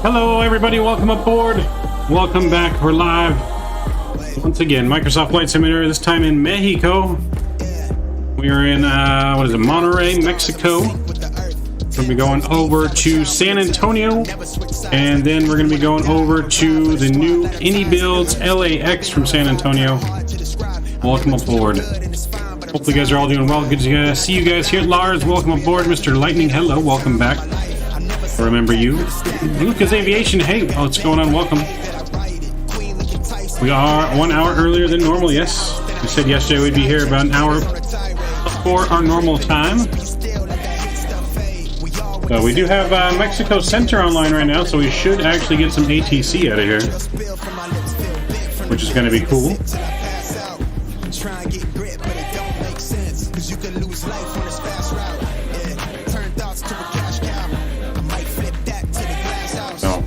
Hello everybody, welcome aboard. Welcome back, we're live. Once again, Microsoft Flight Simulator, this time in Mexico. We are in, Monterrey, Mexico. We're going to be going over to San Antonio. And then we're going to be going over to the new iniBuilds LAX from San Antonio. Welcome aboard. Hopefully you guys are all doing well. Good to see you guys here. Lars, welcome aboard. Mr. Lightning, hello, welcome back. I remember you. Lucas Aviation, hey, what's going on? Welcome. We are 1 hour earlier than normal, yes. We said yesterday we'd be here about an hour before our normal time. So we do have Mexico Center online right now, so we should actually get some ATC out of here, which is going to be cool.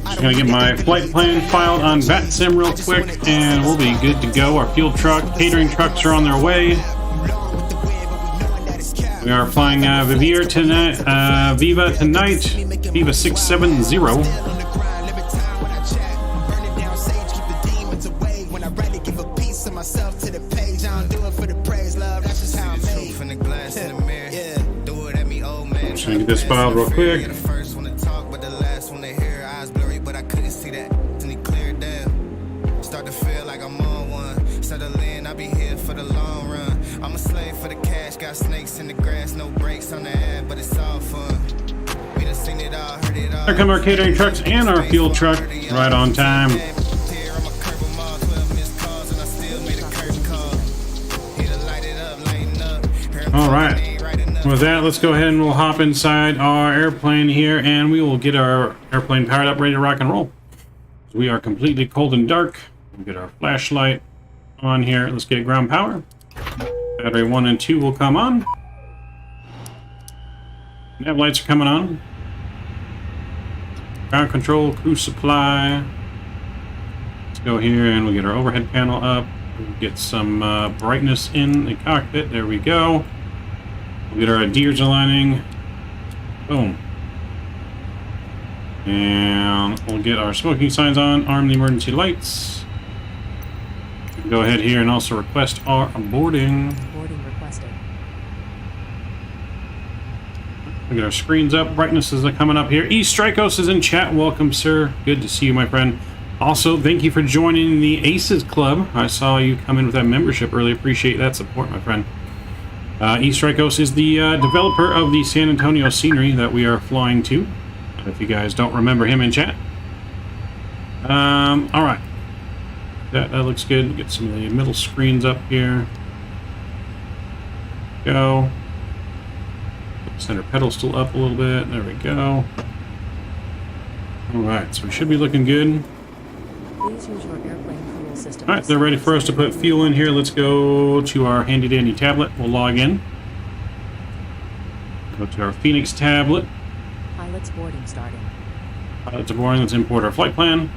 I'm gonna get my flight plan filed on VATSIM real quick, and we'll be good to go. Our fuel truck, catering trucks are on their way. We are flying Viva tonight, Viva 670. I'm just gonna get this filed real quick. Here come our catering trucks and our fuel truck, right on time. All right, with that, let's go ahead and we'll hop inside our airplane here, and we will get our airplane powered up, ready to rock and roll. We are completely cold and dark. We'll get our flashlight on here. Let's get ground power. Battery 1 and 2 will come on. Nav lights are coming on. Ground control, crew supply. Let's go here and we'll get our overhead panel up. We'll get some brightness in the cockpit. There we go. We'll get our adheres aligning. Boom. And we'll get our smoking signs on. Arm the emergency lights. Go ahead here and also request our boarding. Boarding requested. We get our screens up. Brightnesses are coming up here. Strikos is in chat. Welcome, sir. Good to see you, my friend. Also, thank you for joining the Aces Club. I saw you come in with that membership. Really appreciate that support, my friend. Strikos is the developer of the San Antonio scenery that we are flying to. If you guys don't remember him in chat. All right. That looks good. Get some of the middle screens up here. Go. Center pedal still up a little bit. There we go. Alright, so we should be looking good. Please use your airplane fuel system. Alright, they're ready for us to put fuel in here. Let's go to our handy dandy tablet. We'll log in. Go to our Phoenix tablet. Pilot's boarding starting. Pilots are boarding. Let's import our flight plan.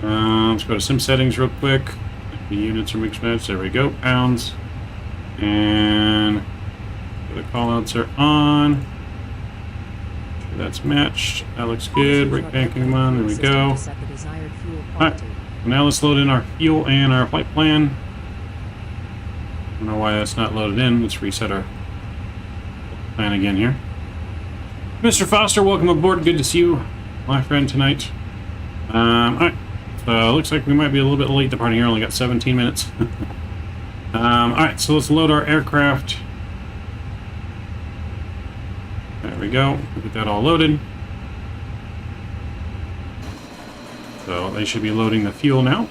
Let's go to sim settings real quick. The units are mixed match. There we go. Pounds. And the callouts are on. Sure that's matched. That looks good. Brake banking them on. There we go. Alright. Now let's load in our fuel and our flight plan. I don't know why that's not loaded in. Let's reset our plan again here. Mr. Foster, welcome aboard. Good to see you, my friend, tonight. Alright. So looks like we might be a little bit late departing here. Only got 17 minutes. Alright, so let's load our aircraft. There we go. Get that all loaded. So they should be loading the fuel now.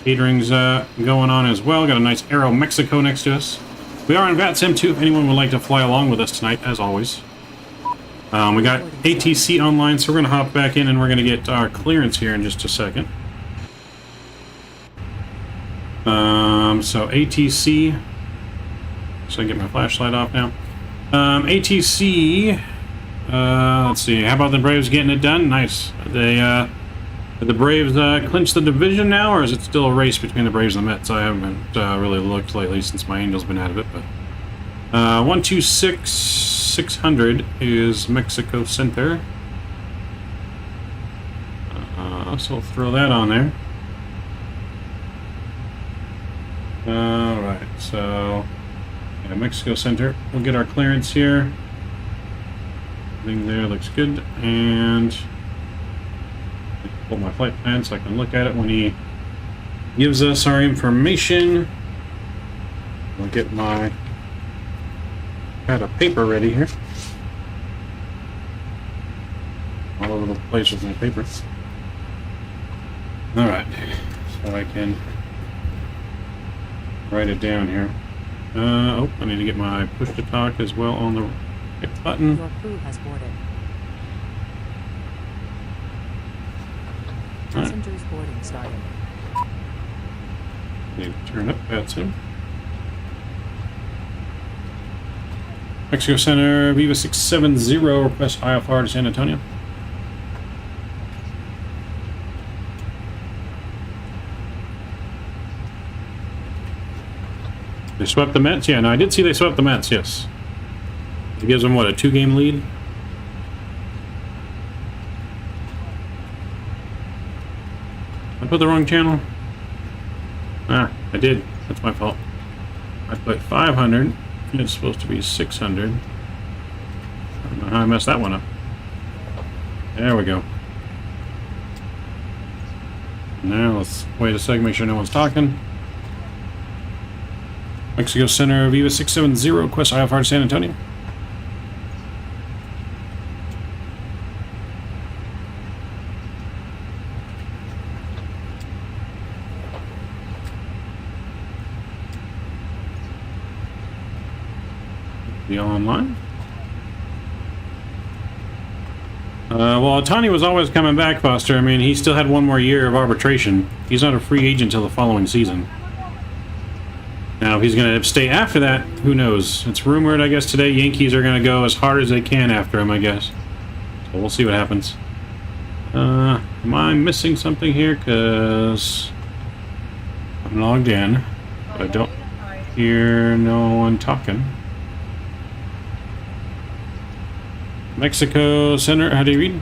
Catering's going on as well. Got a nice Aero Mexico next to us. We are on VATSIM too, if anyone would like to fly along with us tonight, as always. We got ATC online, so we're going to hop back in and we're going to get our clearance here in just a second. So ATC, so I get my flashlight off now. ATC, let's see, how about the Braves getting it done? Nice. Did the Braves clinch the division now, or is it still a race between the Braves and the Mets? I haven't really looked lately since my Angels been out of it, but 126 600 is Mexico Center. So we'll throw that on there. Alright, so yeah, Mexico Center. We'll get our clearance here. Everything there looks good. And pull my flight plan so I can look at it when he gives us our information. I'll get my pad of paper ready here. All over the place with my paper. Alright, so I can write it down here. Oh, I need to get my push to talk as well on the right button. Your crew has boarded. Passengers boarding started. Need to turn up, that's him. Mexico Center, Viva 670, request IFR to San Antonio. They swept the Mets? Yeah, no, I did see they swept the Mets, yes. It gives them, what, a 2-game lead? I put the wrong channel? Ah, I did. That's my fault. I put 500. It's supposed to be 600. I don't know how I messed that one up. There we go. Now let's wait a second, make sure no one's talking. Mexico Center, Viva 670, request IFR to San Antonio. Be online. Well, Otani was always coming back, Buster. I mean, he still had one more year of arbitration. He's not a free agent until the following season. Now, if he's going to stay after that, who knows? It's rumored, I guess, today Yankees are going to go as hard as they can after him, I guess. So we'll see what happens. Am I missing something here? Because I'm logged in, but I don't hear no one talking. Mexico Center, how do you read?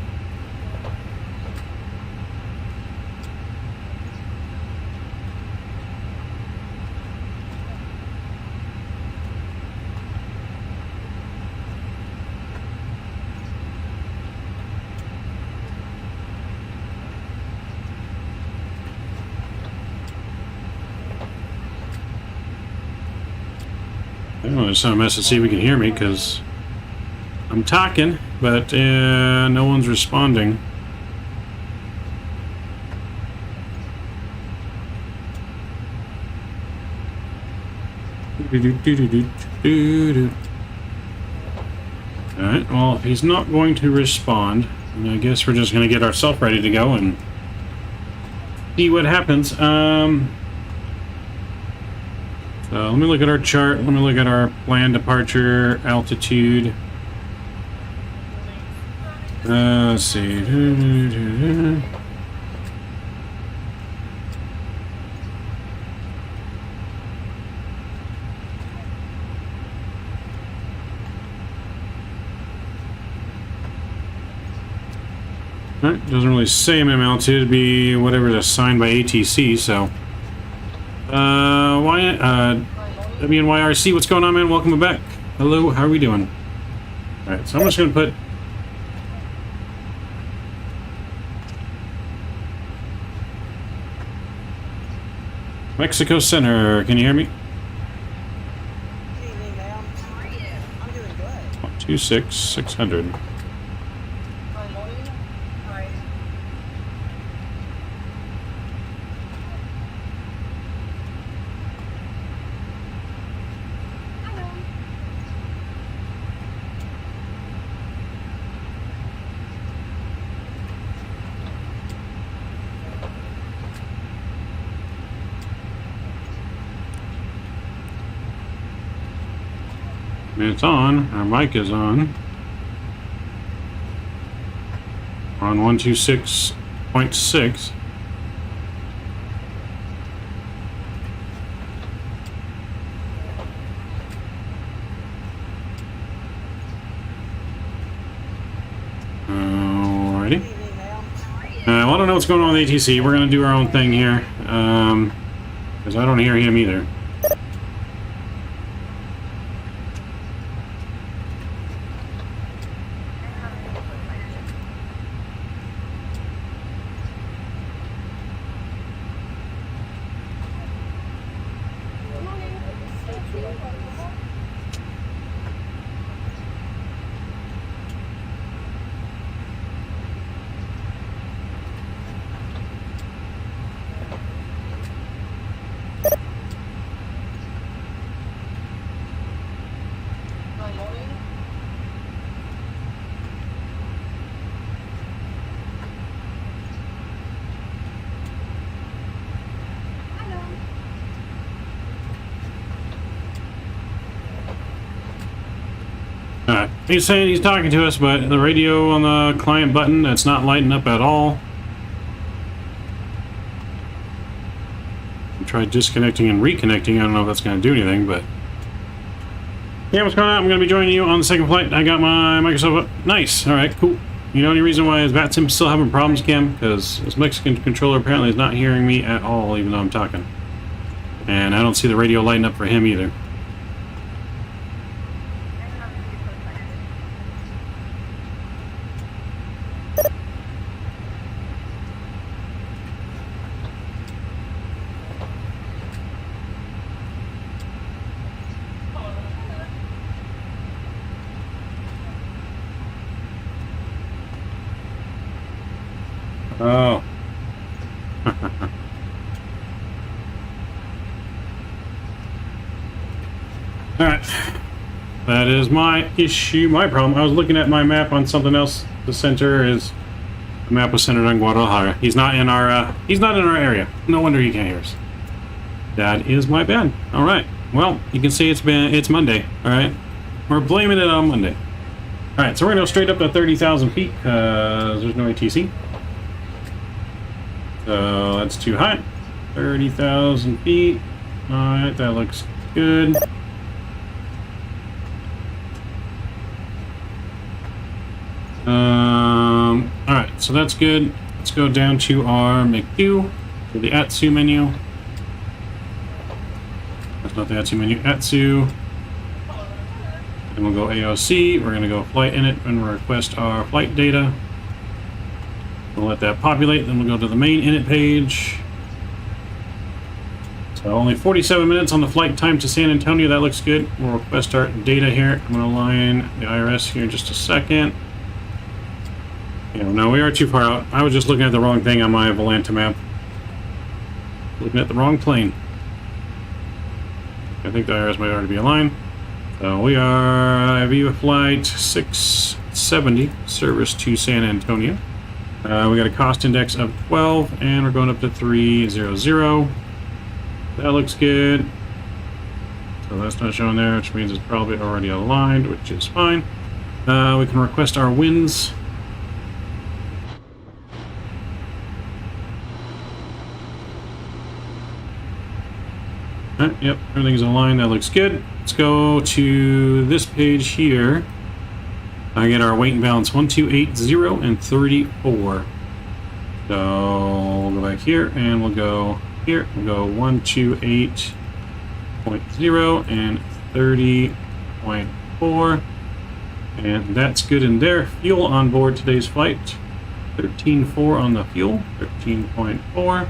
I just sent a message to see if we can hear me, because I'm talking, but no one's responding. Alright, well, if he's not going to respond, then I guess we're just going to get ourselves ready to go and see what happens. So let me look at our chart. Let me look at our planned departure altitude. Let's see. Alright, doesn't really say MM altitude. It'd be whatever's assigned by ATC, so. WNYRC, what's going on, man? Welcome back. Hello, how are we doing? Alright, so I'm just going to put... Mexico Center, can you hear me? Good evening, ma'am. How are you? I'm doing good. 26600. And it's on. Our mic is on. We're on 126.6. what's going on with ATC. We're going to do our own thing here. Because I don't hear him either. Alright, he's saying he's talking to us, but the radio on the client button, it's not lighting up at all. I tried disconnecting and reconnecting. I don't know if that's going to do anything, but... Yeah, what's going on? I'm going to be joining you on the second flight. I got my Microsoft up. Nice. Alright, cool. You know any reason why is VATSIM still having problems, Cam? Because this Mexican controller apparently is not hearing me at all, even though I'm talking. And I don't see the radio lighting up for him either. Oh. Alright. That is my issue, my problem. I was looking at my map on something else. The center is... The map was centered on Guadalajara. He's not in our area. No wonder he can't hear us. That is my bad. Alright. Well, you can see it's Monday. Alright. We're blaming it on Monday. Alright, so we're gonna go straight up to 30,000 feet, because there's no ATC. So that's too high. 30,000 feet. Alright, that looks good. Alright, so that's good. Let's go down to our McDo, to the Atsu menu. That's not the Atsu menu, Atsu. And we'll go AOC. We're going to go flight init and request our flight data. We'll let that populate, then we'll go to the main init page. So only 47 minutes on the flight time to San Antonio. That looks good. We'll request our data here. I'm going to line the IRS here in just a second. Yeah, no, we are too far out. I was just looking at the wrong thing on my Volanta map. Looking at the wrong plane. I think the IRS might already be aligned. So we are Viva Flight 670, service to San Antonio. We got a cost index of 12, and we're going up to 300. That looks good. So that's not showing there, which means it's probably already aligned, which is fine. We can request our winds. Yep, everything's aligned. That looks good. Let's go to this page here. I get our weight and balance 1280 and 34. So we'll go back here and we'll go here. We'll go 128.0 and 30.4. And that's good in there. Fuel on board today's flight. 13.4 on the fuel. 13.4. We'll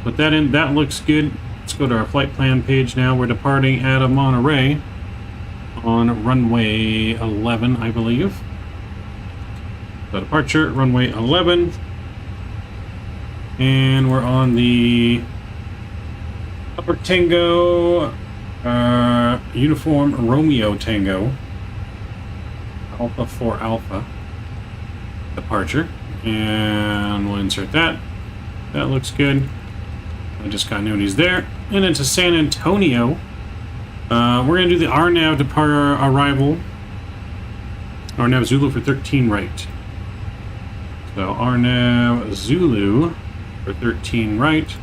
put that in. That looks good. Let's go to our flight plan page now. We're departing out of Monterey on runway 11, I believe. So departure, runway 11. And we're on the Upper Tango, Uniform Romeo Tango, Alpha 4 Alpha departure. And we'll insert that. That looks good. I just continuity's there. And into San Antonio. We're going to do the RNAV depart arrival. RNAV Zulu for 13 right. So RNAV Zulu for 13 right.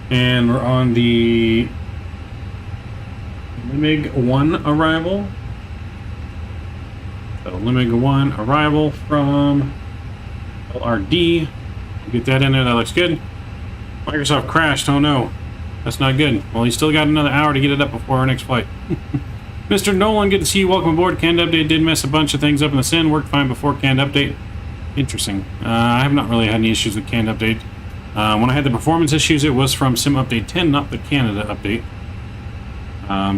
And we're on the Limig 1 arrival. So Limig 1 arrival from LRD. Get that in there. That looks good. Microsoft crashed. Oh no. That's not good. Well, he's still got another hour to get it up before our next flight. Mr. Nolan, good to see you. Welcome aboard. Canned update did mess a bunch of things up in the SIN. Worked fine before canned update. Interesting. I have not really had any issues with canned update. When I had the performance issues, it was from Sim Update 10, not the Canada update.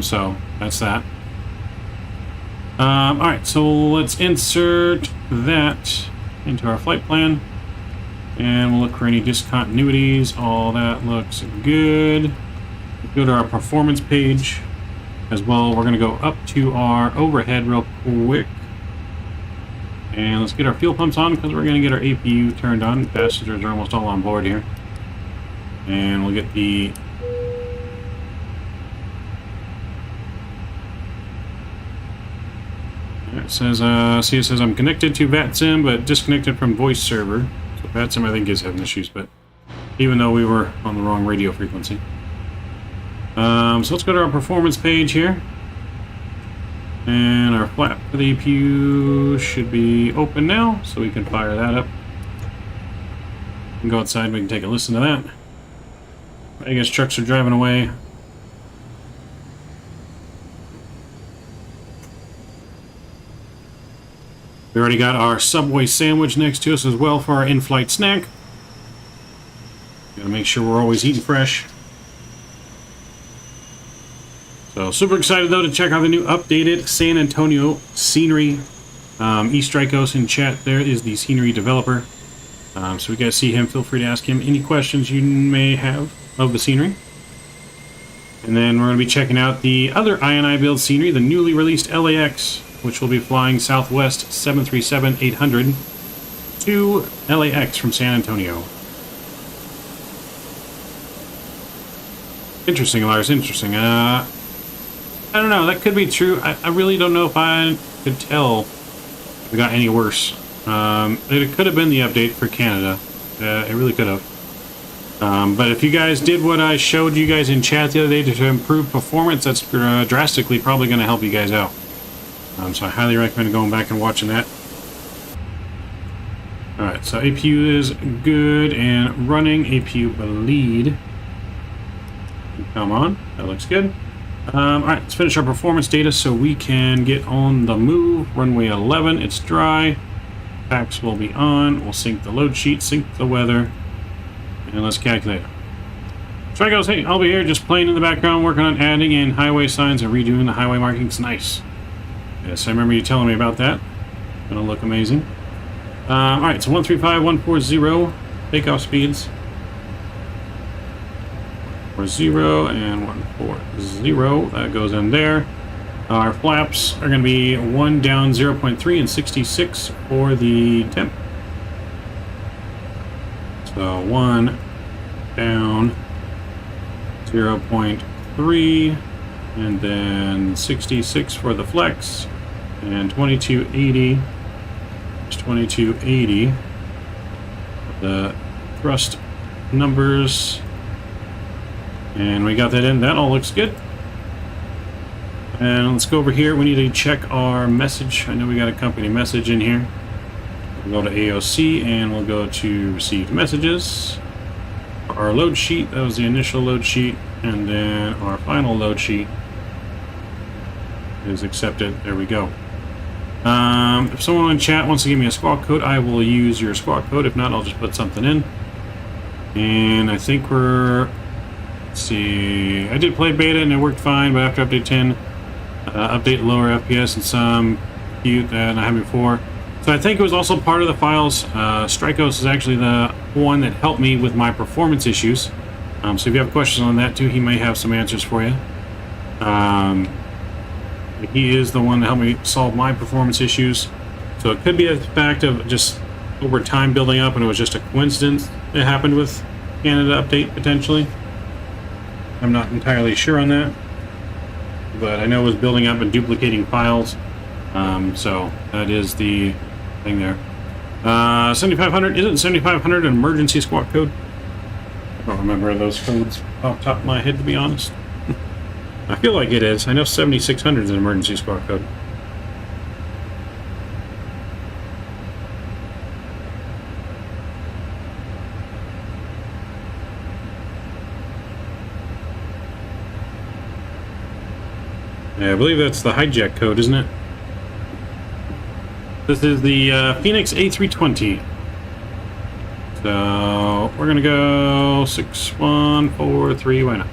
So that's that. Alright, so let's insert that into our flight plan. And we'll look for any discontinuities. All that looks good. Go to our performance page as well. We're going to go up to our overhead real quick. And let's get our fuel pumps on because we're going to get our APU turned on. Passengers are almost all on board here. And we'll get the... It says, see, it says I'm connected to VATSIM, but disconnected from voice server. So VATSIM, I think, is having issues, but even though we were on the wrong radio frequency. So let's go to our performance page here. And our flap for the APU should be open now, so we can fire that up. We can go outside and we can take a listen to that. I guess trucks are driving away. We already got our Subway sandwich next to us as well for our in-flight snack. Gotta make sure we're always eating fresh. So super excited though to check out the new updated San Antonio scenery. eStrikos in chat there is the scenery developer. So we guys see him, feel free to ask him any questions you may have of the scenery. And then we're going to be checking out the other iniBuilds scenery, the newly released LAX, which will be flying Southwest 737-800 to LAX from San Antonio. Interesting, Lars, interesting. I don't know, that could be true. I really don't know if I could tell if it got any worse. It could have been the update for Canada. It really could have. But if you guys did what I showed you guys in chat the other day to improve performance, that's drastically probably going to help you guys out. So I highly recommend going back and watching that. Alright, so APU is good and running. APU bleed. Come on, that looks good. Alright, let's finish our performance data so we can get on the move. Runway 11, it's dry. Packs will be on. We'll sync the load sheet, sync the weather, and let's calculate. Strikeouts, hey, I'll be here just playing in the background, working on adding in highway signs and redoing the highway markings. Nice. Yes, I remember you telling me about that. Gonna look amazing. Alright, so 135, 140 takeoff speeds. 40 and 140. That goes in there. Our flaps are going to be 1 down 0.3 and 66 for the temp. So 1 down 0.3 and then 66 for the flex and 2280. It's 2280. The thrust numbers. And we got that in. That all looks good. And let's go over here. We need to check our message. I know we got a company message in here. We'll go to AOC and we'll go to received messages. Our load sheet, that was the initial load sheet. And then our final load sheet is accepted. There we go. If someone in chat wants to give me a squawk code, I will use your squawk code. If not, I'll just put something in. And I think we're... Let's see, I did play beta and it worked fine, but after update 10, update lower FPS and some cute than I had before. So I think it was also part of the files. Strikos is actually the one that helped me with my performance issues. So if you have questions on that too, he may have some answers for you. He is the one that helped me solve my performance issues. So it could be a fact of just over time building up and it was just a coincidence it happened with Canada update potentially. I'm not entirely sure on that, but I know it was building up and duplicating files, so that is the thing there. 7500, isn't 7500 an emergency squawk code? I don't remember those codes off the top of my head, to be honest. I feel like it is. I know 7600 is an emergency squawk code. Yeah, I believe that's the hijack code, isn't it? This is the Phoenix A320. So we're gonna go 6143. Why not?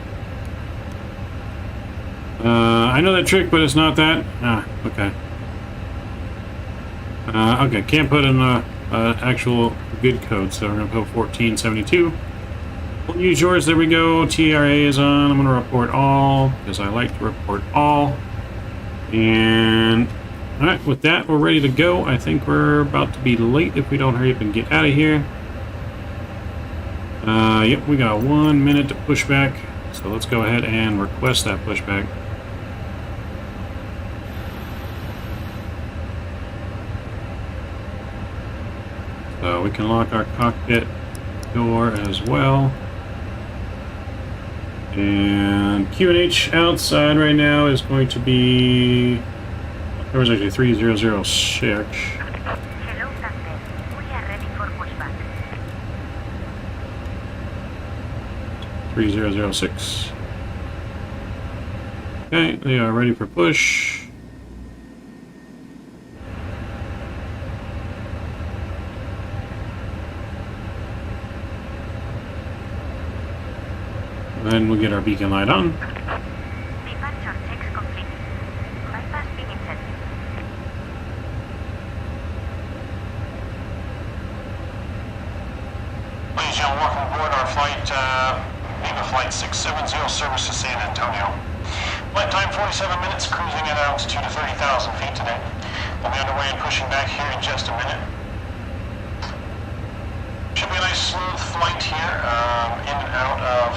I know that trick, but it's not that. Ah, okay. Okay, can't put in a actual good code, so we're gonna put 1472. We'll use yours. There we go. TRA is on. I'm gonna report all because I like to report all. And all right, with that, we're ready to go. I think we're about to be late if we don't hurry up and get out of here. Yep, we got 1 minute to push back, so let's go ahead and request that pushback. So we can lock our cockpit door as well. And QNH outside right now is going to be... There was actually 3006. Hello, Captain. We are ready for pushback. 3006. Okay, they are ready for push. Then we'll get our beacon light on. Departure checks complete. Bypass being set. Ladies and gentlemen, welcome aboard our flight, Viva Flight 670, service to San Antonio. Flight time 47 minutes, cruising at altitude of 30,000 feet today. We'll be underway and pushing back here in just a minute. Should be a nice smooth flight here, in and out of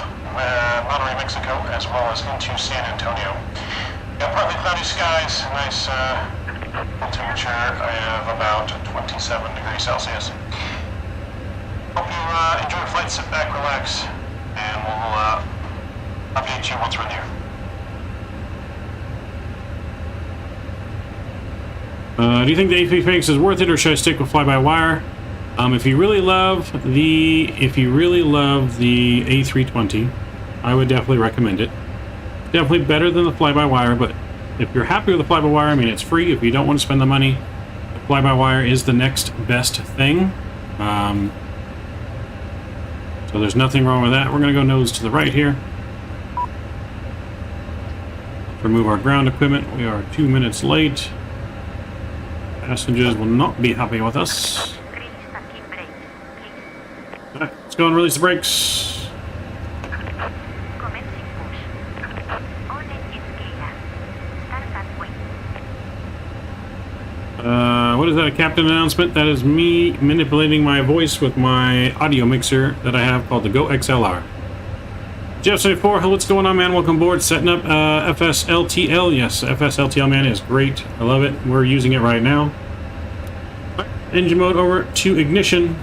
Monterrey, Mexico, as well as into San Antonio. Got partly cloudy skies, nice temperature of about 27 degrees Celsius. Hope you enjoy the flight, sit back, relax, and we'll update you once we're there. Do you think the A3 Phoenix is worth it, or should I stick with fly-by-wire? If you really love the A320, I would definitely recommend it. Definitely better than the fly-by-wire, but if you're happy with the fly-by-wire, I mean, it's free. If you don't want to spend the money, the fly-by-wire is the next best thing. So there's nothing wrong with that. We're going to go nose to the right here. Remove our ground equipment. We are 2 minutes late. Passengers will not be happy with us. Release the key brakes, please. Alright, let's go and release the brakes. Commencing push. All engines clear. Start at point. What is that, a captain announcement? That is me manipulating my voice with my audio mixer that I have called the Go XLR. Jeff74, what's going on, man? Welcome aboard. Setting up FSLTL. Yes, FSLTL, man, is great. I love it. We're using it right now. Engine mode over to ignition.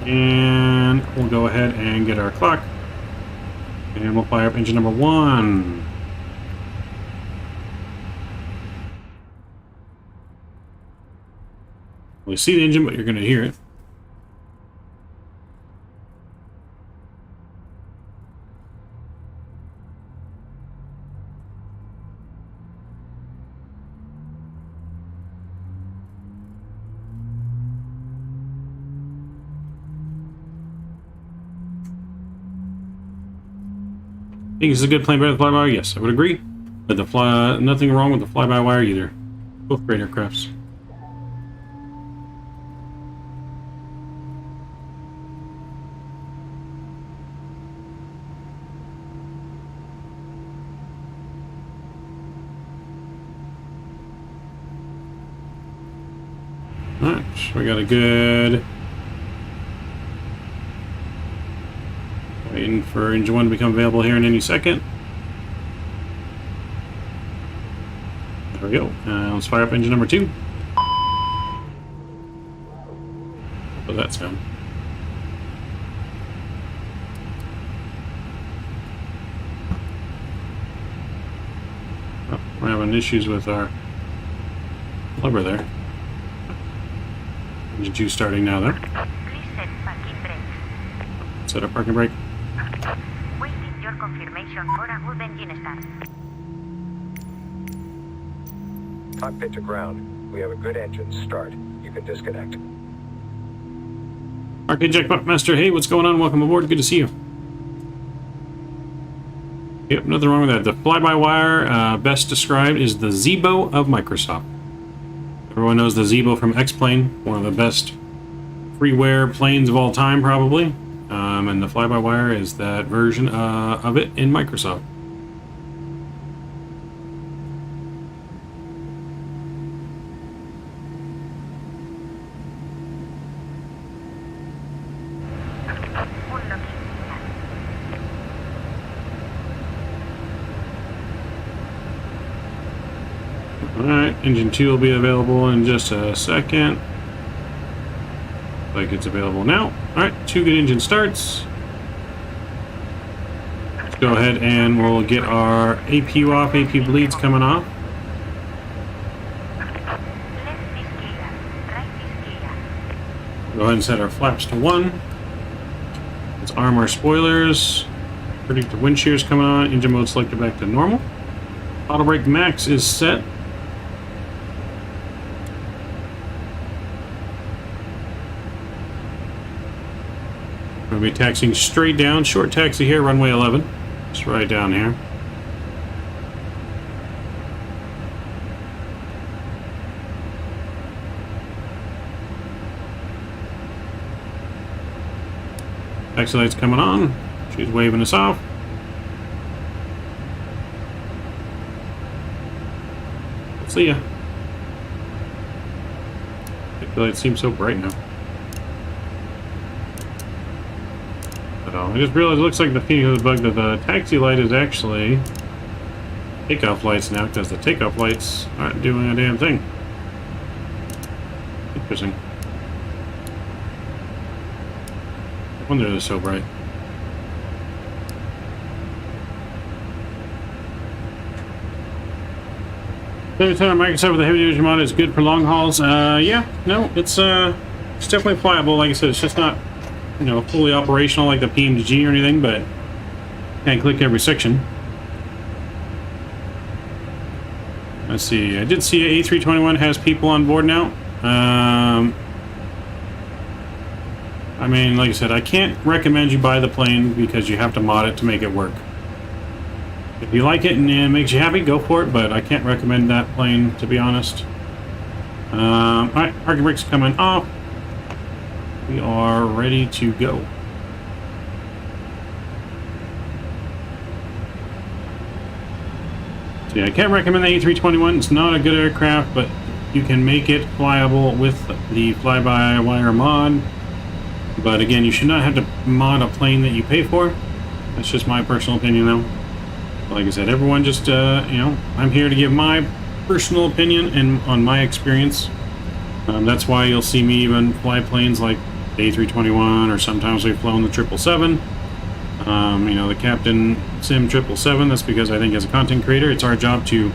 And we'll go ahead and get our clock. And we'll fire up engine number 1. We see the engine, but you're going to hear it. Think this is a good plane better than fly-by-wire? Yes, I would agree. But nothing wrong with the fly-by-wire either. Both great aircrafts. Alright, we got a good... Waiting for engine 1 to become available here in any second. There we go. Let's fire up engine number 2. What that sound? Oh, we're having issues with our blubber there. Engine 2 starting now though. Please set parking brakes. Set up parking brake. Waiting your confirmation for a good engine start. Cockpit to ground. We have a good engine start. You can disconnect. RK Jackpot Master, hey, what's going on? Welcome aboard. Good to see you. Yep, nothing wrong with that. The fly-by-wire, best described, is the Zebo of Microsoft. Everyone knows the Zebo from X-Plane, one of the best freeware planes of all time, probably. And the fly-by-wire is that version of it in Microsoft. Alright, engine 2 will be available in just a second. Like it's available now. Alright, 2 good engine starts. Let's go ahead and we'll get our APU off, AP bleeds coming off. Go ahead and set our flaps to 1. Let's arm our spoilers. Predict the wind shears coming on. Engine mode selected back to normal. Auto brake max is set. We're going to be taxiing straight down. Short taxi here, runway 11. Just right down here. Taxi light's coming on. She's waving us off. See ya. Taxi light seems so bright now. I just realized it looks like the feeding of the bug that the taxi light is actually takeoff lights now, because the takeoff lights aren't doing a damn thing. Interesting. No wonder they're so bright. Every time Microsoft with the heavy duty mod is good for long hauls. Yeah, no, it's definitely pliable. Like I said, it's just not, you know, fully operational like the PMG or anything, but can't click every section. Let's see. I did see A321 has people on board now. I mean, like I said, I can't recommend you buy the plane because you have to mod it to make it work. If you like it and it makes you happy, go for it, but I can't recommend that plane, to be honest. Alright, parking brakes coming off. We are ready to go. So yeah, I can't recommend the A321. It's not a good aircraft, but you can make it flyable with the fly-by-wire mod. But again, you should not have to mod a plane that you pay for. That's just my personal opinion, though. Like I said, everyone just, you know, I'm here to give my personal opinion and on my experience. That's why you'll see me even fly planes like the A321, or sometimes we've flown the 777. You know, the Captain Sim 777. That's because I think as a content creator, it's our job to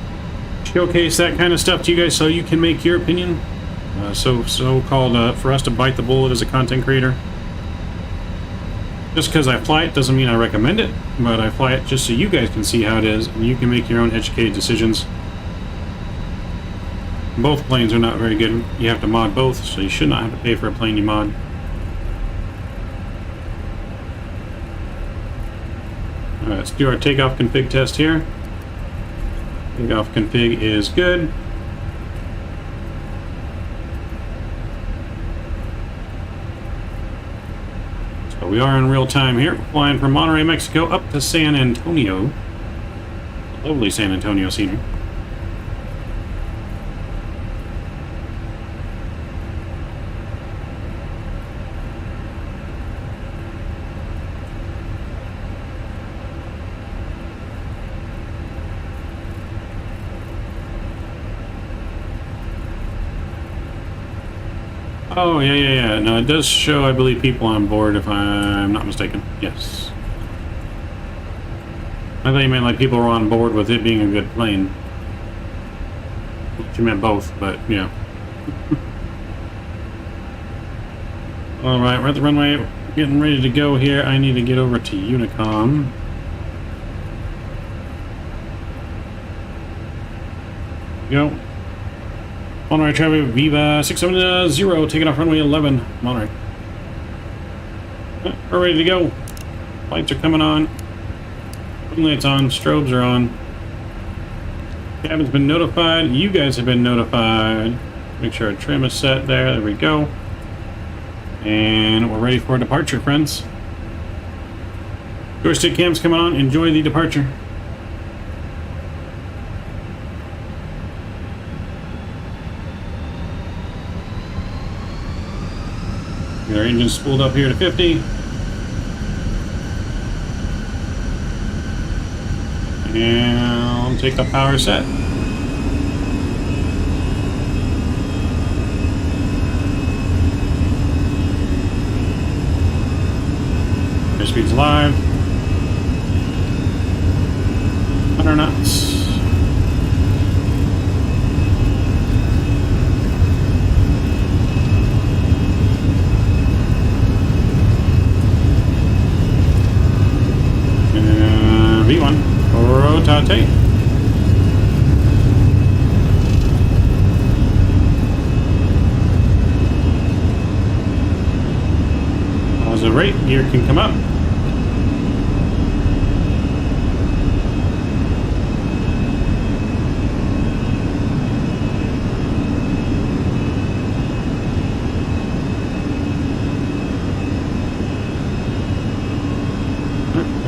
showcase that kind of stuff to you guys so you can make your opinion. So-called for us to bite the bullet as a content creator. Just because I fly it doesn't mean I recommend it, but I fly it just so you guys can see how it is, and you can make your own educated decisions. Both planes are not very good. You have to mod both, so you should not have to pay for a plane you mod. Alright, let's do our takeoff config test here. Takeoff config is good. So we are in real time here, flying from Monterrey, Mexico up to San Antonio. Lovely San Antonio scenery. Oh, yeah. No, it does show, I believe, people on board, if I'm not mistaken. Yes. I thought you meant like people were on board with it being a good plane. You meant both, but yeah. Alright, we're at the runway. Getting ready to go here. I need to get over to Unicom. Go. Monterey traffic, Viva 670, taking off runway 11, Monterey. We're ready to go. Lights are coming on. Wing lights on, strobes are on. Cabin's been notified. You guys have been notified. Make sure our trim is set there. There we go. And we're ready for departure, friends. Joystick cam's coming on. Enjoy the departure. Get our engine spooled up here to 50. And take the power set. Airspeed's live. 100 knots. V1. Rotate. Positive rate. Gear can come up.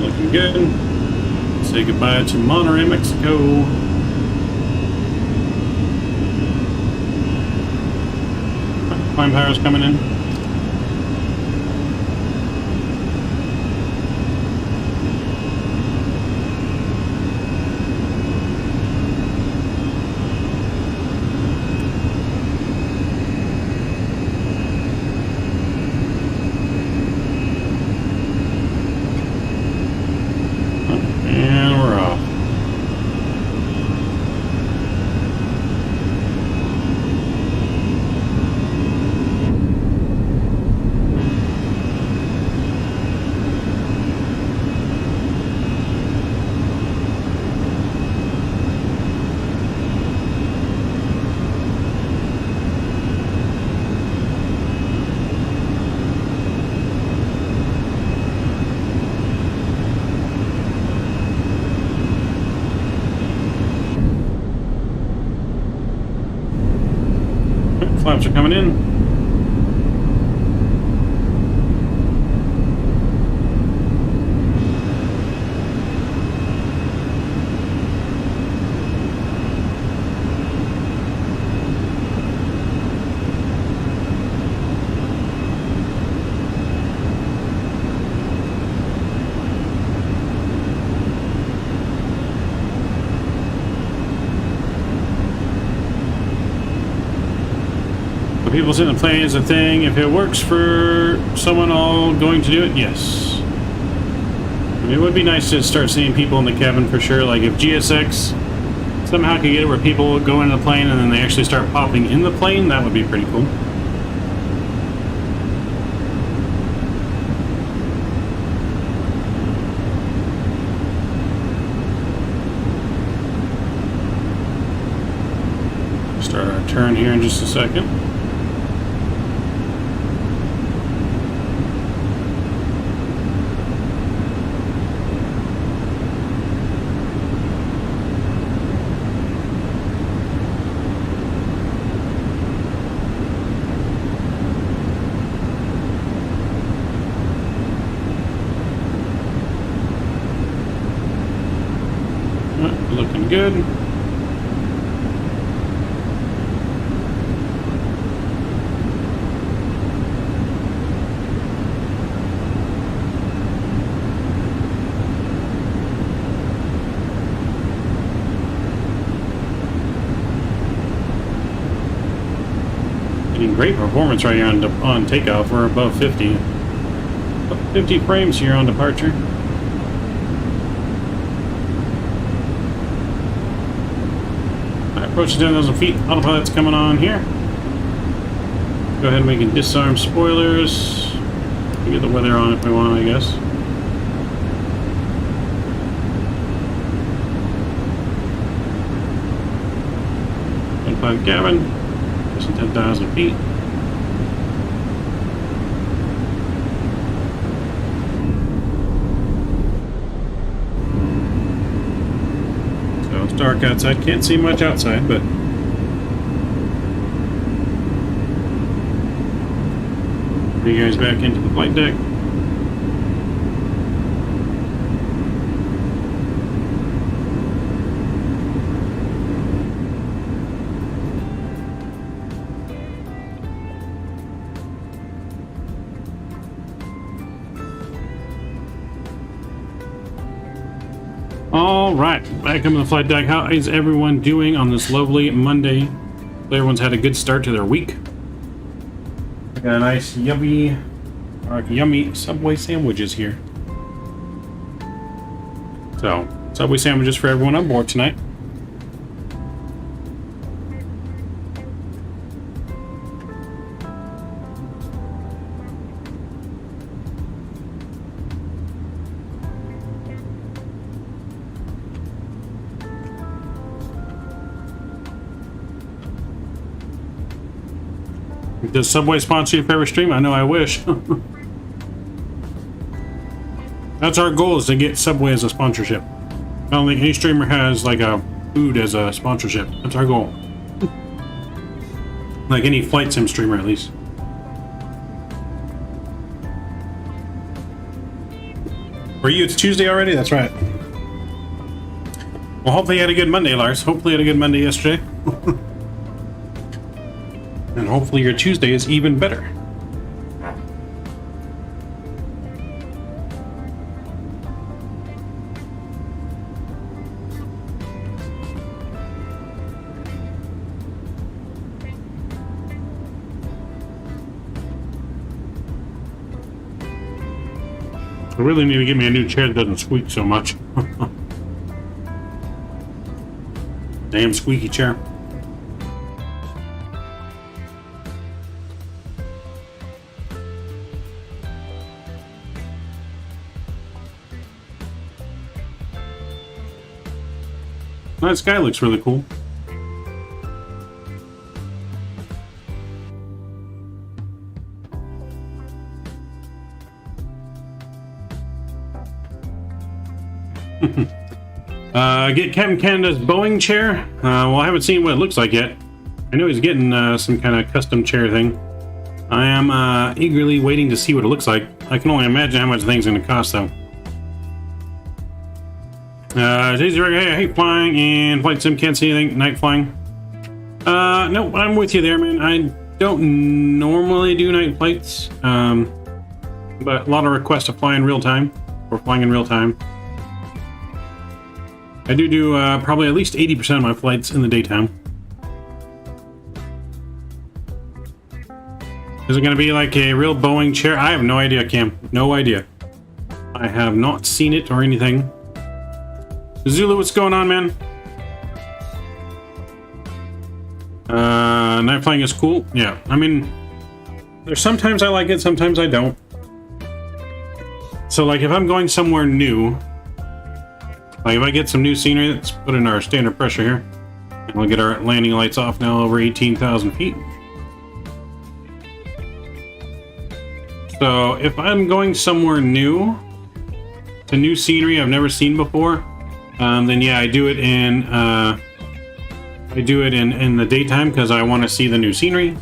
Looking good. Say goodbye to Monterey, Mexico. Climb power's coming in. Flaps are coming in. People sitting in the plane is a thing. If it works for someone all going to do it, yes. I mean, it would be nice to start seeing people in the cabin for sure. Like if GSX somehow could get it where people go into the plane and then they actually start popping in the plane, that would be pretty cool. Start our turn here in just a second. Looking good. Getting great performance right here on takeoff. We're above 50. About 50 frames here on departure. Approaching 10,000 feet. Autopilot's coming on here. Go ahead and we can disarm spoilers. We can get the weather on if we want, I guess. Autopilot cabin. than 10,000 feet. So it's dark outside. Can't see much outside, but bring you guys back into the flight deck. All right, back up in the flight deck. How is everyone doing on this lovely Monday? Hopefully everyone's had a good start to their week. I got a nice yummy Subway sandwiches here. So, Subway sandwiches for everyone on board tonight. Does Subway sponsor your favorite stream? I know I wish. That's our goal, is to get Subway as a sponsorship. I don't think any streamer has like a food as a sponsorship. That's our goal. Like any flight sim streamer, at least. For you, it's Tuesday already? That's right. Well, hopefully you had a good Monday, Lars. Hopefully you had a good Monday yesterday. And hopefully your Tuesday is even better. I really need to get me a new chair that doesn't squeak so much. Damn squeaky chair. That sky looks really cool. Get Captain Canada's Boeing chair. Well, I haven't seen what it looks like yet. I know he's getting some kind of custom chair thing. I am eagerly waiting to see what it looks like. I can only imagine how much the thing's going to cost, though. Hey, I hate flying and flight sim, can't see anything. Night flying. No, I'm with you there, man. I don't normally do night flights, but a lot of requests to fly in real time, or flying in real time. I do probably at least 80% of my flights in the daytime. Is it going to be like a real Boeing chair? I have no idea, Cam. No idea. I have not seen it or anything. Zulu, what's going on, man? Night flying is cool. Yeah, I mean, there's sometimes I like it, sometimes I don't. So, like, if I'm going somewhere new, like if I get some new scenery, let's put in our standard pressure here, and we'll get our landing lights off now over 18,000 feet. So, if I'm going somewhere new, to new scenery I've never seen before, then yeah, I do it in the daytime because I want to see the new scenery.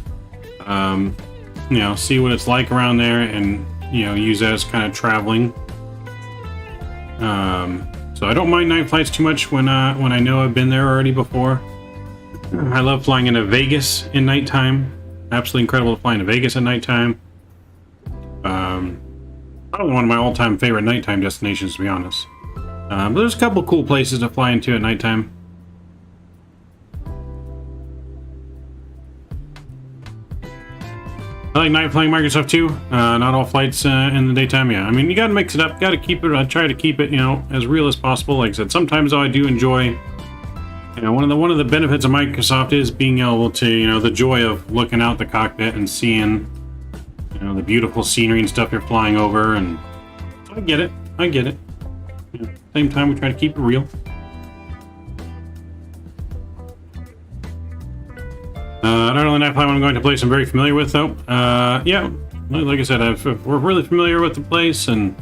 You know, see what it's like around there, and you know, use that as kind of traveling. So I don't mind night flights too much when I know I've been there already before. I love flying into Vegas in nighttime. Absolutely incredible to fly into Vegas at nighttime. Probably one of my all-time favorite nighttime destinations, to be honest. But there's a couple cool places to fly into at nighttime. I like night flying Microsoft too. Not all flights in the daytime. Yeah, I mean, you got to mix it up. Got to keep it. I try to keep it, you know, as real as possible. Like I said, sometimes though I do enjoy. You know, one of the benefits of Microsoft is being able to, you know, the joy of looking out the cockpit and seeing, you know, the beautiful scenery and stuff you're flying over. And I get it. I get it. You know, same time, we try to keep it real. I don't the night flight when I'm going to a place I'm very familiar with, though. Yeah, like I said, we're really familiar with the place, and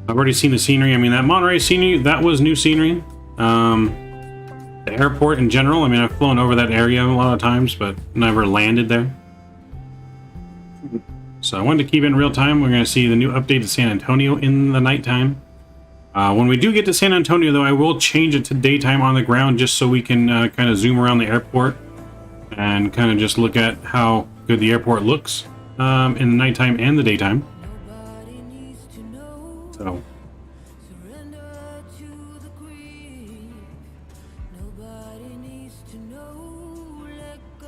I've already seen the scenery. I mean, that Monterey scenery, that was new scenery. The airport in general, I mean, I've flown over that area a lot of times, but never landed there. So I wanted to keep it in real time. We're going to see the new update to San Antonio in the nighttime. When we do get to San Antonio, though, I will change it to daytime on the ground just so we can kind of zoom around the airport and kind of just look at how good the airport looks in the nighttime and the daytime. So.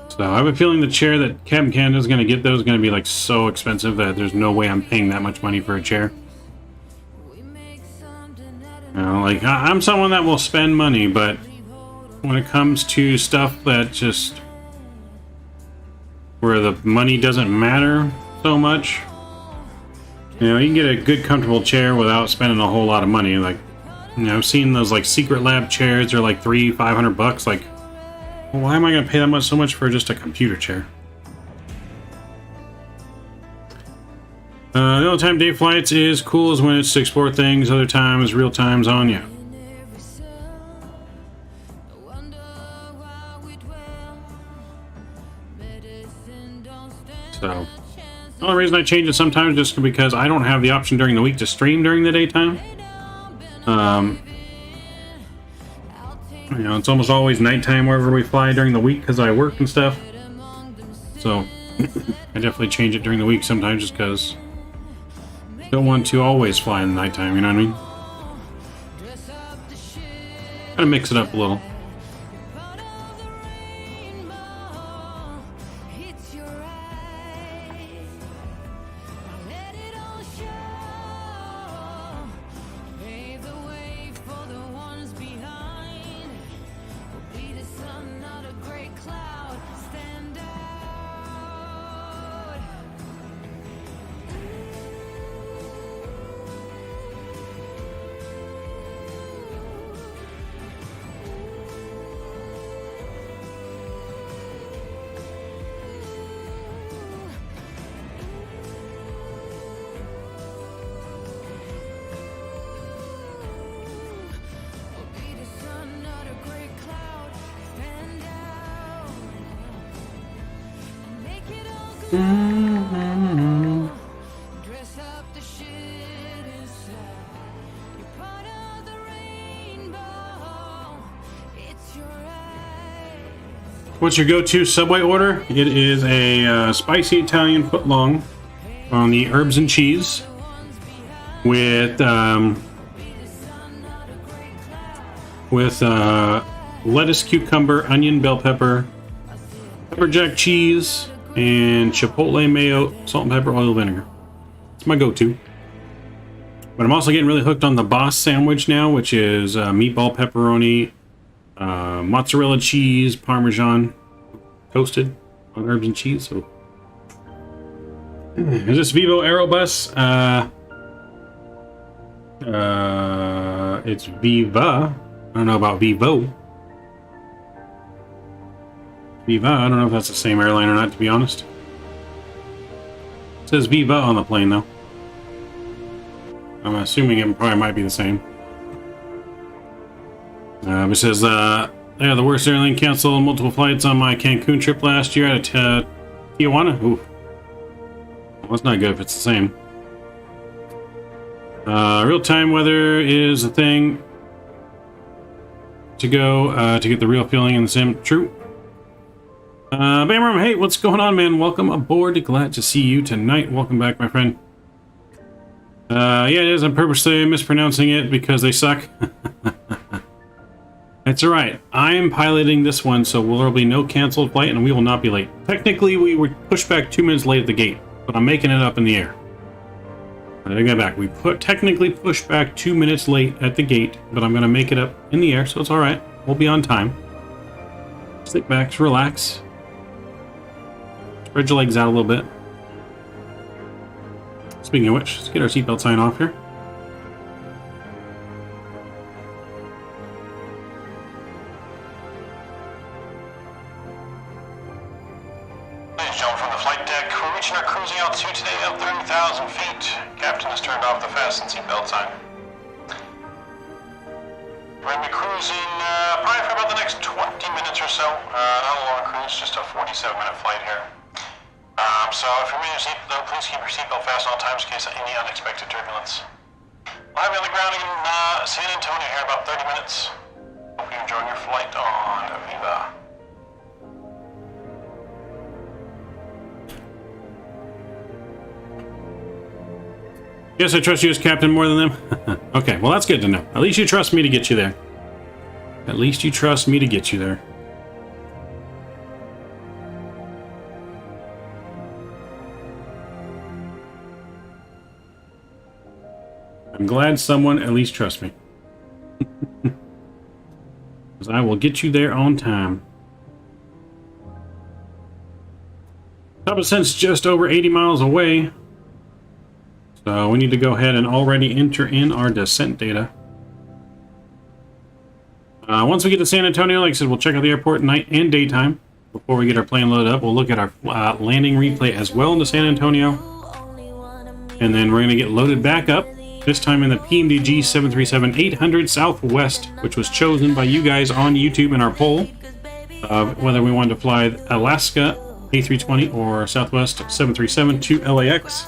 So I have a feeling the chair that Cabin Canada is going to get, though, is going to be like so expensive that there's no way I'm paying that much money for a chair. You know, like, I'm someone that will spend money, but when it comes to stuff that just where the money doesn't matter so much, you know, you can get a good comfortable chair without spending a whole lot of money. Like, you know, I've seen those like Secret Lab chairs, they're like $300-500. Like, well, why am I going to pay that much so much for just a computer chair? The only time day flights is cool is when it's to explore things. Other times, real time's on you. So, the only reason I change it sometimes just because I don't have the option during the week to stream during the daytime. You know, it's almost always nighttime wherever we fly during the week because I work and stuff. So, I definitely change it during the week sometimes just because I don't want to always fly in the nighttime, you know what I mean? Gotta mix it up a little. What's your go-to Subway order? It is a spicy Italian footlong on the herbs and cheese with lettuce, cucumber, onion, bell pepper, pepper jack cheese, and chipotle mayo, salt and pepper, oil, vinegar. It's my go-to. But I'm also getting really hooked on the Boss sandwich now, which is meatball pepperoni, mozzarella cheese, parmesan, toasted on herbs and cheese. So, is this Vivo Aerobus? It's Viva. I don't know about Vivo. Viva. I don't know if that's the same airline or not, to be honest. It says Viva on the plane, though. I'm assuming it probably might be the same. It says, yeah, the worst airline canceled multiple flights on my Cancun trip last year at Tijuana. Ooh. Well, that's not good if it's the same. Real-time weather is a thing to go to get the real feeling in the sim. True. Bamram, hey, what's going on, man? Welcome aboard. Glad to see you tonight. Welcome back, my friend. Yeah, it is. I'm purposely mispronouncing it because they suck. It's alright. I am piloting this one, so there will be no canceled flight, and we will not be late. Technically, we were pushed back 2 minutes late at the gate, but I'm making it up in the air. I got back. We technically pushed back 2 minutes late at the gate, but I'm going to make it up in the air, so it's alright. We'll be on time. Sit back, relax. Spread your legs out a little bit. Speaking of which, let's get our seatbelt sign off here. reaching our cruising altitude today of 30,000 feet. Captain has turned off the fasten seatbelt sign. We're going to be cruising probably for about the next 20 minutes or so. Not a long cruise, just a 47-minute flight here. So if you're in your seat, though, please keep your seatbelt fastened all times in case of any unexpected turbulence. We'll have you on the ground in San Antonio here in about 30 minutes. Hope you're enjoying your flight on Viva. Yes, I trust you as captain more than them. Okay, well that's good to know. At least you trust me to get you there. At least you trust me to get you there. I'm glad someone at least trusts me. Because I will get you there on time. Top ascent's just over 80 miles away. So we need to go ahead and already enter in our descent data. Once we get to San Antonio, like I said, we'll check out the airport night and daytime. Before we get our plane loaded up, we'll look at our landing replay as well into San Antonio. And then we're going to get loaded back up, this time in the PMDG 737-800 Southwest, which was chosen by you guys on YouTube in our poll of whether we wanted to fly Alaska A320 or Southwest 737 to LAX.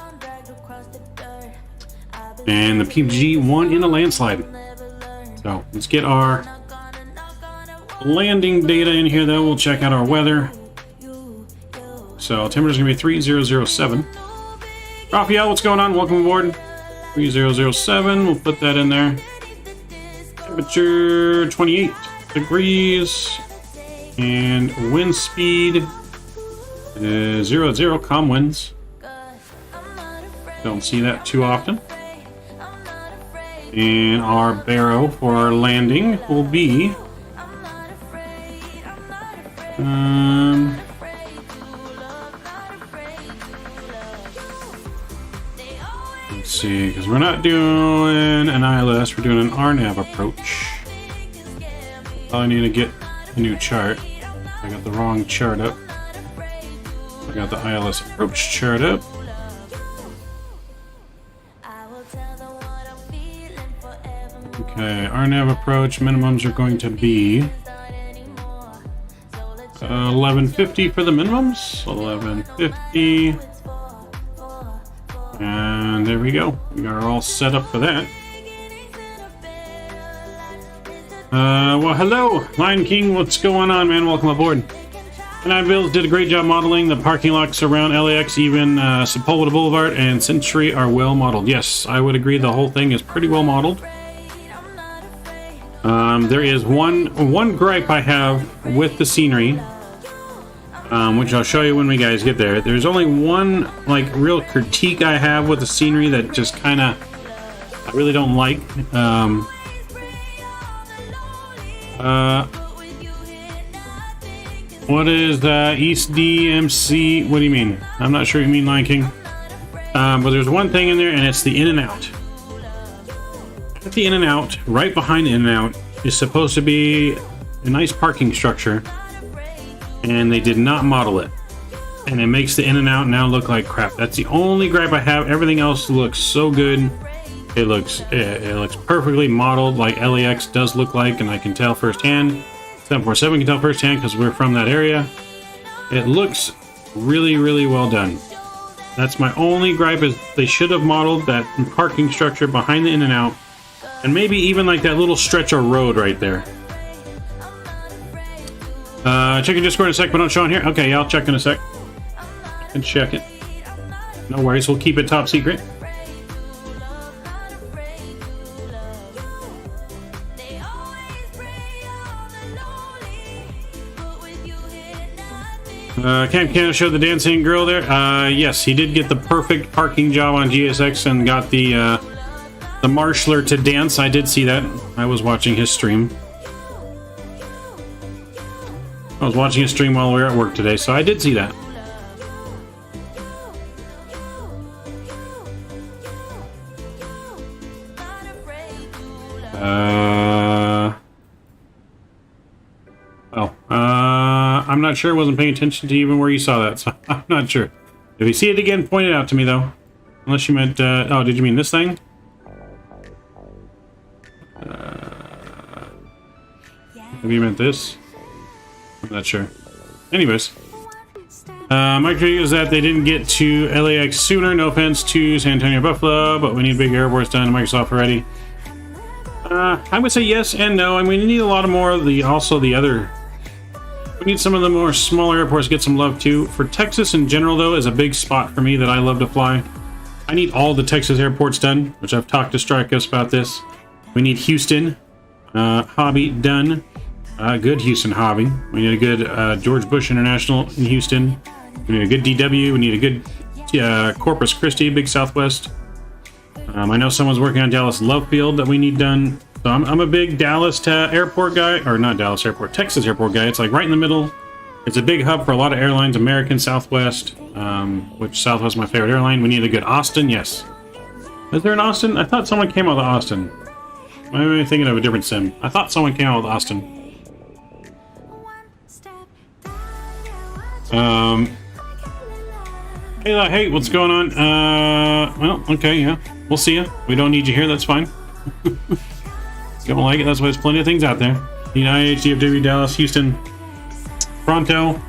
And the PMDG won in a landslide. So let's get our landing data in here, though. We'll check out our weather. So temperature is going to be 3007. Raphael, what's going on? Welcome aboard. 3007. We'll put that in there. Temperature 28 degrees. And wind speed is 0 calm winds. Don't see that too often. And our baro for our landing will be let's see, because we're not doing an ILS, we're doing an RNAV approach. I need to get a new chart. I got the wrong chart up. I got the ILS approach chart up. Okay, RNAV approach minimums are going to be 1150 for the minimums. 1150. And there we go. We are all set up for that. Well, hello, Lion King. What's going on, man? Welcome aboard. iniBuilds did a great job modeling the parking lots around LAX, even Sepulveda Boulevard and Century are well modeled. Yes, I would agree. The whole thing is pretty well modeled. There is one gripe I have with the scenery, which I'll show you when we guys get there. There's only one real critique I have with the scenery that just kind of I really don't like. What is the East DMC? What do you mean? I'm not sure you mean, Lion King. But there's one thing in there, and it's the in and out. At the in and out, right behind the in and out, is supposed to be a nice parking structure, and they did not model it, and it makes the in and out now look like crap. That's the only gripe I have. Everything else looks so good. It looks perfectly modeled like LAX does look like, and I can tell firsthand. 747 can tell firsthand because we're from that area. It looks really, really well done. That's my only gripe, is they should have modeled that parking structure behind the in and out. And maybe even like that little stretch of road right there. Check your Discord in a sec, but don't show on here. Okay, yeah, I'll check in a sec. And check it. No worries, we'll keep it top secret. Camp Canada showed the dancing girl there. Yes, he did get the perfect parking job on GSX and got the marshaller to dance. I did see that. I was watching his stream. I was watching his stream while we were at work today, so I did see that. I'm not sure. I wasn't paying attention to even where you saw that, so I'm not sure. If you see it again, point it out to me, though. Unless you meant, oh, did you mean this thing? Maybe you meant this? I'm not sure. Anyways. My critique is that they didn't get to LAX sooner. No offense to San Antonio, Buffalo, but we need big airports done in Microsoft already. I'm gonna say yes and no. I mean, we need a lot of more of the, also the other. We need some of the more smaller airports to get some love too. For Texas in general, though, is a big spot for me that I love to fly. I need all the Texas airports done, which I've talked to Strikos about this. We need Houston, Hobby done. Good Houston Hobby. We need a good George Bush International in Houston. We need a good DW. We need a good Corpus Christi, Big Southwest. I know someone's working on Dallas Love Field that we need done. So I'm a big Dallas airport guy, or not Dallas airport, Texas airport guy. It's like right in the middle. It's a big hub for a lot of airlines, American, Southwest, which Southwest is my favorite airline. We need a good Austin, yes. Is there an Austin? I thought someone came out of Austin. Maybe I'm thinking of a different sim. I thought someone came out with Austin. Hey, what's going on? Well, okay, yeah. We'll see you. We don't need you here, that's fine. If you don't like it, that's why there's plenty of things out there. United, DFW, Dallas, Houston, Toronto.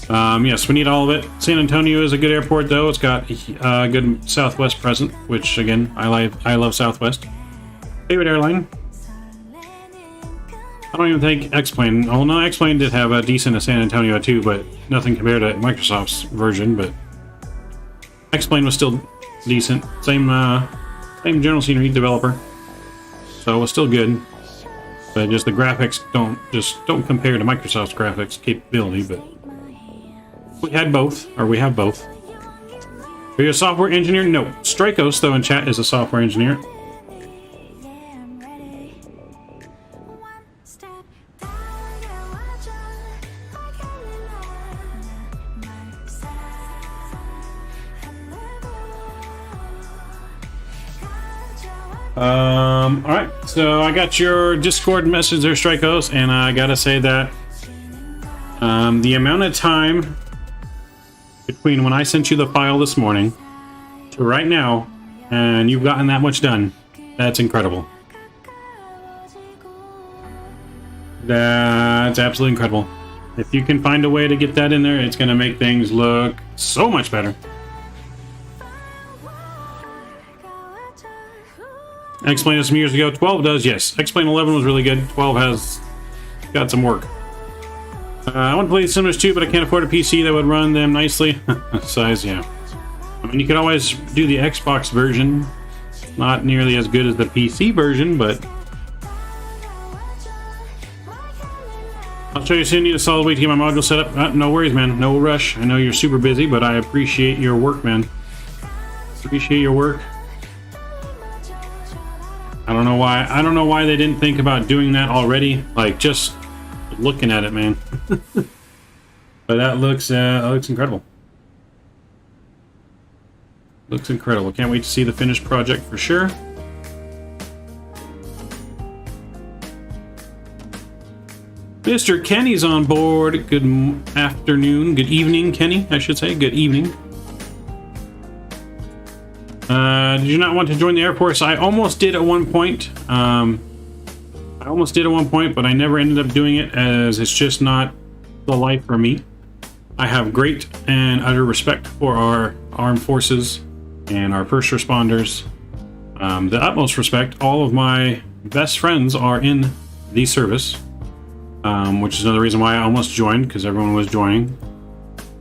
Yes, we need all of it. San Antonio is a good airport, though. It's got a good Southwest present, which, again, I love Southwest. Favorite airline? I don't even think X-Plane. Oh, no, X-Plane did have a decent San Antonio, too, but nothing compared to Microsoft's version, but X-Plane was still decent. Same general scenery developer. So it was still good. But just the graphics don't compare to Microsoft's graphics capability, but we had both, or we have both. Are you a software engineer? No. Strikos, though, in chat is a software engineer. Alright, so I got your Discord message there, Strikos, and I gotta say that the amount of time between when I sent you the file this morning to right now, and you've gotten that much done, that's incredible. That's absolutely incredible. If you can find a way to get that in there, it's gonna make things look so much better. X-Plane this some years ago. 12 does, yes. X-Plane 11 was really good. 12 has got some work. I want to play Sims 2, but I can't afford a PC that would run them nicely. Size, yeah. I mean, you could always do the Xbox version. Not nearly as good as the PC version, but I'll show you soon. Need a solid week to get my module set up. No worries, man. No rush. I know you're super busy, but I appreciate your work, man. Appreciate your work. I don't know why they didn't think about doing that already. Like, just looking at it, man. But that looks incredible. Looks incredible. Can't wait to see the finished project for sure. Mr. Kenny's on board. Good afternoon. Good evening, Kenny, I should say. Good evening. Did you not want to join the Air Force? I almost did at one point. But I never ended up doing it, as it's just not the life for me. I have great and utter respect for our armed forces and our first responders. The utmost respect. All of my best friends are in the service, which is another reason why I almost joined, because everyone was joining.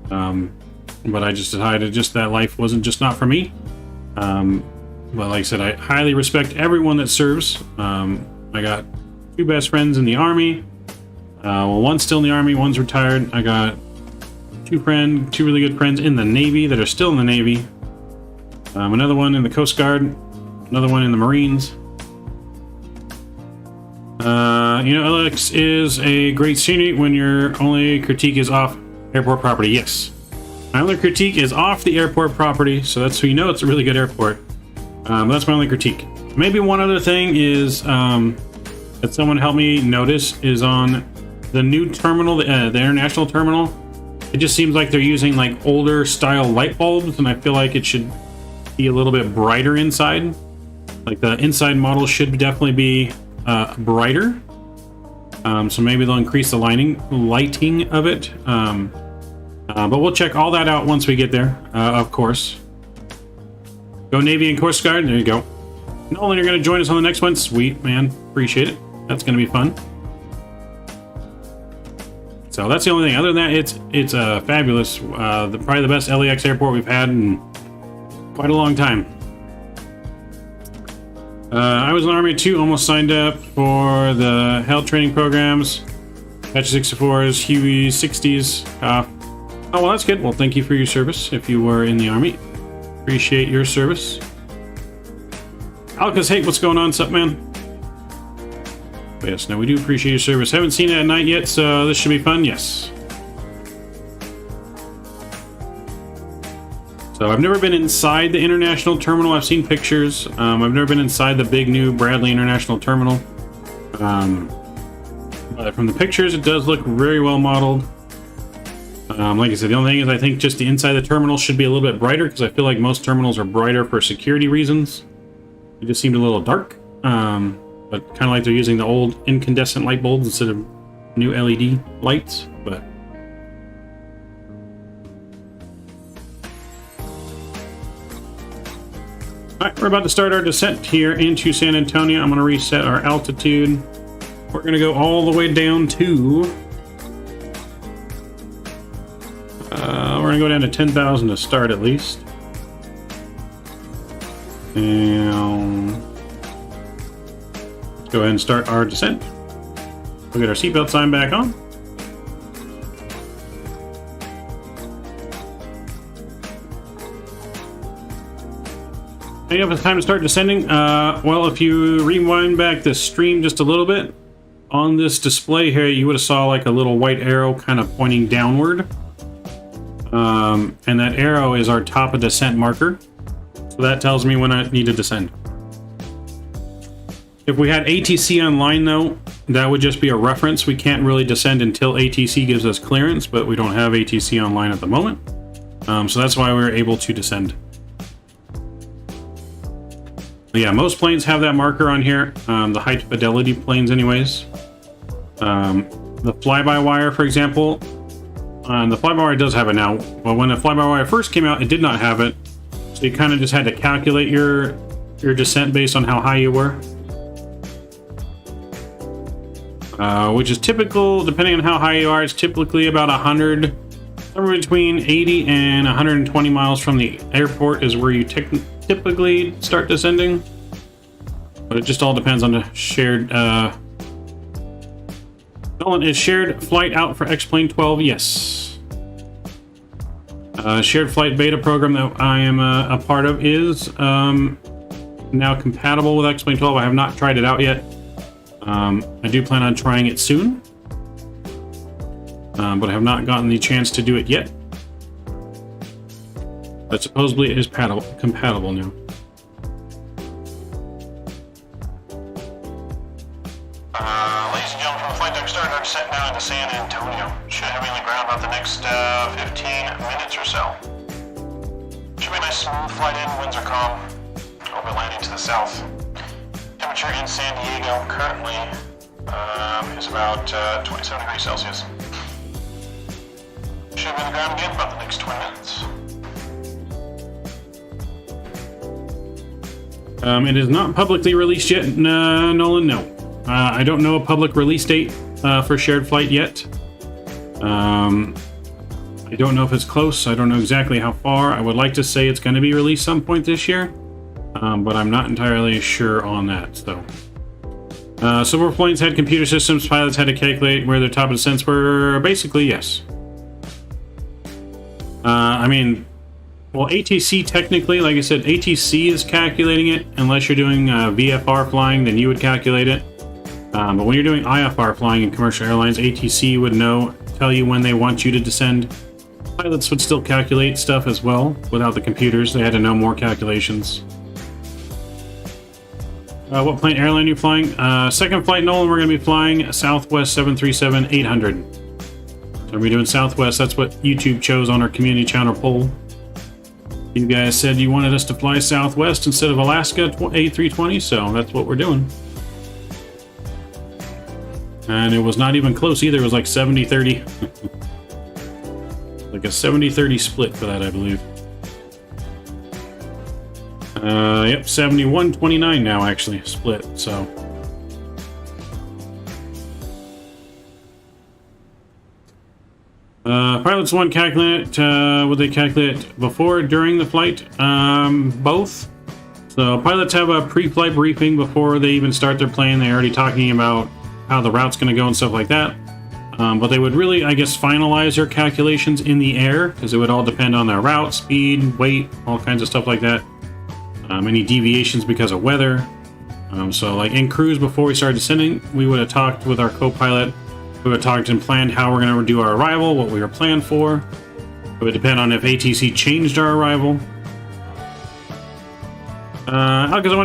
But I just decided that life wasn't just not for me. But like I said, I highly respect everyone that serves. I got two best friends in the Army. Well, one's still in the Army, one's retired. I got two really good friends in the Navy that are still in the Navy. Another one in the Coast Guard. Another one in the Marines. LX is a great scenery when your only critique is off airport property. Yes. My only critique is off the airport property, so that's so you know it's a really good airport. That's my only critique. Maybe one other thing is that someone helped me notice is on the new terminal, the international terminal. It just seems like they're using like older style light bulbs, and I feel like it should be a little bit brighter inside. Like the inside model should definitely be brighter. So maybe they'll increase the lighting of it. But we'll check all that out once we get there, of course. Go Navy and Coast Guard. There you go. Nolan, you're going to join us on the next one. Sweet, man. Appreciate it. That's going to be fun. So that's the only thing. Other than that, it's fabulous. Probably the best LAX airport we've had in quite a long time. I was in the Army too, almost signed up for the health training programs. Patch 64s, Huey 60s. Oh, well, that's good. Well, thank you for your service if you were in the Army. Appreciate your service. Alcas, hey, what's going on? What's up, man? But yes, no, we do appreciate your service. Haven't seen it at night yet, so this should be fun. Yes. So I've never been inside the international terminal. I've seen pictures. I've never been inside the big new Bradley International Terminal. But from the pictures, it does look very well modeled. Like I said, the only thing is I think just the inside of the terminal should be a little bit brighter, because I feel like most terminals are brighter for security reasons. It just seemed a little dark. But kind of like they're using the old incandescent light bulbs instead of new LED lights. But alright, we're about to start our descent here into San Antonio. I'm going to reset our altitude. We're going to go all the way down to... we're going to go down to 10,000 to start at least. And let's go ahead and start our descent. We'll get our seatbelt sign back on. Any of it's time to start descending? Well, if you rewind back the stream just a little bit, on this display here, you would have saw like a little white arrow kind of pointing downward. And that arrow is our top of descent marker. So that tells me when I need to descend. If we had ATC online though, that would just be a reference. We can't really descend until ATC gives us clearance, but we don't have ATC online at the moment. So that's why we were able to descend. Yeah, most planes have that marker on here. The high fidelity planes anyways. The fly-by-wire, for example, the fly-by-wire does have it now, but when the fly-by-wire first came out, it did not have it. So you kind of just had to calculate your descent based on how high you were. Which is typical, depending on how high you are, it's typically about 100, somewhere between 80 and 120 miles from the airport is where you typically start descending. But it just all depends on the shared... Nolan, is shared flight out for X-Plane 12? Yes. Shared flight beta program that I am a part of is now compatible with X-Plane 12. I have not tried it out yet. I do plan on trying it soon. But I have not gotten the chance to do it yet. But supposedly it is compatible now. Ladies and gentlemen, from the flight deck, starting our descent now into San Antonio. Should have me on the ground about the next 15 minutes or so. Should be a nice smooth flight in, winds are calm. We'll be landing to the south. Temperature in San Diego currently is about 27 degrees Celsius. Should be on the ground again about the next 20 minutes. It is not publicly released yet, Nolan, no. I don't know a public release date for shared flight yet. I don't know if it's close. I don't know exactly how far. I would like to say it's going to be released some point this year, but I'm not entirely sure on that, though. Silver planes had computer systems. Pilots had to calculate where their top descents were. Basically, yes. I mean... Well, ATC technically, like I said, ATC is calculating it. Unless you're doing VFR flying, then you would calculate it. But when you're doing IFR flying in commercial airlines, ATC would tell you when they want you to descend. Pilots would still calculate stuff as well. Without the computers, they had to know more calculations. What plane airline are you flying? Second flight, Nolan, we're going to be flying Southwest 737-800. Are we doing Southwest? That's what YouTube chose on our community channel poll. You guys said you wanted us to fly Southwest instead of Alaska A320, so that's what we're doing. And it was not even close either. It was like 70-30. Like a 70-30 split for that, I believe. Yep, 71-29 now, actually, split, so. Pilots want to calculate, would they calculate before or during the flight? Both. So pilots have a pre-flight briefing before they even start their plane. They're already talking about how the route's going to go and stuff like that. But they would really, I guess, finalize their calculations in the air, because it would all depend on their route, speed, weight, all kinds of stuff like that. Any deviations because of weather. So like in cruise, before we started descending, we would have talked with our co-pilot. We would have talked and planned how we're going to do our arrival, what we were planned for. It would depend on if ATC changed our arrival. Because I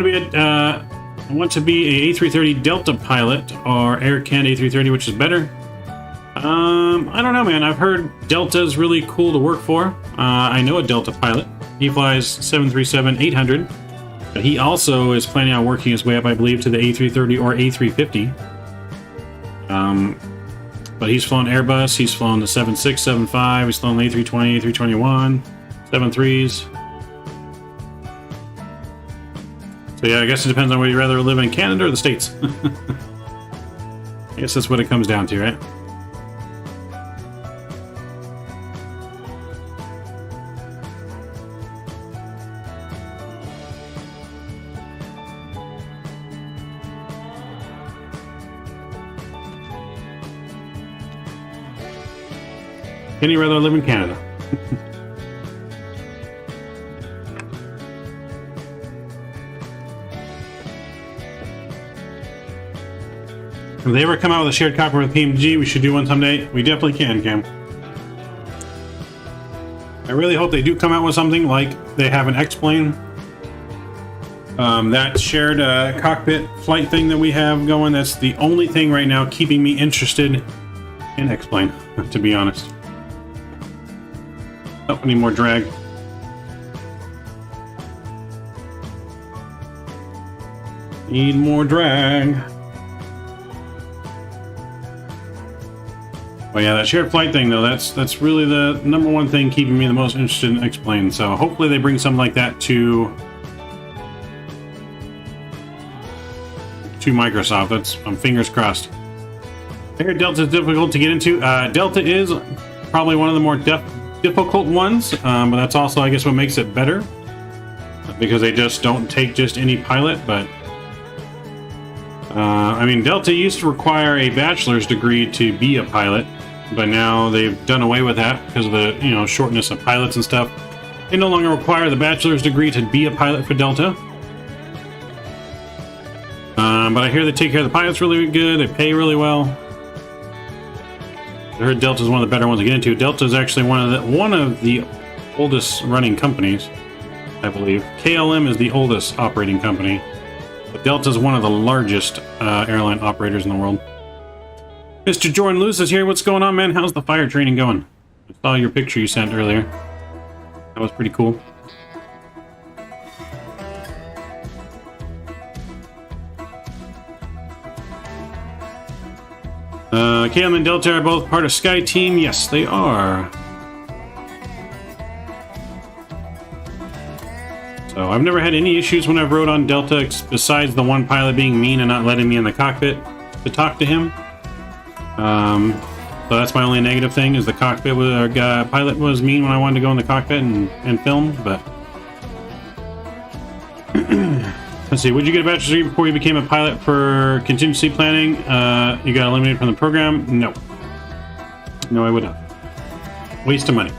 want to be a A330 Delta pilot or Air Canada A330, which is better. I don't know, man. I've heard Delta is really cool to work for. I know a Delta pilot. He flies 737-800, but he also is planning on working his way up, I believe, to the A330 or A350. But he's flown Airbus, he's flown the 76, 75, he's flown the A320, A321, 73s. So yeah, I guess it depends on where you'd rather live in Canada or the States. I guess that's what it comes down to, right? Can you rather live in Canada? If they ever come out with a shared cockpit with PMG, we should do one someday. We definitely can, Cam. I really hope they do come out with something like they have an X-plane. That shared cockpit flight thing that we have going, that's the only thing right now keeping me interested in X-plane, to be honest. Oh, I need more drag. Need more drag. Oh yeah, that shared flight thing though, that's really the number one thing keeping me the most interested in X-plane. So hopefully they bring something like that to Microsoft. I'm fingers crossed. I hear Delta is difficult to get into. Delta is probably one of the more difficult ones, but that's also, I guess, what makes it better, because they just don't take just any pilot. But I mean, Delta used to require a bachelor's degree to be a pilot, but now they've done away with that because of the shortness of pilots and stuff. They no longer require the bachelor's degree to be a pilot for Delta. But I hear they take care of the pilots really good. They pay really well. I heard Delta is one of the better ones to get into. Delta is actually one of the oldest running companies, I believe. KLM is the oldest operating company, but Delta is one of the largest airline operators in the world. Mr. Jordan Lewis is here. What's going on, man? How's the fire training going? I saw your picture you sent earlier. That was pretty cool. KLM and Delta are both part of Sky Team. Yes, they are. So I've never had any issues when I've rode on Delta, besides the one pilot being mean and not letting me in the cockpit to talk to him. So that's my only negative thing, is the cockpit pilot was mean when I wanted to go in the cockpit and film. But let's see, would you get a bachelor's degree before you became a pilot for contingency planning? You got eliminated from the program? No. No, I would not. Waste of money.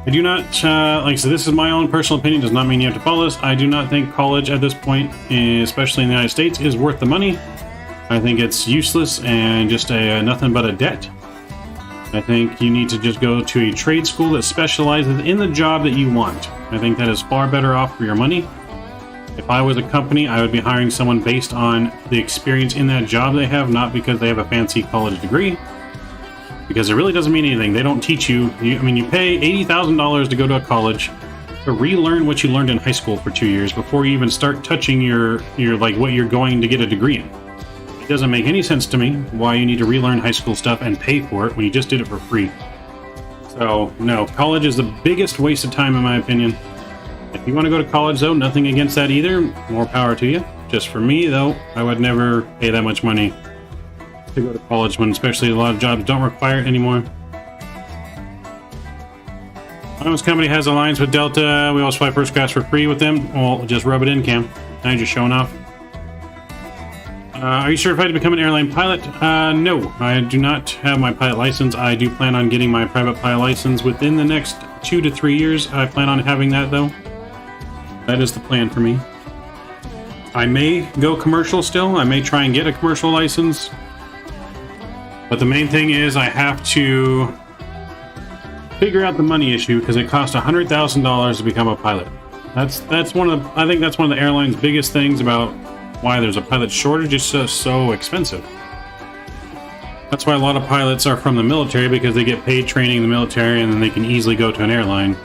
I do not, like I said, this is my own personal opinion, does not mean you have to follow this. I do not think college at this point, especially in the United States, is worth the money. I think it's useless and just nothing but a debt. I think you need to just go to a trade school that specializes in the job that you want. I think that is far better off for your money. If I was a company, I would be hiring someone based on the experience in that job they have, not because they have a fancy college degree. because it really doesn't mean anything. They don't teach you. I mean, you pay $80,000 to go to a college to relearn what you learned in high school for 2 years before you even start touching your like what you're going to get a degree in. It doesn't make any sense to me why you need to relearn high school stuff and pay for it when you just did it for free. So no, college is the biggest waste of time in my opinion. If you want to go to college though, nothing against that either. More power to you. Just for me though, I would never pay that much money to go to college when especially a lot of jobs don't require it anymore. This company has alliance with Delta. We also fly first class for free with them. Well, just rub it in, Cam. Now you're just showing off. Are you certified to become an airline pilot? No, I do not have my pilot license. I do plan on getting my private pilot license within the next 2 to 3 years. I plan on having that though. That is the plan for me. I may go commercial still. I may try and get a commercial license. But the main thing is I have to figure out the money issue because it costs $100,000 to become a pilot. That's one of the, I think that's one of the airline's biggest things about why there's a pilot shortage. It's just so expensive. That's why a lot of pilots are from the military, because they get paid training in the military and then they can easily go to an airline.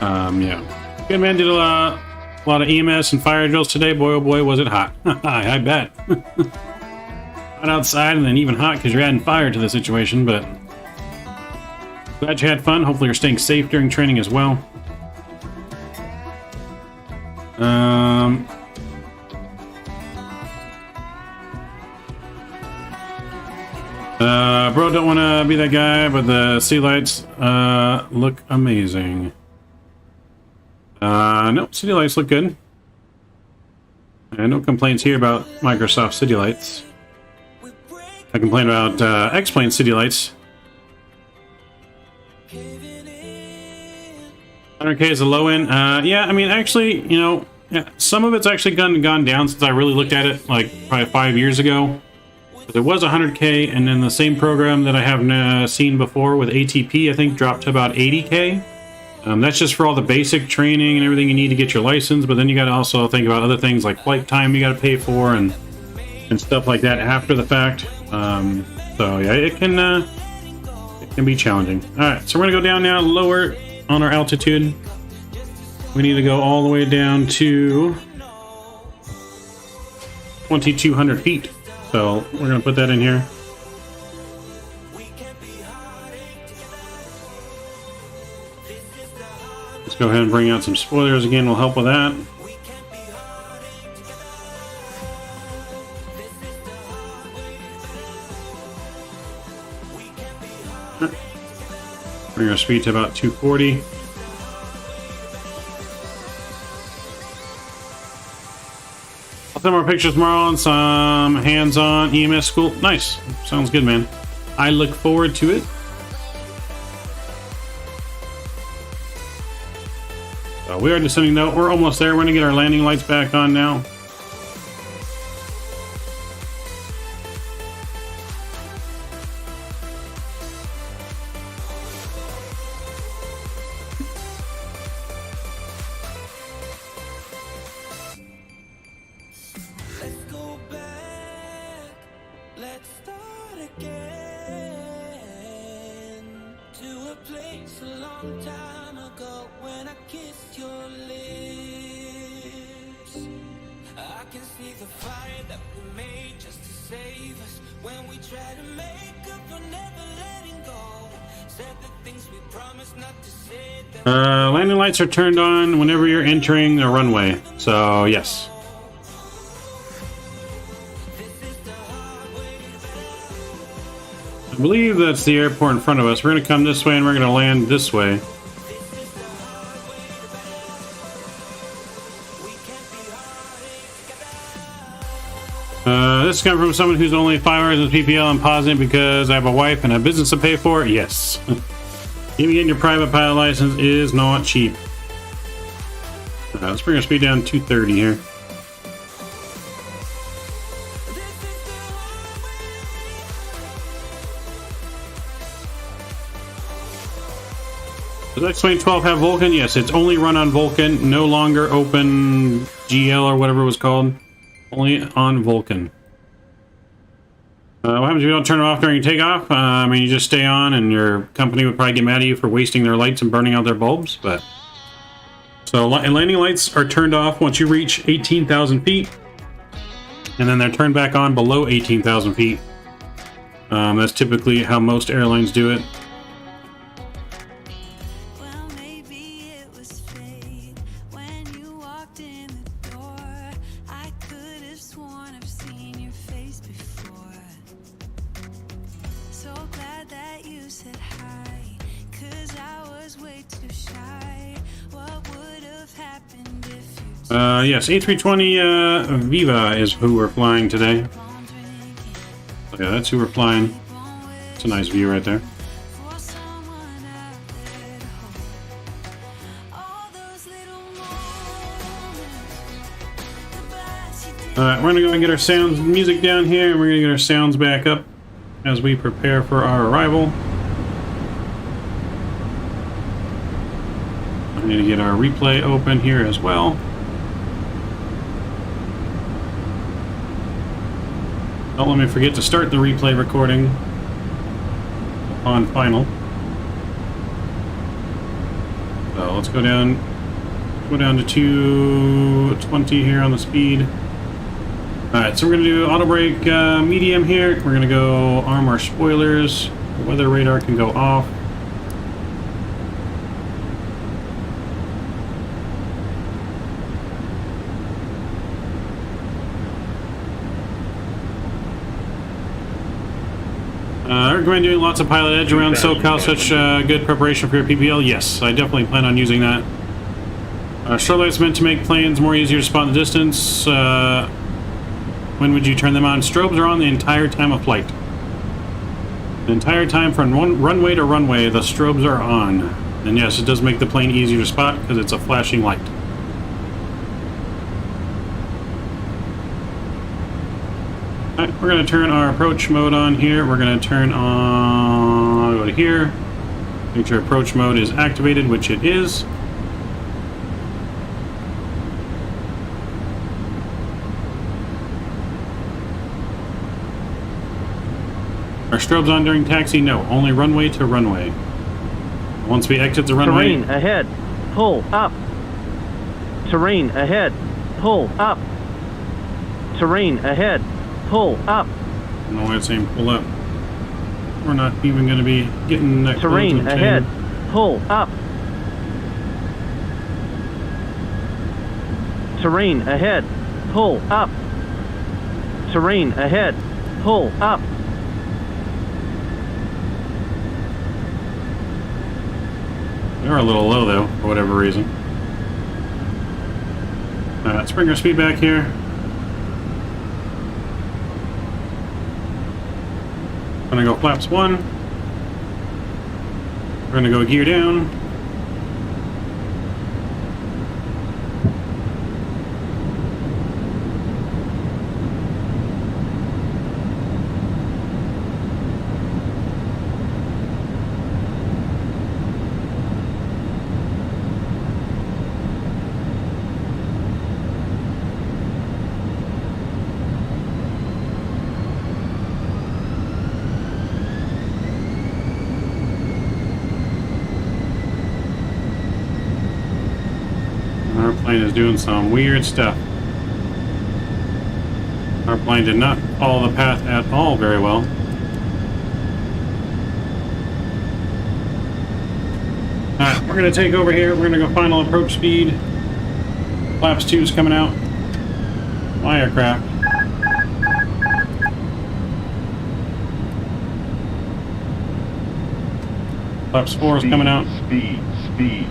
Yeah. Good man, did a lot of EMS and fire drills today. Boy, oh boy, was it hot. I bet. Hot outside and then even hot because you're adding fire to the situation, but glad you had fun. Hopefully you're staying safe during training as well. Bro, don't want to be that guy, but the city lights look amazing. Nope, city lights look good. And no complaints here about Microsoft city lights. I complain about X-Plane city lights. 100K is a low end. Yeah, I mean, actually, you know, yeah, some of it's actually gone down since I really looked at it, like probably 5 years ago. There was 100K, and then the same program that I have seen before with ATP, I think, dropped to about 80K. That's just for all the basic training and everything you need to get your license, but then you got to also think about other things like flight time you got to pay for and stuff like that after the fact. So yeah, it can be challenging. All right, so we're gonna go down now, lower on our altitude. We need to go all the way down to 2,200 feet. So we're gonna put that in here. Let's go ahead and bring out some spoilers again. Will help with that. Bring our speed to about 240. I'll send more pictures tomorrow and some hands-on EMS school. Nice. Sounds good, man. I look forward to it. So we are descending though. We're almost there. We're gonna get our landing lights back on now. Landing lights are turned on whenever you're entering the runway. So, yes. I believe that's the airport in front of us. We're going to come this way and we're going to land this way. This is coming from someone who's only 5 hours in PPL. I'm pausing because I have a wife and a business to pay for. Yes. Even getting your private pilot license is not cheap. Let's bring our speed down to 230 here. Does X-Plane 12 have Vulcan? Yes, it's only run on Vulcan. No longer open GL or whatever it was called. Only on Vulcan. What happens if you don't turn it off during takeoff? I mean, you just stay on, and your company would probably get mad at you for wasting their lights and burning out their bulbs. But so landing lights are turned off once you reach 18,000 feet, and then they're turned back on below 18,000 feet. That's typically how most airlines do it. Well, maybe it was fate when you walked in the door. I could have sworn I've seen your face before. So glad that you said hi, 'cause I was way too shy. What would have happened if you Yes, A320 Viva is who we're flying today. So yeah, that's who we're flying. It's a nice view right there. for someone out there to hold? All those little moments. Alright, we're gonna go and get our sounds music down here, and we're gonna get our sounds back up as we prepare for our arrival. I need to get our replay open here as well. Don't let me forget to start the replay recording on final. So let's go down to 220 here on the speed. Alright, so we're going to do auto brake medium here. We're going to go arm our spoilers. The weather radar can go off. I recommend doing lots of pilot edge around SoCal. Such good preparation for your PPL. Yes, I definitely plan on using that. Strobe lights meant to make planes more easier to spot in the distance. When would you turn them on? Strobes are on the entire time of flight. The entire time from runway to runway, the strobes are on. And yes, it does make the plane easier to spot because it's a flashing light. Alright, we're going to turn our approach mode on here. We're going to turn on... I'll go to here. Make sure approach mode is activated, which it is. Are strobes on during taxi? No, only runway to runway. Once we exit the runway... Terrain ahead. Pull up. Terrain ahead. Pull up. Terrain ahead. Pull up. I don't know why it's saying pull up. We're not even going to be getting that Terrain close to ahead. 10. Pull up. Terrain ahead. Pull up. Terrain ahead. Pull up. They're a little low though, for whatever reason. Let's bring our speed back here. We're gonna go flaps 1. We're gonna go gear down. Our plane is doing some weird stuff. Our plane did not follow the path at all very well. Alright, we're going to take over here. We're going to go final approach speed. Flaps 2 is coming out. My aircraft. Flaps 4 is coming out. Speed. Speed.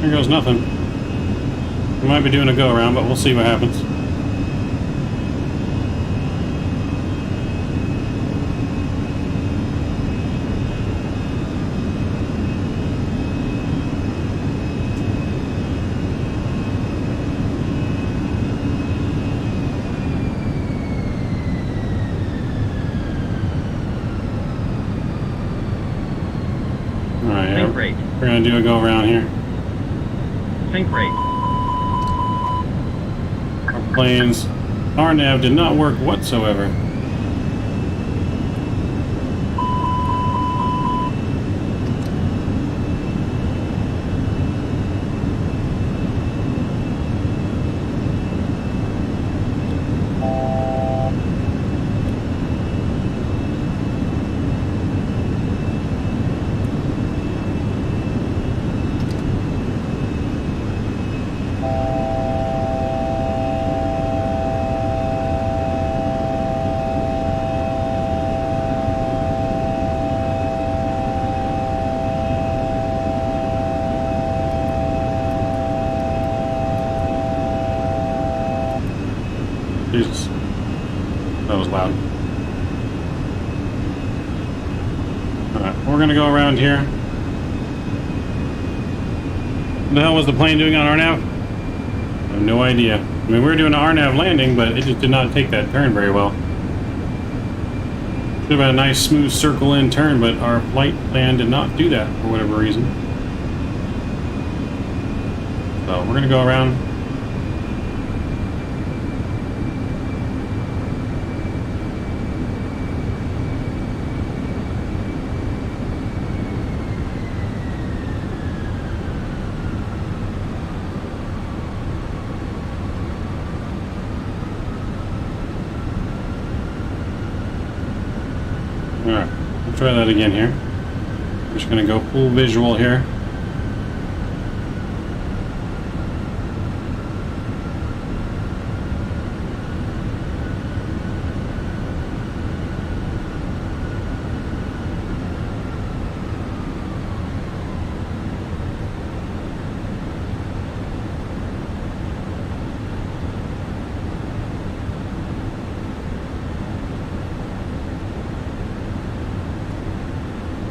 Here goes nothing. We might be doing a go around, but we'll see what happens. gonna do a go around here. Sync rate. Our plane's RNAV did not work whatsoever. Jesus. That was loud. Alright, we're gonna go around here. What the hell was the plane doing on RNAV? I have no idea. I mean, we were doing an RNAV landing, but it just did not take that turn very well. Should have been a nice smooth circle in turn, but our flight plan did not do that for whatever reason. So we're gonna go around. Alright, we'll try that again here. I'm just going to go full visual here.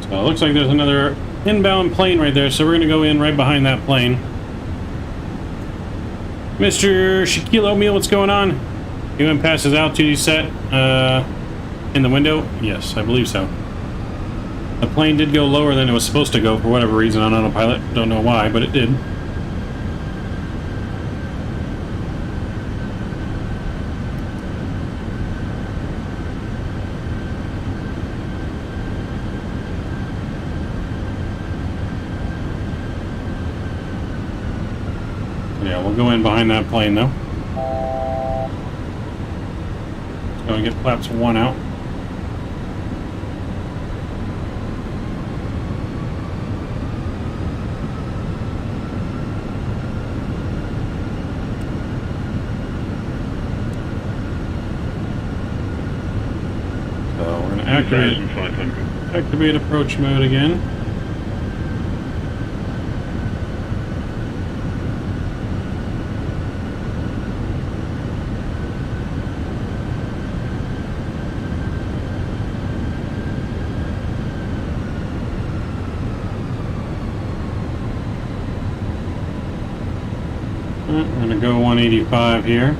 So it looks like there's another inbound plane right there, so we're going to go in right behind that plane. Mr. Shaquille O'Neal, what's going on? You went past his altitude set in the window? Yes, I believe so. The plane did go lower than it was supposed to go for whatever reason on autopilot. Don't know why, but it did. Yeah, we'll go in behind that plane though. Let's go and get flaps 1 out. So we're going to activate approach mode again. We're going to go 185 here,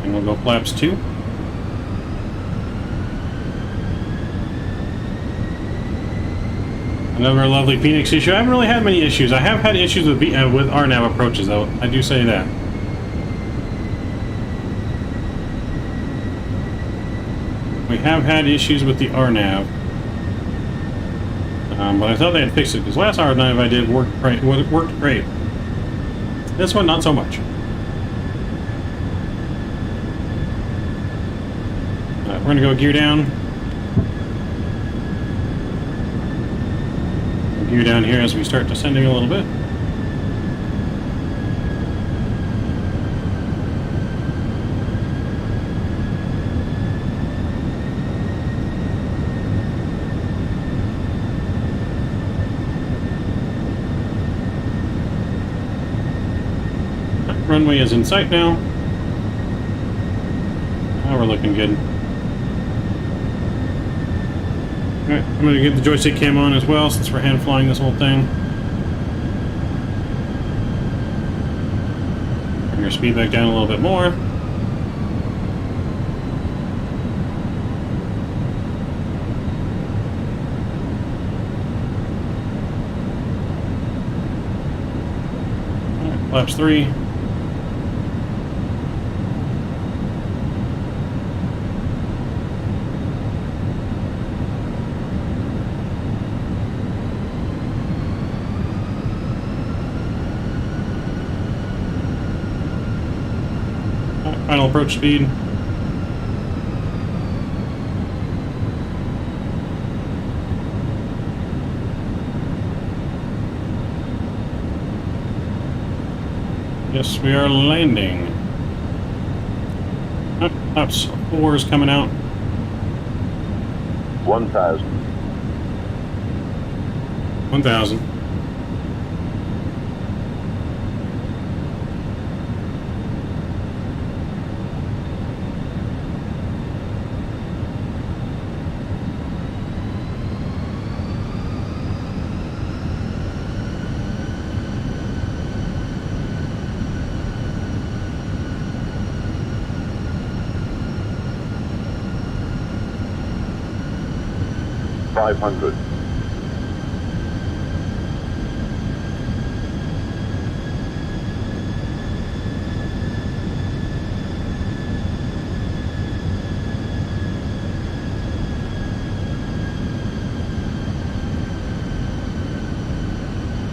and we'll go flaps 2. Another lovely Phoenix issue. I haven't really had many issues. I have had issues with RNAV approaches, though. I do say that. We have had issues with the RNAV. But I thought they had fixed it, because last RNAV I did worked great. This one, not so much. We're going to go gear down. Gear down here as we start descending a little bit. Runway is in sight now. Now we're looking good. Alright, I'm going to get the joystick cam on as well since we're hand flying this whole thing. Bring our speed back down a little bit more. Flaps 3. Final approach speed. Yes, we are landing. Flaps 4 is coming out. 1,000. 1,000. $500.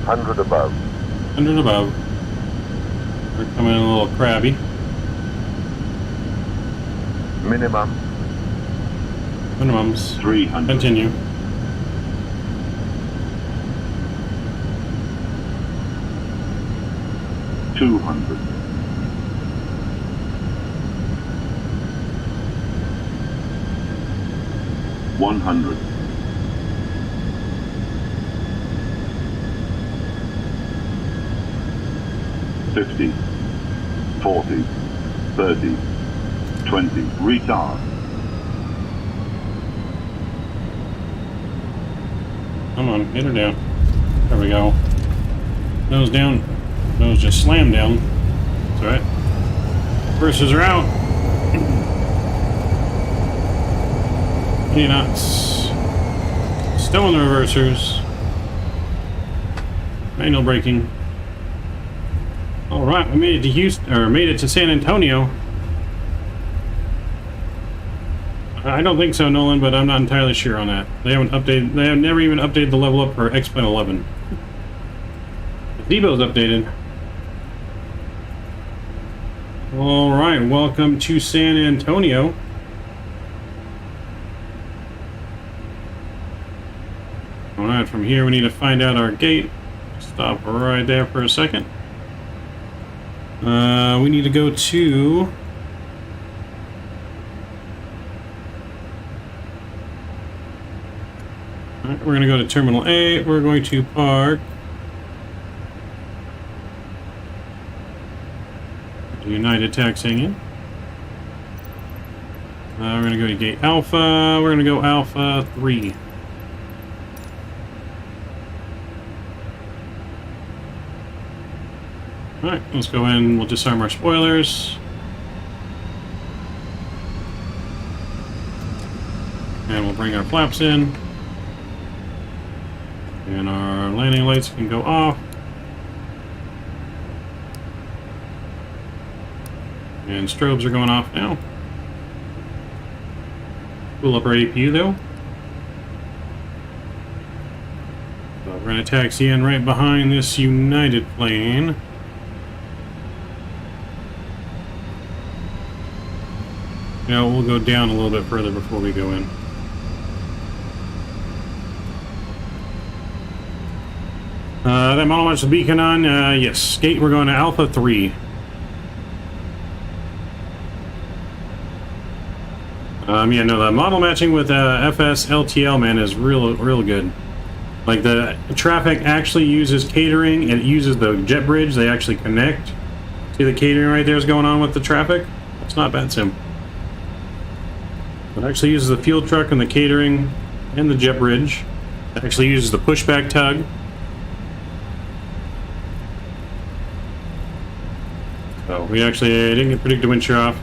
100 above. 100 above. We're coming in a little crabby. Minimum. Minimums. 300. Continue. $200. 100. 50. 40. 30. 20. Retard. Come on, hit her down. There we go. Nose down. Nose just slammed down. That's alright. Reversers are out. Knots. Still in the reversers. Manual braking. Alright, we made it to Houston, or made it to San Antonio. I don't think so, Nolan, but I'm not entirely sure on that. They haven't updated, they have never even updated the level up for X-Plane 11. Debo's updated. Alright, welcome to San Antonio. Alright, from here we need to find out our gate. Stop right there for a second. We need to go to... Alright, we're going to go to Terminal A. We're going to park... United taxiing in. We're going to go to Gate Alpha. We're going to go Alpha 3. Alright, let's go in. We'll disarm our spoilers. And we'll bring our flaps in. And our landing lights can go off. And strobes are going off now. Pull up our APU though. So we're going to taxi in right behind this United plane. Now we'll go down a little bit further before we go in. That model match the beacon on. Yes, gate. We're going to Alpha 3. Yeah, no, the model matching with FS LTL, man, is real good. Like, the traffic actually uses catering, and it uses the jet bridge. They actually connect. See the catering right there is going on with the traffic? That's not bad sim. It actually uses the fuel truck and the catering and the jet bridge. It actually uses the pushback tug. So we actually didn't get predicted wind shear off.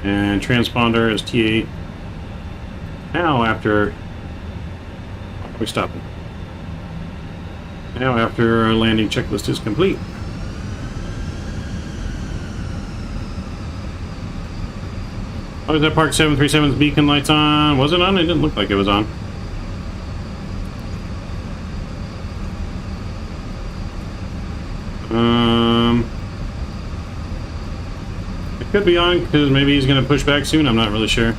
And transponder is T8. Now after... we stop it. Now after our landing checklist is complete. Oh, is that Park 737's beacon lights on? Was it on? It didn't look like it was on. It could be on because maybe he's going to push back soon. I'm not really sure.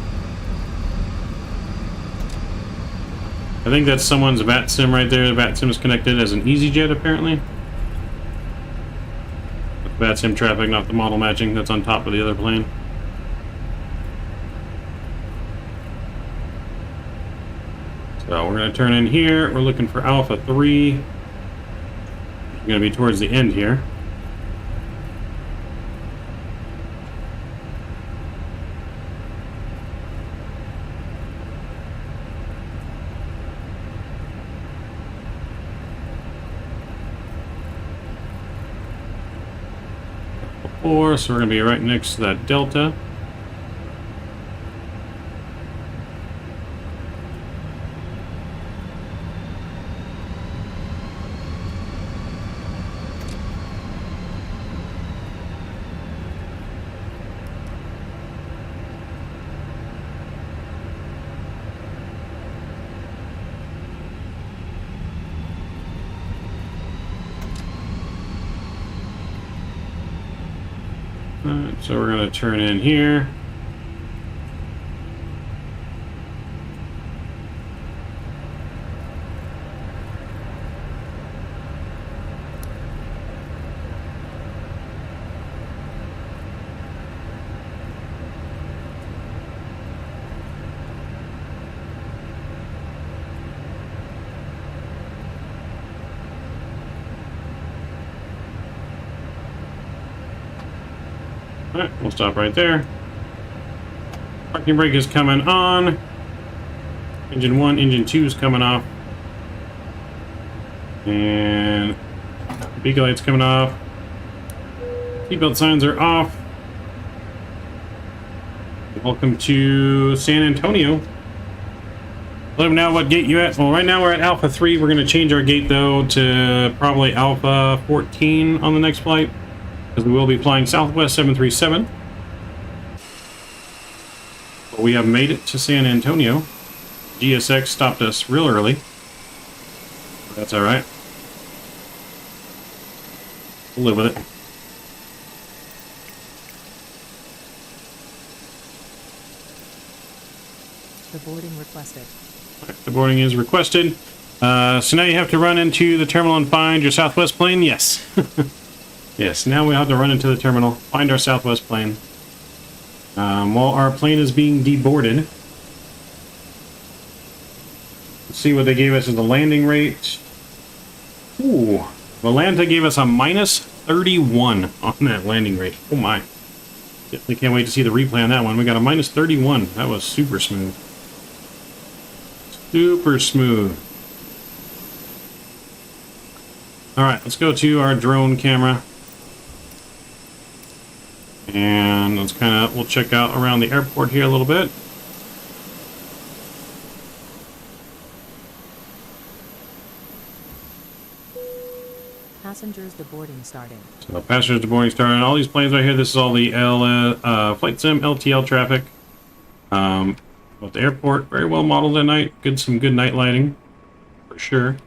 I think that's someone's VAT sim right there. The VAT sim is connected as an EasyJet apparently. VAT sim traffic, not the model matching. That's on top of the other plane. So we're going to turn in here. We're looking for Alpha 3. We're going to be towards the end here. So we're going to be right next to that Delta. Alright, so we're going to turn in here. Alright, we'll stop right there. Parking brake is coming on. Engine 1, engine 2 is coming off. And beacon light's coming off. Seatbelt signs are off. Welcome to San Antonio. Let them know what gate you at. Well, right now we're at Alpha 3. We're going to change our gate though to probably Alpha 14 on the next flight, because we will be flying Southwest 737. But we have made it to San Antonio. GSX stopped us real early. That's alright. We'll live with it. The boarding requested. Right, the boarding is requested. So now you have to run into the terminal and find your Southwest plane? Yes. Yes, now we have to run into the terminal, find our Southwest plane. While our plane is being deboarded. Let's see what they gave us as the landing rate. Ooh, Atlanta gave us a minus 31 on that landing rate. Oh my. Definitely can't wait to see the replay on that one. We got a minus 31. That was super smooth. Super smooth. Alright, let's go to our drone camera. And let's we'll check out around the airport here a little bit. Passengers deboarding starting. So passengers deboarding starting. All these planes right here, this is all the flight sim LTL traffic. At the airport, very well modeled at night. Some good night lighting, for sure.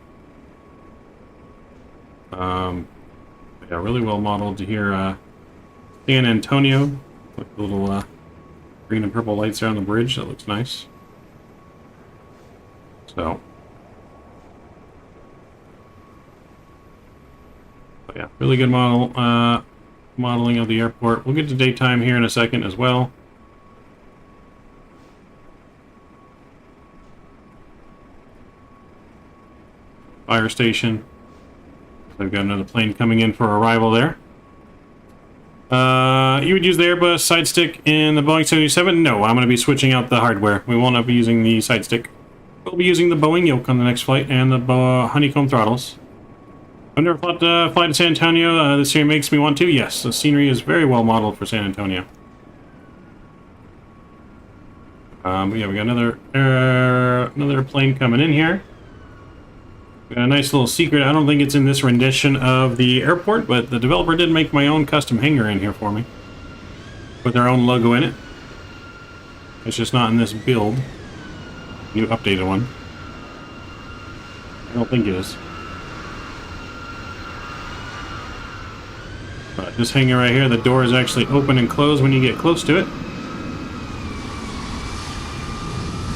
Yeah, really well modeled to here. San Antonio, with the little green and purple lights there on the bridge. That looks nice. So, but yeah, really good modeling of the airport. We'll get to daytime here in a second as well. Fire station. I've got another plane coming in for arrival there. You would use the Airbus side stick in the Boeing 787? No, I'm going to be switching out the hardware. We will not be using the side stick. We'll be using the Boeing yoke on the next flight and the Honeycomb throttles. I've never fly to San Antonio. This year makes me want to. Yes, the scenery is very well modeled for San Antonio. Yeah, we got another plane coming in here. We got a nice little secret. I don't think it's in this rendition of the airport, but the developer did make my own custom hangar in here for me, with their own logo in it. It's just not in this build. New updated one. I don't think it is. But this hangar right here, the door is actually open and closed when you get close to it.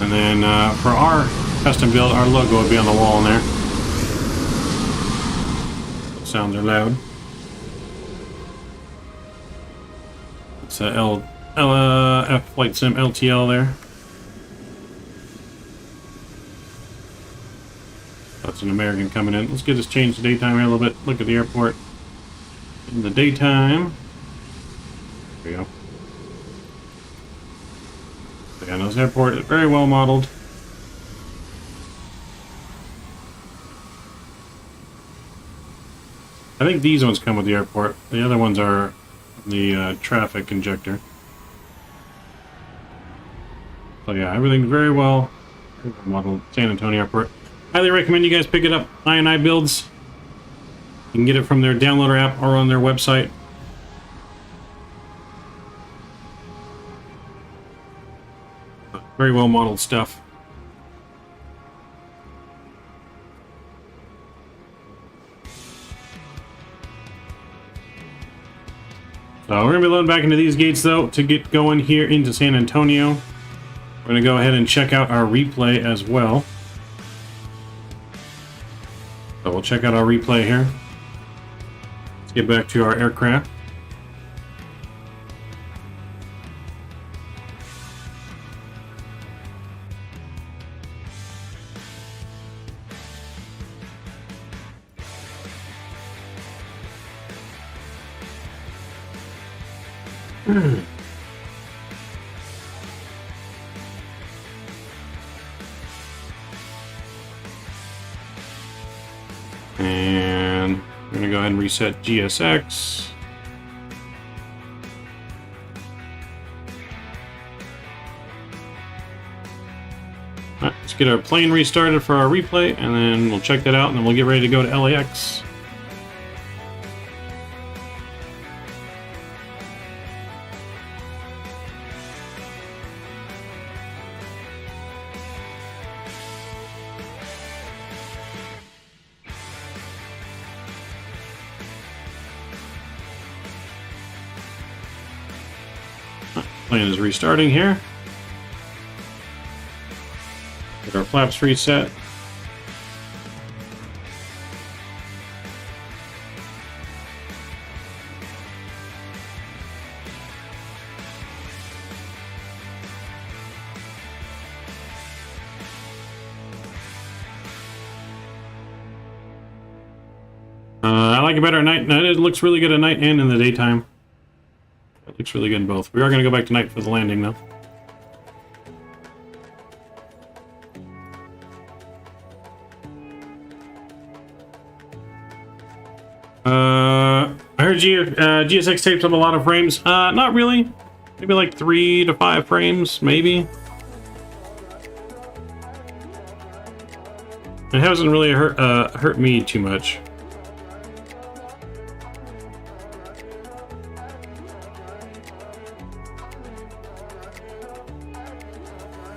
And then for our custom build, our logo would be on the wall in there. Sounds are loud. It's a F Flight Sim LTL there. That's an American coming in. Let's get this changed to daytime here a little bit. Look at the airport in the daytime. There we go. Yeah, this airport is very well modeled. I think these ones come with the airport. The other ones are the traffic injector. So yeah, everything's very well modeled. San Antonio Airport. Highly recommend you guys pick it up. iniBuilds. You can get it from their downloader app or on their website. Very well modeled stuff. So we're going to be loading back into these gates though to get going here into San Antonio. We're going to go ahead and check out our replay as well. So we'll check out our replay here. Let's get back to our aircraft. And we're going to go ahead and reset GSX. Alright, let's get our plane restarted for our replay, and then we'll check that out, and then we'll get ready to go to LAX. Plane is restarting here. Get our flaps reset. I like it better at night. It looks really good at night and in the daytime. It looks really good in both. We are going to go back tonight for the landing, though. I heard GSX taped up a lot of frames. Not really. Maybe like 3 to 5 frames, maybe. It hasn't really hurt me too much.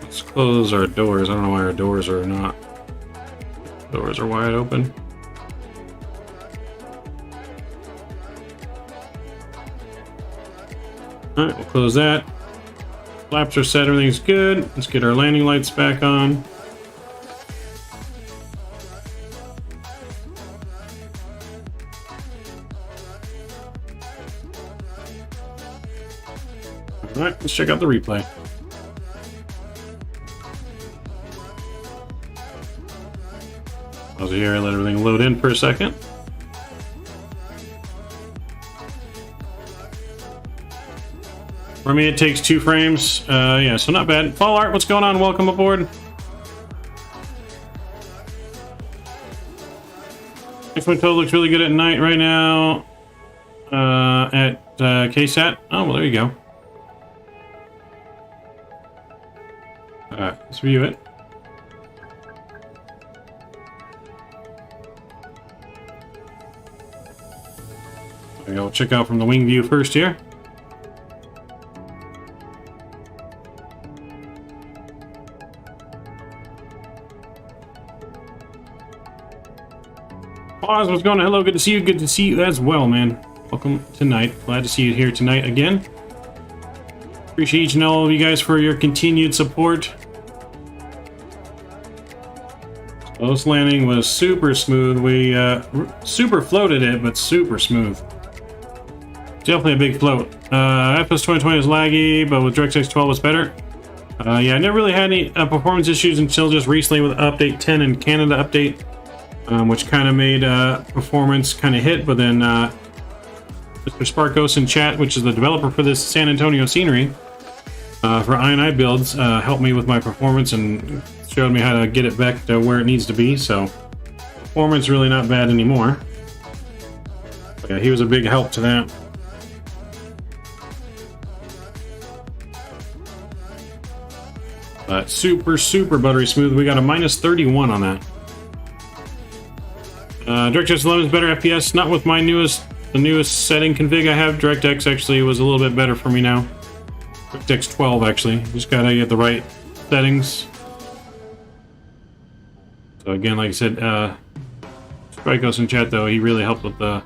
Let's close our doors. I don't know why our doors are not. Doors are wide open. Alright, we'll close that. Flaps are set, everything's good. Let's get our landing lights back on. Alright, let's check out the replay. Pause here, let everything load in for a second. For me, it takes 2 frames. Yeah, so not bad. Fall Art, what's going on? Welcome aboard. X-Wing Total looks really good at night right now. At KSAT. Oh, well, there you go. Alright, let's view it. There we go. We'll check out from the wing view first here. Oz, what's going on? Hello, good to see you. Good to see you as well, man. Welcome tonight. Glad to see you here tonight again. Appreciate each and all of you guys for your continued support. Well, this landing was super smooth. We super floated it, but super smooth. Definitely a big float. FS 2020 is laggy, but with DirectX 12 was better. Yeah, I never really had any performance issues until just recently with update 10 and Canada update, which kind of made performance kind of hit. But then Mr. Sparkos in chat, which is the developer for this San Antonio scenery for iniBuilds, helped me with my performance and showed me how to get it back to where it needs to be. So performance really not bad anymore. But yeah, he was a big help to that. Super buttery smooth. We got a -31 on that. DirectX 11 is better FPS. Not with my the newest setting config I have. DirectX actually was a little bit better for me now. DirectX 12 actually. Just gotta get the right settings. So again, like I said, Strikos in chat though, he really helped with the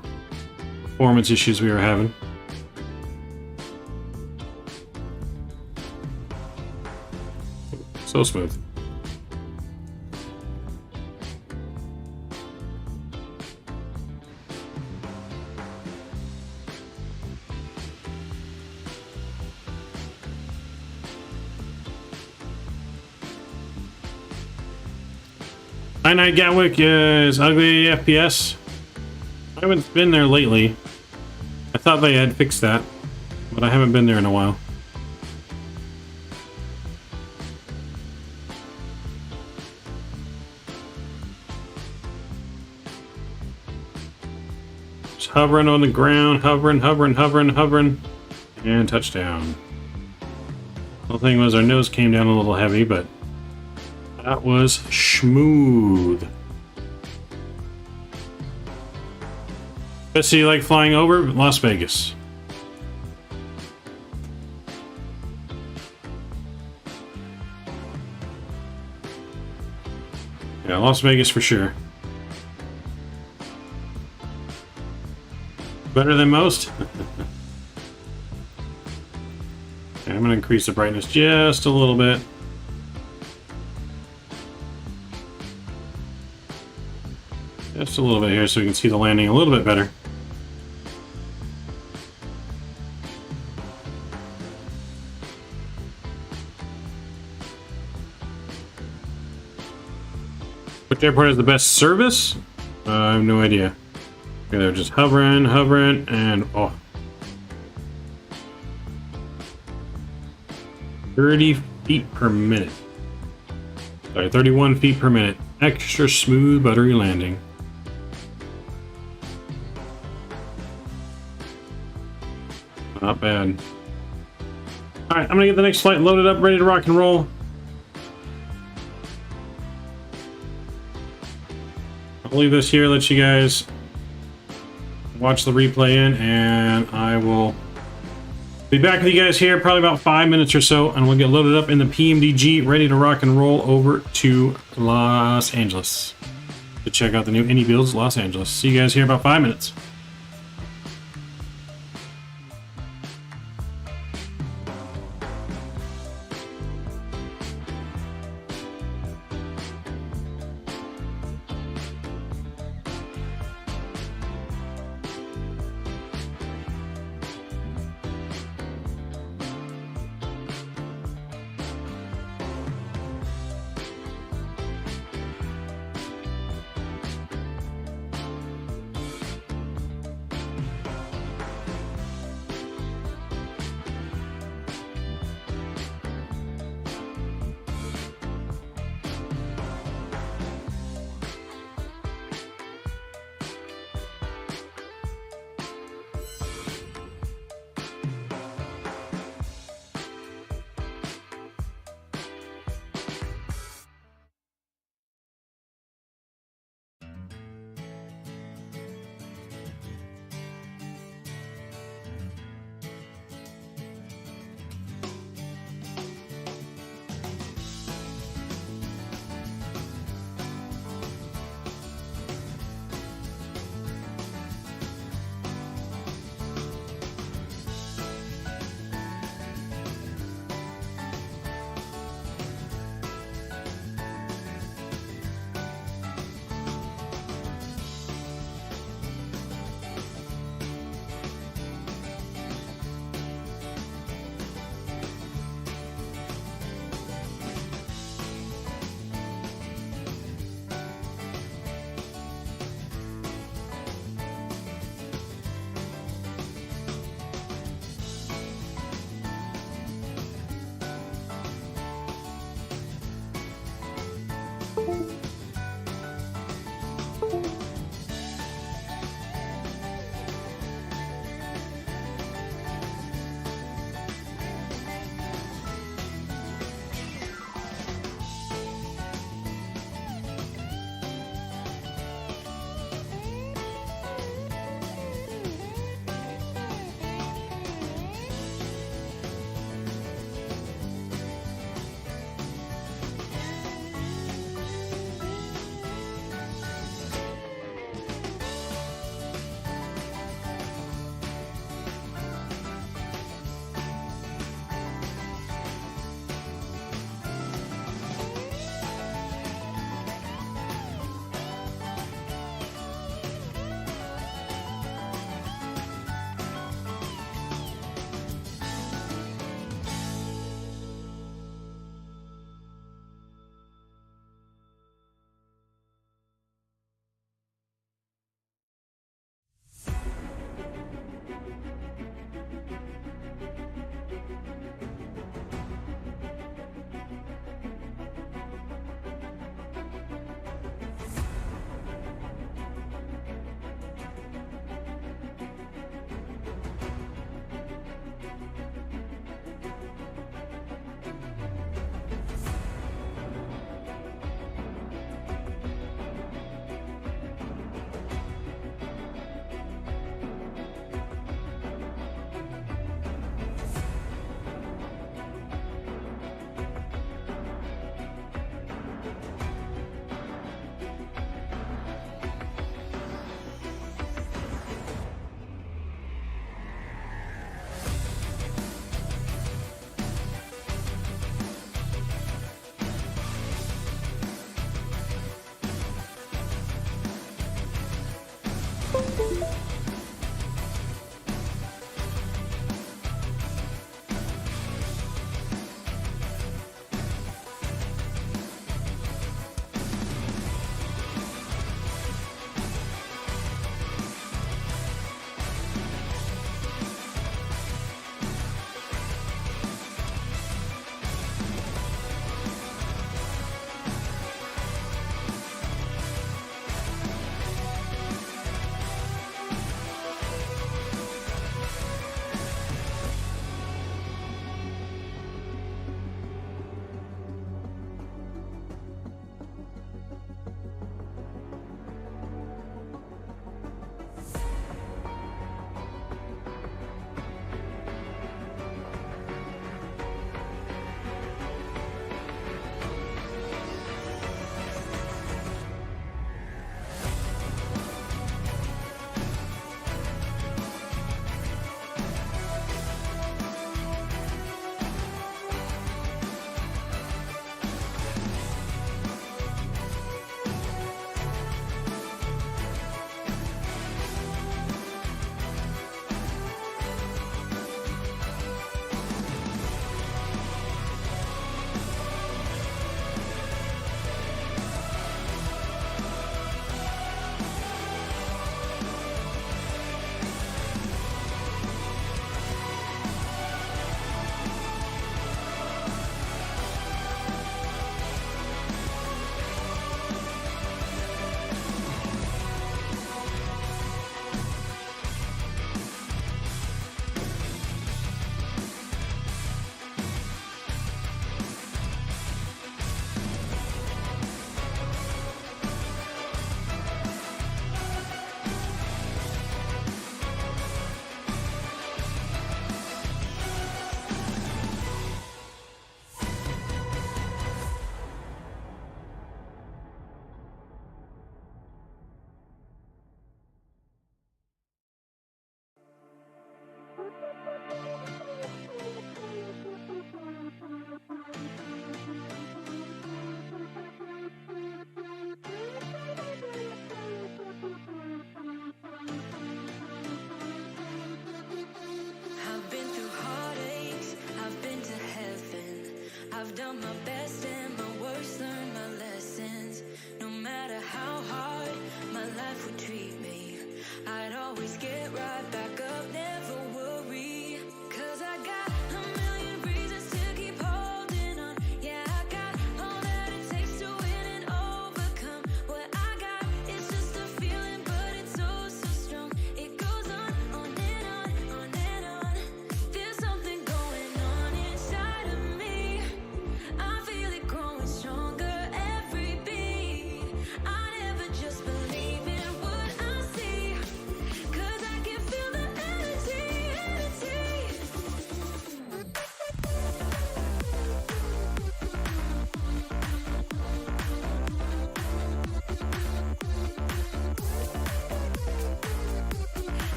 performance issues we were having. So smooth. Night Gatwick is ugly FPS. I haven't been there lately. I thought they had fixed that, but I haven't been there in a while. Just hovering on the ground, hovering, and touchdown. The whole thing was our nose came down a little heavy, but that was smooth. Best city you like flying over? Las Vegas. Yeah, Las Vegas for sure. Better than most? Okay, I'm going to increase the brightness just a little bit. Just a little bit here so we can see the landing a little bit better. Which airport has the best service? I have no idea. Okay, they're just hovering, and oh. 30 feet per minute. Sorry, 31 feet per minute. Extra smooth, buttery landing. Not bad. Alright, I'm gonna get the next flight loaded up, ready to rock and roll. I'll leave this here, let you guys watch the replay in, and I will be back with you guys here probably about 5 minutes or so, and we'll get loaded up in the PMDG, ready to rock and roll over to Los Angeles to check out the new iniBuilds Los Angeles. See you guys here in about 5 minutes.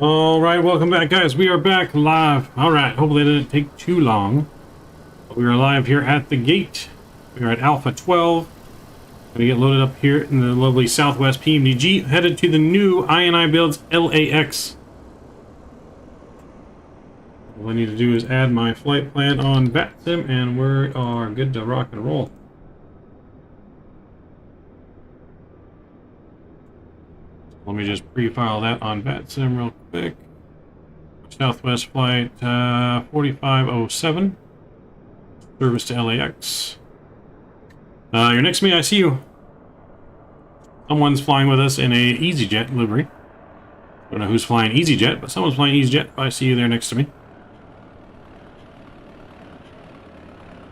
All right, welcome back, guys. We are back live. All right, hopefully it didn't take too long. We are live here at the gate. We are at Alpha 12. Gonna get loaded up here in the lovely Southwest PMDG, headed to the new iniBuilds LAX. All I need to do is add my flight plan on VATSIM, and we are good to rock and roll. Let me just pre-file that on VATSIM real quick. Southwest flight 4507. Service to LAX. You're next to me, I see you. Someone's flying with us in a EasyJet livery. I don't know who's flying EasyJet, but someone's flying EasyJet. I see you there next to me.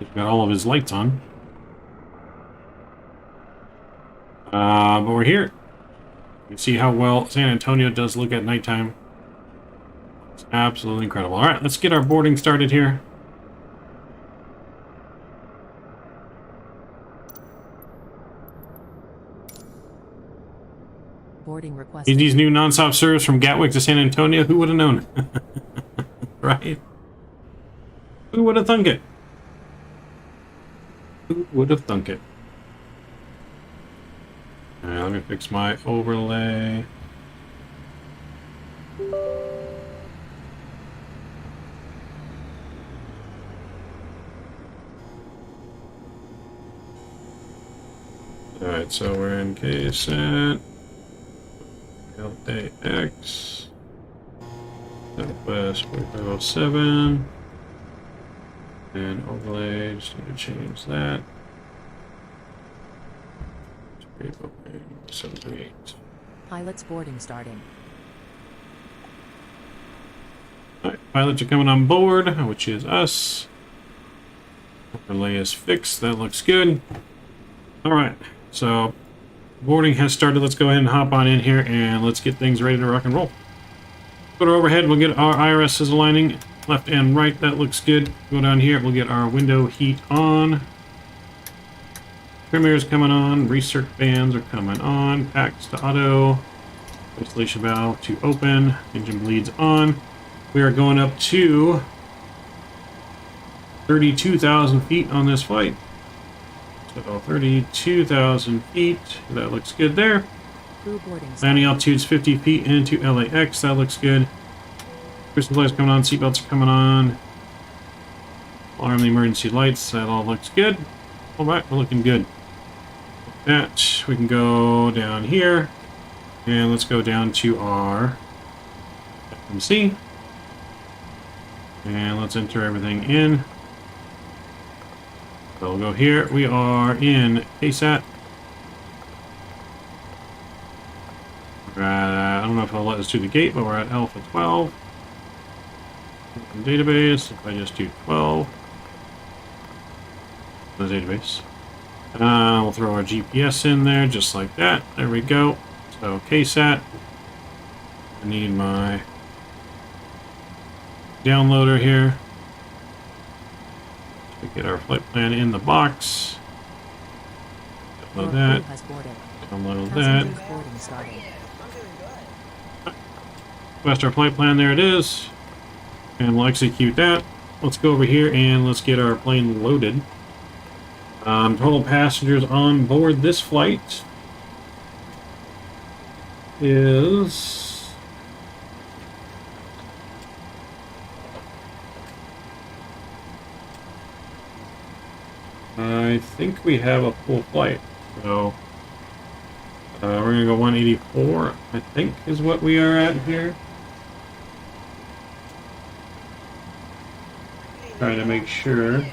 He's got all of his lights on. But we're here. You can see how well San Antonio does look at nighttime. It's absolutely incredible. All right, let's get our boarding started here. Boarding requested. These new non-stop service from Gatwick to San Antonio. Who would have known? Right? Who would have thunk it? Who would have thunk it? Alright, let me fix my overlay. Alright, so we're in KSAT. LAX. Southwest 4507. And overlay, just need to change that. 738. Pilot's boarding starting. Alright, pilots are coming on board, which is us. Overlay is fixed, that looks good. Alright, so boarding has started. Let's go ahead and hop on in here and let's get things ready to rock and roll. Go to overhead, we'll get our IRSs aligning left and right, that looks good. Go down here, we'll get our window heat on. Trim air is coming on, recirc bands are coming on, packs to auto, installation valve to open, engine bleeds on. We are going up to 32,000 feet on this flight. So 32,000 feet, that looks good there. Crew boarding. Landing altitude's 50 feet into LAX, that looks good. Cruise supplies coming on, seatbelts are coming on. Alarm the emergency lights, that all looks good. Alright, we're looking good. That, we can go down here, and let's go down to our FMC. And let's enter everything in. So we'll go here. We are in KSAT. I don't know if I'll let us do the gate, but we're at Alpha 12. Database, if I just do 12. The database. We'll throw our GPS in there just like that. There we go. So KSAT. I need my downloader here. We get our flight plan in the box. Download that. Download that. Boarding starting. Request our flight plan. There it is. And we'll execute that. Let's go over here and let's get our plane loaded. Total passengers on board this flight is I think we have a full flight, so we're gonna go 184. I think is what we are at here. Trying to make sure.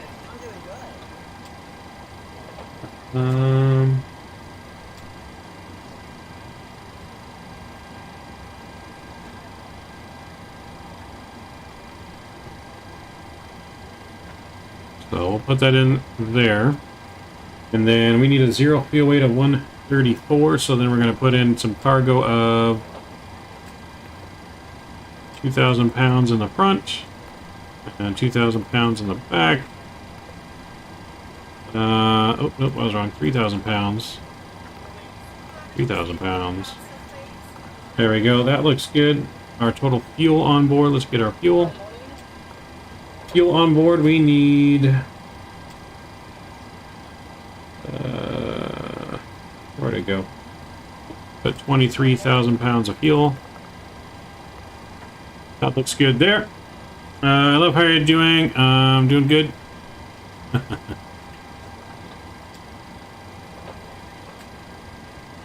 So we'll put that in there. And then we need a zero fuel weight of 134. So then we're going to put in some cargo of 2,000 pounds in the front and 2,000 pounds in the back. Oh, nope, I was wrong. 3,000 pounds. 3,000 pounds. There we go. That looks good. our total fuel on board. Let's get our fuel. Fuel on board, we need... where'd it go? Put 23,000 pounds of fuel. That looks good there. I love how you're doing. Doing good.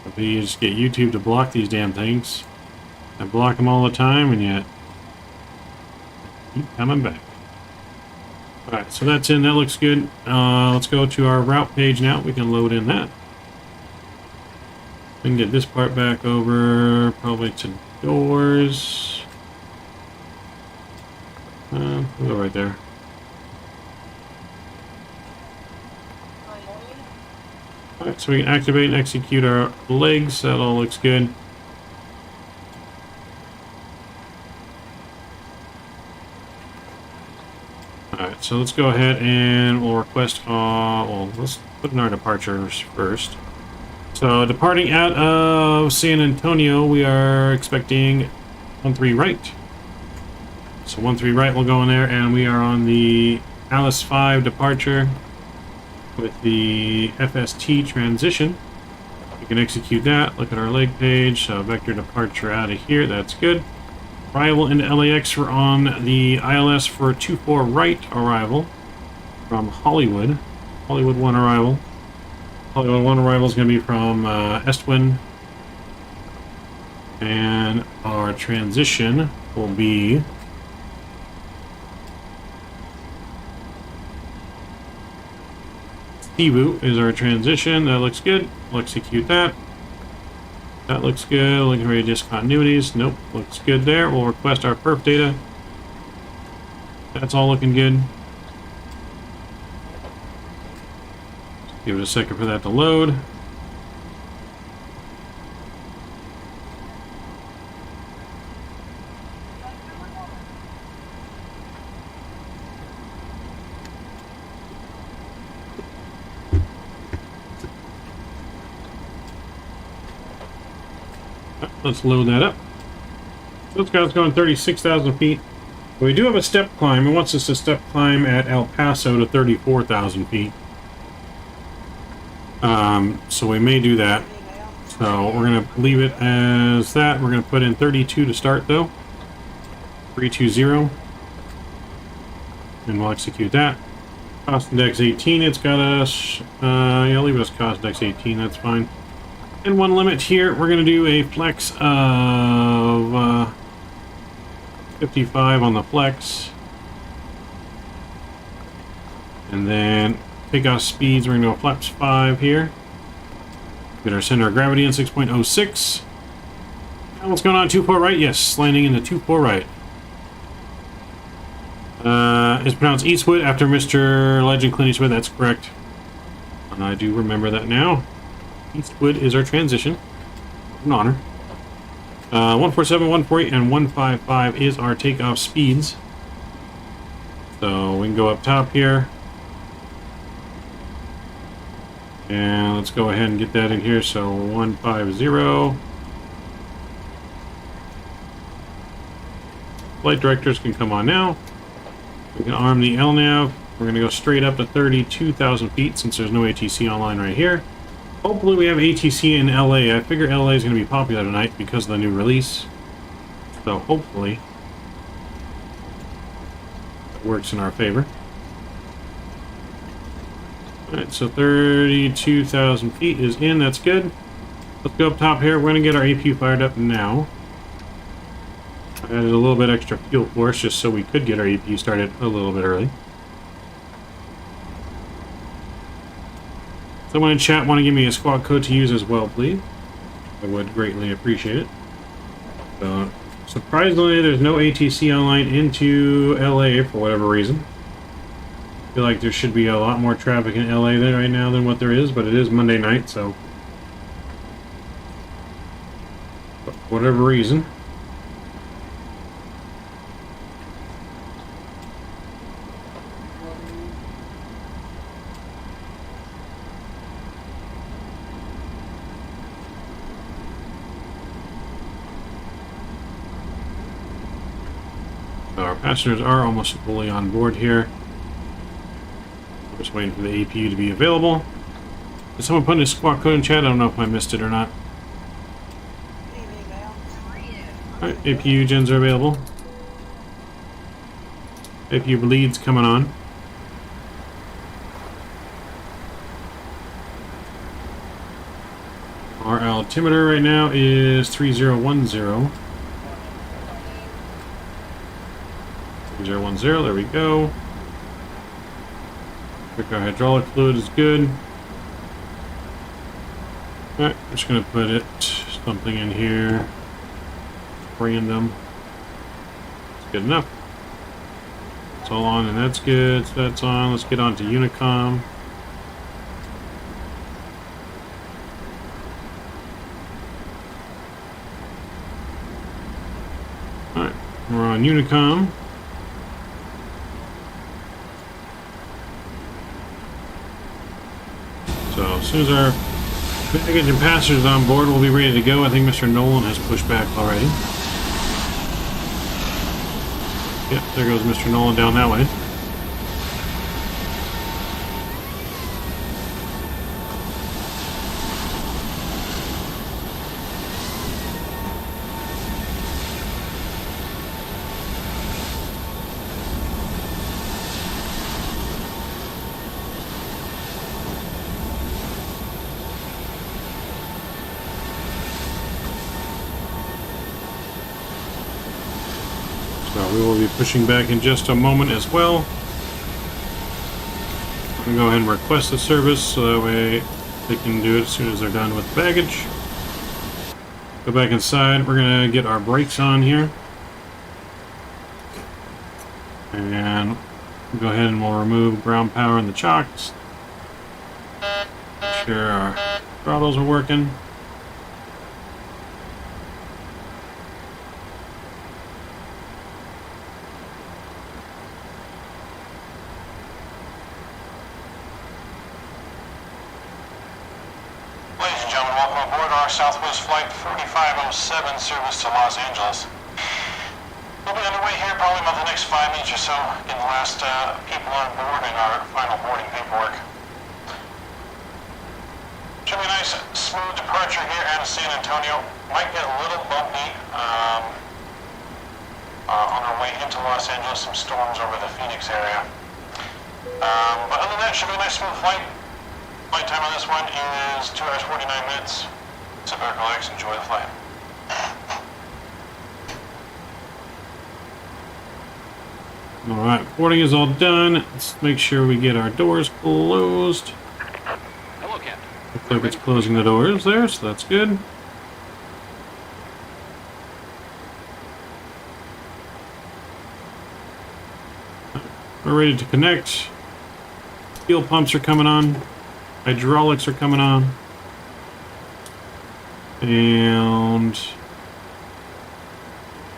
If you just get YouTube to block these damn things. I block them all the time, and yet keep coming back. Alright, so that's in. That looks good. Let's go to our route page now. We can load in that. We can get this part back over, probably to doors. We'll go right there. Alright, so we can activate and execute our legs. That all looks good. Alright, so let's go ahead and we'll request, well, let's put in our departures first. So, departing out of San Antonio, we are expecting 13 right. So 13 right will go in there, and we are on the Alice 5 departure with the FST transition. We can execute that. Look at our leg page. So vector departure out of here. That's good. Arrival into LAX. We're on the ILS for 24 right arrival from Hollywood. Hollywood 1 arrival. Hollywood 1 arrival is going to be from Estwin. And our transition will be Cebu is our transition. That looks good. We'll execute that. That looks good. Looking for discontinuities. Nope. Looks good there. We'll request our perf data. That's all looking good. Give it a second for that to load. Let's load that up. So this guy's going 36,000 feet. We do have a step climb. It wants us to step climb at El Paso to 34,000 feet. So we may do that. So we're going to leave it as that. We're going to put in 32 to start though. 320. And we'll execute that. Cost index 18. It's got us, yeah, leave it as cost index 18. That's fine. And one limit here, we're going to do a flex of 55 on the flex. And then takeoff speeds, we're going to do a flaps 5 here. Get our center of gravity in 6.06. And what's going on? 2-4 right? Yes, landing into 2-4 right. It's pronounced Eastwood after Mr. Legend Clint Eastwood. That's correct. And I do remember that now. Eastwood is our transition. An honor. 147, 148, and 155 is our takeoff speeds. So we can go up top here. And let's go ahead and get that in here. So 150. Flight directors can come on now. We can arm the LNAV. We're going to go straight up to 32,000 feet since there's no ATC online right here. Hopefully we have ATC in LA. I figure LA is going to be popular tonight because of the new release. So hopefully it works in our favor. Alright, so 32,000 feet is in. That's good. Let's go up top here. We're going to get our APU fired up now. I added a little bit extra fuel for us just so we could get our APU started a little bit early. Someone in chat want to give me a squad code to use as well, please. I would greatly appreciate it. So, surprisingly, there's no ATC online into LA for whatever reason. I feel like there should be a lot more traffic in LA there right now than what there is, but it is Monday night, so but for whatever reason. So our passengers are almost fully on board here. We're just waiting for the APU to be available. Did someone put in a squawk code in chat? I don't know if I missed it or not. Alright, APU gens are available. APU bleeds coming on. Our altimeter right now is 3010. 3010, there we go. Quick, our hydraulic fluid is good. Alright, I'm just gonna put something in here. Random. That's good enough. It's all on and that's good. So that's on. Let's get on to Unicom. Alright, we're on Unicom. So as soon as our baggage and passengers on board, we'll be ready to go. I think Mr. Nolan has pushed back already. Yep, there goes Mr. Nolan down that way. So we will be pushing back in just a moment as well. I'm going to go ahead and request the service so that way they can do it as soon as they're done with the baggage. Go back inside. We're going to get our brakes on here. And go ahead and we'll remove ground power and the chocks. Make sure our throttles are working. Southwest Flight 4507 service to Los Angeles. We'll be underway here probably about the next 5 minutes or so, getting the last people on board and our final boarding paperwork. Should be a nice, smooth departure here out of San Antonio. Might get a little bumpy on our way into Los Angeles, some storms over the Phoenix area. But other than that, should be a nice, smooth flight. Flight time on this one is 2 hours 49 minutes. Sit back, relax, enjoy the flight. Alright, boarding is all done. Let's make sure we get our doors closed. Hello, Captain. Looks like it's closing the doors there, so that's good. We're ready to connect. Fuel pumps are coming on. Hydraulics are coming on. And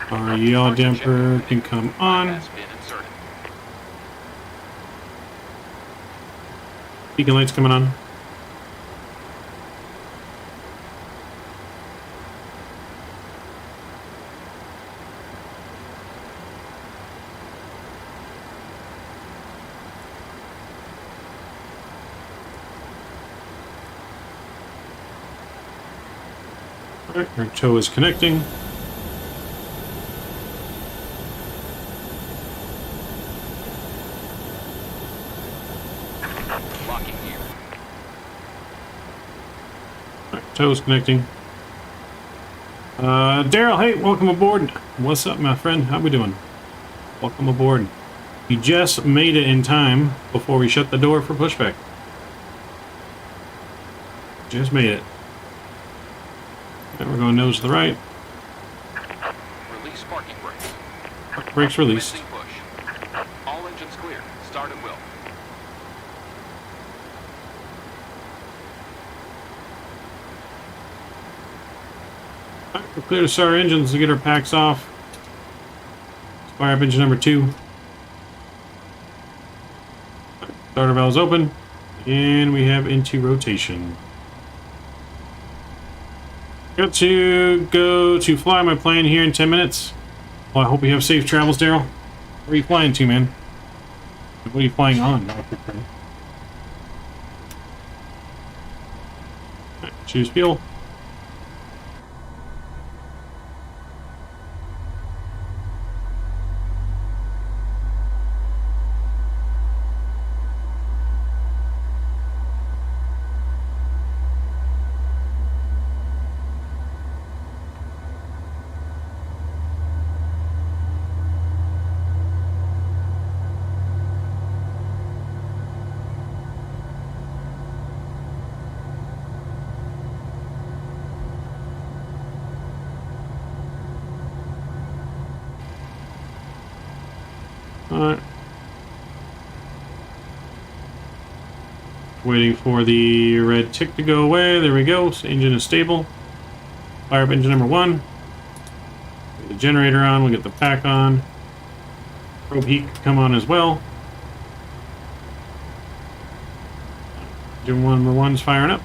our yaw damper can come on. Beacon lights coming on. Alright, our tow is connecting. Locking gear. Alright, tow is connecting. Daryl, hey, welcome aboard. What's up, my friend? How we doing? Welcome aboard. You just made it in time before we shut the door for pushback. Just made it. Right, we're going nose to the right. Release parking brakes. Brakes released. Push. All engines clear. Start at will. Alright, we're clear to start our engines to get our packs off. Let's fire up engine number 2. Starter valves open. And we have into rotation. Got to go to fly my plane here in 10 minutes. Well, I hope you have safe travels, Daryl. Where are you flying to, man? What are you flying on? Right, choose fuel. Alright. Waiting for the red tick to go away. There we go. So engine is stable. Fire up engine number 1. Get the generator on. We'll get the pack on. Probe heat can come on as well. Engine number 1's firing up.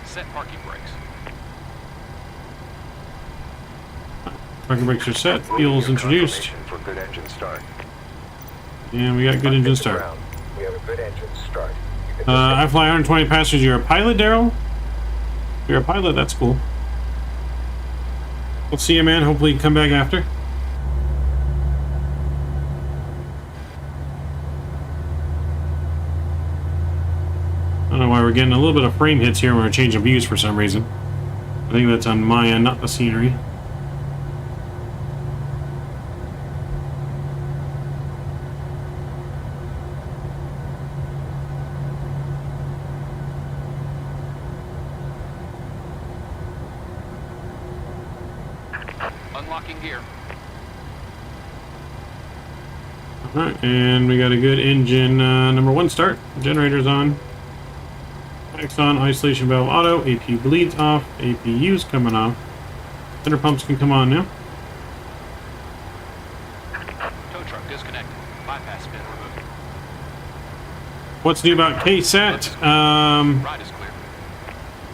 Set parking brakes. Parking brakes are set. Fuel's introduced. For good engine start. And we got good engine start. We have a good engine start. I fly 120 passengers. You're a pilot, Daryl? You're a pilot, that's cool. We'll see you, man. Hopefully you come back after. I don't know why we're getting a little bit of frame hits here when we're changing views for some reason. I think that's on my end, not the scenery. Unlocking gear. Alright, and we got a good engine number 1 start. Generator's on. Pack's on. Isolation valve auto. APU bleeds off. APU's coming off. Center pumps can come on now. Tow truck disconnected. Bypass bin removed. What's new about KSAT? Ride is clear.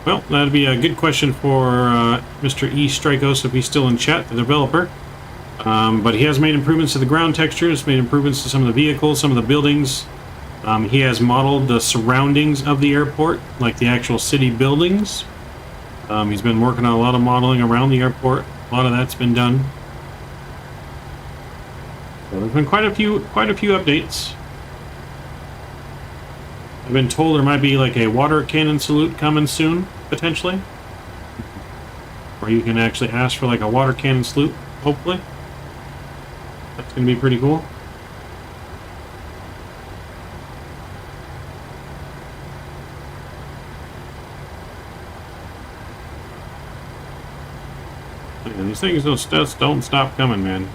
Well, that'd be a good question for Mr. E. Strikos if he's still in chat, the developer. But he has made improvements to the ground textures, made improvements to some of the vehicles, some of the buildings. He has modeled the surroundings of the airport, like the actual city buildings. He's been working on a lot of modeling around the airport. A lot of that's been done. So there's been quite a few updates. I've been told there might be like a water cannon salute coming soon, potentially. Where you can actually ask for like a water cannon salute, hopefully. That's going to be pretty cool. Man, these things don't stop coming, man.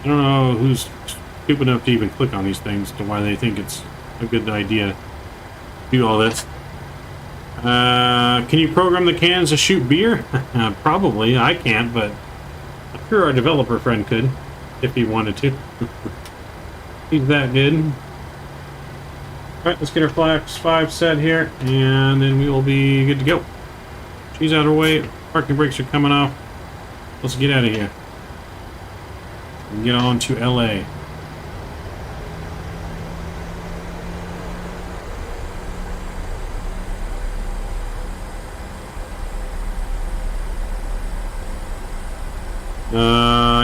I don't know who's stupid enough to even click on these things to why they think it's a good idea to do all this. Can you program the cans to shoot beer? Probably. I can't, but I'm sure our developer friend could if he wanted to. He's that good. Alright, let's get our flaps 5 set here, and then we will be good to go. She's out of the way. Parking brakes are coming off. Let's get out of here and get on to LA.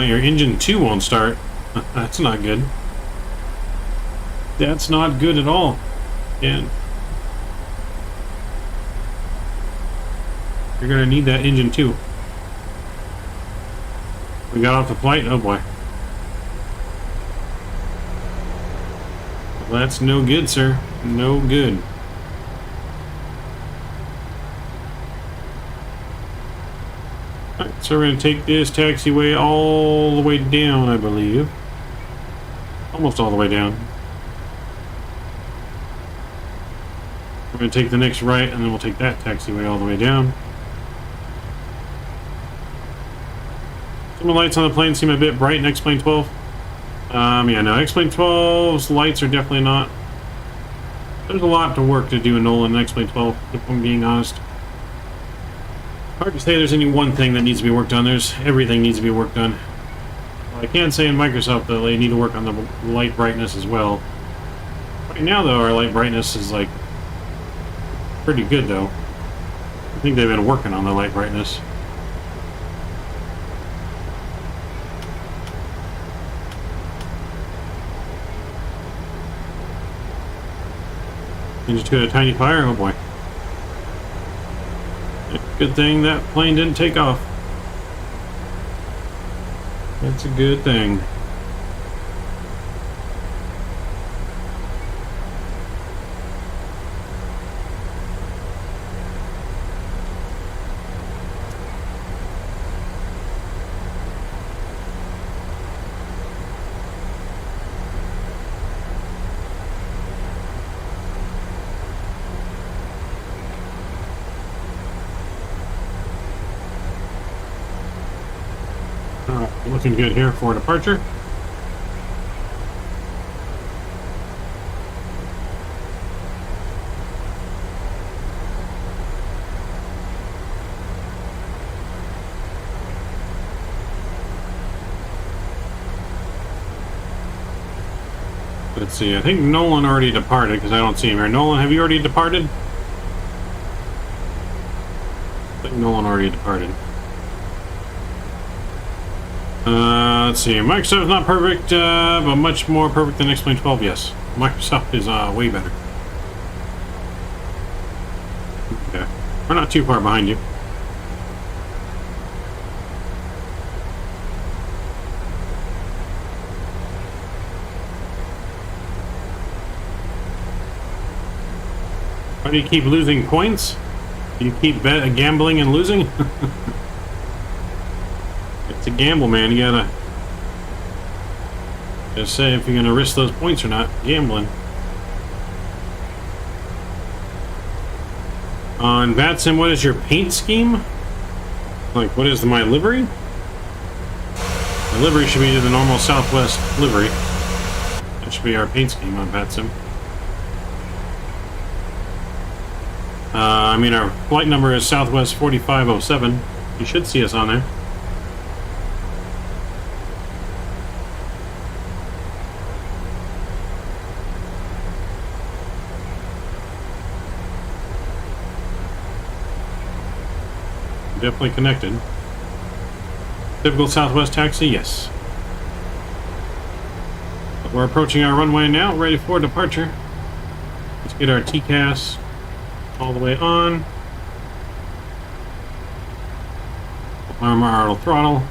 Your engine 2 won't start. That's not good. That's not good at all. And you're gonna need that engine 2. We got off the flight. Oh boy. Well, that's no good, sir. No good. Alright, so we're going to take this taxiway all the way down, I believe. Almost all the way down. We're going to take the next right, and then we'll take that taxiway all the way down. Some of the lights on the plane seem a bit bright in X-Plane 12. Yeah, no, X-Plane 12's lights are definitely not There's a lot to work to do in Nolan and X-Plane 12, if I'm being honest. Hard to say there's any one thing that needs to be worked on. There's everything needs to be worked on. Well, I can say in Microsoft that they need to work on the light brightness as well. Right now, though, our light brightness is, like, pretty good, though. I think they've been working on the light brightness. You just got a tiny fire? Oh boy. Good thing that plane didn't take off. That's a good thing. Looking good here for departure. Let's see, I think Nolan already departed because I don't see him here. Nolan, have you already departed? I think Nolan already departed. Let's see. Microsoft is not perfect, but much more perfect than X-Plane 12. Yes, Microsoft is way better. Okay, we're not too far behind you. Why do you keep losing points? Do you keep gambling and losing? It's a gamble, man. You gotta just say if you're gonna risk those points or not. Gambling. On VATSIM, what is your paint scheme? Like, what is my livery? The livery should be the normal Southwest livery. That should be our paint scheme on VATSIM. I mean, our flight number is Southwest 4507. You should see us on there. Definitely connected. Typical Southwest taxi, yes. But we're approaching our runway now, ready for departure. Let's get our TCAS all the way on. Arm our auto throttle.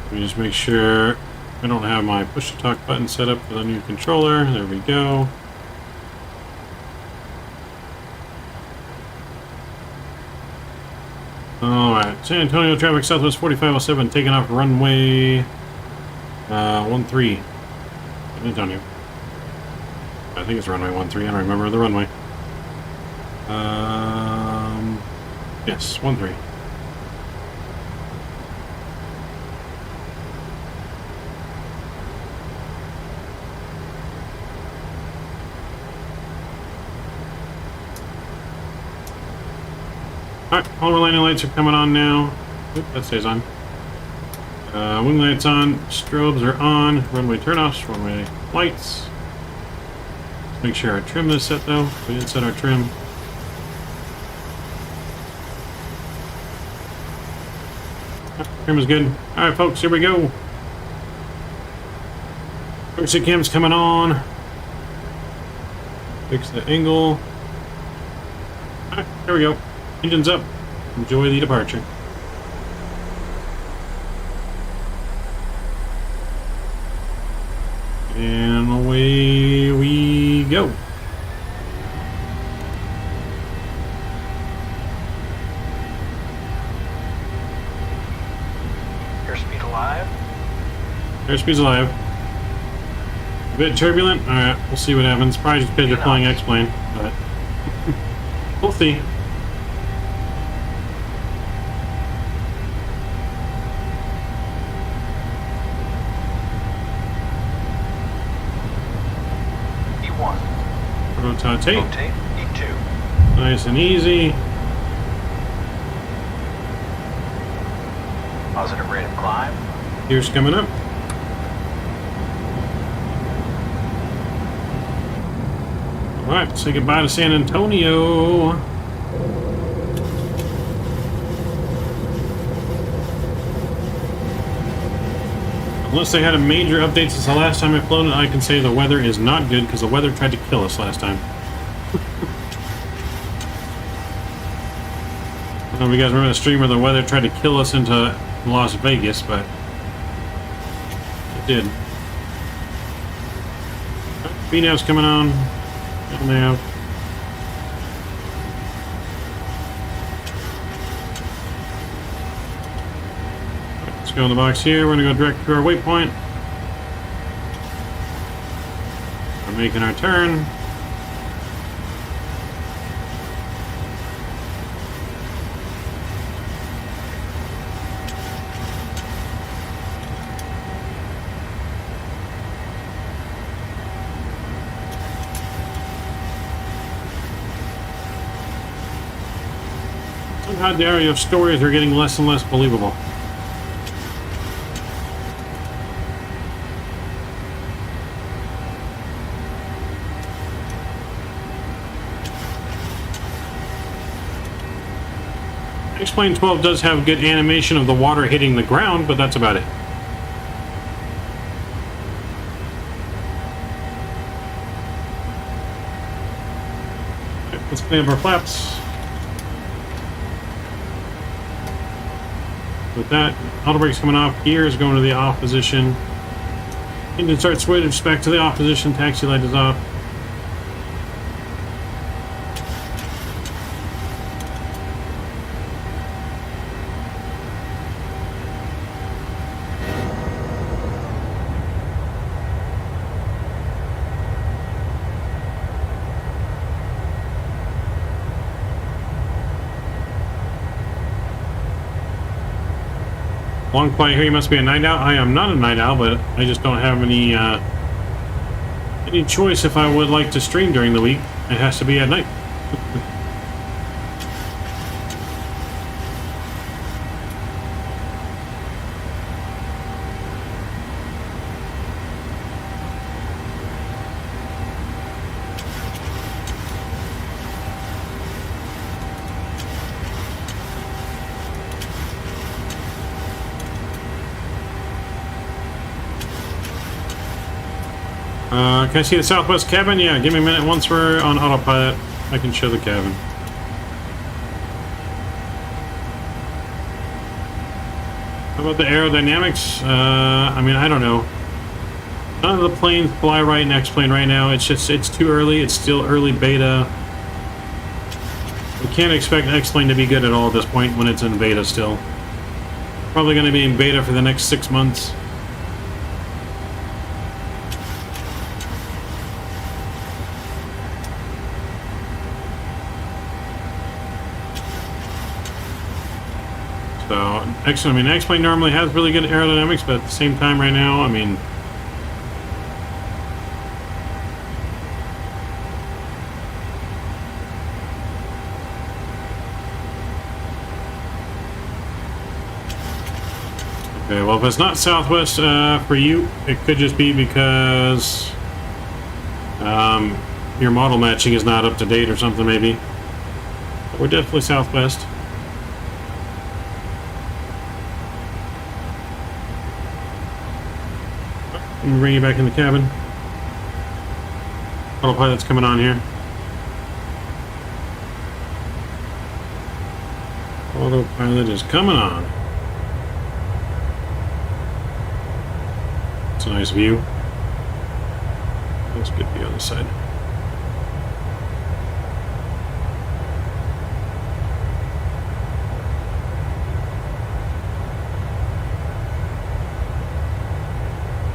Let me just make sure I don't have my push to talk button set up for the new controller. There we go. Alright, San Antonio traffic, Southwest 4507, taking off runway 13. San Antonio. I think it's runway 13, I don't remember the runway. Yes, 13. Alright, all our landing lights are coming on now. Oop, that stays on. Wing lights on, strobes are on, runway turnoffs, runway lights. Let's make sure our trim is set though. We didn't set our trim. Trim is good. Alright folks, here we go. Exit cam's coming on. Fix the angle. Alright, here we go. Engines up. Enjoy the departure. And away we go. Airspeed alive. Airspeed's alive. A bit turbulent. Alright, we'll see what happens. Probably just because you're flying X-Plane, but we'll see. rotate. Rotate, E2. Nice and easy. Positive rate of climb. Gears coming up. Alright, say goodbye to San Antonio. Unless they had a major update since the last time I flown it, I can say the weather is not good because the weather tried to kill us last time. I don't know if you guys remember the stream where the weather tried to kill us into Las Vegas, but it did. VNav's coming on. Nav. Let's go in the box here. We're going to go direct to our waypoint. We're making our turn. Somehow the area of stories are getting less and less believable. X-Plane 12 does have good animation of the water hitting the ground, but that's about it. Let's clean up our flaps. With that, auto brake's coming off, gears going to the off position. Engine start switch back to the off position, taxi light is off. Long flight here, you must be a night owl. I am not a night owl, but I just don't have any choice if I would like to stream during the week. It has to be at night. Can I see the southwest cabin? Yeah, give me a minute. Once we're on autopilot, I can show the cabin. How about the aerodynamics? I mean, I don't know. None of the planes fly right in X-Plane right now. It's too early. It's still early beta. We can't expect X-Plane to be good at all at this point when it's in beta still. Probably going to be in beta for the next 6 months. So, X-Plane normally has really good aerodynamics, but at the same time right now, I mean... Okay, well, if it's not Southwest for you, it could just be because your model matching is not up to date or something, maybe. But we're definitely Southwest. Let me bring you back in the cabin. Autopilot's coming on here. Autopilot is coming on. It's a nice view. That's a good view on the side.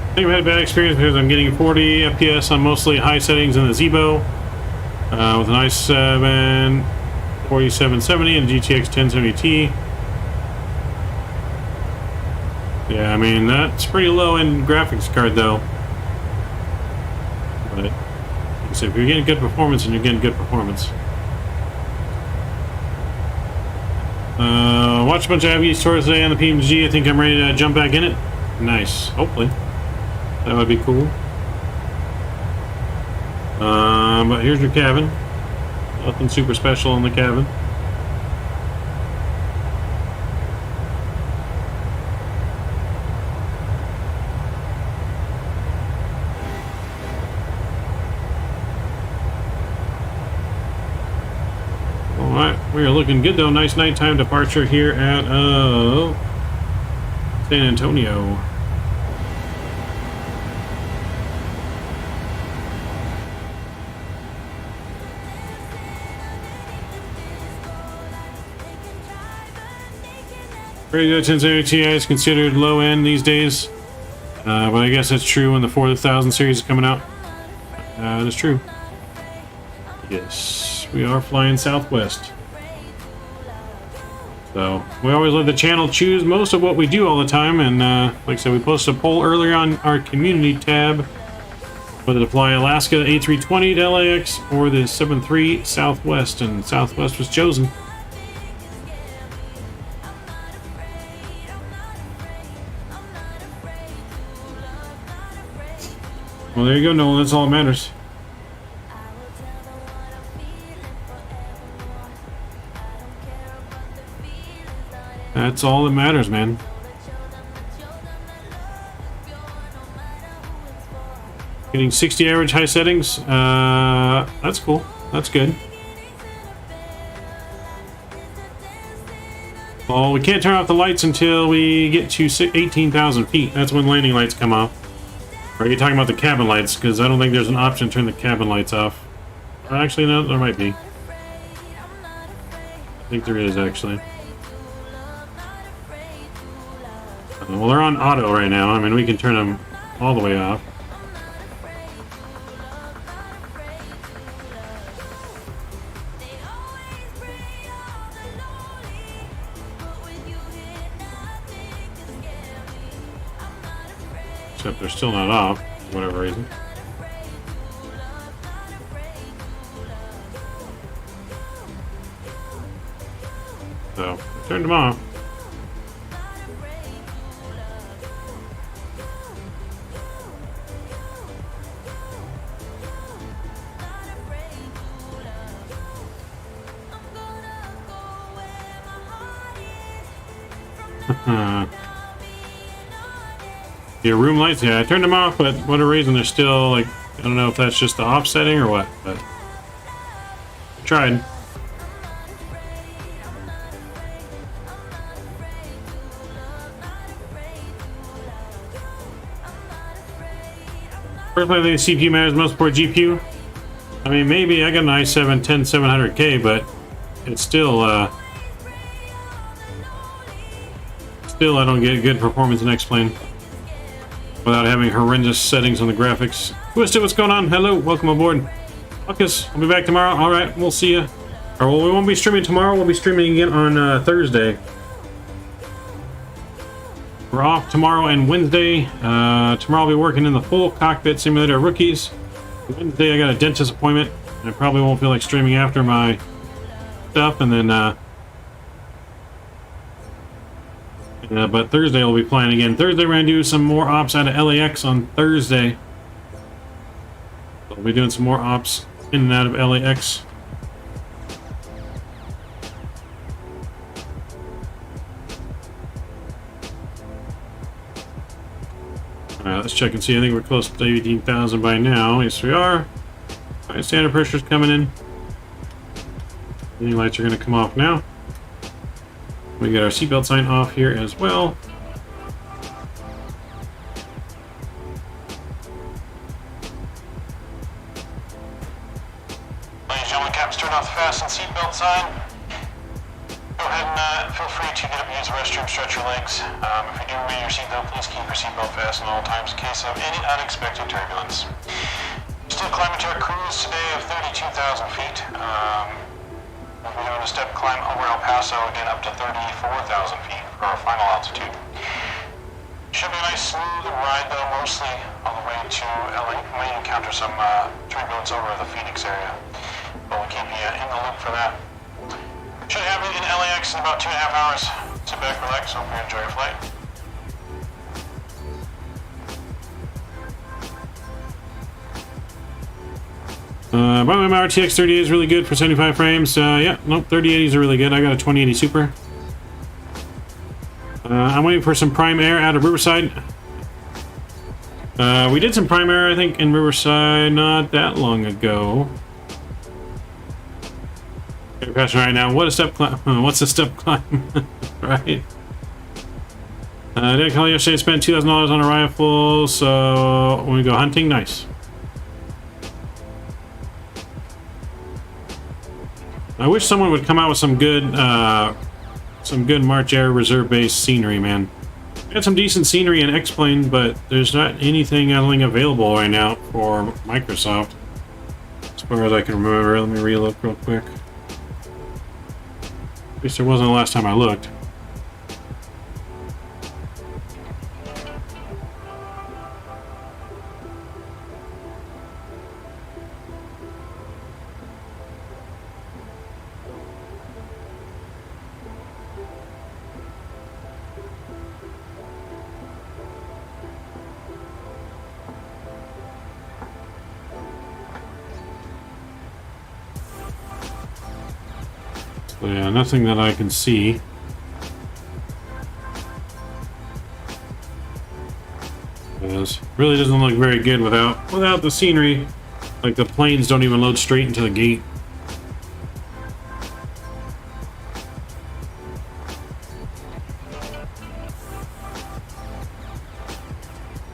I think I've had a bad experience because I'm getting 40 FPS on mostly high settings in the Zebo with an i7 4770 and GTX 1070Ti. Yeah, I mean, that's pretty low-end graphics card, though. But you So if you're getting good performance, and you're getting good performance. Watch a bunch of IVs tours today on the PMG. I think I'm ready to jump back in it. Nice. Hopefully. That would be cool. But here's your cabin. Nothing super special in the cabin. Alright, we are looking good though. Nice nighttime departure here at San Antonio. Radio 1070 Ti is considered low end these days, but I guess that's true when the 4000 series is coming out. That is true. Yes, we are flying Southwest. So we always let the channel choose most of what we do all the time, and like I said, we posted a poll earlier on our community tab whether to fly Alaska A320 to LAX or the 73 Southwest, and Southwest was chosen. Well, there you go, Nolan. That's all that matters. That's all that matters, man. Getting 60 average high settings. That's cool. That's good. Well, we can't turn off the lights until we get to 18,000 feet. That's when landing lights come off. Or are you talking about the cabin lights? Because I don't think there's an option to turn the cabin lights off. Actually, no, there might be. I think there is, actually. Well, they're on auto right now. I mean, we can turn them all the way off. Except they're still not off, for whatever reason. So, I turned them off. Your room lights, yeah, I turned them off, but for whatever reason they're still, like, I don't know if that's just the off setting or what, but I tried. Personally, I think CPU matters most for GPU. I mean, maybe I got an i7 10700K, but it's still, I don't get good performance in X-Plane without having horrendous settings on the graphics. Twisted, what's going on? Hello, welcome aboard. Marcus, I'll be back tomorrow. All right, we'll see you. Or well, we won't be streaming tomorrow. We'll be streaming again on Thursday. We're off tomorrow and Wednesday. Tomorrow I'll be working in the full Cockpit Simulator Rookies. Wednesday I got a dentist appointment. I probably won't feel like streaming after my stuff, and then but Thursday I'll be playing again. Thursday we're going to do some more ops out of LAX on Thursday. So we'll be doing some more ops in and out of LAX. Alright, let's check and see. I think we're close to 18,000 by now. Yes, we are. Alright, standard pressure's coming in. Any lights are going to come off now. We got our seatbelt sign off here as well. Ladies and gentlemen, captain's turn off the fasten seatbelt sign. Go ahead and feel free to get up and use the restroom, stretch your legs. If you do remain your seatbelt, please keep your seatbelt fastened at all times in case of any unexpected turbulence. Still climbing to our cruise today of 32,000 feet. We'll be doing a step climb over El Paso, again up to 34,000 feet for our final altitude. should be a nice smooth ride though, mostly on the way to LA. We may encounter some tree roads over the Phoenix area, but we'll keep you in the loop for that. Should have it in LAX in about 2.5 hours. Sit back, relax, hope you enjoy your flight. My RTX 3080 is really good for 75 frames. Yeah, nope, 3080s are really good. I got a 2080 Super. I'm waiting for some Prime Air out of Riverside. We did some Prime Air, I think, in Riverside not that long ago. Okay, question right now. What a step climb? What's the step climb? Right. Did I call yesterday? Spent $2,000 on a rifle, so when we go hunting, nice. I wish someone would come out with some good March Air reserve-based scenery, man. I got some decent scenery in X-Plane, but there's not anything available right now for Microsoft, as far as I can remember. Let me relook real quick. At least there wasn't the last time I looked. So yeah, nothing that I can see. This really doesn't look very good without the scenery. Like the planes don't even load straight into the gate.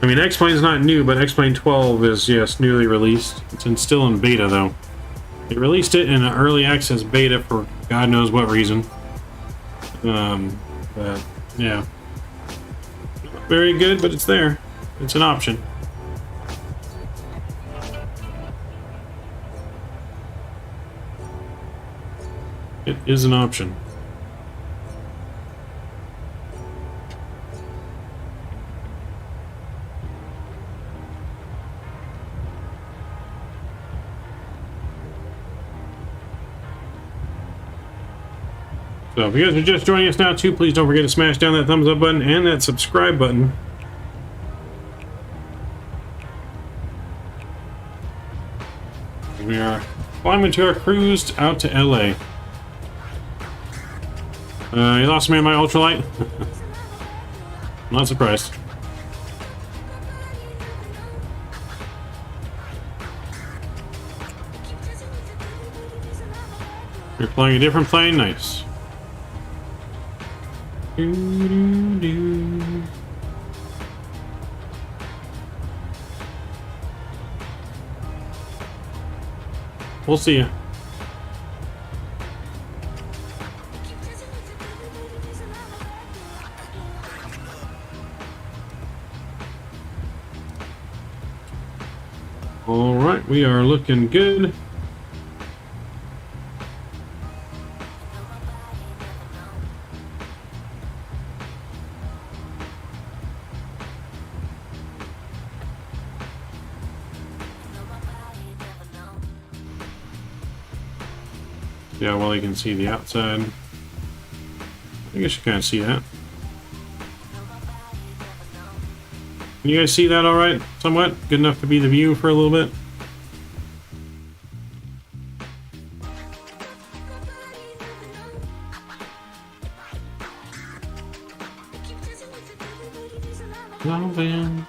I mean, X-Plane's not new, but X-Plane 12 is, yes, newly released. It's still in beta, though. They released it in an early access beta for God knows what reason. But, yeah. Not very good, but it's there. It's an option. It is an option. So if you guys are just joining us now too, please don't forget to smash down that thumbs up button and that subscribe button. We are climbing to our cruise out to LA. You lost me in my ultralight? Not surprised. You're flying a different plane? Nice. We'll see you. All right, we are looking good. Yeah, well, you can see the outside. I guess you can't see that. Can you guys see that all right? Somewhat? Good enough to be the view for a little bit? Loving.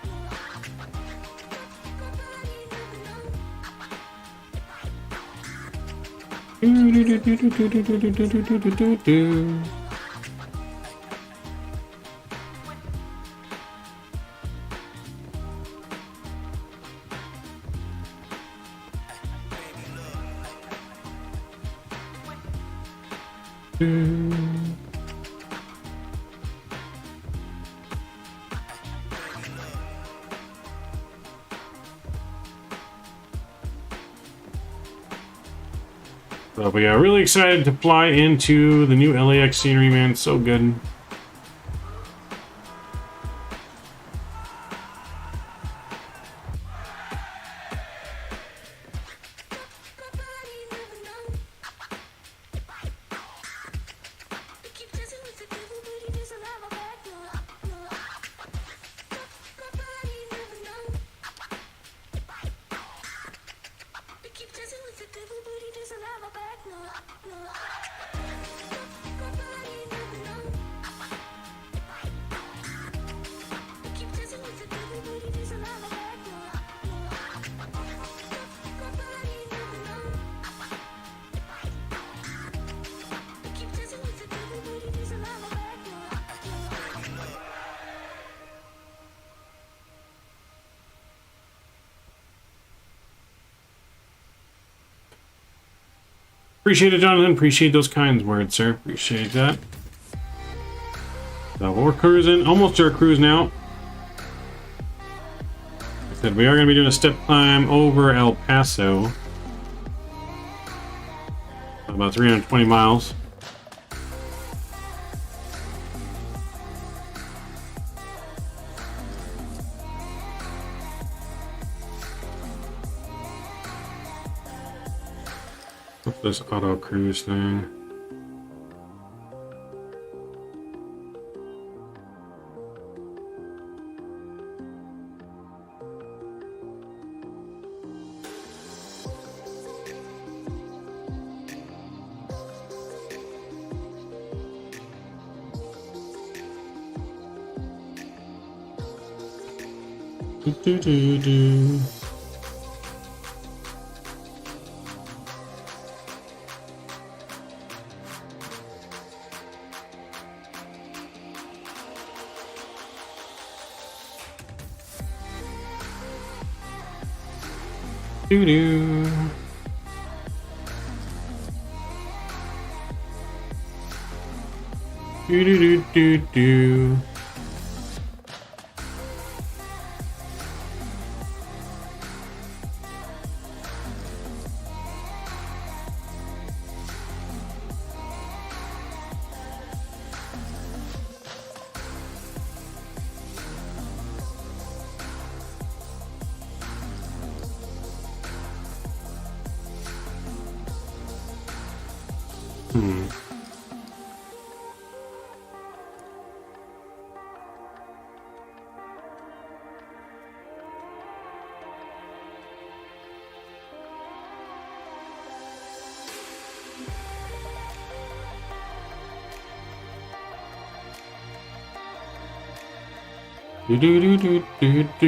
So we are really excited to fly into the new LAX scenery, man. So good. Appreciate it, Jonathan. Appreciate those kind words, sir. Appreciate that. So we're cruising, almost to our cruise now. Like I said, we are going to be doing a step climb over El Paso. About 320 miles. What's this auto cruise thing? Do. Do. Do.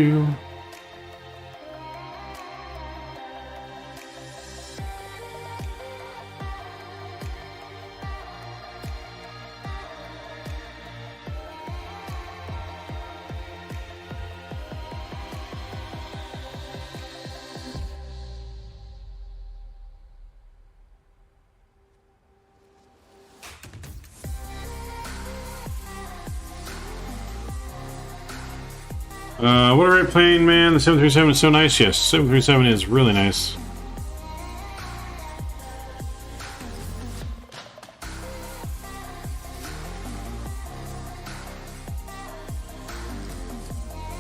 Do. What a great plane, man. The 737 is so nice. Yes, 737 is really nice.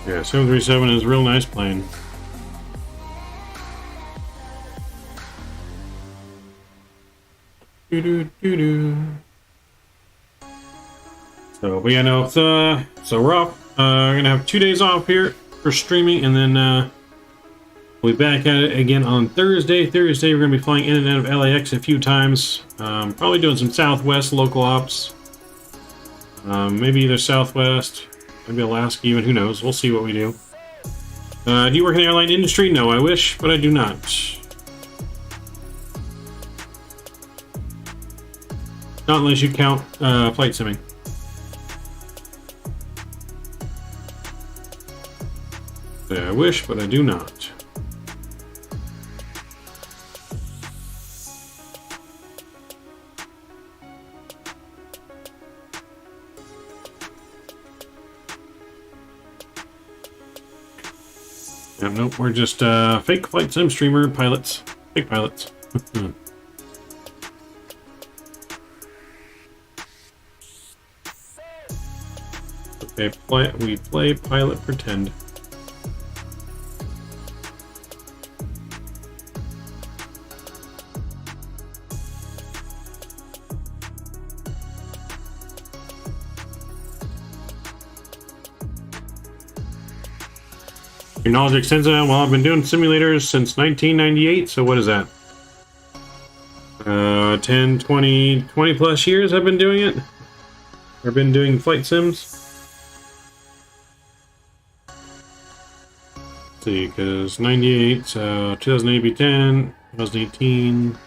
Yeah, 737 is a real nice plane. So, but yeah, no, so we're off. We're gonna have 2 days off here for streaming, and then we'll be back at it again on Thursday. Thursday, we're gonna be flying in and out of LAX a few times. Probably doing some Southwest local ops. Maybe either Southwest, maybe Alaska, even. Who knows? We'll see what we do. Do you work in the airline industry? No, I wish, but I do not. Not unless you count flight simming. I wish, but I do not. Yeah, nope, we're just fake flight sim streamer pilots. Fake pilots. Okay, we play pilot pretend. Your knowledge extensive. Well, I've been doing simulators since 1998, so what is that? 10, 20 plus years I've been doing it. I've been doing flight sims. Let's see, because 98, so 2008 be 10, 2018.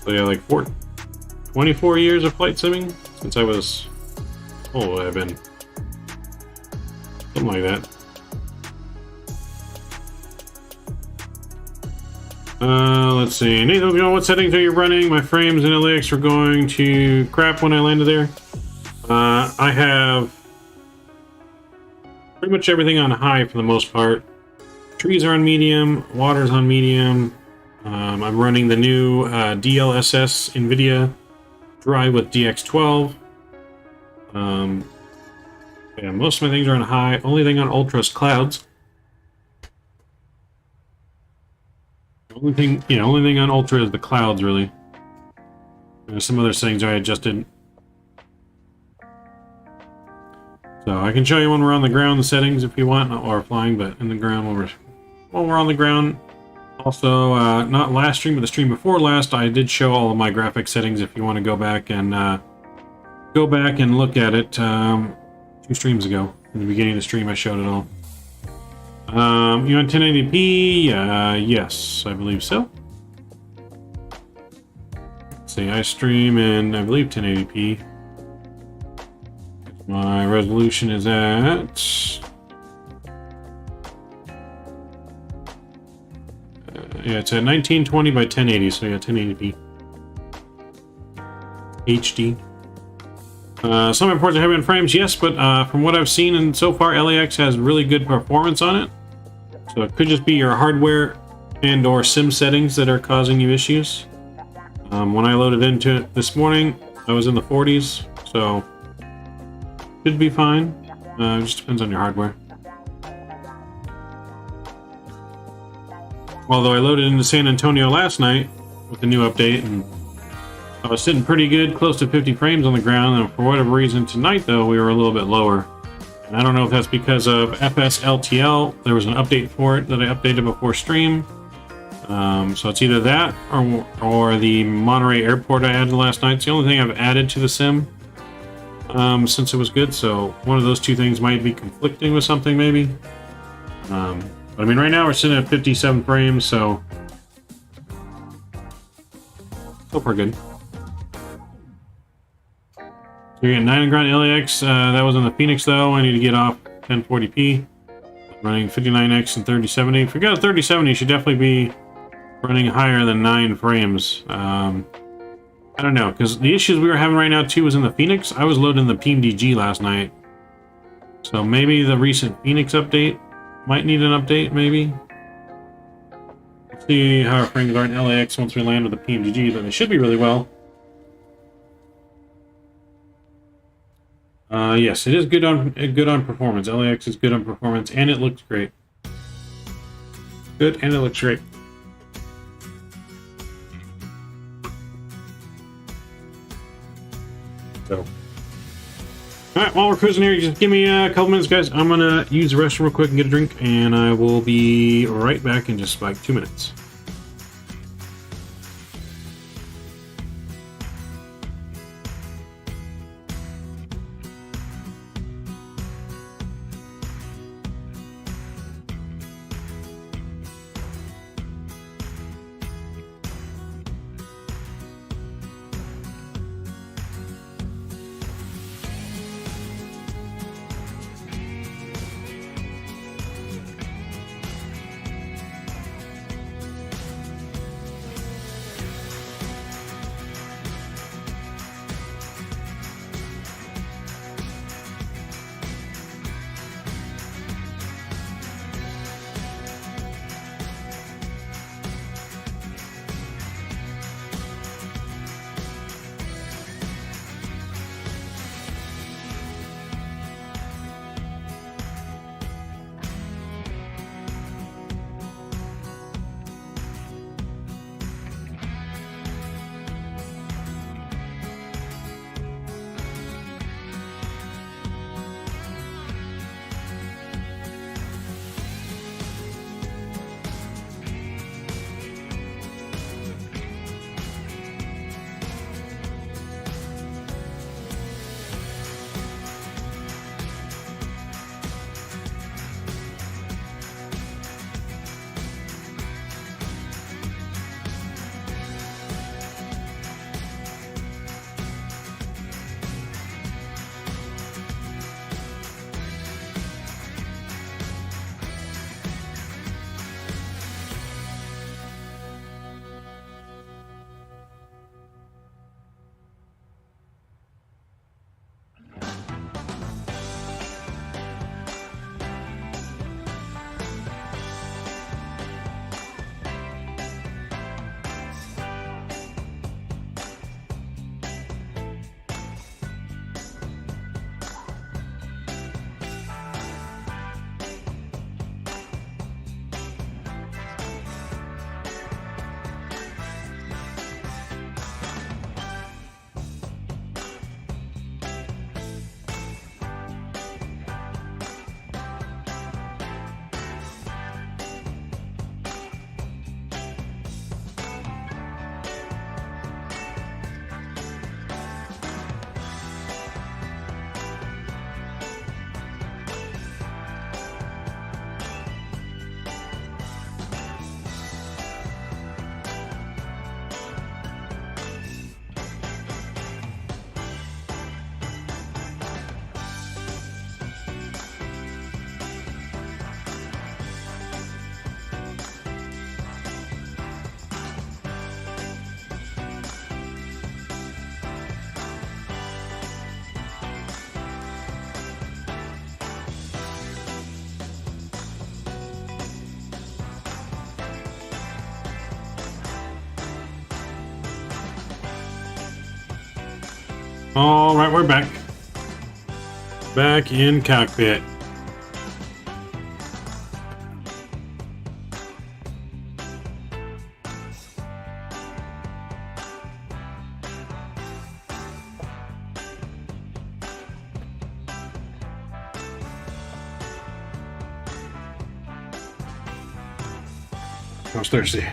So yeah, like 24 years of flight simming since I was, oh, I've been something like that. Let's see. Nathan, what settings are you running? My frames and LAX were going to crap when I landed there. I have pretty much everything on high for the most part. Trees are on medium, water's on medium. I'm running the new DLSS NVIDIA drive with DX12. Yeah, most of my things are on high. Only thing on ultra is clouds. Only thing on ultra is the clouds, really. There's some other settings I adjusted. So I can show you when we're on the ground the settings if you want, or flying, but in the ground when we're on the ground. Also, not last stream, but the stream before last, I did show all of my graphic settings if you want to go back and look at it. 2 streams ago, in the beginning of the stream, I showed it all. You on 1080p? Yes, I believe so. Let's see, I stream in, I believe, 1080p. My resolution is at... yeah, it's at 1920 by 1080, so yeah, 1080p. HD. Some reports are heavy on frames, yes, but from what I've seen and so far, LAX has really good performance on it. So it could just be your hardware and or sim settings that are causing you issues. When I loaded into it this morning, I was in the 40s, so should be fine. It just depends on your hardware. Although I loaded into San Antonio last night with the new update, and I was sitting pretty good, close to 50 frames on the ground, and for whatever reason tonight, though, we were a little bit lower. And I don't know if that's because of FSLTL. There was an update for it that I updated before stream. So it's either that or the Monterey Airport I added last night. It's the only thing I've added to the sim since it was good, so one of those two things might be conflicting with something, maybe. But I mean, right now we're sitting at 57 frames, so hope we're good. You're getting 9 ground LAX. That was on the Phoenix, though. I need to get off 1040p. Running 59X and 3070. If you got a 3070, you should definitely be running higher than 9 frames. I don't know, because the issues we were having right now, too, was in the Phoenix. I was loading the PMDG last night. So maybe the recent Phoenix update might need an update, maybe. Let's see how our frames are in LAX once we land with the PMDG, but they should be really well. Yes, it is good on performance. LAX is good on performance, and it looks great. Good, and it looks great. So, all right, while we're cruising here, just give me a couple minutes, guys. I'm gonna use the restroom real quick and get a drink, and I will be right back in just like 2 minutes. All right, we're back. Back in cockpit. I was thirsty.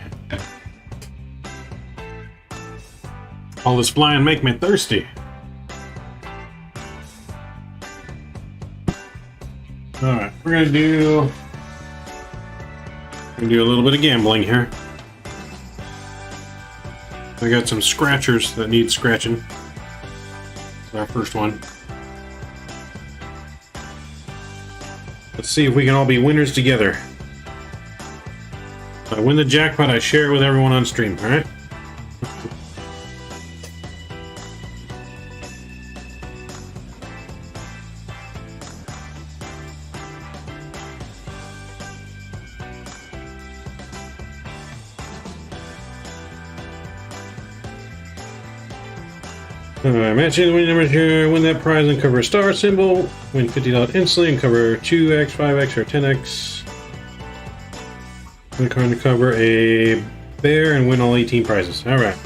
All this flying make me thirsty. All right, we're gonna do a little bit of gambling here. I got some scratchers that need scratching. Our first one. Let's see if we can all be winners together. If I win the jackpot, I share it with everyone on stream, alright? Matching the win number here, win that prize and cover a star symbol, win $50 instantly and cover 2x, 5x, or 10x. We're going to cover a bear and win all 18 prizes. Alright.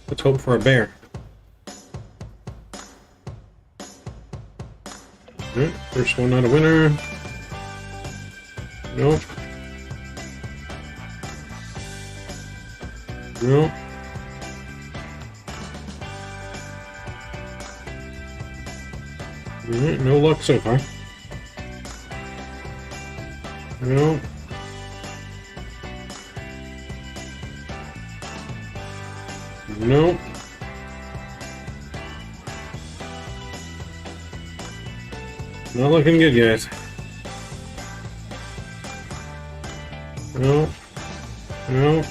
Let's hope for a bear. Alright, first one not a winner. Nope. Nope. Alright, no luck so far. No. No. Not looking good, guys. No. No.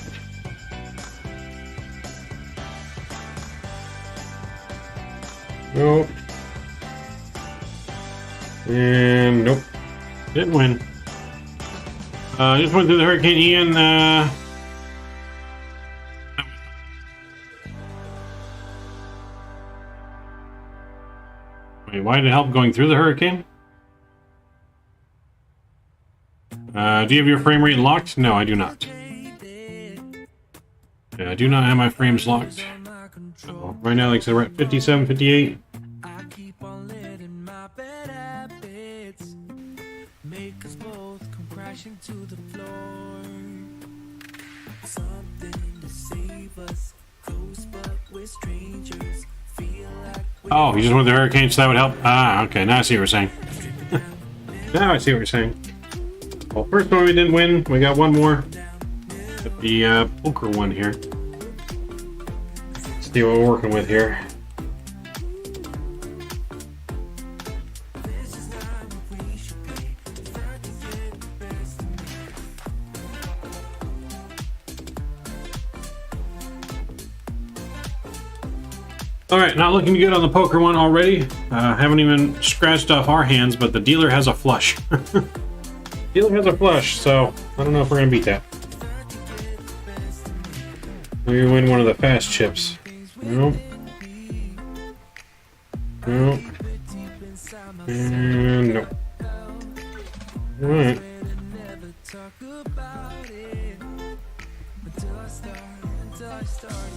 No. And nope. Didn't win. Just went through the Hurricane Ian. Wait, why did it help going through the hurricane? Do you have your frame rate locked? No, I do not. Yeah, I do not have my frames locked. So right now, like I said, we're at 57, 58. Oh, you just want the hurricane, so that would help? Ah, okay, now I see what you're saying. Now I see what you're saying. Well, first one we didn't win. We got one more. Got the poker one here. Let's see what we're working with here. Alright, not looking good on the poker one already. Haven't even scratched off our hands, but the dealer has a flush. Dealer has a flush, so I don't know if we're going to beat that. Maybe win one of the fast chips. Nope. Nope. And nope. Alright.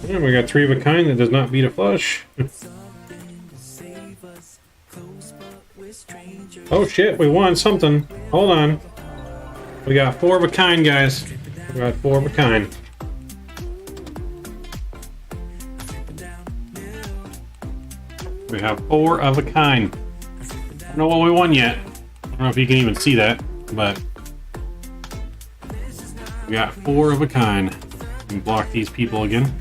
And we got 3 of a kind that does not beat a flush. Oh shit, we won something. Hold on. We got 4 of a kind, guys. We got 4 of a kind. We have 4 of a kind. I don't know what we won yet. I don't know if you can even see that, but we got 4 of a kind. We can block these people again.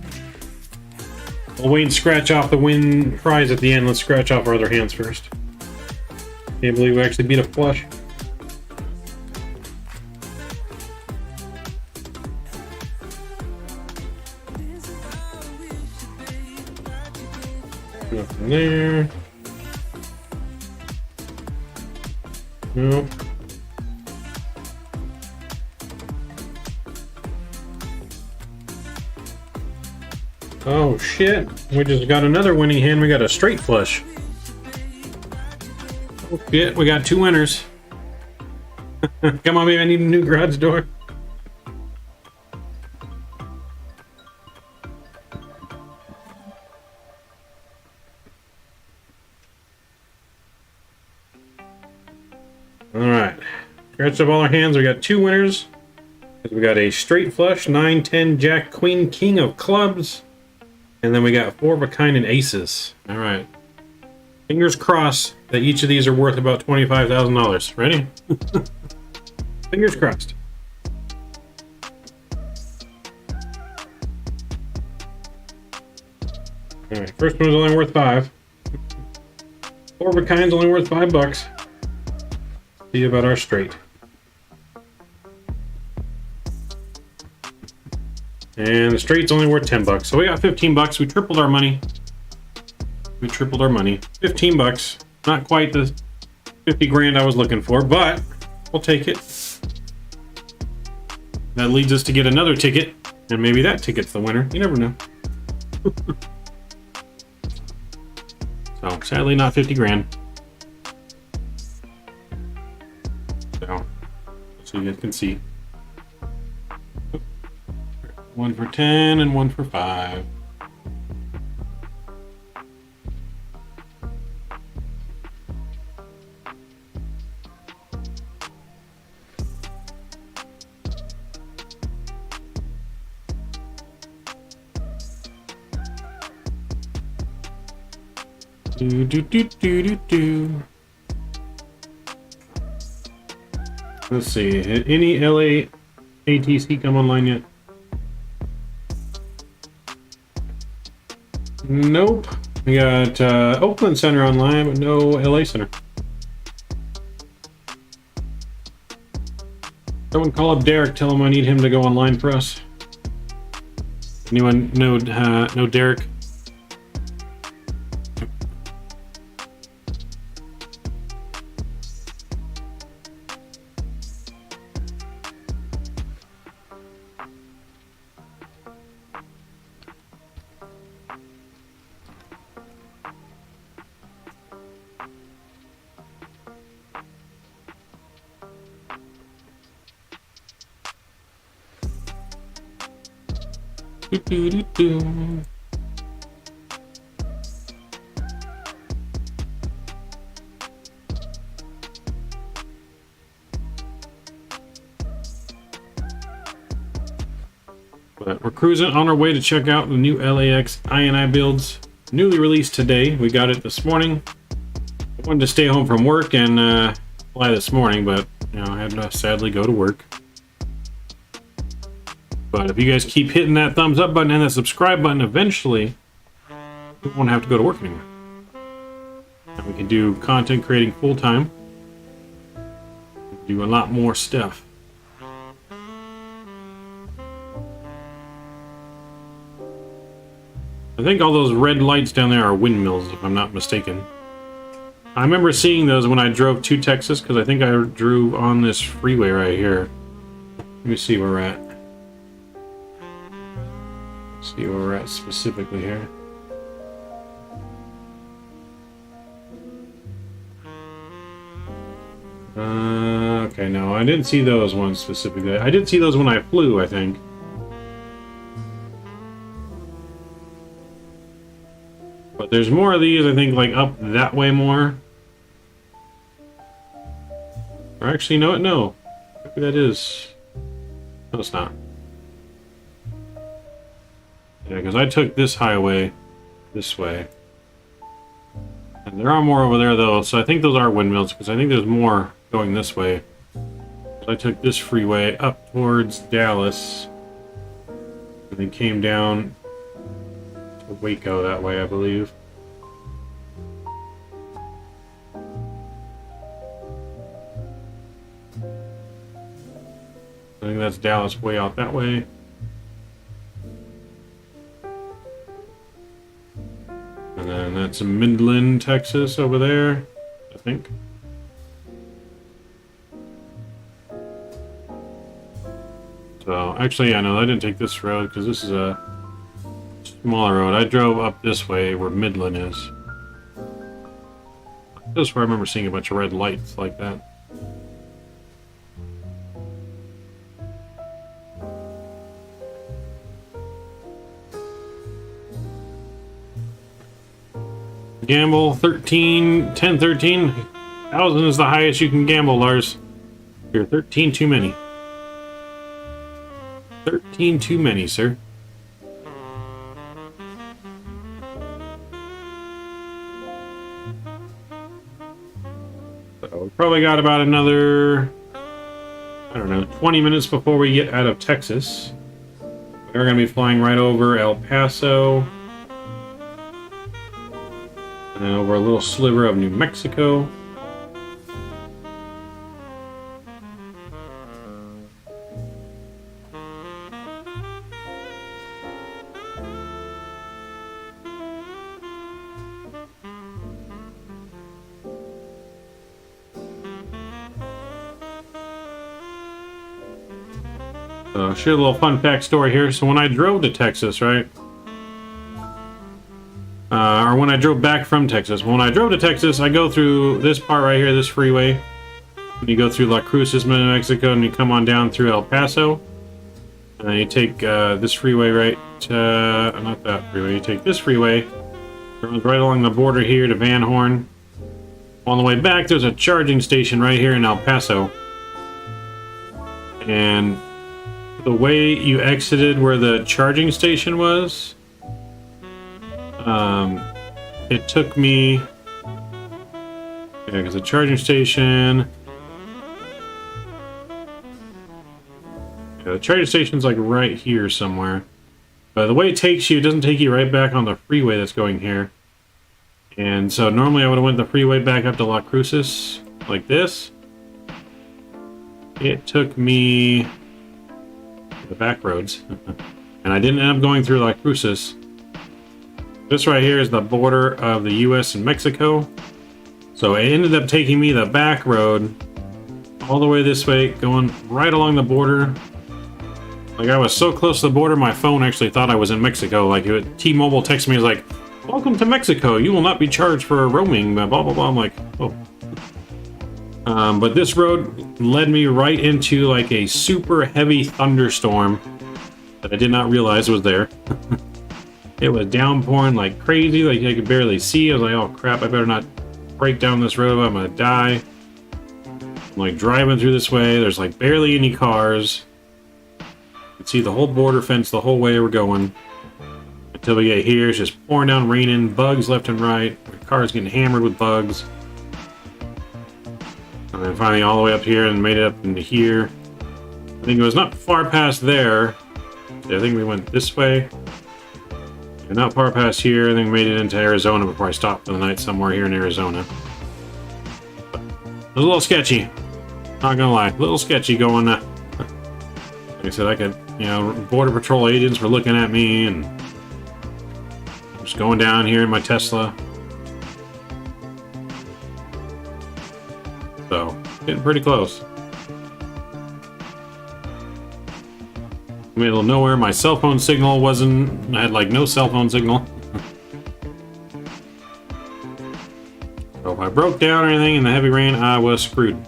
We'll wait and scratch off the win prize at the end. Let's scratch off our other hands first. Can't believe we actually beat a flush. Nothing there. Nope. Oh shit, we just got another winning hand. We got a straight flush. Oh shit, we got two winners. Come on, baby, I need a new garage door. Alright, scratched up all our hands. We got two winners. We got a straight flush, 9, 10, Jack, Queen, King of clubs. And then we got 4 of a kind and aces. Alright. Fingers crossed that each of these are worth about $25,000. Ready? Fingers crossed. Alright, first one was only worth 5. 4 of a kind's only worth $5. See about our straight. And the straight's only worth $10. So we got $15. We tripled our money. We tripled our money. $15. Not quite the 50 grand I was looking for, but we'll take it. That leads us to get another ticket, and maybe that ticket's the winner. You never know. So sadly not 50 grand. So you guys can see. 1 for 10 and 1 for 5. Do do do do do do. Let's see. Had any LA ATC come online yet? Nope. We got Oakland Center online, but no LA Center. Someone call up Derek. Tell him I need him to go online for us. Anyone know Derek? Do, do, do, do. But we're cruising on our way to check out the new LAX iniBuilds, newly released today. We got it this morning. I wanted to stay home from work and fly this morning, but you know, I had to sadly go to work. But if you guys keep hitting that thumbs up button and that subscribe button, eventually we won't have to go to work anymore. And we can do content creating full time. Do a lot more stuff. I think all those red lights down there are windmills, if I'm not mistaken. I remember seeing those when I drove to Texas, because I think I drove on this freeway right here. Let me see where we're at. See where we're at specifically here. Okay, no, I didn't see those ones specifically. I did see those when I flew, I think. But there's more of these, I think, like up that way more. Or actually, no. Maybe that is. No, it's not. Yeah, because I took this highway this way. And there are more over there, though, so I think those are windmills, because I think there's more going this way. So I took this freeway up towards Dallas, and then came down to Waco that way, I believe. I think that's Dallas way out that way. And then that's Midland, Texas over there, I think. So, actually, yeah, no, I didn't take this road because this is a smaller road. I drove up this way where Midland is. This is where I remember seeing a bunch of red lights like that. Gamble 13, 10, 13. 1,000 is the highest you can gamble, Lars. You're 13 too many. 13 too many, sir. So we probably got about another, I don't know, 20 minutes before we get out of Texas. We're going to be flying right over El Paso. And then over a little sliver of New Mexico. Share a little fun fact story here. So when I drove to Texas, right? Or when I drove back from Texas. When I drove to Texas, I go through this part right here, this freeway. And you go through La Cruces, New Mexico, and you come on down through El Paso. And then you take this freeway right, not that freeway, you take this freeway. It runs right along the border here to Van Horn. On the way back, there's a charging station right here in El Paso. And the way you exited where the charging station was, it took me, yeah, because the charging station, the charging station's like right here somewhere. But the way it takes you, it doesn't take you right back on the freeway that's going here. And so normally I would have went the freeway back up to La Cruces like this. It took me the back roads, and I didn't end up going through La Cruces. This right here is the border of the US and Mexico, so it ended up taking me the back road all the way this way, going right along the border. Like, I was so close to the border, my phone actually thought I was in Mexico. Like, T-Mobile texted me, it was like, "Welcome to Mexico, you will not be charged for roaming, blah blah blah." I'm like, oh. But this road led me right into like a super heavy thunderstorm that I did not realize was there. It was downpouring like crazy, like I could barely see. I was like, oh crap, I better not break down this road, I'm gonna die. I'm like driving through this way, there's like barely any cars. You can see the whole border fence the whole way we're going. Until we get here, it's just pouring down, raining, bugs left and right. The car's getting hammered with bugs. And then finally all the way up here and made it up into here. I think it was not far past there. I think we went this way. And not far past here, I think we made it into Arizona before I stopped for the night somewhere here in Arizona. But it was a little sketchy. Not gonna lie, a little sketchy going. Like I said, I could, you know, Border Patrol agents were looking at me and just going down here in my Tesla. So, getting pretty close. Middle of nowhere, my cell phone signal wasn't, I had like no cell phone signal. So if I broke down or anything in the heavy rain, I was screwed.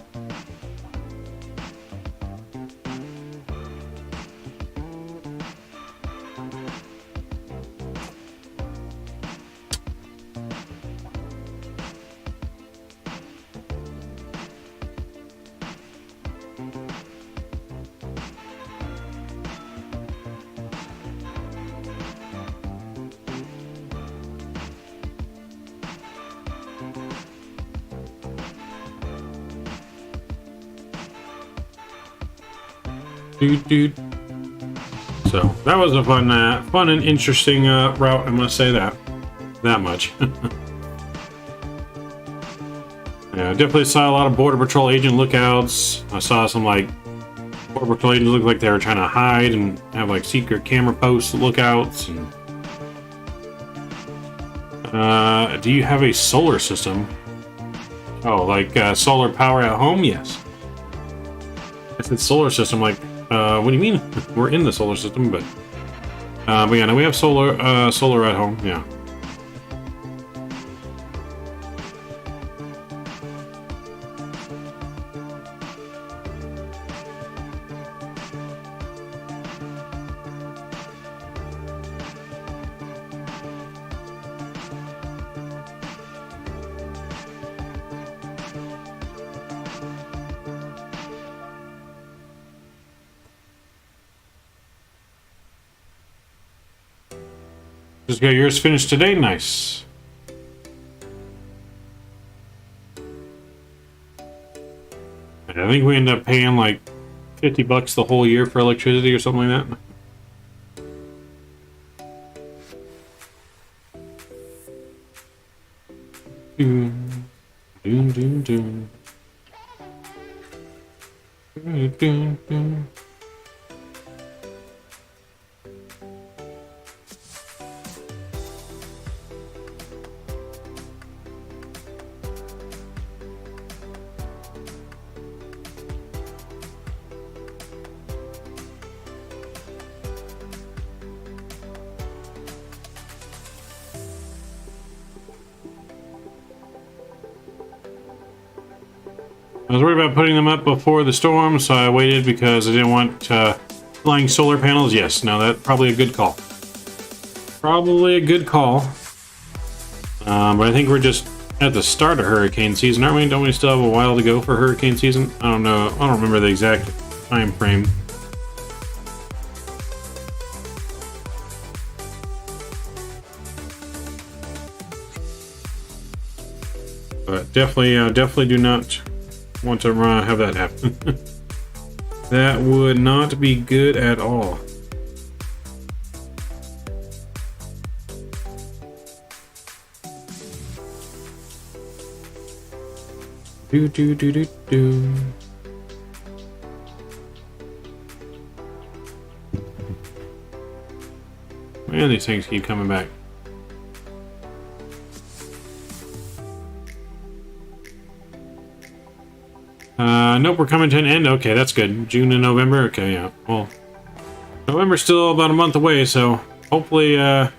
So that was a fun and interesting route. I must say that much. Yeah, I definitely saw a lot of Border Patrol agent lookouts. I saw some like Border Patrol agents look like they were trying to hide and have like secret camera posts lookouts. And do you have a solar system? Oh, like solar power at home? Yes. I said solar system, like. What do you mean? We're in the solar system, but But yeah, no, we have solar at home. Yeah. Just got yours finished today. Nice. I think we end up paying like $50 the whole year for electricity or something like that. Doom, doom, doom, doom. Doom, doom, doom. I was worried about putting them up before the storm, so I waited because I didn't want flying solar panels. Yes, no, that's probably a good call. Probably a good call. But I think we're just at the start of hurricane season, aren't we? Don't we still have a while to go for hurricane season? I don't know. I don't remember the exact time frame. But definitely do not want to have that happen. That would not be good at all. Do do do do do. Man, these things keep coming back. Nope, we're coming to an end. Okay, that's good. June and November. Okay, yeah. Well, November's still about a month away, so hopefully, I'm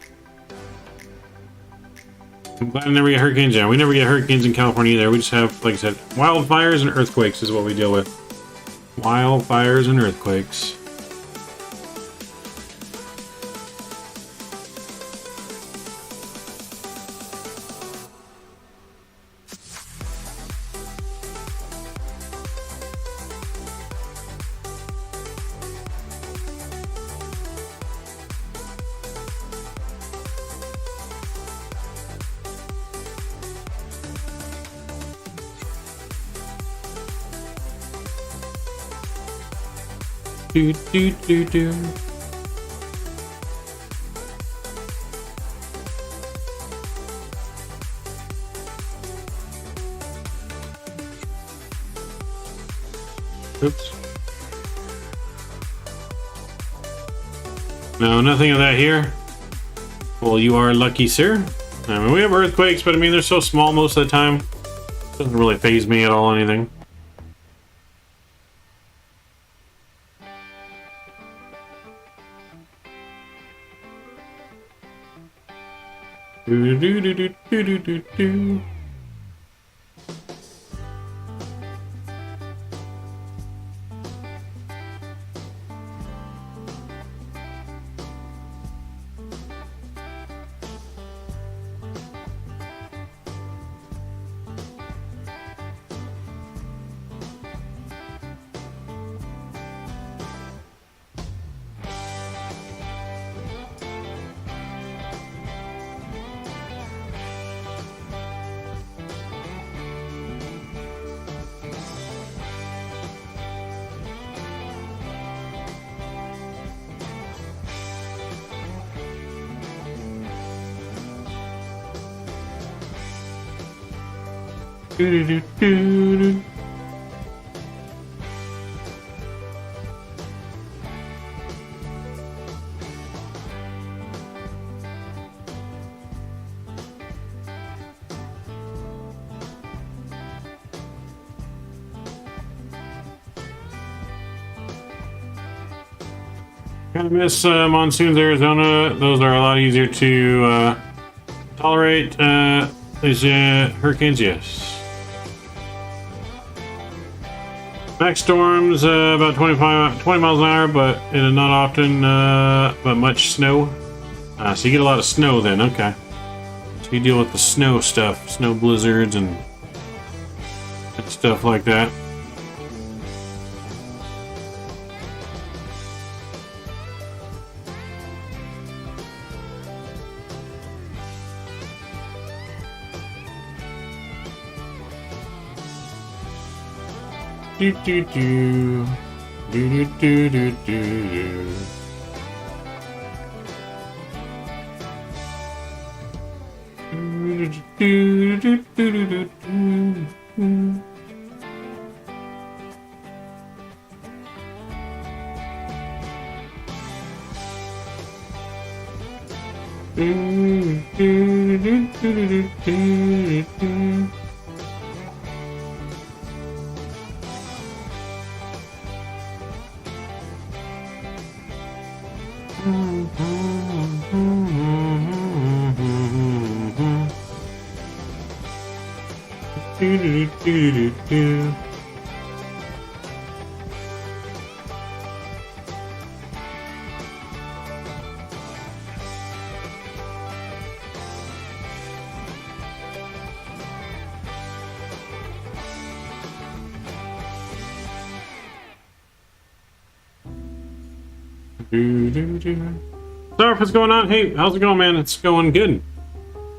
glad I never get hurricanes. Yeah, we never get hurricanes in California either. We just have, like I said, wildfires and earthquakes is what we deal with. Wildfires and earthquakes. Do do do do. Oops. No, nothing of that here. Well, you are lucky, sir. I mean, we have earthquakes, but I mean, they're so small most of the time. Doesn't really faze me at all, anything. Do do do do do do do do. Do do do do. Kind of miss monsoons, Arizona. Those are a lot easier to tolerate. These hurricanes, yes. Max storms about 20 miles an hour, but not often, but much snow. So you get a lot of snow then, okay. So you deal with the snow stuff, snow blizzards and stuff like that. Do do do do do do do do. Do do do do do. Sarf, what's going on? Hey, how's it going, man? It's going good.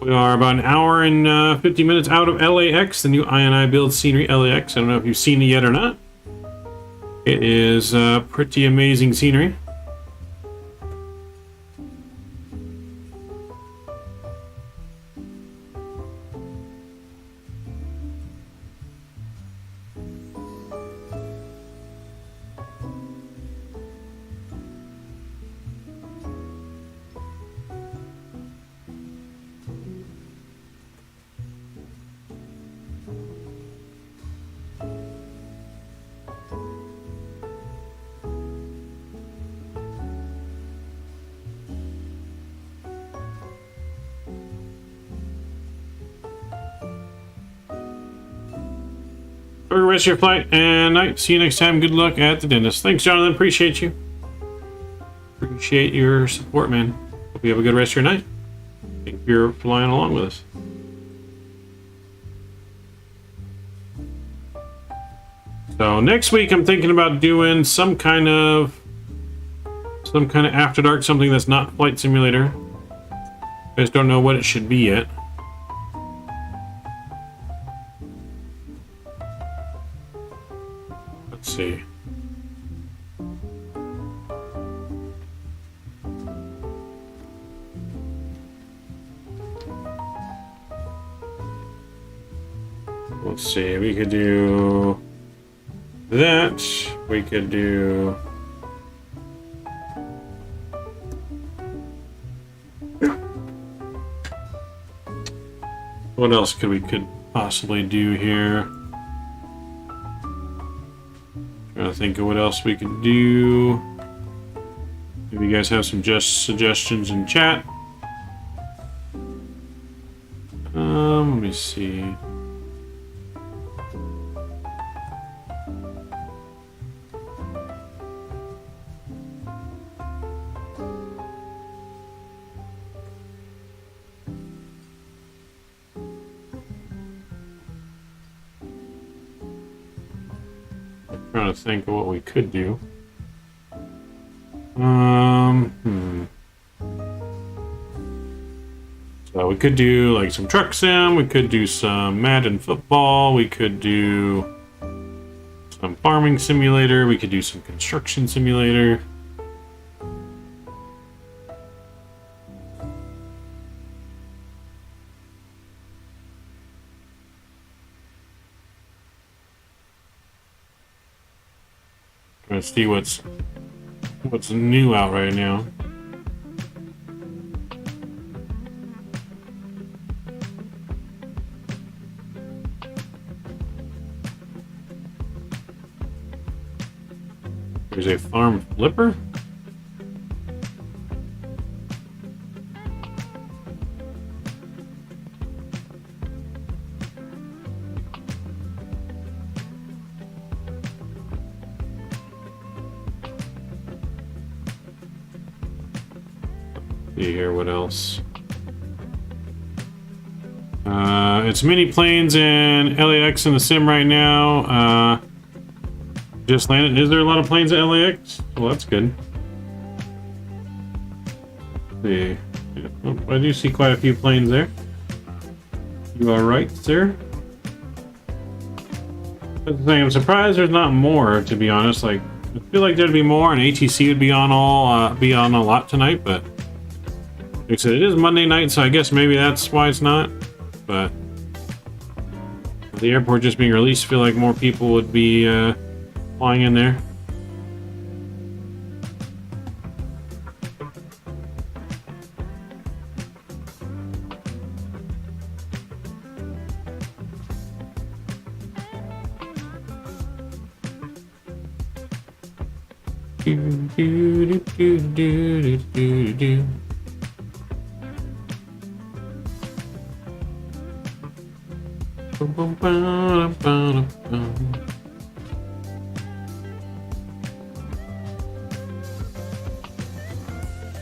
We are about an hour and 50 minutes out of LAX, the new iniBuilds scenery LAX. I don't know if you've seen it yet or not. It is pretty amazing scenery. Rest of your flight and night. See you next time. Good luck at the dentist. Thanks, Jonathan. Appreciate you. Appreciate your support, man. Hope you have a good rest of your night. Thank you for flying along with us. So next week, I'm thinking about doing some kind of after dark, something that's not flight simulator. I just don't know what it should be yet. Let's see. Let's see, we could do that. We could do what else could possibly do here? Trying to think of what else we could do. Maybe you guys have some suggestions in chat. Let me see. Trying to think of what we could do. So we could do like some truck sim, we could do some Madden football, we could do some farming simulator, we could do some construction simulator. Trying to see what's new out right now. There's a farm flipper. See here, what else? It's mini planes and LAX in the sim right now. Just landed. Is there a lot of planes at LAX? Well, that's good. Let's see. Yeah. Oh, I do see quite a few planes there. You are right, sir. That's the thing. I'm surprised there's not more, to be honest. Like, I feel like there'd be more, and ATC would be on a lot tonight. But like I said, it is Monday night, so I guess maybe that's why it's not. But with the airport just being released, I feel like more people would be flying in there.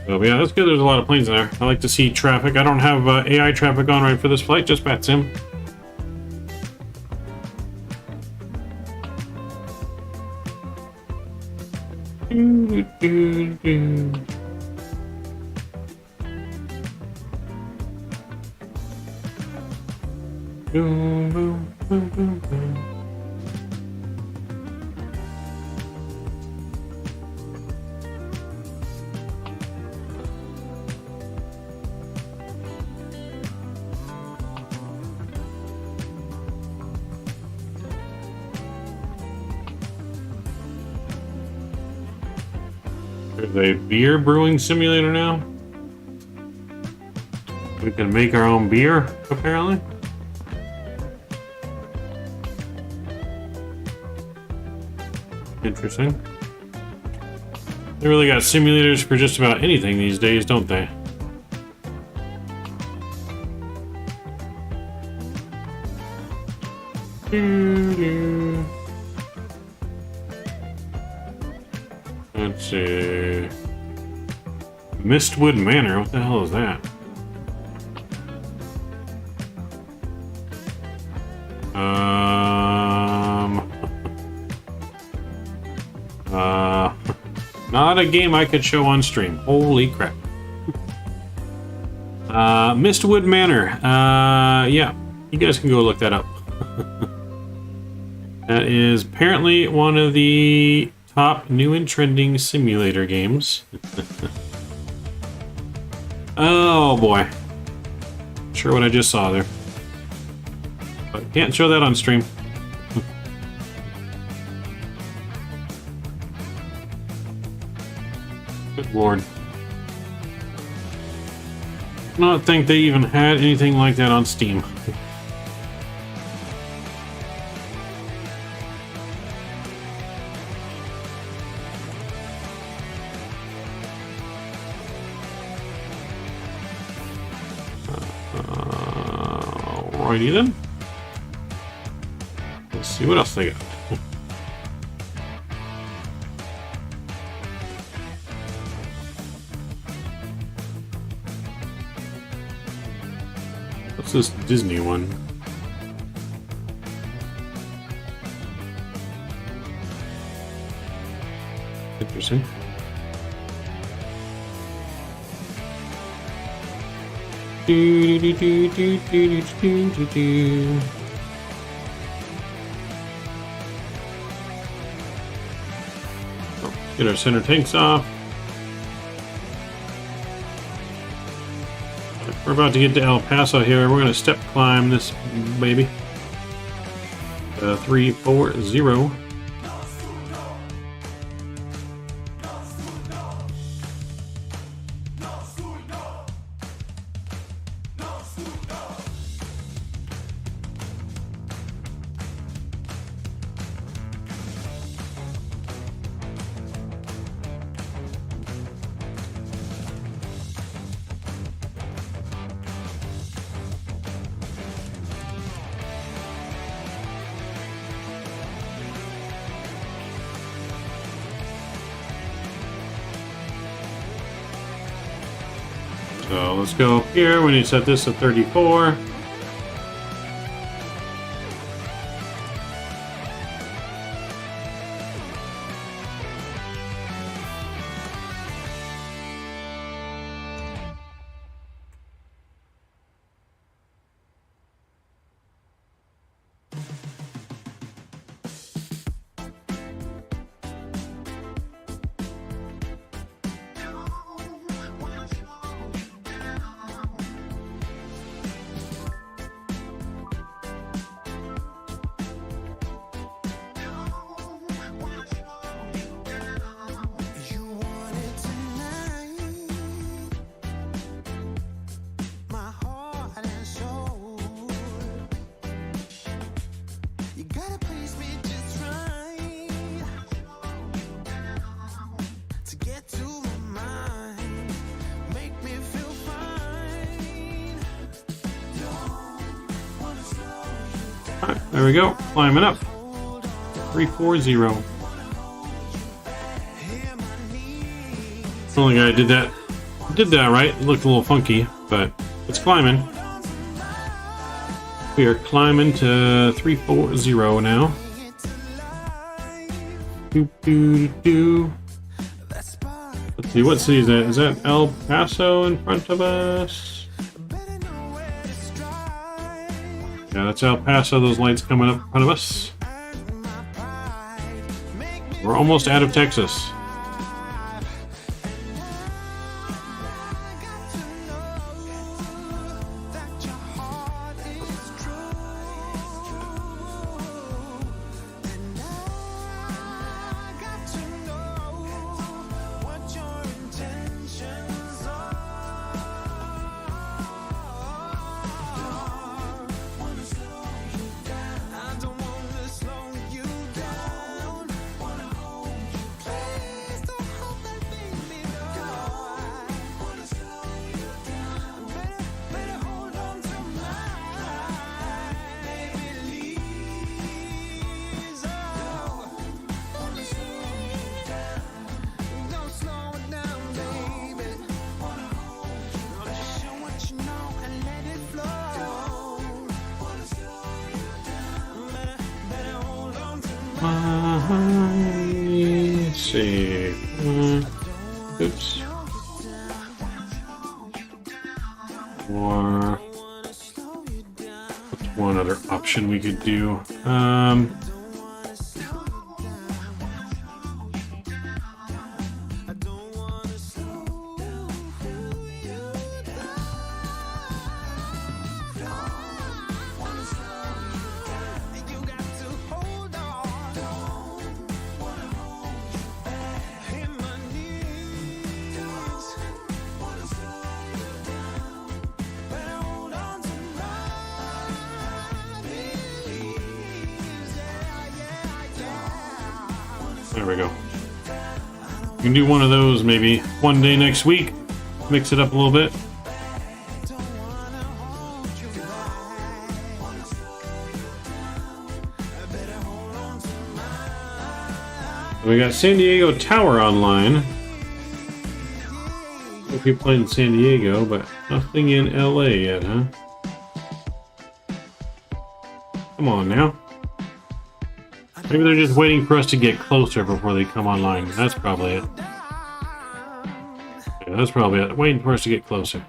So yeah, that's good. There's a lot of planes in there. I like to see traffic. I don't have AI traffic on right for this flight, just Bat Sim. There's a beer brewing simulator now. We can make our own beer, apparently. Interesting. They really got simulators for just about anything these days, don't they? Let's see. Mistwood Manor, what the hell is that? Not a game I could show on stream. Holy crap. Mistwood Manor. Yeah, you guys can go look that up. That is apparently one of the top new and trending simulator games. Oh boy. Not sure what I just saw there. But can't show that on stream. Good lord. I don't think they even had anything like that on Steam. Alrighty then. Let's see what else they got. What's this Disney one? Interesting. Get our center tanks off. We're about to get to El Paso here. We're going to step climb this baby. 340. So let's go up here. We need to set this to 34. Alright, there we go. Climbing up. 340. Only guy did that right. It looked a little funky, but it's climbing. We are climbing to 340 now. Let's see, what city is that? Is that El Paso in front of us? Yeah, that's El Paso. Those lights coming up in front of us. We're almost out of Texas. Let's see. Oops. Or what's one other option we could do? There we go. We can do one of those maybe one day next week. Mix it up a little bit. We got San Diego Tower online. We'll keep playing in San Diego, but nothing in LA yet, huh? Come on now. Maybe they're just waiting for us to get closer before they come online. That's probably it. Yeah, that's probably it. Waiting for us to get closer.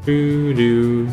Doo-doo.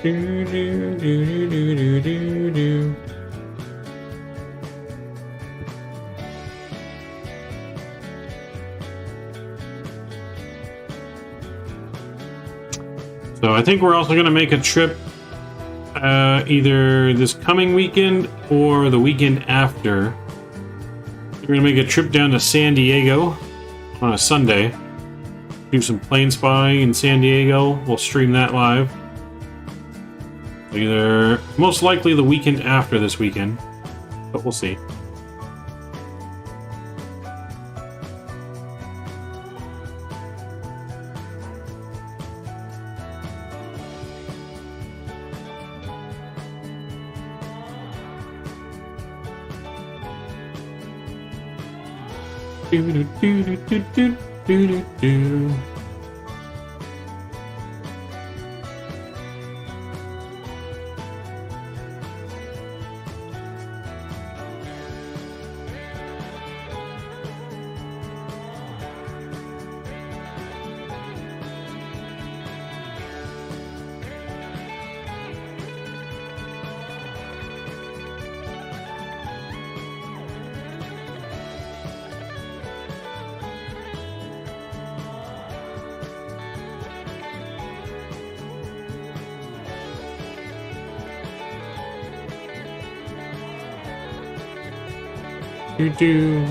Do, do, do, do, do, do, do. So I think we're also going to make a trip either this coming weekend or the weekend after. We're going to make a trip down to San Diego on a Sunday. Do some plane spotting in San Diego. We'll stream that live. Either, most likely the weekend after this weekend, but we'll see. Do, do, do, do, do, do, do, do. Do.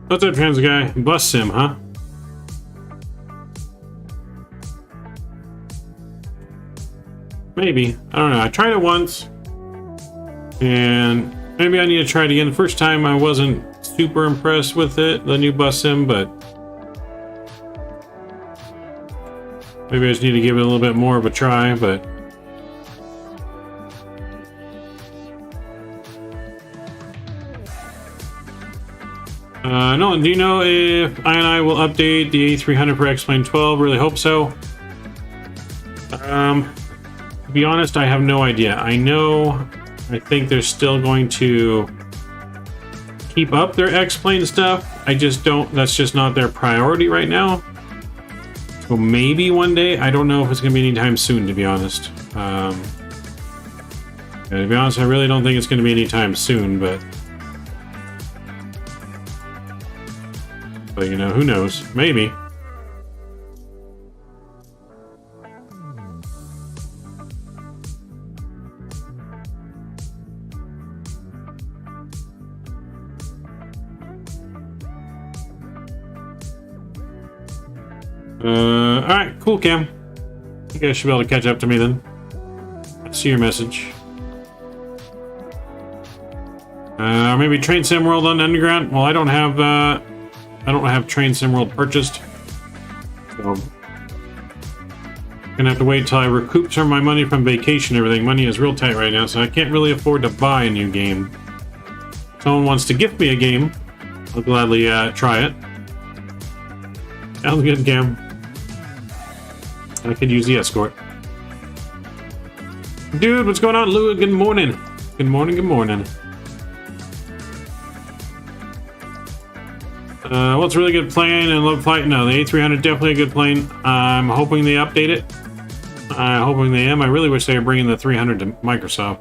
What's up, trans guy? Bus sim, huh? Maybe. I don't know. I tried it once, and maybe I need to try it again. The first time I wasn't super impressed with it, the new bus sim, but maybe I just need to give it a little bit more of a try, but no, do you know if I will update the A300 for X-Plane 12? Really hope so. To be honest, I have no idea. I think they're still going to keep up their X-Plane stuff. I just don't, that's just not their priority right now. So maybe one day, I don't know if it's going to be anytime soon, to be honest. To be honest, I really don't think it's going to be anytime soon, but you know, who knows? Maybe. Alright, cool, Cam. You guys should be able to catch up to me then. I see your message. Maybe Train Sim World on Underground? Well, I don't have Train Sim World purchased. So gonna have to wait till I recoup some of my money from vacation and everything. Money is real tight right now, so I can't really afford to buy a new game. If someone wants to gift me a game, I'll gladly try it. Sounds good, Cam. I could use the escort. Dude, what's going on, Lou? Good morning. Good morning, good morning. What's a really good plane and love flight? No, the A300 definitely a good plane. I'm hoping they update it. I'm hoping they am. I really wish they were bringing the 300 to Microsoft.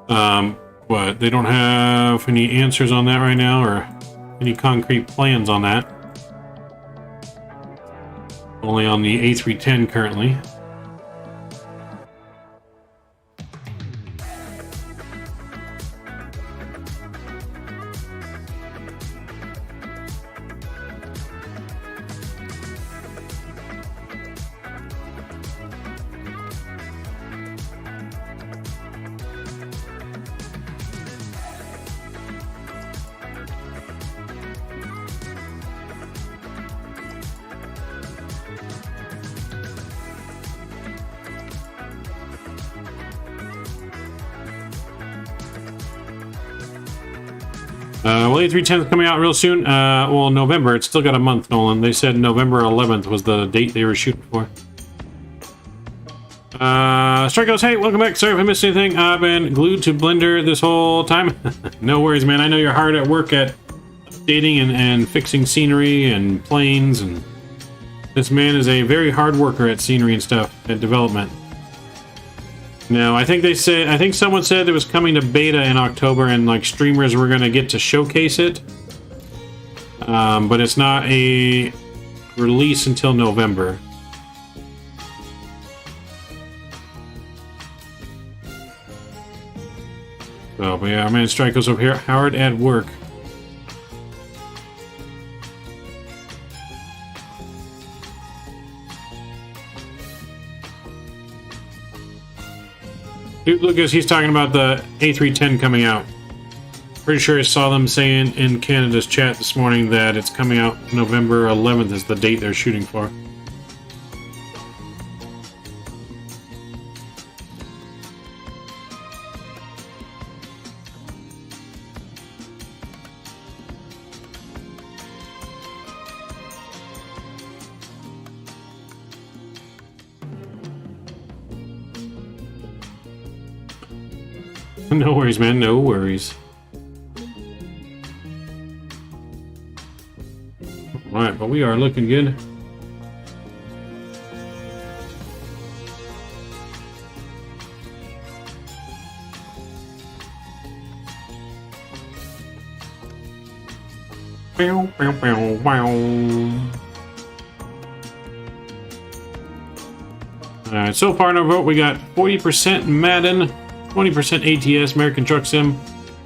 But they don't have any answers on that right now or any concrete plans on that. Only on the A310 currently. Well, A310 is coming out real soon. Well, November. It's still got a month, Nolan. They said November 11th was the date they were shooting for. Strike goes, hey, welcome back. Sorry if I missed anything. I've been glued to Blender this whole time. No worries, man. I know you're hard at work at updating and fixing scenery and planes, and this man is a very hard worker at scenery and stuff, at development. No, I think someone said it was coming to beta in October, and like streamers were going to get to showcase it. But it's not a release until November. So, but yeah, our man Strike goes over here, hard at work. Dude, Lucas, he's talking about the A310 coming out. Pretty sure I saw them saying in Canada's chat this morning that it's coming out November 11th is the date they're shooting for. No worries, man. No worries. Alright, but we are looking good. Bow, bow, bow, bow. Alright, so far in our vote, we got 40% Madden, 20% ATS, American Truck Sim,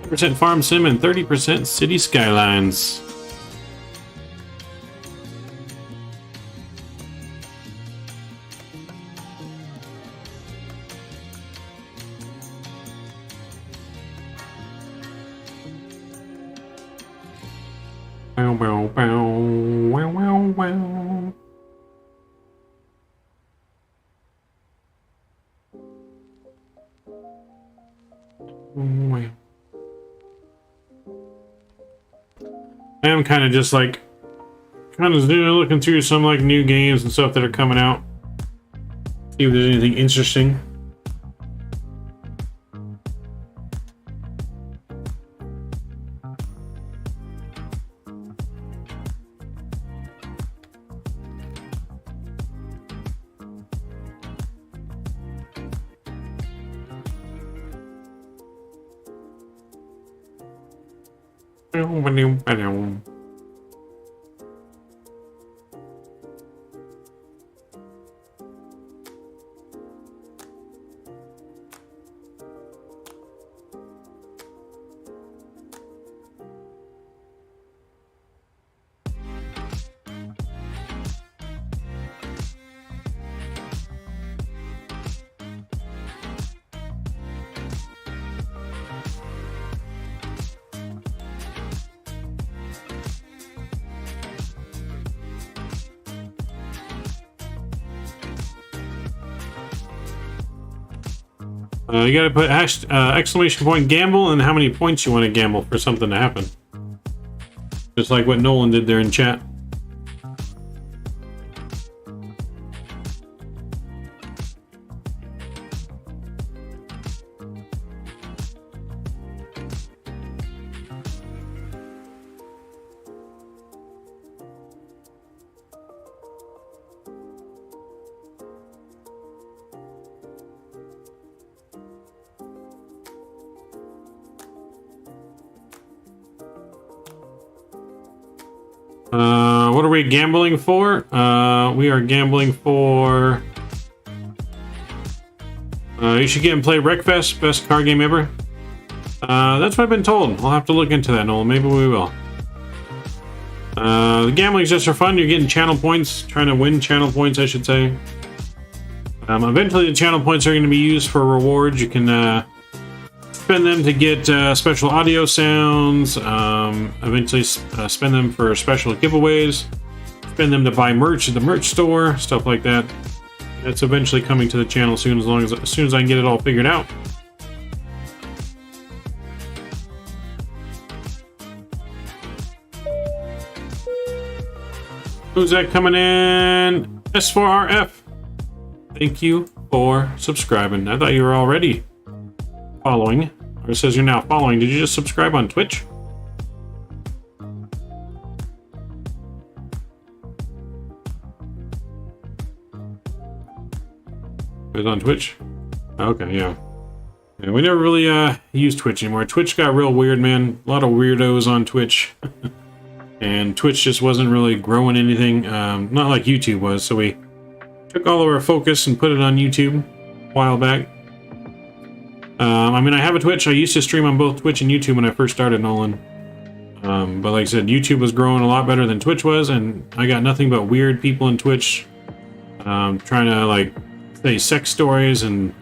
10% Farm Sim, and 30% City Skylines. Bow, bow, bow, wow, wow, wow. I am kind of just like looking through some like new games and stuff that are coming out. See if there's anything interesting. You gotta put exclamation point gamble and how many points you want to gamble for something to happen. Just like what Nolan did there in chat. What are we gambling for? We are gambling for... you should get and play Wreckfest, best car game ever. That's what I've been told. I'll have to look into that, Noel. Maybe we will. The gambling's just for fun. You're getting channel points. Trying to win channel points, I should say. Eventually, the channel points are going to be used for rewards. You can spend them to get special audio sounds. Eventually, spend them for special giveaways. Spend them to buy merch at the merch store, stuff like that. That's eventually coming to the channel soon, as soon as I can get it all figured out. Who's that coming in? S4RF. Thank you for subscribing. I thought you were already following. Or it says you're now following. Did you just subscribe on Twitch? It was on Twitch? Okay, yeah. Yeah, we never really use Twitch anymore. Twitch got real weird, man. A lot of weirdos on Twitch. And Twitch just wasn't really growing anything. Not like YouTube was, so we took all of our focus and put it on YouTube a while back. I mean, I have a Twitch. I used to stream on both Twitch and YouTube when I first started, Nolan. But like I said, YouTube was growing a lot better than Twitch was, and I got nothing but weird people in Twitch trying to, like, say sex stories and,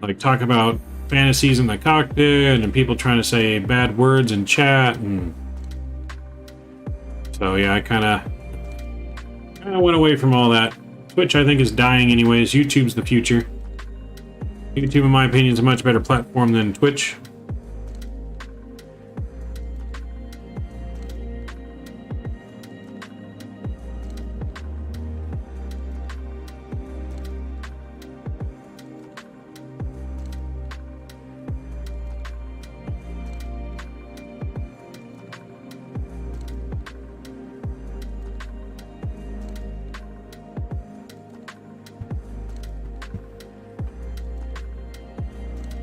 like, talk about fantasies in the cockpit, and people trying to say bad words in chat, and so yeah, I kind of went away from all that. Twitch, I think, is dying anyways. YouTube's the future. YouTube, in my opinion, is a much better platform than Twitch.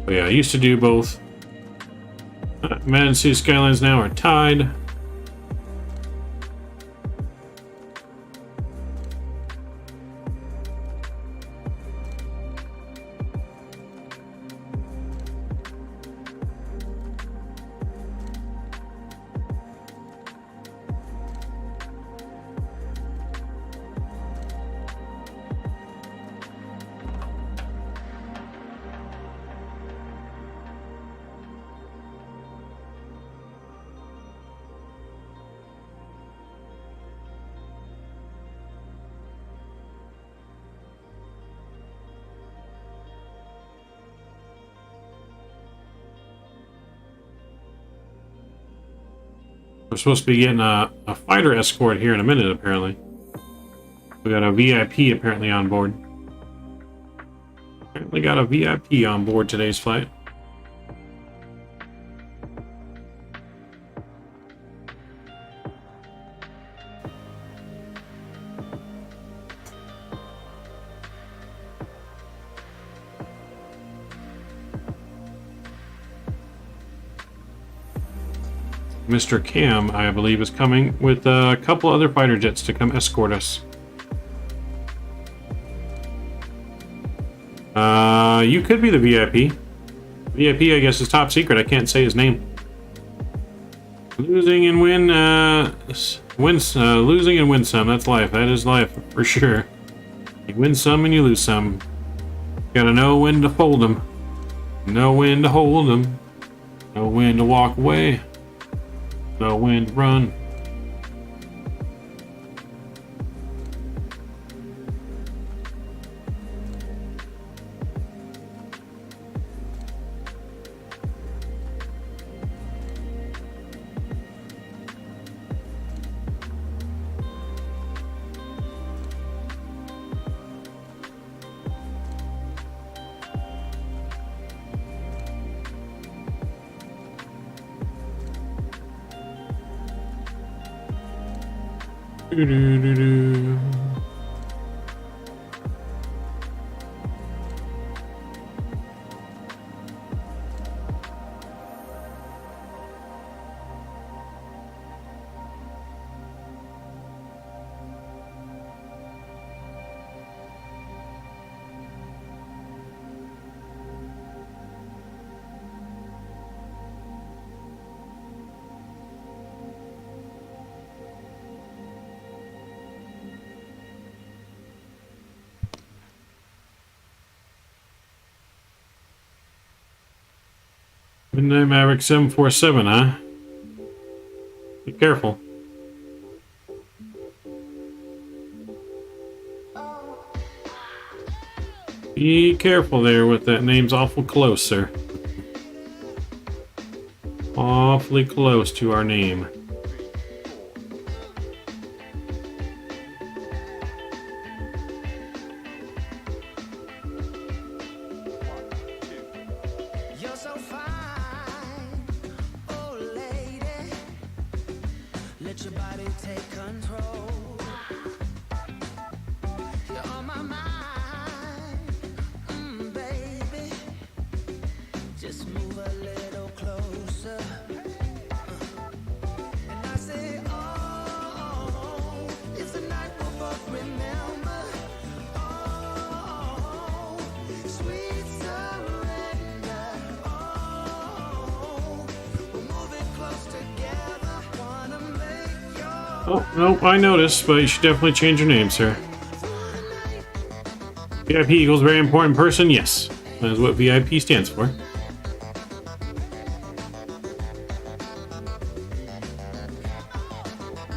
But yeah, I used to do both. Madden City Skylines now are tied. We're supposed to be getting a fighter escort here in a minute, apparently. We got a VIP apparently on board. Apparently got a VIP on board today's flight. Mr. Cam, I believe, is coming with a couple other fighter jets to come escort us. You could be the VIP. VIP, I guess, is top secret. I can't say his name. Losing and losing and win some. That's life. That is life for sure. You win some and you lose some. Gotta know when to fold them. Know when to hold them. Know when to walk away. Know when to run. Doo-doo-doo-doo. Midnight Maverick 747, huh? Be careful. Be careful there with that. Name's awful close, sir. Awfully close to our name. Oh, nope, I noticed, but you should definitely change your name, sir. VIP equals very important person? Yes. That is what VIP stands for.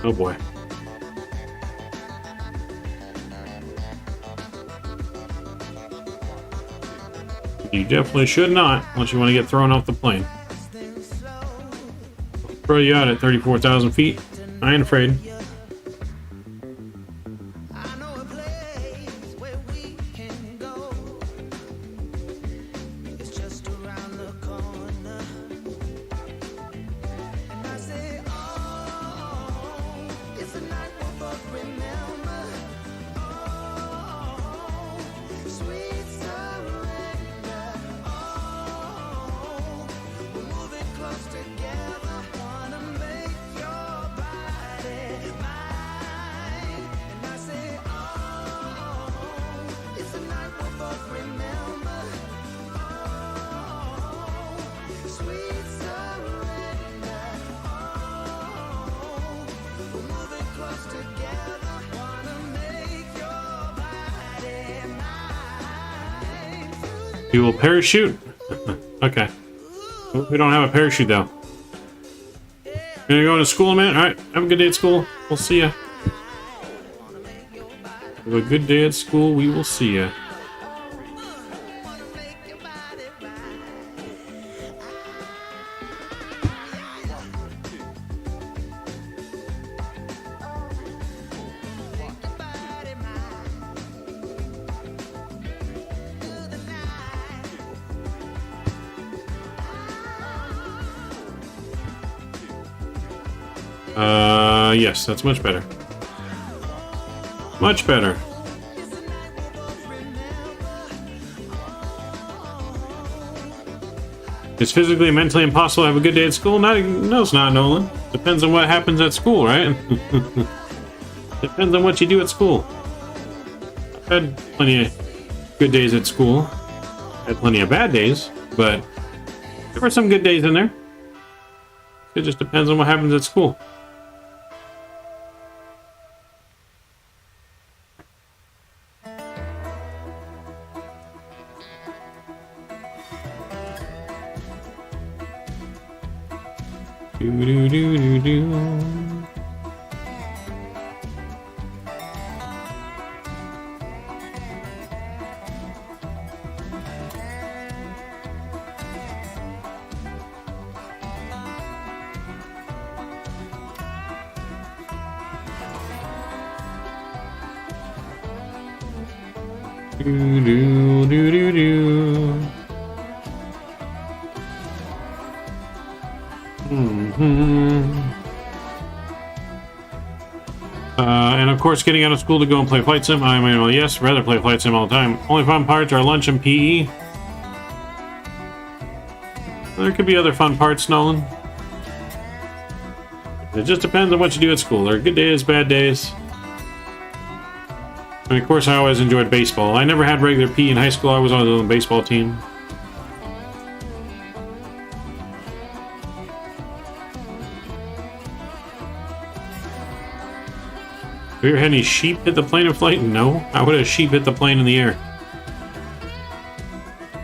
Oh boy. You definitely should not, unless you want to get thrown off the plane. I'll throw you out at 34,000 feet. I ain't afraid. You will parachute? Okay. We don't have a parachute though. You're gonna go to school, man? Alright, have a good day at school. We'll see ya. Have a good day at school. We will see ya. Yes, that's much better. Much better. It's physically and mentally impossible to have a good day at school? No, it's not, Nolan. Depends on what happens at school, right? Depends on what you do at school. I've had plenty of good days at school. Had plenty of bad days, but there were some good days in there. It just depends on what happens at school. And of course, getting out of school to go and play flight sim. I mean, well, yes, rather play flight sim all the time. Only fun parts are lunch and PE. There could be other fun parts, Nolan. It just depends on what you do at school. There are good days, bad days. And of course, I always enjoyed baseball. I never had regular PE in high school. I was always on the baseball team. Have you ever had any sheep hit the plane in flight? No. How would a sheep hit the plane in the air?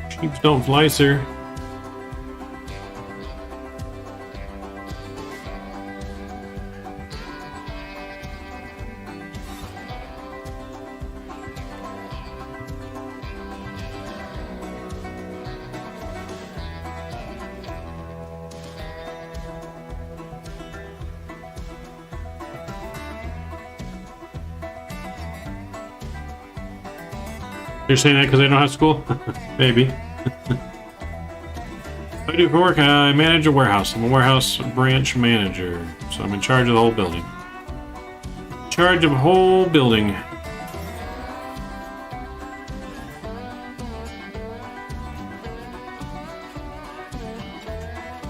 Sheeps don't fly, sir. You're saying that because I don't have school? Maybe. What do I do for work? I manage a warehouse. I'm a warehouse branch manager. So I'm in charge of the whole building. In charge of the whole building.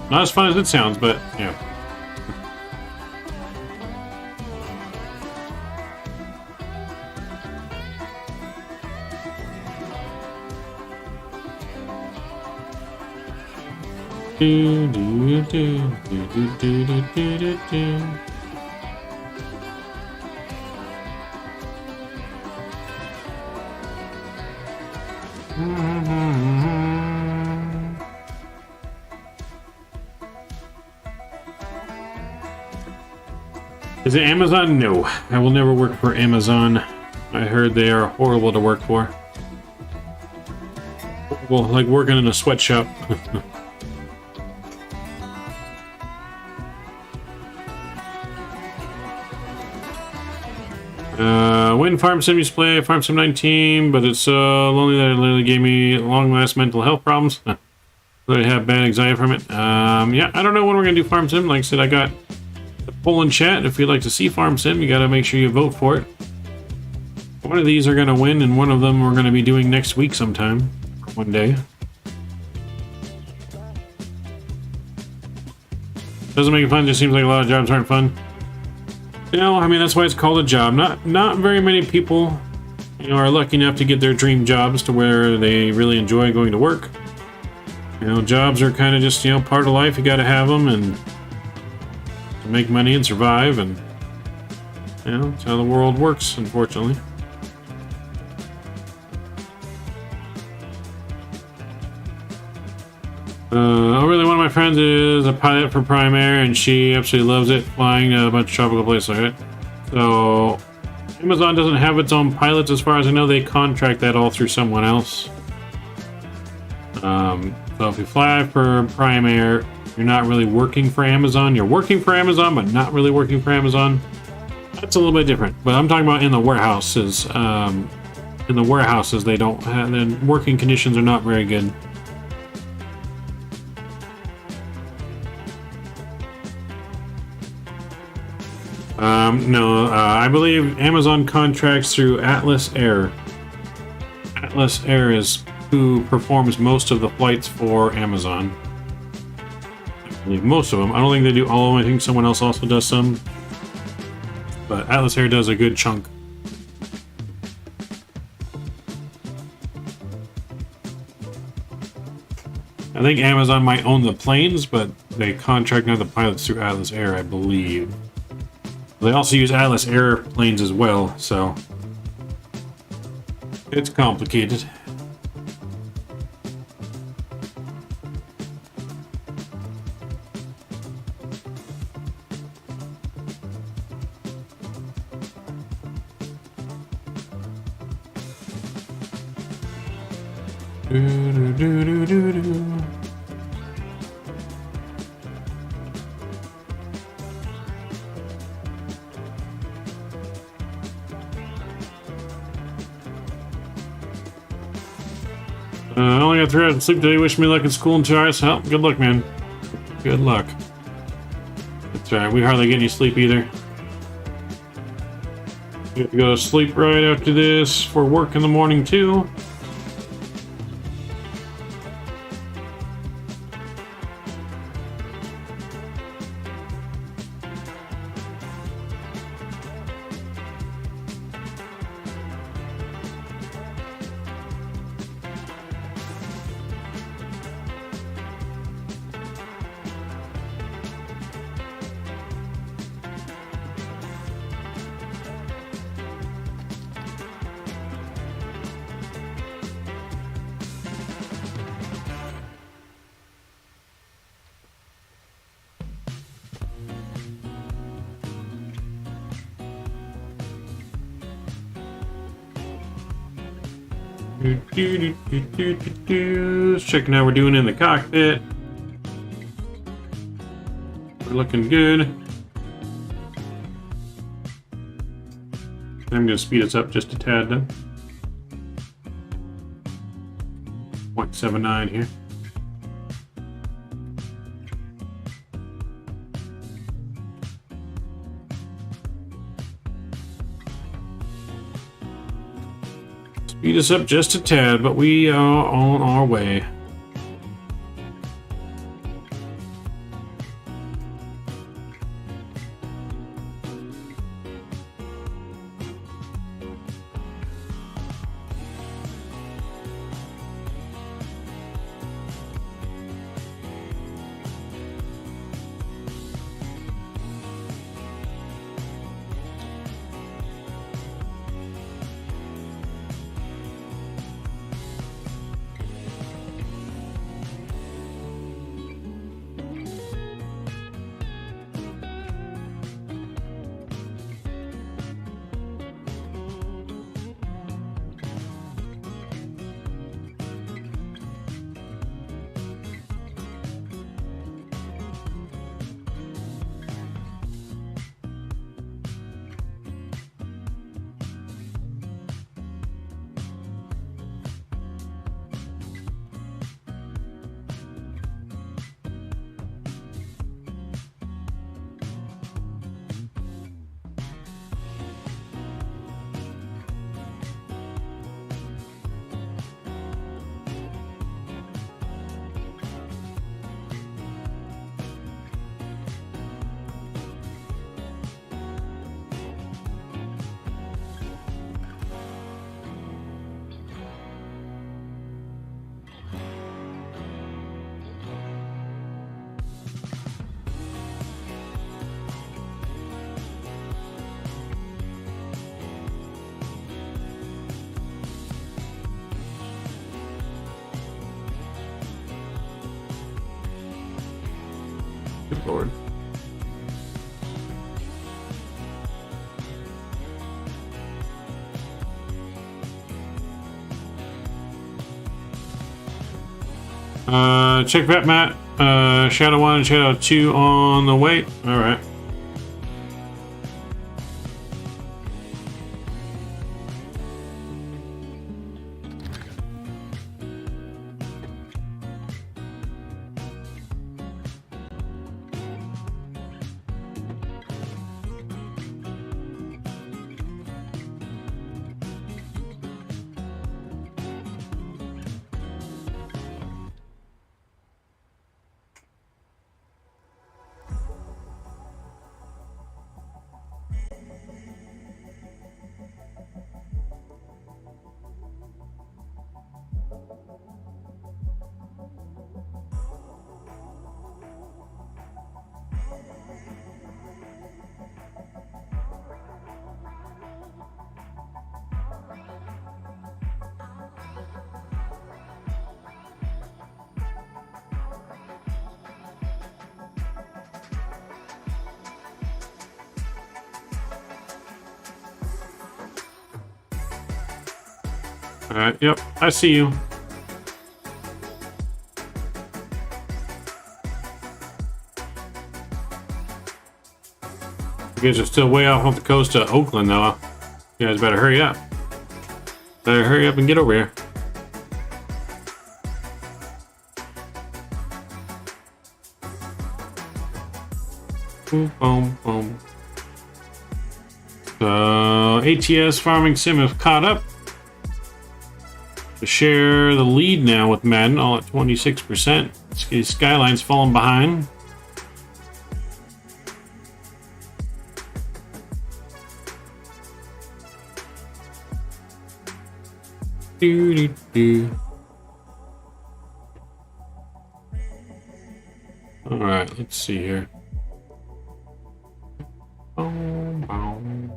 Not as fun as it sounds, but yeah. Is it Amazon? No, I will never work for Amazon. I heard they are horrible to work for. Well, like working in a sweatshop. When Farm Sim used to play Farm Sim 19, but it's so lonely that it literally gave me long-lasting mental health problems. I have bad anxiety from it. Yeah, I don't know when we're gonna do Farm Sim. Like I said, I got the poll in chat. If you'd like to see Farm Sim, you gotta make sure you vote for it. One of these are gonna win, and one of them we're gonna be doing next week sometime, one day. Doesn't make it fun. Just seems like a lot of jobs aren't fun. You know, I mean, that's why it's called a job. Not very many people, you know, are lucky enough to get their dream jobs to where they really enjoy going to work. You know, jobs are kind of just, you know, part of life. You got to have them and to make money and survive, and you know, that's how the world works, unfortunately. Really, one of my friends is a pilot for Prime Air, and she absolutely loves it, flying a bunch of tropical places like that. So, Amazon doesn't have its own pilots, as far as I know. They contract that all through someone else. So if you fly for Prime Air, you're not really working for Amazon. You're working for Amazon, but not really working for Amazon. That's a little bit different. But I'm talking about in the warehouses. In the warehouses, they don't have, the working conditions are not very good. No, I believe Amazon contracts through Atlas Air. Atlas Air is who performs most of the flights for Amazon. I believe most of them. I don't think they do all of them. I think someone else also does some. But Atlas Air does a good chunk. I think Amazon might own the planes, but they contract now the pilots through Atlas Air, I believe. They also use Atlas airplanes as well, so it's complicated. I only got 3 hours of sleep today. Wish me luck in school in 2 hours. Well, good luck, man. Good luck. That's alright. We hardly get any sleep either. We have to go to sleep right after this for work in the morning, too. Just checking how we're doing in the cockpit. We're looking good. I'm going to speed us up just a tad then. 0.79 here. Speed us up just a tad, but we are on our way. Lord. Check vet mat. Shadow 1 and Shadow 2 on the way. Alright. Alright, yep, I see you. You guys are still way off the coast of Oakland, though. You guys better hurry up. Better hurry up and get over here. Boom, boom, boom. So, ATS Farming Sim have caught up to share the lead now with Madden, all at 26%. Skyline's falling behind. All right, let's see here. Boom, boom.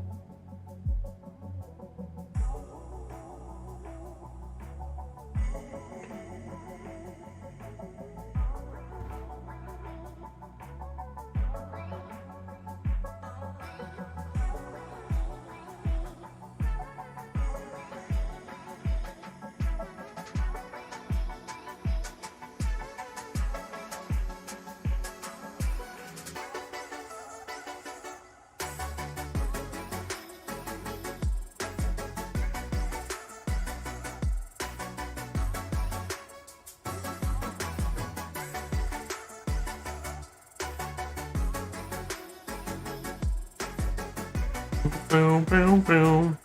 Boom, boom, boom.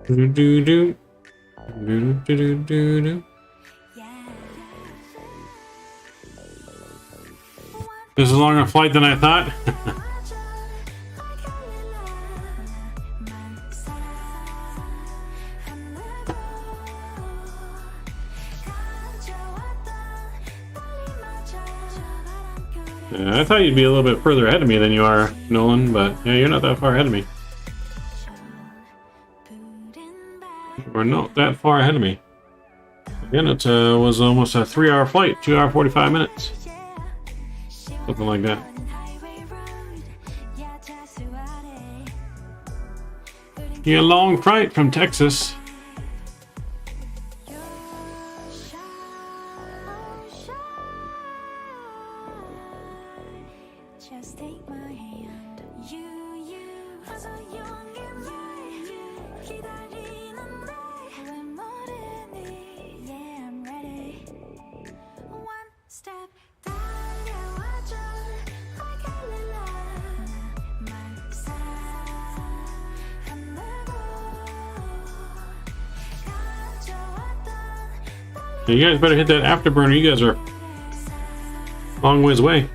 Do do do do do do do do. This is a longer flight than I thought. Yeah, I thought you'd be a little bit further ahead of me than you are, Nolan, but yeah, you're not that far ahead of me. We're not that far ahead of me. Again, it was almost a 3-hour flight, 2 hour 45 minutes. Something like that. Yeah, long flight from Texas. You guys better hit that afterburner. You guys are a long ways away.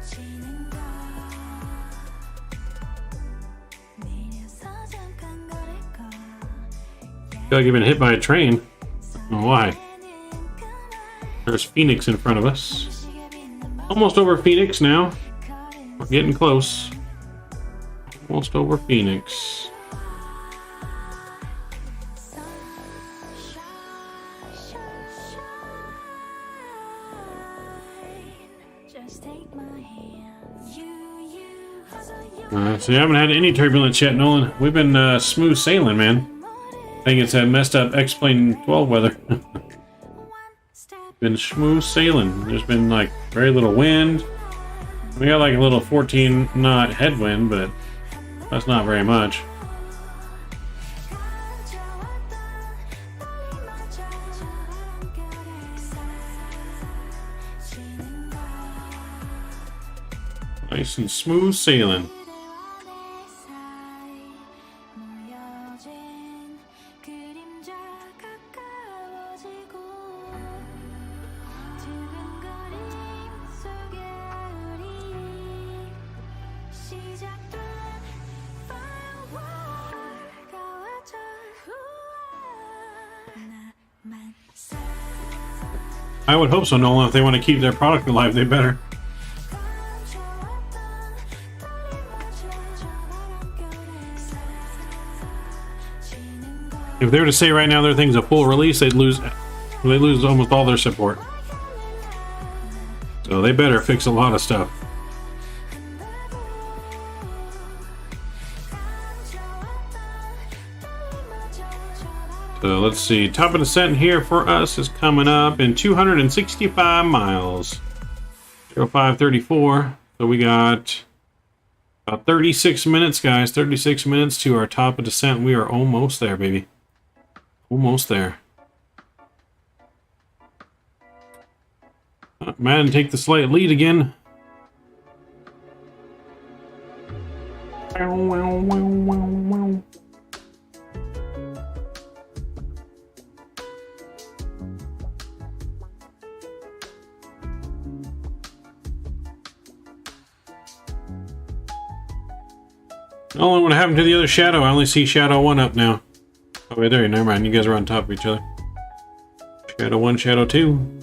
I feel like you've been hit by a train. I don't know why. There's Phoenix in front of us. Almost over Phoenix now. We're getting close. Almost over Phoenix. So you haven't had any turbulence yet, Nolan. We've been smooth sailing, man. I think it's that messed up X-Plane 12 weather. Been smooth sailing. There's been like very little wind. We got like a little 14 knot headwind, but that's not very much. Nice and smooth sailing. I would hope so, Nolan. If they want to keep their product alive, they better. If they were to say right now their thing's a full release, they'd lose almost all their support. So they better fix a lot of stuff. So let's see, top of descent here for us is coming up in 265 miles. 0534. So we got about 36 minutes, guys. 36 minutes to our top of descent. We are almost there, baby. Almost there. Madden take the slight lead again. Wow, wow, wow, wow, wow. Oh, what happened to the other shadow? I only see shadow 1 up now. Oh, wait, there. Never mind. You guys are on top of each other. Shadow 1, shadow 2.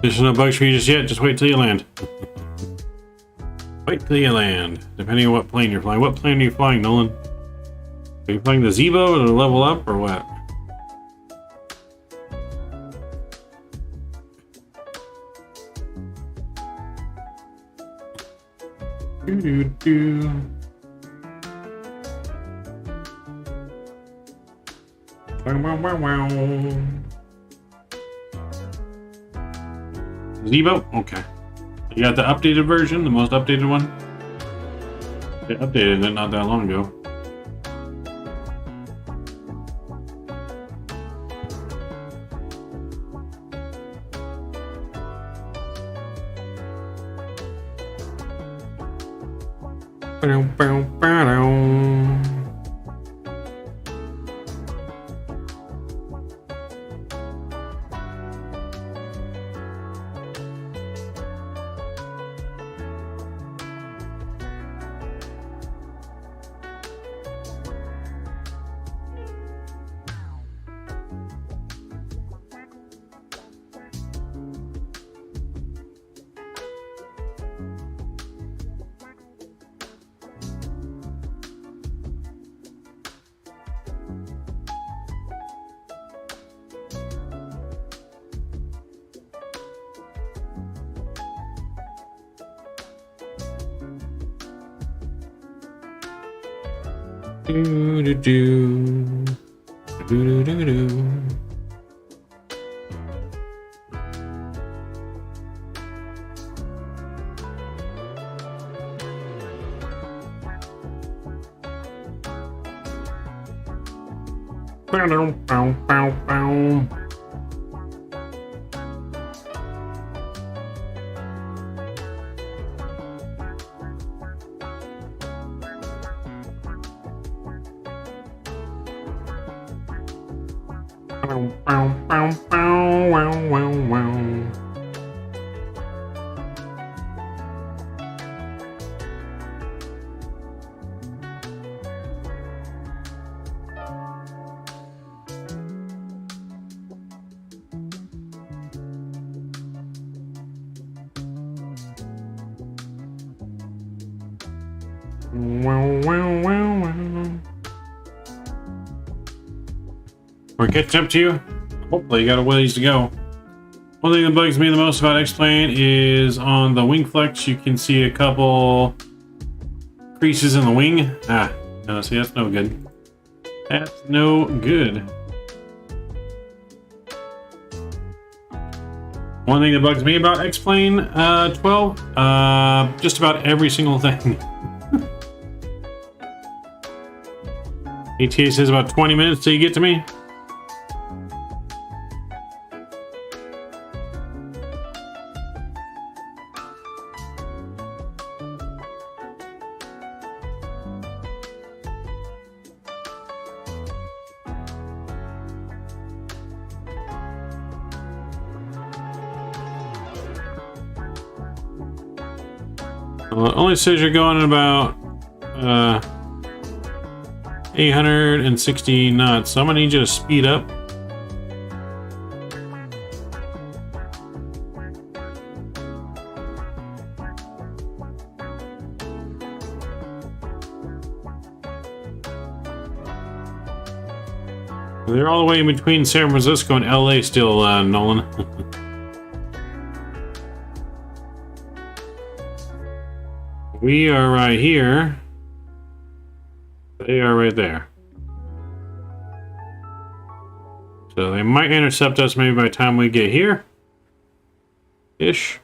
There's no bugs for you just yet. Just wait till you land. Wait till you land. Depending on what plane you're flying. What plane are you flying, Nolan? Are you flying the Zevo to level up or what? Zevo? Okay. You got the updated version, the most updated one? They updated it not that long ago. We're catching up to you. Hopefully you got a ways to go. One thing that bugs me the most about X-Plane is on the wing flex, you can see a couple creases in the wing. No, see, that's no good. That's no good. One thing that bugs me about X-Plane 12, just about every single thing. ETA says about 20 minutes till you get to me. Well, it only says you're going at about 860 knots, so I'm gonna need you to speed up. They're all the way in between San Francisco and LA still, Nolan. We are right here. They are right there. So they might intercept us maybe by the time we get here. Ish.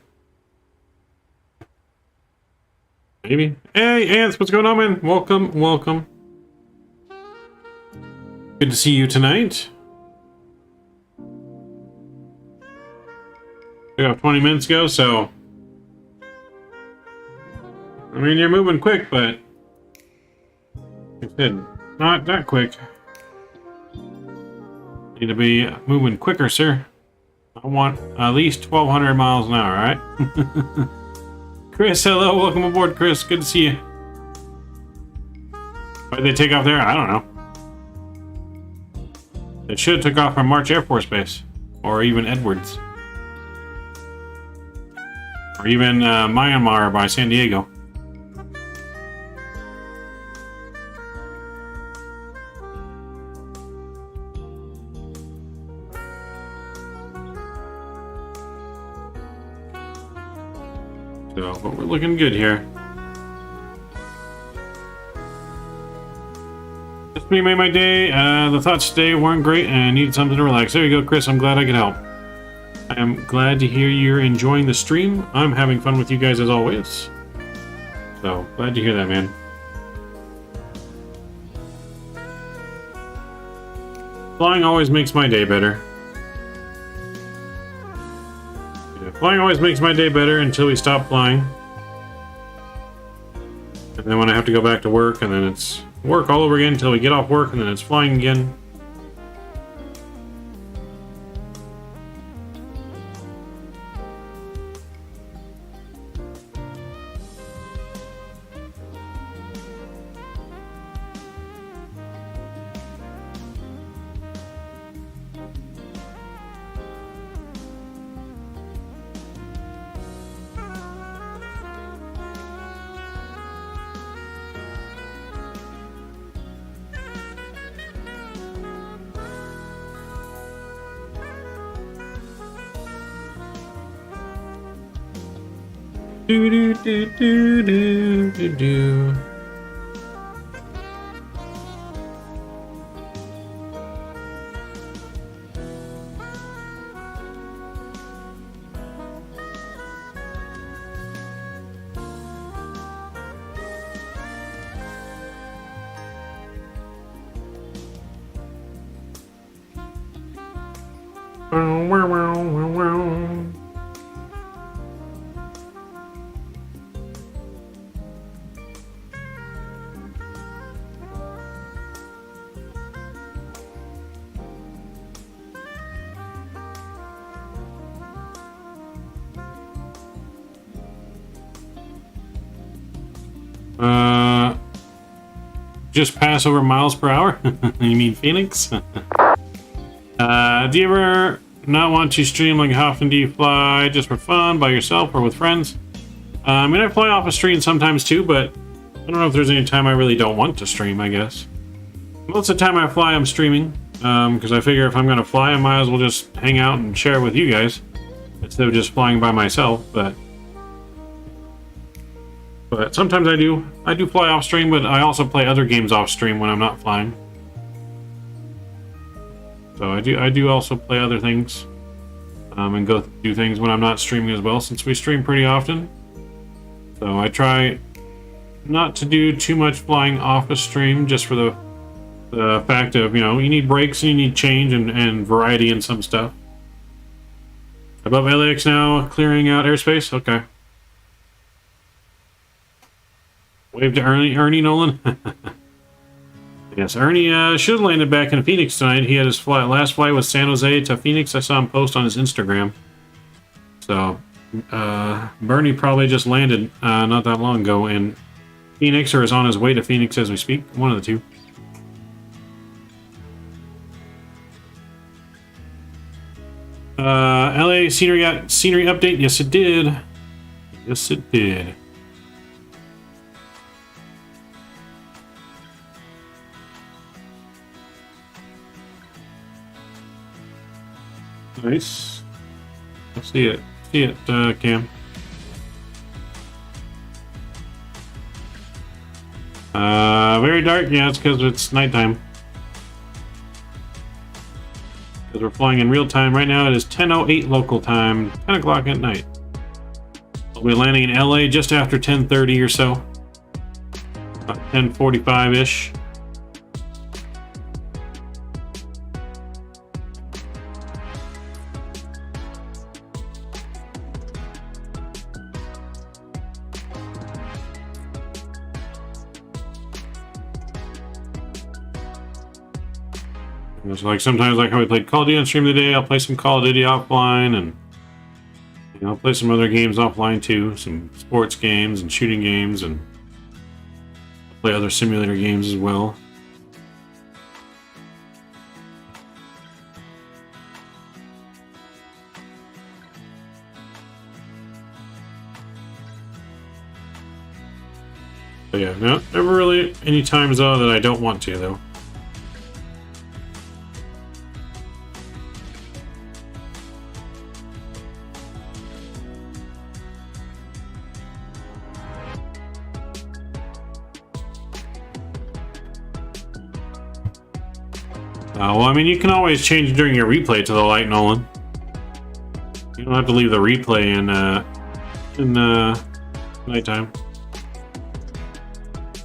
Maybe. Hey, Ants, what's going on, man? Welcome, welcome. Good to see you tonight. We got 20 minutes ago, so... I mean, you're moving quick, but... Like I said, not that quick. Need to be moving quicker, sir. I want at least 1,200 miles an hour, alright? Chris, hello, welcome aboard, Chris. Good to see you. Why'd they take off there? I don't know. They should have took off from March Air Force Base. Or even Edwards. Or even Myanmar by San Diego. So, but we're looking good here. Just me made my day. The thoughts today weren't great and I needed something to relax. There you go, Chris. I'm glad I could help. I am glad to hear you're enjoying the stream. I'm having fun with you guys as always. So, glad to hear that, man. Flying always makes my day better. Flying always makes my day better until we stop flying. And then when I have to go back to work, and then it's work all over again until we get off work, and then it's flying again. Do do do do do do do. Just pass over miles per hour? You mean Phoenix? Do you ever not want to stream? Like, how often do you fly? Just for fun, by yourself, or with friends? I mean, I fly off a stream sometimes too, but I don't know if there's any time I really don't want to stream, I guess. Most of the time I fly, I'm streaming, because I figure if I'm going to fly, I might as well just hang out and share with you guys, instead of just flying by myself, but sometimes I do fly off stream, but I also play other games off stream when I'm not flying. So I do also play other things, and go do things when I'm not streaming as well, since we stream pretty often. So I try not to do too much flying off a stream, just for the fact of, you know, you need breaks and you need change and variety in some stuff. Above LAX now, clearing out airspace. Okay. Wave to Ernie Nolan. Yes, Ernie should have landed back in Phoenix tonight. He had his last flight was San Jose to Phoenix. I saw him post on his Instagram. So, Bernie probably just landed not that long ago in Phoenix, or is on his way to Phoenix as we speak. One of the two. LA scenery update. Yes, it did. Yes, it did. Nice. I see it. See it, Cam. Very dark. Yeah, it's because it's nighttime. Because we're flying in real time right now. It is 10:08 local time, 10 o'clock at night. We'll be landing in LA just after 10:30 or so, about 10:45-ish. It's like sometimes, like how we played Call of Duty on stream today, I'll play some Call of Duty offline, and you know, I'll play some other games offline too, some sports games and shooting games, and play other simulator games as well. But yeah, no, never really any times though that I don't want to though. Well, I mean, you can always change during your replay to the light, Nolan. You don't have to leave the replay in nighttime.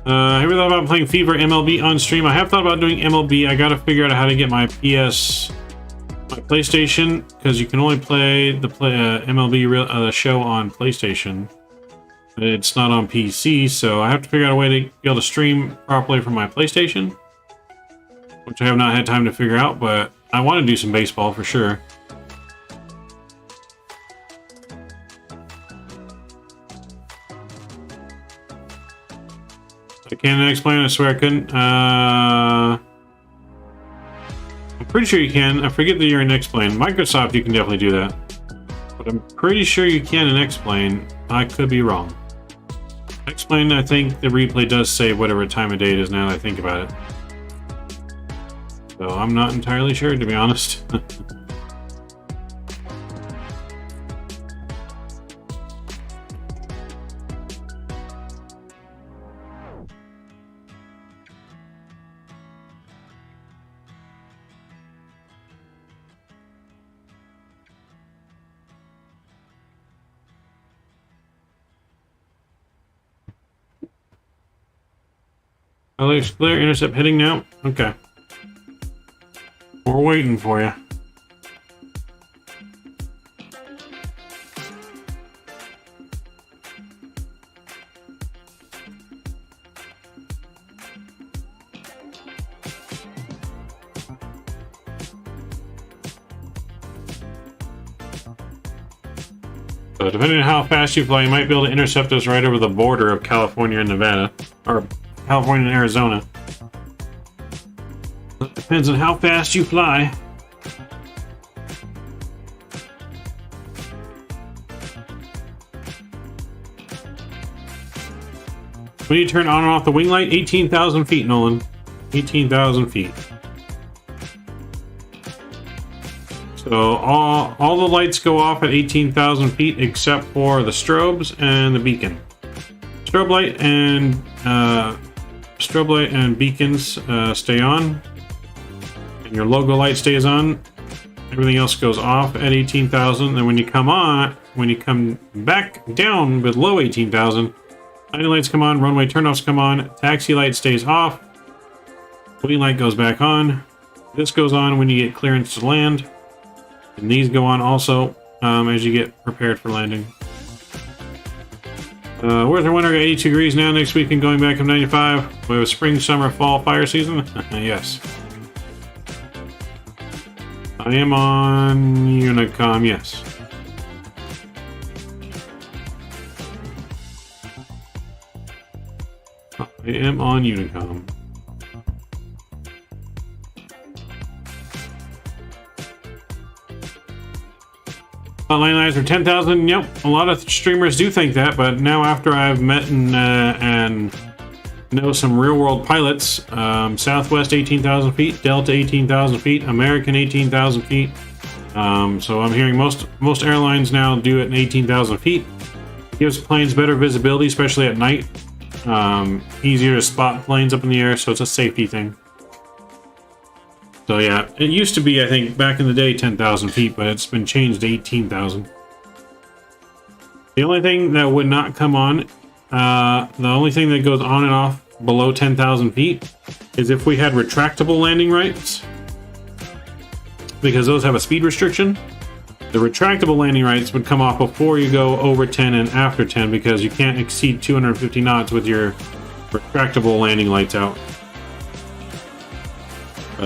Have you thought about playing FIFA MLB on stream? I have thought about doing MLB. I gotta figure out how to get my PlayStation, because you can only play the MLB show on PlayStation. It's not on PC, so I have to figure out a way to be able to stream properly from my PlayStation, which I have not had time to figure out, but I want to do some baseball for sure. I can't explain, I swear I couldn't. I'm pretty sure you can. I forget that you're in X-Plane. Microsoft, you can definitely do that. But I'm pretty sure you can in X-Plane. I could be wrong. X-Plane, I think the replay does say whatever time of day it is now that I think about it. So I'm not entirely sure, to be honest. LAX clear, intercept heading now. Okay. We're waiting for you. So depending on how fast you fly, you might be able to intercept us right over the border of California and Nevada, or California and Arizona. It depends on how fast you fly. We need to turn on and off the wing light. 18,000 feet, Nolan. 18,000 feet. So all the lights go off at 18,000 feet except for the strobes and the beacon. Strobe light and beacons stay on, and your logo light stays on. Everything else goes off at 18,000. And when you come back down below 18,000, landing lights come on, runway turnoffs come on, taxi light stays off, wing light goes back on. This goes on when you get clearance to land. And these go on also as you get prepared for landing. Where's our winter? 82 degrees now. Next week and going back up 95. We have spring, summer, fall fire season. Yes. I am on Unicom. Yes. I am on Unicom. Landing lights are 10,000. Yep, a lot of streamers do think that, but now after I've met and know some real-world pilots, Southwest 18,000 feet, Delta 18,000 feet, American 18,000 feet. So I'm hearing most airlines now do it in 18,000 feet. It gives planes better visibility, especially at night. Easier to spot planes up in the air, so it's a safety thing. So yeah, it used to be, I think, back in the day, 10,000 feet, but it's been changed to 18,000. The only thing that would not come on, the only thing that goes on and off below 10,000 feet is if we had retractable landing rights, because those have a speed restriction. The retractable landing rights would come off before you go over 10 and after 10, because you can't exceed 250 knots with your retractable landing lights out.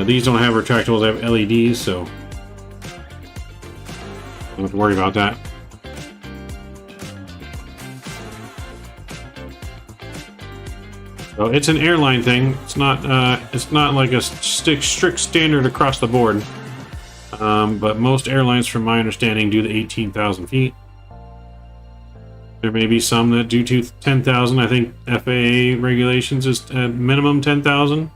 These don't have retractables, they have LEDs, so don't have to worry about that. So it's an airline thing. It's not like a strict standard across the board. But most airlines, from my understanding, do the 18,000 feet. There may be some that do 10,000. I think FAA regulations is at minimum 10,000.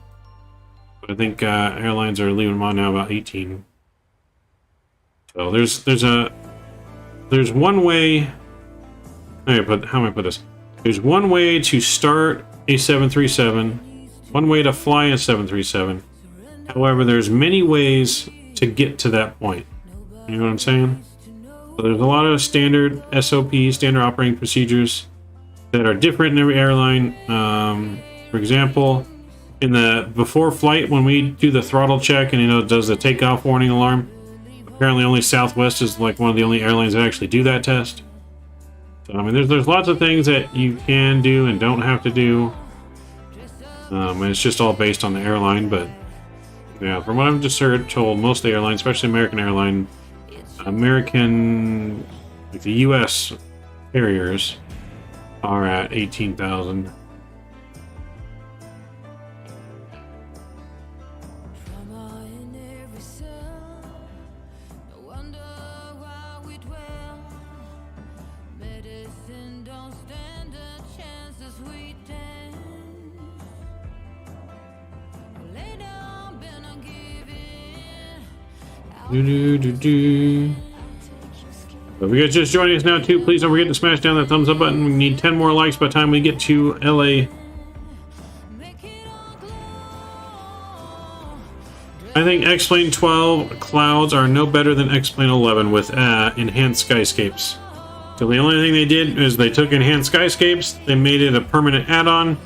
But I think airlines are leaving them on now about 18. So there's one way. How am I put this? There's one way to start a 737. One way to fly a 737. However, there's many ways to get to that point. You know what I'm saying? So there's a lot of standard SOPs, standard operating procedures, that are different in every airline. For example, in the before flight, when we do the throttle check and it does the takeoff warning alarm, apparently only Southwest is like one of the only airlines that actually do that test. So I mean, there's lots of things that you can do and don't have to do, and it's just all based on the airline. But yeah, from what I've just told, most of the airlines, especially American airline, like the U.S. carriers, are at 18,000. But if you guys just joining us now too, please don't forget to smash down that thumbs up button. We need 10 more likes by the time we get to LA. I think X-Plane 12 clouds are no better than X-Plane 11 with enhanced skyscapes. So the only thing they did is they took enhanced skyscapes, they made it a permanent add-on.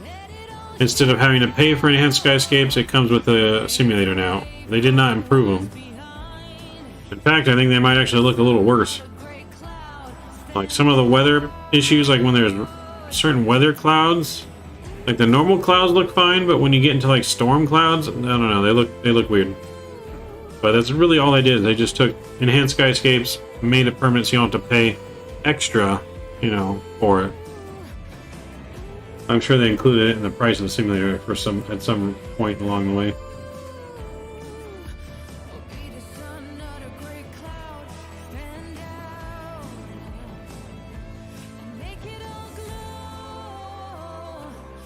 Instead of having to pay for enhanced skyscapes, it comes with a simulator now. They did not improve them. In fact, I think they might actually look a little worse. Like some of the weather issues, like when there's certain weather clouds, like the normal clouds look fine, but when you get into like storm clouds, I don't know, they look weird. But that's really all they did. They just took enhanced skyscapes, made it permanent so you don't have to pay extra, you know, for it. I'm sure they included it in the price of the simulator for at some point along the way.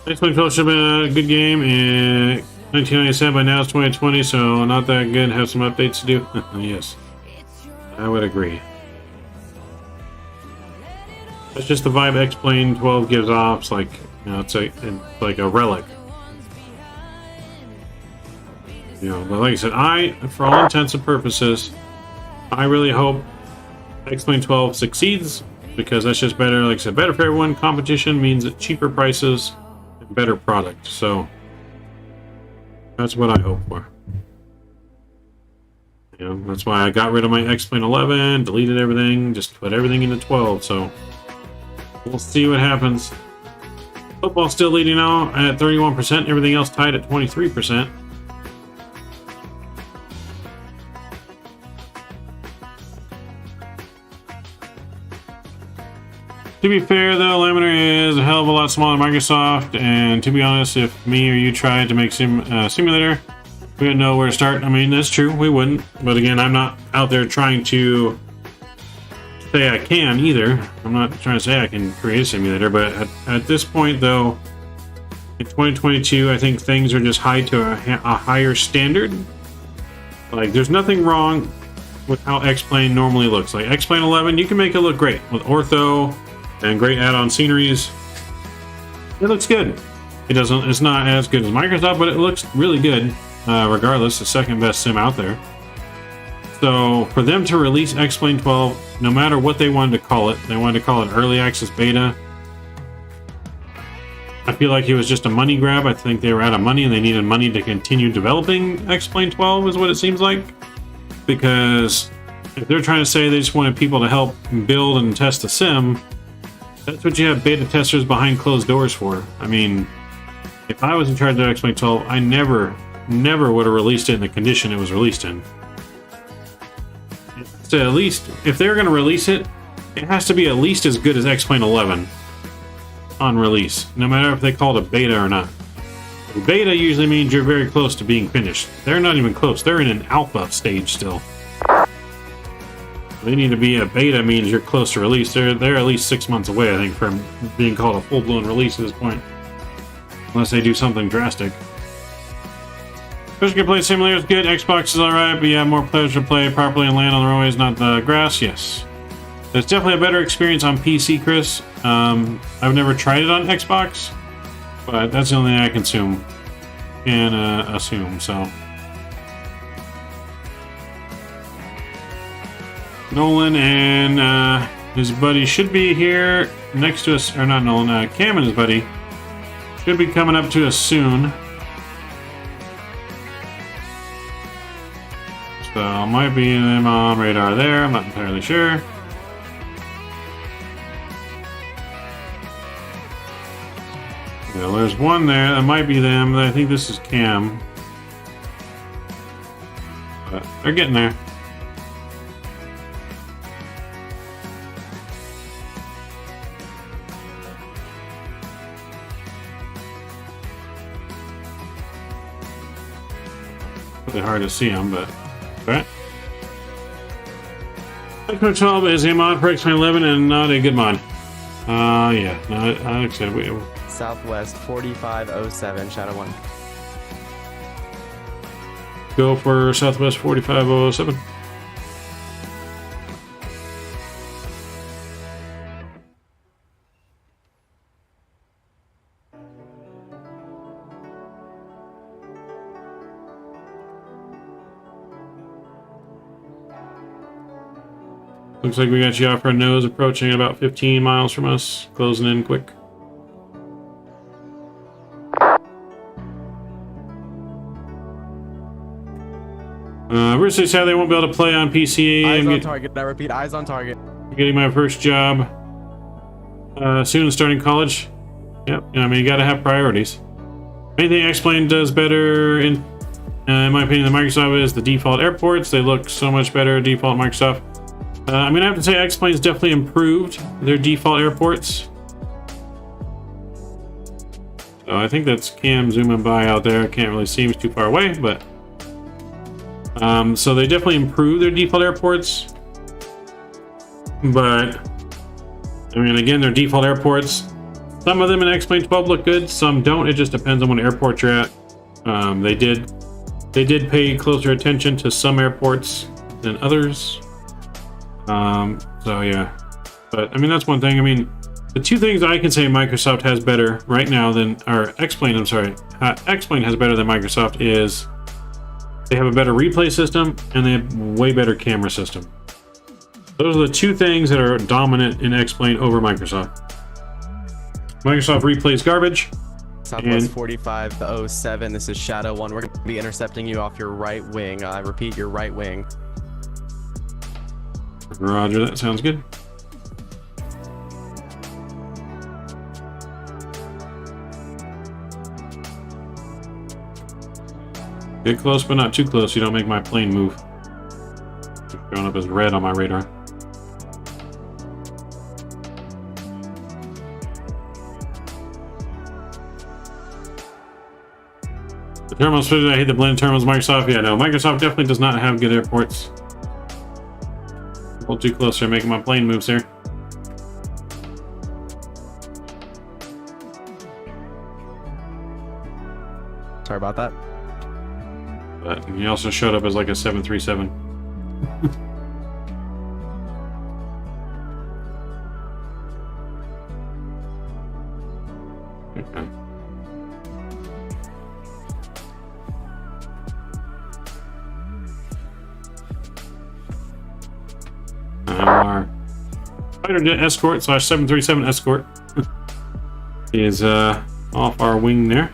X-Plane 12 should have been a good game in 1997, but now it's 2020, so not that good. Have some updates to do. Yes, I would agree. That's just the vibe X-Plane 12 gives off. It's like, you know, it's like a relic. You know, but like I said, for all intents and purposes, I really hope X-Plane 12 succeeds, because that's just better. Like I said, better for everyone. Competition means cheaper prices, better product, so that's what I hope for. You know, that's why I got rid of my X-Plane 11, deleted everything, just put everything into 12. So we'll see what happens. Football still leading now at 31%. Everything else tied at 23%. To be fair, though, Laminar is a hell of a lot smaller than Microsoft, and to be honest, if me or you tried to make simulator, we wouldn't know where to start. I mean, that's true, we wouldn't. But again, I'm not out there trying to say I can either. I'm not trying to say I can create a simulator, but at this point, though, in 2022, I think things are just high to a higher standard. Like, there's nothing wrong with how X-Plane normally looks. Like, X-Plane 11, you can make it look great with ortho and great add-on sceneries. It looks good. It's not as good as Microsoft, but it looks really good, regardless. The second best sim out there. So for them to release X-Plane 12, no matter what they wanted to call it, they wanted to call it early access beta. I feel like it was just a money grab. I think they were out of money and they needed money to continue developing X-Plane 12, is what it seems like. Because if they're trying to say they just wanted people to help build and test a sim, that's what you have beta testers behind closed doors for. I mean, if I was in charge of X-Plane 12, I never would have released it in the condition it was released in. So at least, if they're going to release it, it has to be at least as good as X-Plane 11 on release, no matter if they call it a beta or not. Beta usually means you're very close to being finished. They're not even close. They're in an alpha stage still. They need to be a beta, means you're close to release. They're at least 6 months away, I think, from being called a full-blown release at this point. Unless they do something drastic. First can play simulator is good. Xbox is alright, but you have more players to play properly and land on the runways, not the grass. Yes. There's definitely a better experience on PC, Chris. I've never tried it on Xbox, but that's the only thing I can assume, so. Nolan and his buddy should be here next to us, or not Nolan, Cam and his buddy should be coming up to us soon. So might be them on radar there, I'm not entirely sure. Yeah, there's one there, that might be them, I think this is Cam. But they're getting there. Really hard to see them, but right. X-Plane 12 is a mod for X-Plane 11 and not a good mod. Yeah, no, like I said, Southwest 4507, Shadow 1. Go for Southwest 4507. Looks like we got you off our nose, approaching at about 15 miles from us, closing in quick. We're so sad they won't be able to play on PC. Eyes on target. I repeat, eyes on target. Getting my first job soon, starting college. Yep, I mean, you gotta have priorities. Anything X-Plane does better, in my opinion, than Microsoft is the default airports. They look so much better, default Microsoft. I mean, I have to say, X-Plane's definitely improved their default airports. So I think that's Cam zooming by out there. Can't really see him, he's too far away, but... so they definitely improved their default airports. But, I mean, again, their default airports, some of them in X-Plane 12 look good, some don't. It just depends on what airport you're at. They did pay closer attention to some airports than others. So yeah, but I mean, that's one thing. I mean, the two things I can say Microsoft has better right now than, or X-Plane, I'm sorry, X-Plane has better than Microsoft is they have a better replay system and they have way better camera system. Those are the two things that are dominant in X-Plane over Microsoft. Microsoft replays garbage. Southwest 4507, this is Shadow 1. We're going to be intercepting you off your right wing. I repeat, your right wing. Roger, that sounds good. Get close, but not too close. You don't make my plane move. It's showing up as red on my radar. The terminals, I hate the blended terminals. Microsoft, yeah, no, Microsoft definitely does not have good airports. A little too close here, making my plane moves here. Sorry about that. But he also showed up as like a 737. Okay. Our fighter jet escort / 737 escort is off our wing there.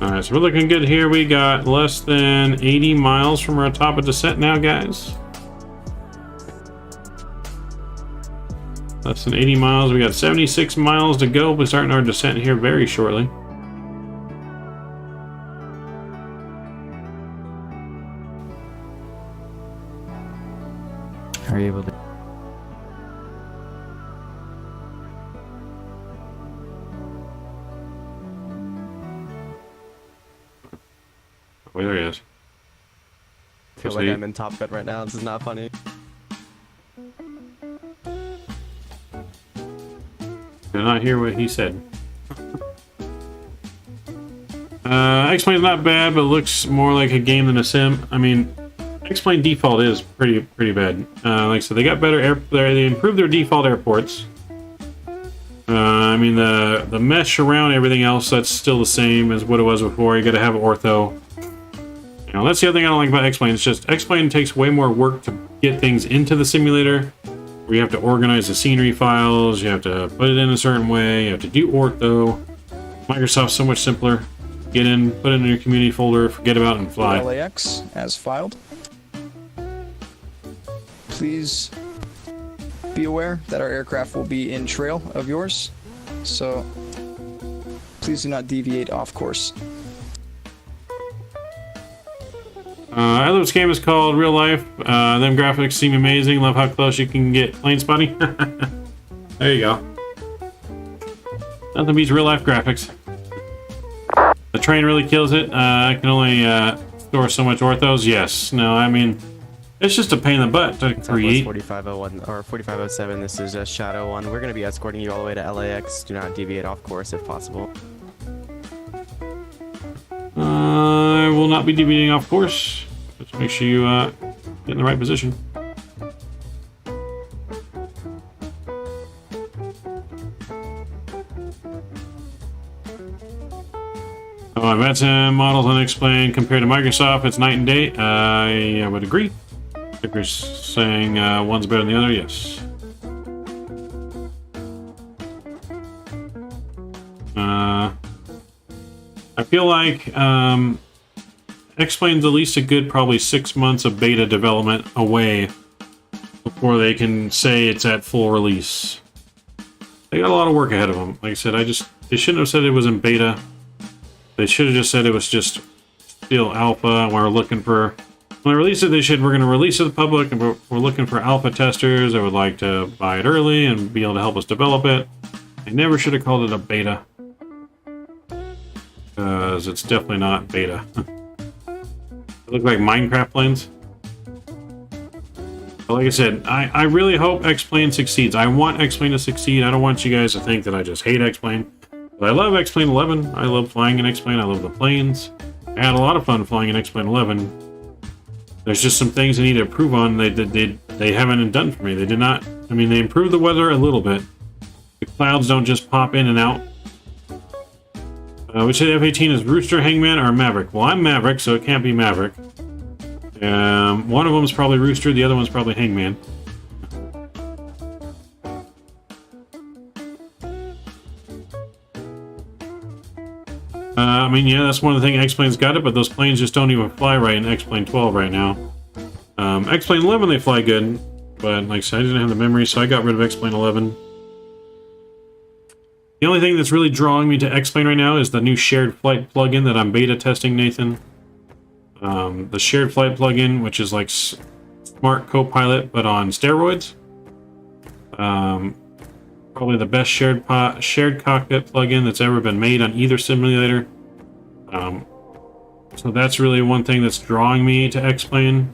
Alright, so we're looking good here. We got less than 80 miles from our top of descent now, guys. Less than 80 miles. We got 76 miles to go. We're starting our descent here very shortly. Are you able to? Oh, there he is. I feel like I'm in Top Gun right now. This is not funny. Did not hear what he said. X-Plane's not bad, but looks more like a game than a sim. I mean, X-Plane default is pretty bad. Like I said, they got better they improved their default airports. I mean, the mesh around everything else, that's still the same as what it was before. You got to have ortho. You know, that's the other thing I don't like about X-Plane. It's just X-Plane takes way more work to get things into the simulator. Where you have to organize the scenery files, you have to put it in a certain way, you have to do ortho. Microsoft's so much simpler. Get in, put it in your community folder, forget about it, and fly. LAX as filed. Please be aware that our aircraft will be in trail of yours, so please do not deviate off course. I love this game is called Real Life. Them graphics seem amazing. Love how close you can get plane spotting. There you go. Nothing beats real life graphics. The train really kills it. I can only store so much orthos. Yes. No, I mean, it's just a pain in the butt to create. 4501 or 4507. This is Shadow 1. We're going to be escorting you all the way to LAX. Do not deviate off course if possible. I will not be deviating off course. Just make sure you get in the right position. Oh, Advanced models unexplained compared to Microsoft. It's night and day. I would agree. If you're saying one's better than the other, yes. I feel like X-Plane's at least a good probably 6 months of beta development away before they can say it's at full release. They got a lot of work ahead of them. Like I said, they shouldn't have said it was in beta. They should have just said it was just still alpha. We're looking for, when I release it, we're going to release it to the public, and we're looking for alpha testers that would like to buy it early and be able to help us develop it. I never should have called it a beta, because it's definitely not beta. They look like Minecraft planes. But like I said, I really hope X-Plane succeeds. I want X-Plane to succeed. I don't want you guys to think that I just hate X-Plane. But I love X-Plane 11. I love flying in X-Plane. I love the planes. I had a lot of fun flying in X-Plane 11. There's just some things I need to improve on. They haven't done for me. They did not. I mean, they improved the weather a little bit. The clouds don't just pop in and out. Which F-18 is Rooster, Hangman, or Maverick? Well, I'm Maverick, so it can't be Maverick. One of them is probably Rooster. The other one's probably Hangman. I mean, yeah, that's one of the things. X-Plane's got it, but those planes just don't even fly right in X-Plane 12 right now. X-Plane 11, they fly good, but like I said, I didn't have the memory, so I got rid of X-Plane 11. The only thing that's really drawing me to X-Plane right now is the new shared flight plugin that I'm beta testing, Nathan. The shared flight plugin, which is like Smart Copilot, but on steroids. Probably the best shared cockpit plugin that's ever been made on either simulator. So that's really one thing that's drawing me to X-Plane.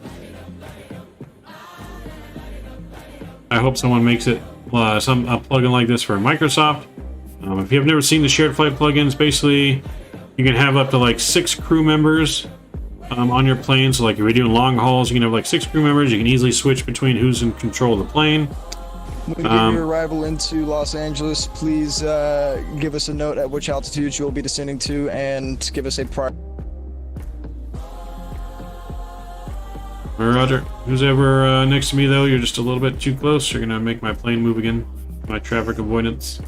I hope someone makes it a plugin like this for Microsoft. If you've never seen the shared flight plugins, basically you can have up to like 6 crew members on your plane. So like if you're doing long hauls, you can have like 6 crew members. You can easily switch between who's in control of the plane. When you get your arrival into Los Angeles, please give us a note at which altitude you'll be descending to and give us a prior. Roger. Who's ever next to me, though, you're just a little bit too close. You're going to make my plane move again. My traffic avoidance.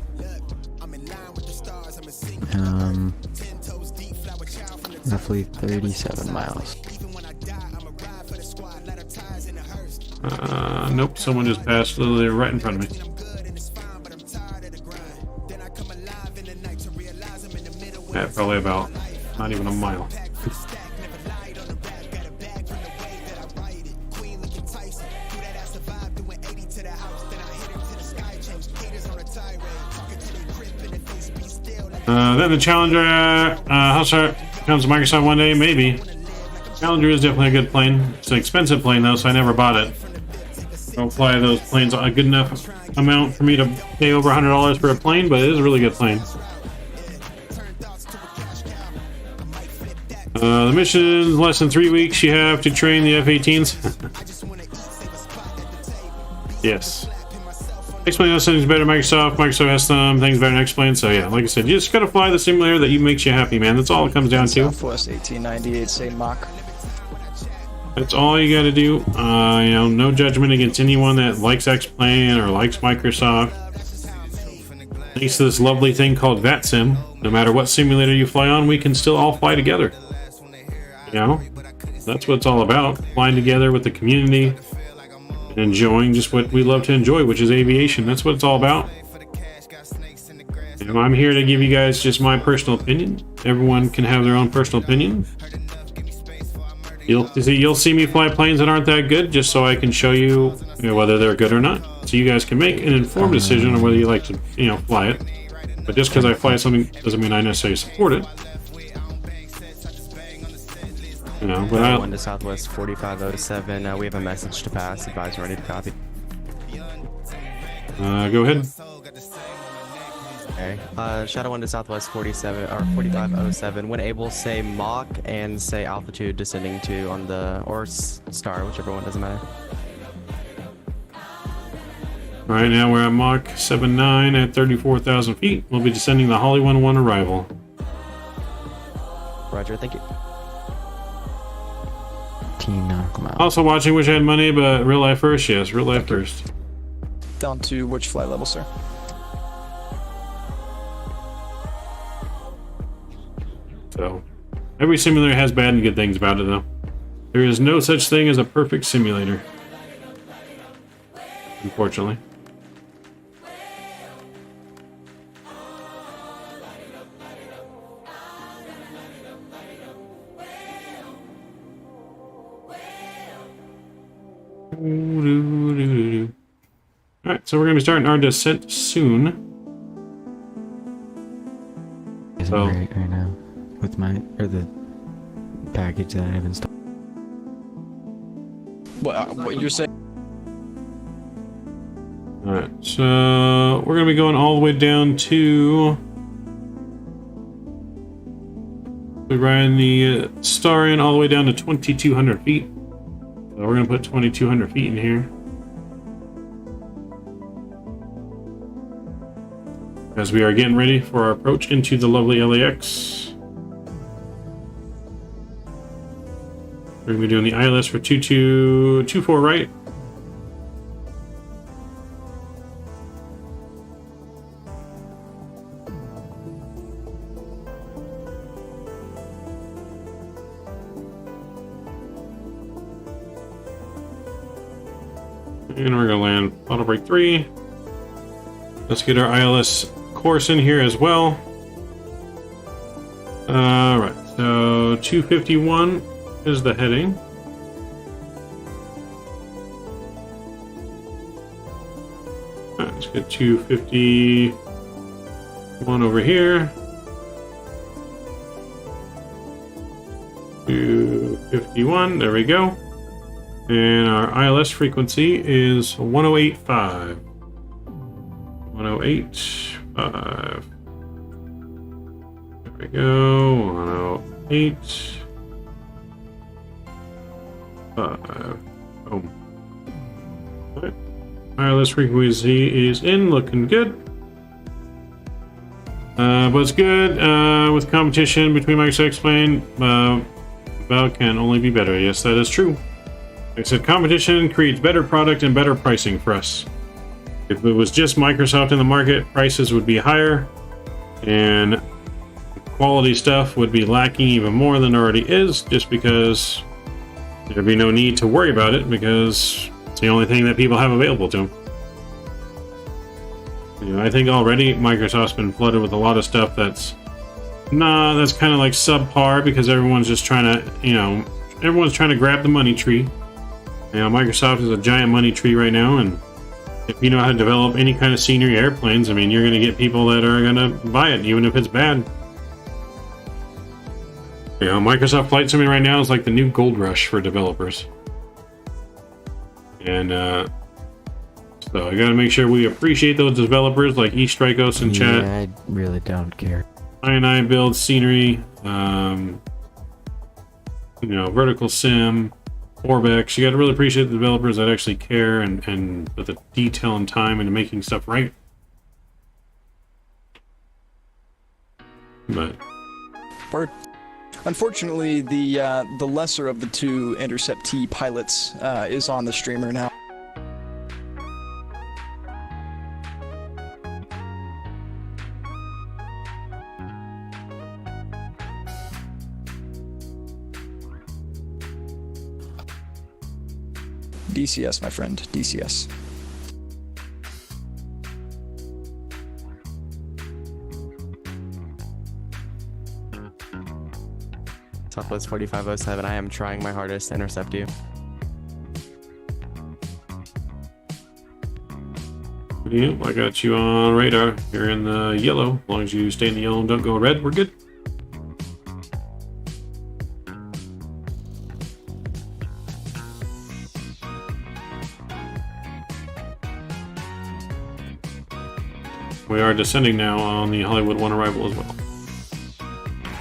Roughly 37 miles. Nope, someone just passed literally right in front of me. Yeah, probably about not even a mile. Then the Challenger house comes to Microsoft one day, maybe. Challenger is definitely a good plane. It's an expensive plane though, so I never bought it. Don't fly those planes a good enough amount for me to pay over $100 for a plane, but it is a really good plane. The mission less than 3 weeks. You have to train the F-18s. Yes. X-Plane has things better than Microsoft. Microsoft has some things better than X-Plane. So yeah, like I said, you just gotta fly the simulator that makes you happy, man. That's all it comes down to. Southwest 1898, St. Mach. That's all you gotta do. You know, no judgment against anyone that likes X-Plane or likes Microsoft. Thanks to this lovely thing called VATSIM, no matter what simulator you fly on, we can still all fly together. You know, that's what it's all about. Flying together with the community and enjoying just what we love to enjoy, which is aviation. That's what it's all about. You know, I'm here to give you guys just my personal opinion. Everyone can have their own personal opinion. You'll see me fly planes that aren't that good, just so I can show you, whether they're good or not. So you guys can make an informed decision on whether you like to, fly it. But just because I fly something doesn't mean I necessarily support it. But One to Southwest 4507. We have a message to pass. Advisor ready to copy. Go ahead. Okay. Shadow 1 to Southwest 47 or 4507. When able, say Mach and say altitude descending to on the or star, whichever one, doesn't matter. All right, now we're at Mach 79 at 34,000 feet. We'll be descending the Holly 101 arrival. Roger, thank you. Also watching Wish I Had Money, but real life first. Yes, real life first. Down to which flight level, sir? So, every simulator has bad and good things about it, though. There is no such thing as a perfect simulator. Unfortunately. Alright, so we're going to be starting our descent soon. Isn't great right now with the package that I have installed. What you're saying? Alright, so we're going to be going all the way down to... We're riding the star in all the way down to 2,200 feet. So we're going to put 2,200 feet in here. As we are getting ready for our approach into the lovely LAX. We're going to be doing the ILS for 2224 right. And we're going to land auto brake 3. Let's get our ILS course in here as well. Alright, so 251 is the heading. Alright, let's get 251 over here. 251, there we go. And our ILS frequency is 1085. 1085. There we go. 108.5. Boom. Alright. ILS frequency is in, looking good. But it's good. With competition between Microsoft Explain, about can only be better. Yes, that is true. Like I said, competition creates better product and better pricing for us. If it was just Microsoft in the market, prices would be higher, and quality stuff would be lacking even more than it already is, just because there'd be no need to worry about it, because it's the only thing that people have available to them. You know, I think already Microsoft's been flooded with a lot of stuff that's kind of like subpar, because everyone's just trying to, everyone's trying to grab the money tree. Microsoft is a giant money tree right now, and if you know how to develop any kind of scenery airplanes, I mean, you're going to get people that are going to buy it, even if it's bad. Microsoft Flight Sim right now is like the new gold rush for developers. And, so I gotta make sure we appreciate those developers like eStrikos in chat. Yeah, I really don't care. iniBuilds, Scenery, Vertical Sim, Orbex. You gotta really appreciate the developers that actually care and put the detail and time into making stuff right. But unfortunately, the lesser of the two Intercept T pilots is on the streamer now. DCS, my friend, DCS. Southwest 4507, I am trying my hardest to intercept you. Yep, I got you on radar. You're in the yellow. As long as you stay in the yellow and don't go red, we're good. We are descending now on the Hollywood 1 arrival as well.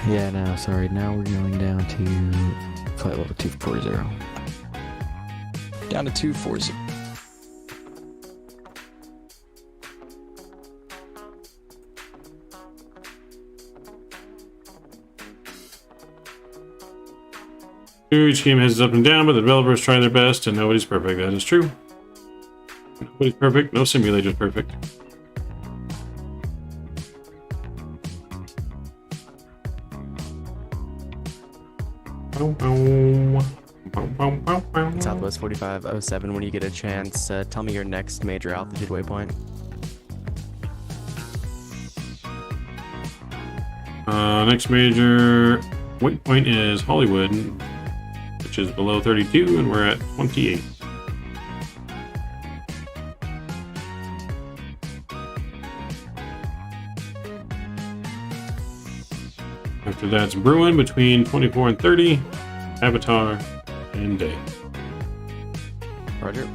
Yeah, no, sorry. Now we're going down to flight level 240. Down to 240. Each game has its up and down, but the developers try their best, and nobody's perfect. That is true. Nobody's perfect. No simulator's perfect. Southwest 4507, when you get a chance, tell me your next major altitude waypoint. Next major waypoint is Hollywood, which is below 32, and we're at 28. After that's Bruin between 24 and 30, Avatar, and Day. Roger.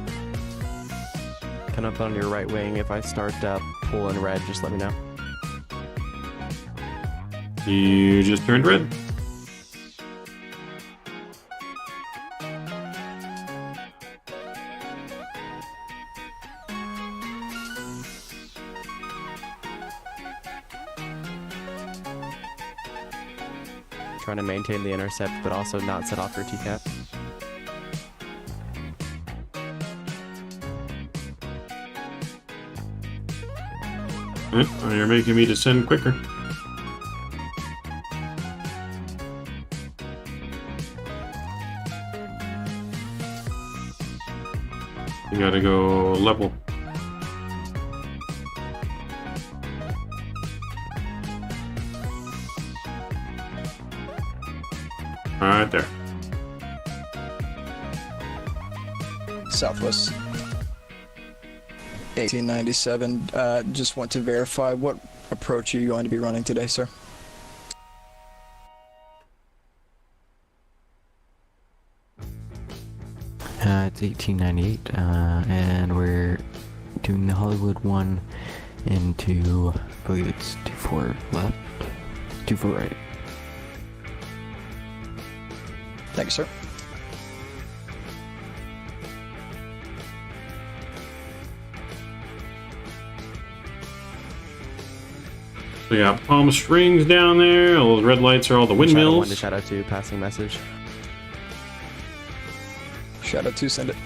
Come up on your right wing. If I start pulling red, just let me know. You just turned red. Trying to maintain the intercept, but also not set off your TCAT. Oh, you're making me descend quicker. You gotta go level. Alright, there. Southwest 1897. Just want to verify, what approach are you going to be running today, sir? It's 1898, and we're doing the Hollywood one into, I believe it's 24 left, 24 right. Thank you, sir. So we got Palm Springs down there. All those red lights are all the windmills. Shadow 1 to Shadow 2, passing message. Shadow 2, send it.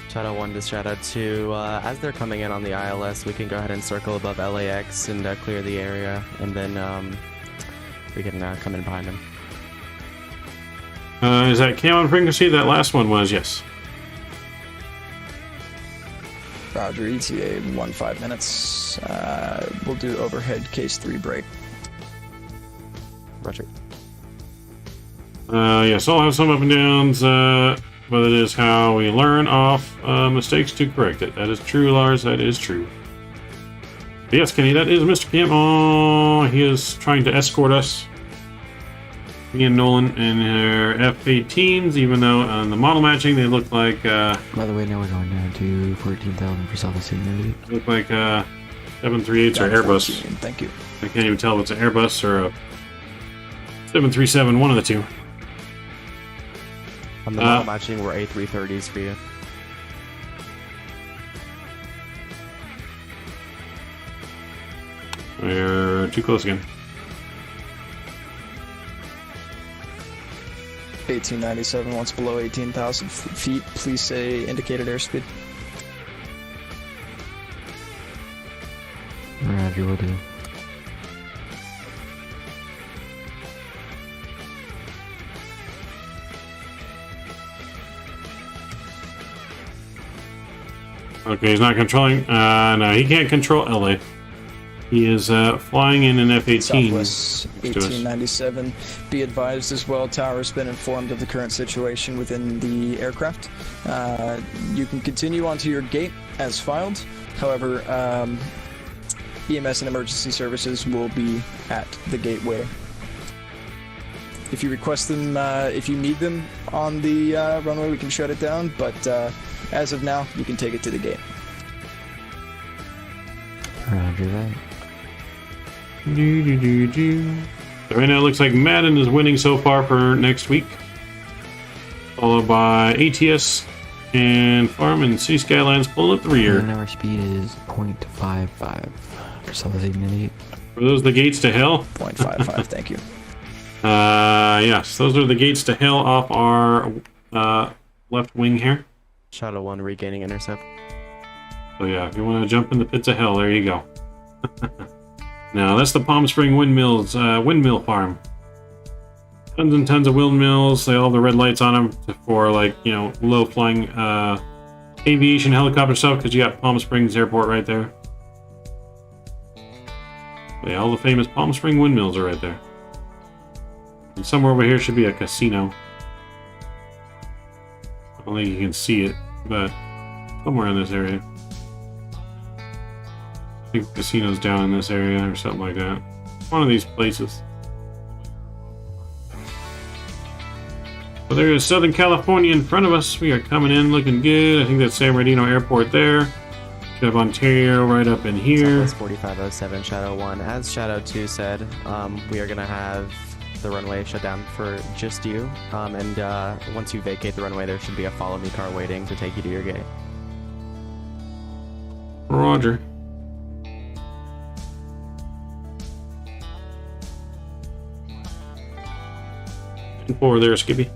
Shadow 1 to Shadow 2. As they're coming in on the ILS, we can go ahead and circle above LAX and clear the area, and then we can come in behind them. Is that cam on frequency? That last one was, yes. Roger, ETA 15 minutes. We'll do overhead case 3 break. Roger. Yes, I'll have some up and downs, but it is how we learn off mistakes to correct it. That is true, Lars. That is true. But yes, Kenny, that is Mr. Cam. Oh, he is trying to escort us. Me and Nolan in their F-18s, even though on the model matching they look like... By the way, now we're going down to 14,000 for South Sydney. Look like 738s or Airbus. 14, thank you. I can't even tell if it's an Airbus or a 737, one of the two. On the model matching, we're A330s for you. We're too close again. 1897, once below 18,000 feet, please say indicated airspeed. Roger, will do. Okay, he's not controlling. No, he can't control LA. He is flying in an F-18. Southwest 1897. Be advised as well, tower has been informed of the current situation within the aircraft. You can continue onto your gate as filed. However, EMS and emergency services will be at the gateway. If you request them, if you need them on the runway, we can shut it down, but as of now, you can take it to the gate. Roger that. So right now it looks like Madden is winning so far for next week. Followed by ATS and Farm and City Skylines pulling up the rear. And our speed is 0.55 for South Sydney. Are those the gates to hell? 0.55, thank you. Yes, those are the gates to hell off our left wing here. Shadow 1 regaining intercept. So yeah, if you want to jump in the pits of hell, there you go. Now, that's the Palm Spring Windmills, windmill farm. Tons and tons of windmills. They all have the red lights on them for, like, you know, low-flying aviation helicopter stuff, because you got Palm Springs Airport right there. Yeah, all the famous Palm Spring windmills are right there. And somewhere over here should be a casino. I don't think you can see it, but somewhere in this area. I think the casino's down in this area or something like that. One of these places. Well, there's Southern California in front of us. We are coming in looking good. I think that's San Bernardino Airport there. Should have Ontario right up in here. Southwest 4507 Shadow 1. As Shadow 2 said, we are going to have the runway shut down for just you. Once you vacate the runway, there should be a follow me car waiting to take you to your gate. Roger. Forward there, Skippy.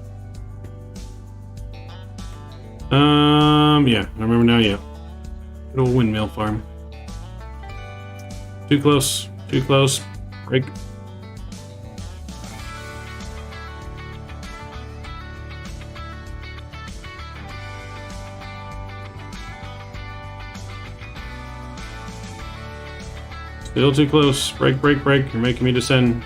Yeah, I remember now, yeah. Good old windmill farm. Too close, break. Still too close, break. You're making me descend.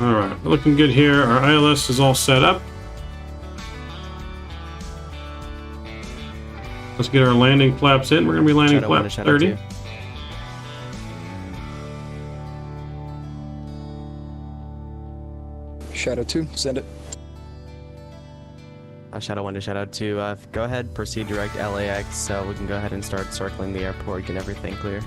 Alright, looking good here. Our ILS is all set up. Let's get our landing flaps in. We're going to be landing flap 30. Shadow 2, send it. Shadow 1 to Shadow 2. Go ahead, proceed direct LAX, so we can go ahead and start circling the airport, get everything clear.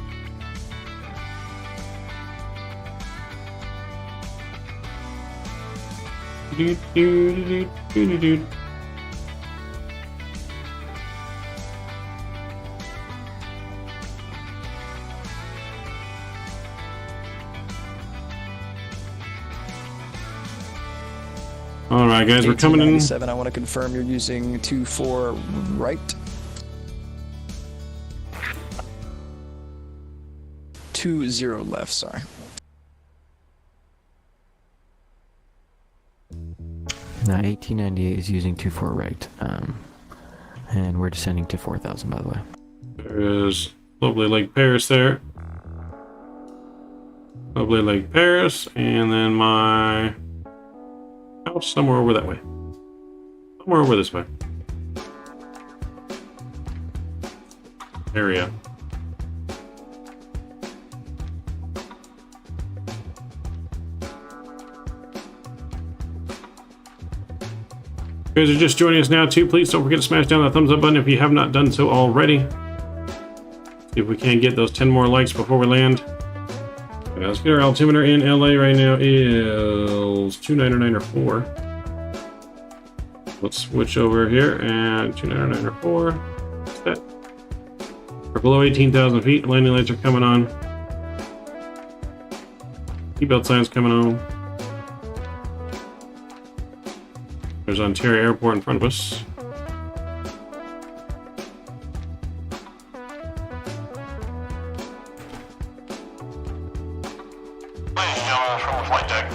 All right, guys, we're coming in. I want to confirm you're using 24 right. 20 left, sorry. Now 1898 is using 24 right, and we're descending to 4,000, by the way. There's lovely Lake Paris there. Lovely Lake Paris, and then my house somewhere over that way. Somewhere over this way. Area. If you guys are just joining us now too, please don't forget to smash down that thumbs up button if you have not done so already. See if we can get those 10 more likes before we land. Okay, let's get our altimeter in LA right now is 2994. Let's switch over here and 2994. Set. We're below 18,000 feet. Landing lights are coming on. Seatbelt signs coming on. There's Ontario Airport in front of us. Ladies and gentlemen from the flight deck,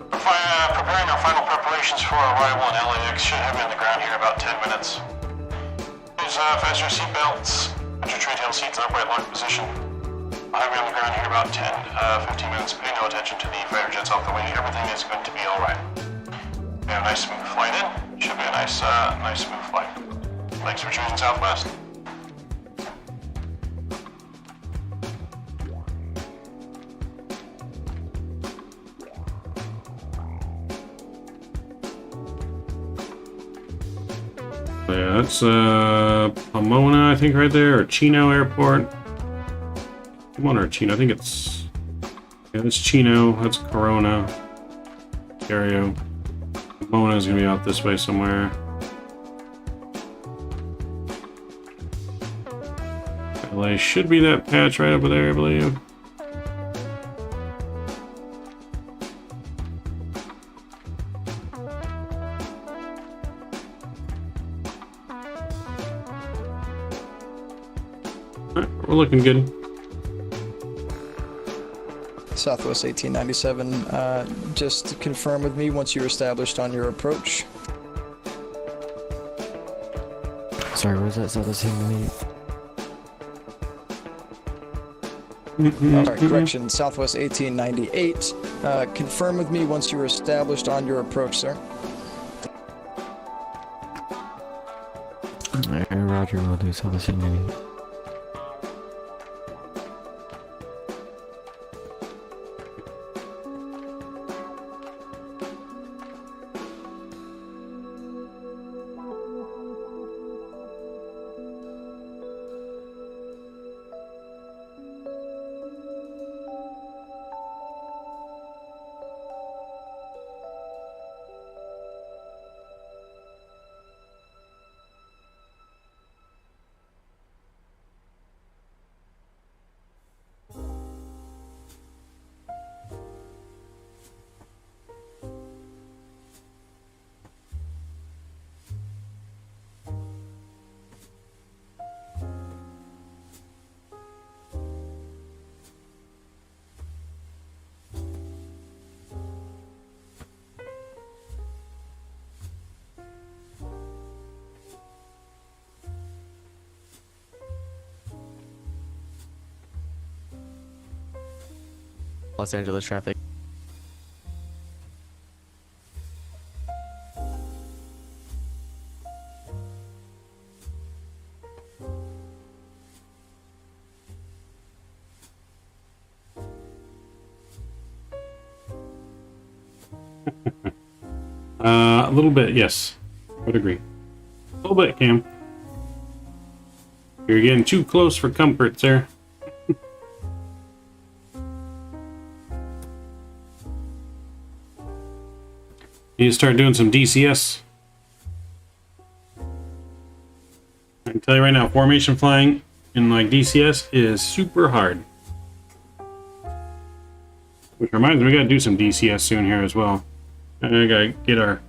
preparing our final preparations for arrival in LAX. Should have you on the ground here in about 10 minutes. Please fasten your seatbelts, put your tray tail seats in upright lock position. I'll have you on the ground here about 15 minutes. Pay no attention to the fighter jets off the wing. Everything is going to be all right. We have a nice smooth flight in. Should be a nice smooth flight. Thanks for choosing Southwest. Yeah, that's Pomona, I think, right there, or Chino Airport. Pomona or Chino? I think it's... Yeah, that's Chino. That's Corona. Ontario. Pomona is going to be out this way somewhere. LA should be that patch right over there, I believe. Alright, we're looking good. Southwest 1897, just confirm with me once you're established on your approach. Sorry, what was that? Southwest 1898? Sorry, correction, Southwest 1898. Confirm with me once you're established on your approach, sir. Roger, will do Southwest 1898. Los Angeles traffic. A little bit, yes. Would agree. A little bit, Cam. You're getting too close for comfort, sir. Need to start doing some DCS. I can tell you right now, formation flying in like DCS is super hard. Which reminds me, we gotta do some DCS soon here as well. I gotta get our...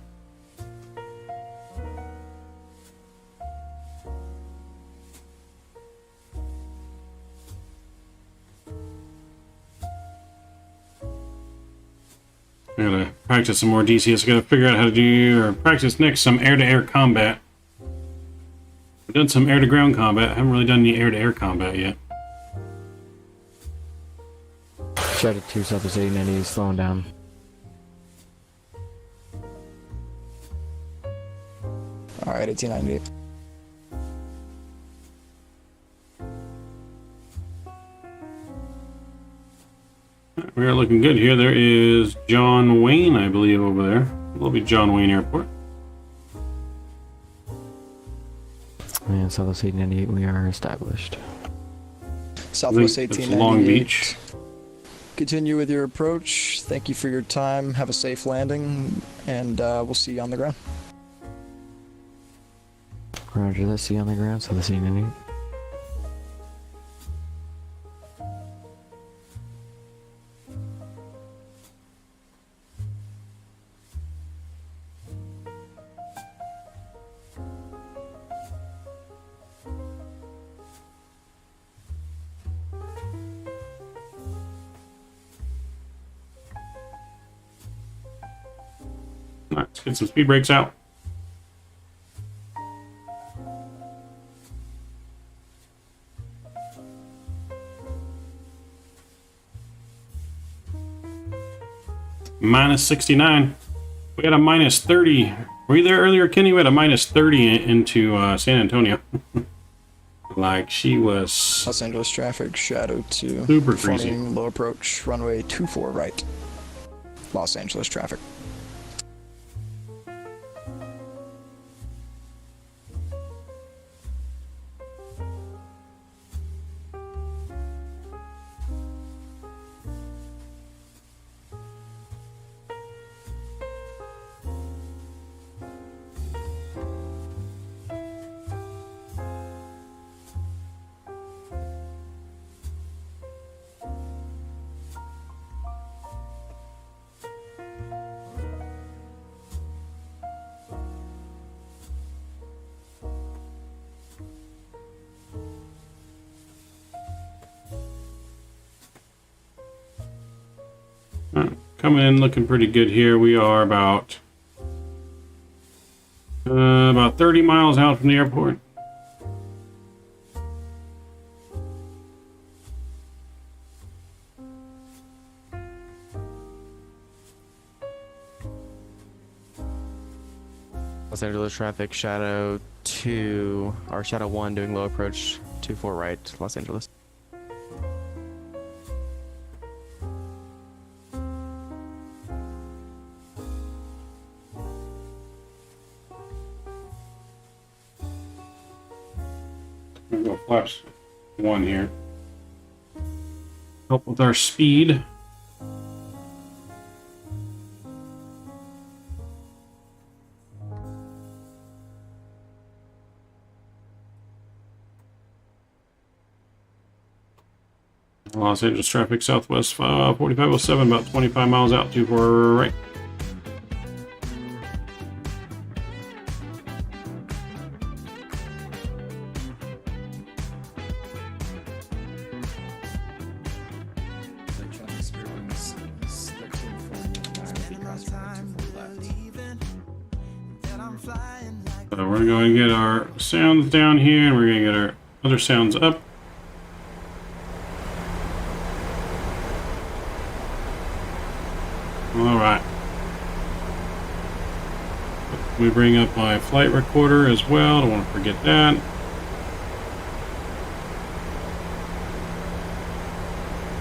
I gotta practice some more DCS. I gotta figure out how to do, or practice next, some air-to-air combat. I've done some air-to-ground combat. I haven't really done any air-to-air combat yet. Shadow 2 Southwest 1890 is slowing down. Alright, 1898. We are looking good here. There is John Wayne, I believe, over there. Will be John Wayne Airport. And Southwest 1898, we are established. Southwest That's 1898. Long Beach. Continue with your approach. Thank you for your time. Have a safe landing, and we'll see you on the ground. Roger, let's see on the ground, Southwest 1898. Alright, let's get some speed brakes out. Minus 69. We had a minus 30. Were you there earlier, Kenny? We had a minus 30 into San Antonio. Like she was... Los Angeles traffic, Shadow 2. Super crazy. Forming low approach, runway 24 right. Los Angeles traffic. Coming in looking pretty good here. We are about 30 miles out from the airport. Los Angeles traffic, Shadow 2, or Shadow 1 doing low approach, 24 right, Los Angeles. I'm gonna go flaps 1 here. Help with our speed. Los Angeles traffic southwest 4507, about 25 miles out, 24 right. So we're going to get our sounds down here, and we're going to get our other sounds up. Alright. We bring up my flight recorder as well, don't want to forget that.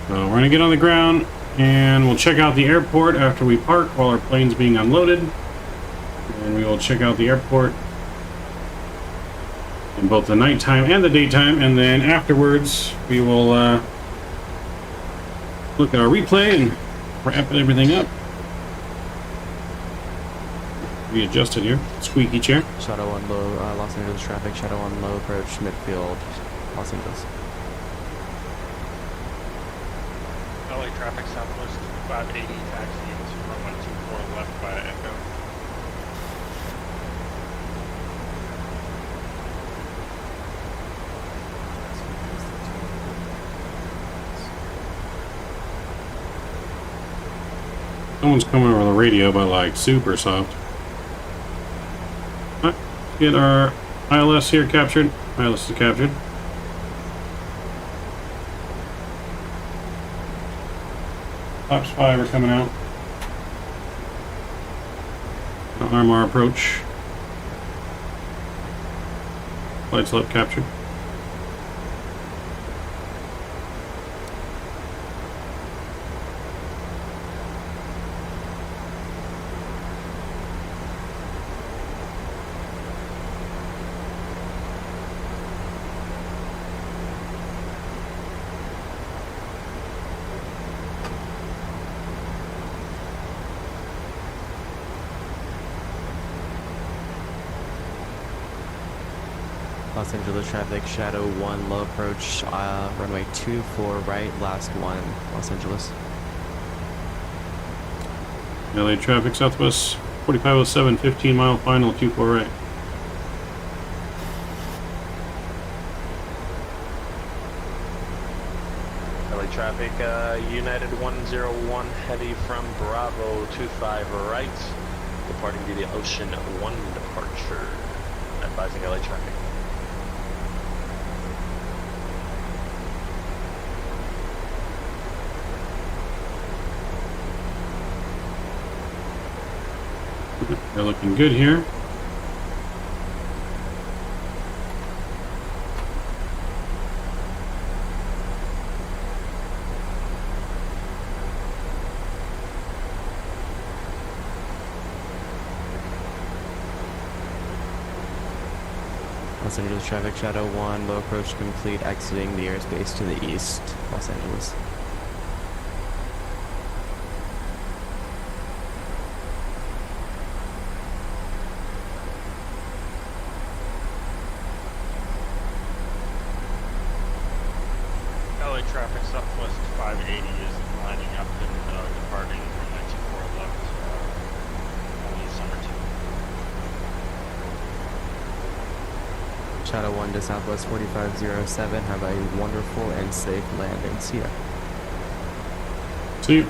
So we're going to get on the ground, and we'll check out the airport after we park while our plane's being unloaded. And we will check out the airport in both the nighttime and the daytime, and then afterwards we will look at our replay and wrap everything up. Readjust it here. Squeaky chair. Shadow 1 low, Los Angeles traffic, Shadow 1 low approach, midfield, Los Angeles. LA traffic southwest 580 taxi into runway 24 left by Echo. Someone's coming over the radio, but like super soft. Alright, get our ILS here captured. ILS is captured. Flaps 5 are coming out. Arm our approach. Flight slope captured. Los Angeles traffic, Shadow 1 low approach, runway 24 right, last one, Los Angeles. LA traffic southwest 4507, 15 mile final, 24 right. LA traffic, United 101 heavy from Bravo 25 right, departing via the Ocean 1 departure, advising LA traffic. They're looking good here. Los Angeles traffic, Shadow 1 low approach complete, exiting the airspace to the east, Los Angeles. LA traffic southwest 580 is lining up and departing from 94 left, only summer 2. Shadow 1 to southwest 4507, have a wonderful and safe landing. See ya. See you.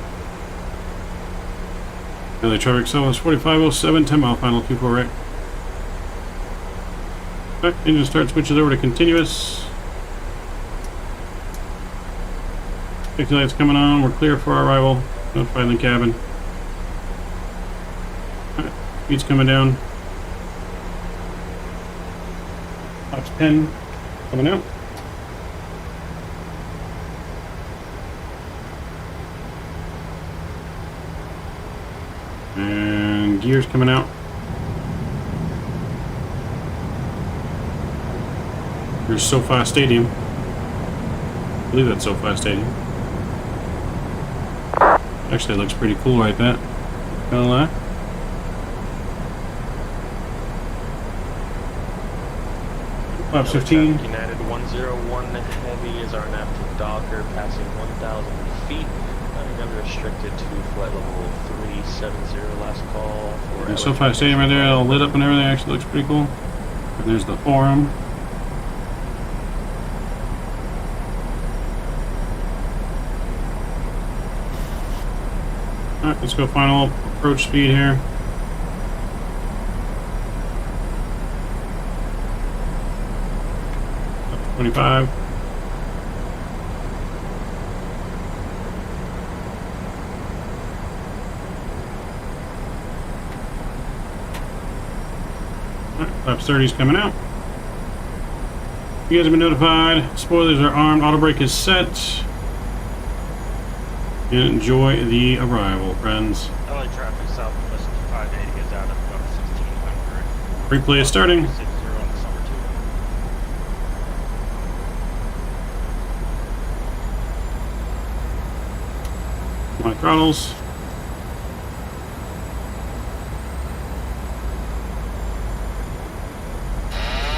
LA traffic southwest 4507, 10 mile final, 24 right. Alright, engine start switches over to continuous. Safety lights coming on, we're clear for our arrival. Notify the cabin. Alright, speed's coming down. flaps 10 coming out. And gears coming out. Here's SoFi Stadium. I believe that's SoFi Stadium. Actually, it looks pretty cool right there. Gonna lie. Flaps 15. United 101 Heavy is our nav to Docker, passing 1,000 feet. Running unrestricted to flight level 370 last call. For SoFi Stadium right there, all lit up and everything. Actually looks pretty cool. And there's the forum. Alright, let's go final approach speed here. Up to 25. Alright, flaps 30 is coming out. You guys have been notified. Spoilers are armed. Auto brake is set. Enjoy the arrival, friends. LA traffic southwest 580 is out at about 1600. Replay is starting. 60 on the summer 2. My throttles.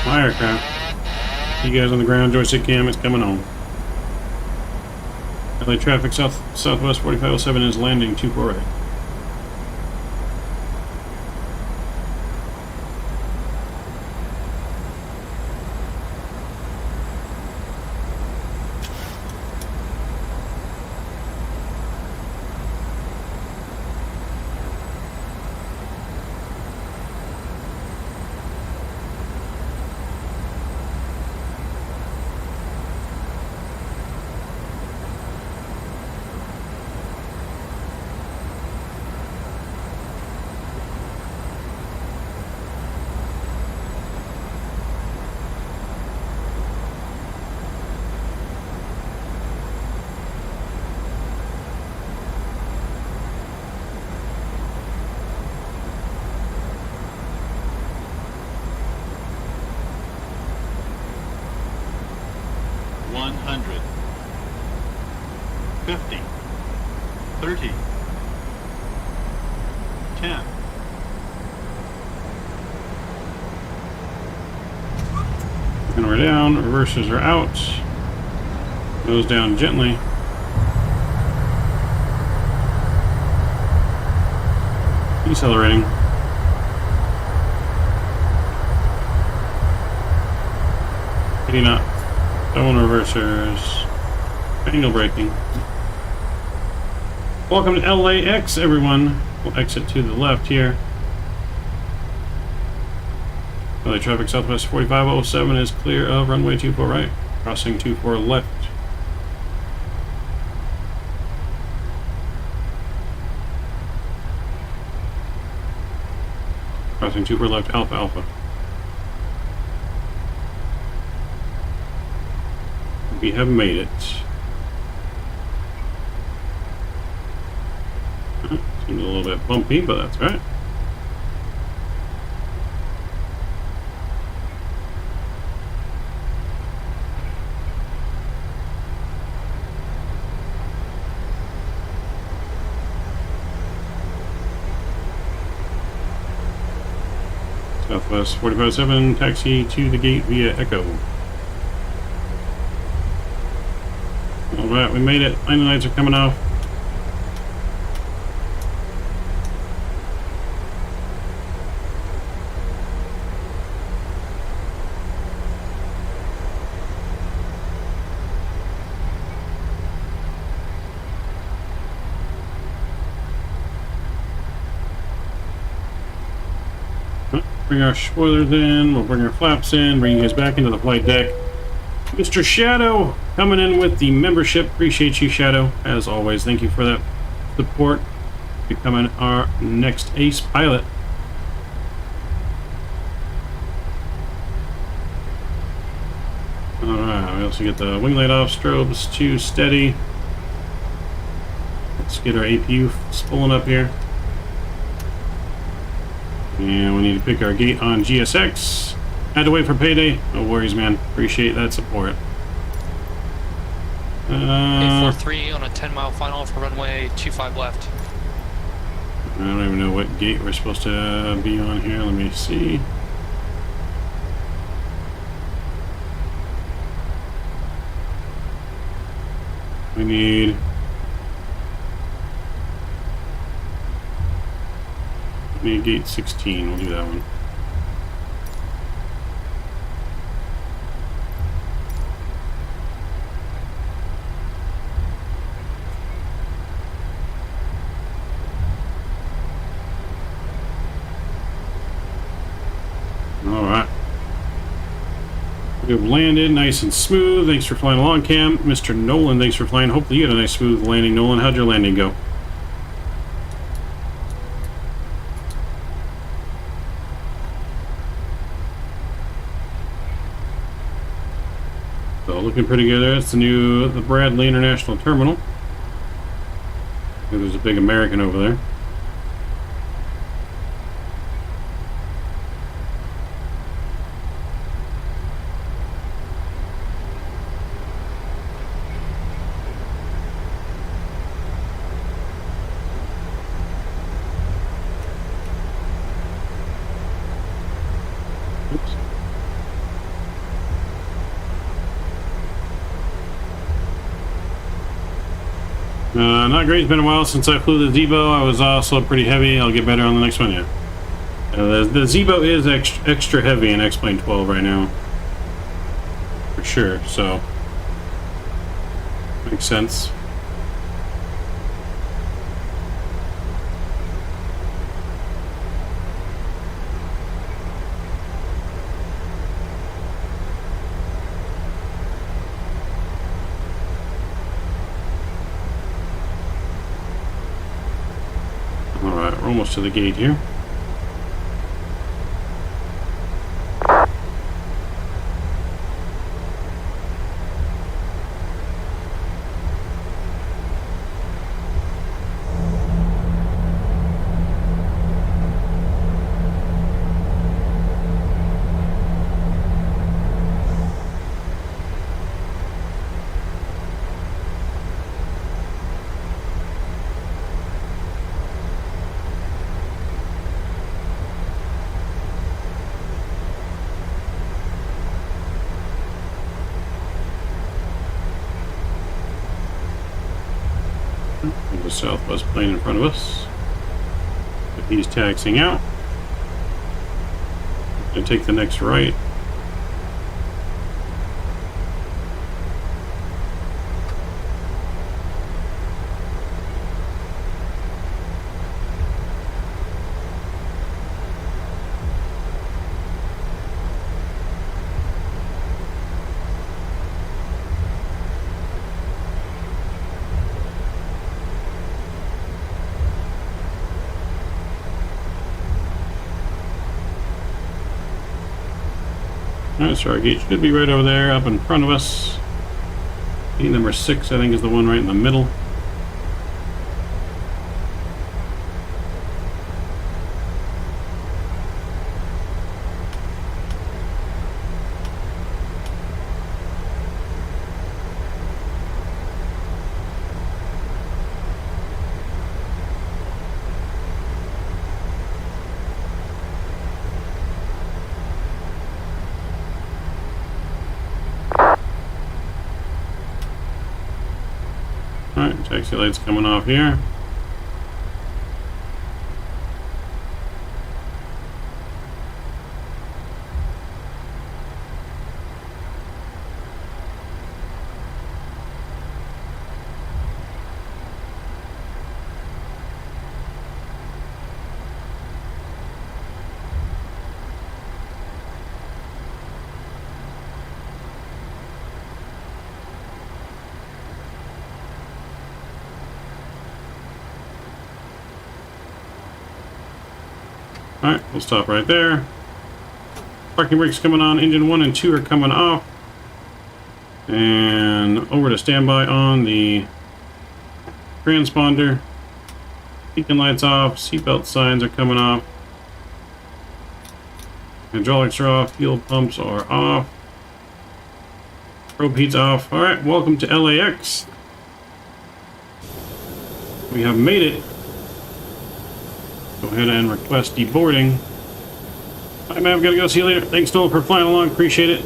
My aircraft. You guys on the ground, joystick cam, it's coming on. LA traffic southwest 4507 is landing 248. And we're down, reversers are out. Goes down gently. Decelerating. Hitting up. Double reversers. Angle braking. Welcome to LAX, everyone. We'll exit to the left here. LA traffic southwest 4507 is clear of runway 24 right. Crossing 24 left. Crossing 24 left, Alpha Alpha. We have made it. Seems a little bit bumpy, but that's right. Southwest 4507, taxi to the gate via Echo. Alright, we made it. Landing lights are coming off. Bring our spoilers in, we'll bring our flaps in, bring you guys back into the flight deck. Mr. Shadow coming in with the membership. Appreciate you, Shadow, as always. Thank you for that support. Becoming our next ace pilot. I also get the wing light off, strobes 2 steady. Let's get our APU spooling up here. And we need to pick our gate on GSX. Had to wait for payday. No worries, man. Appreciate that support. 843 on a 10-mile final for runway 25 left. I don't even know what gate we're supposed to be on here. Let me see. We need gate 16. We'll do that one. Alright. We've landed nice and smooth. Thanks for flying along, Cam. Mr. Nolan, thanks for flying. Hopefully you had a nice smooth landing, Nolan. How'd your landing go? So looking pretty good there. It's the Bradley International Terminal. There's a big American over there. Not great. It's been a while since I flew the Zebo. I was also pretty heavy. I'll get better on the next one, yeah. The Zebo is extra heavy in X-Plane 12 right now. For sure, so... makes sense. Almost to the gate here. The Southwest plane in front of us. But he's taxiing out. Gonna take the next right. Alright, so our gate should be right over there, up in front of us. Gate number 6, I think, is the one right in the middle. Alright, taxi lights coming off here. Alright, we'll stop right there. Parking brakes coming on, engine 1 and 2 are coming off. And over to standby on the transponder. Beacon lights off, seatbelt signs are coming off. Hydraulics are off, fuel pumps are off. Probe heat's off. Alright, welcome to LAX. We have made it. Go ahead and request deboarding. Alright, man, I've got to go. See you later. Thanks, Noel, for flying along. Appreciate it.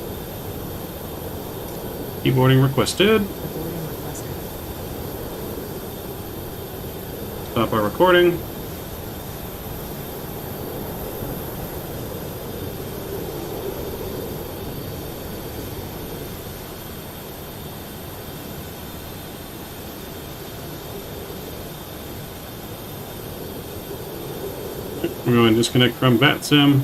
Deboarding requested. Stop our recording. We're going to disconnect from VATSIM.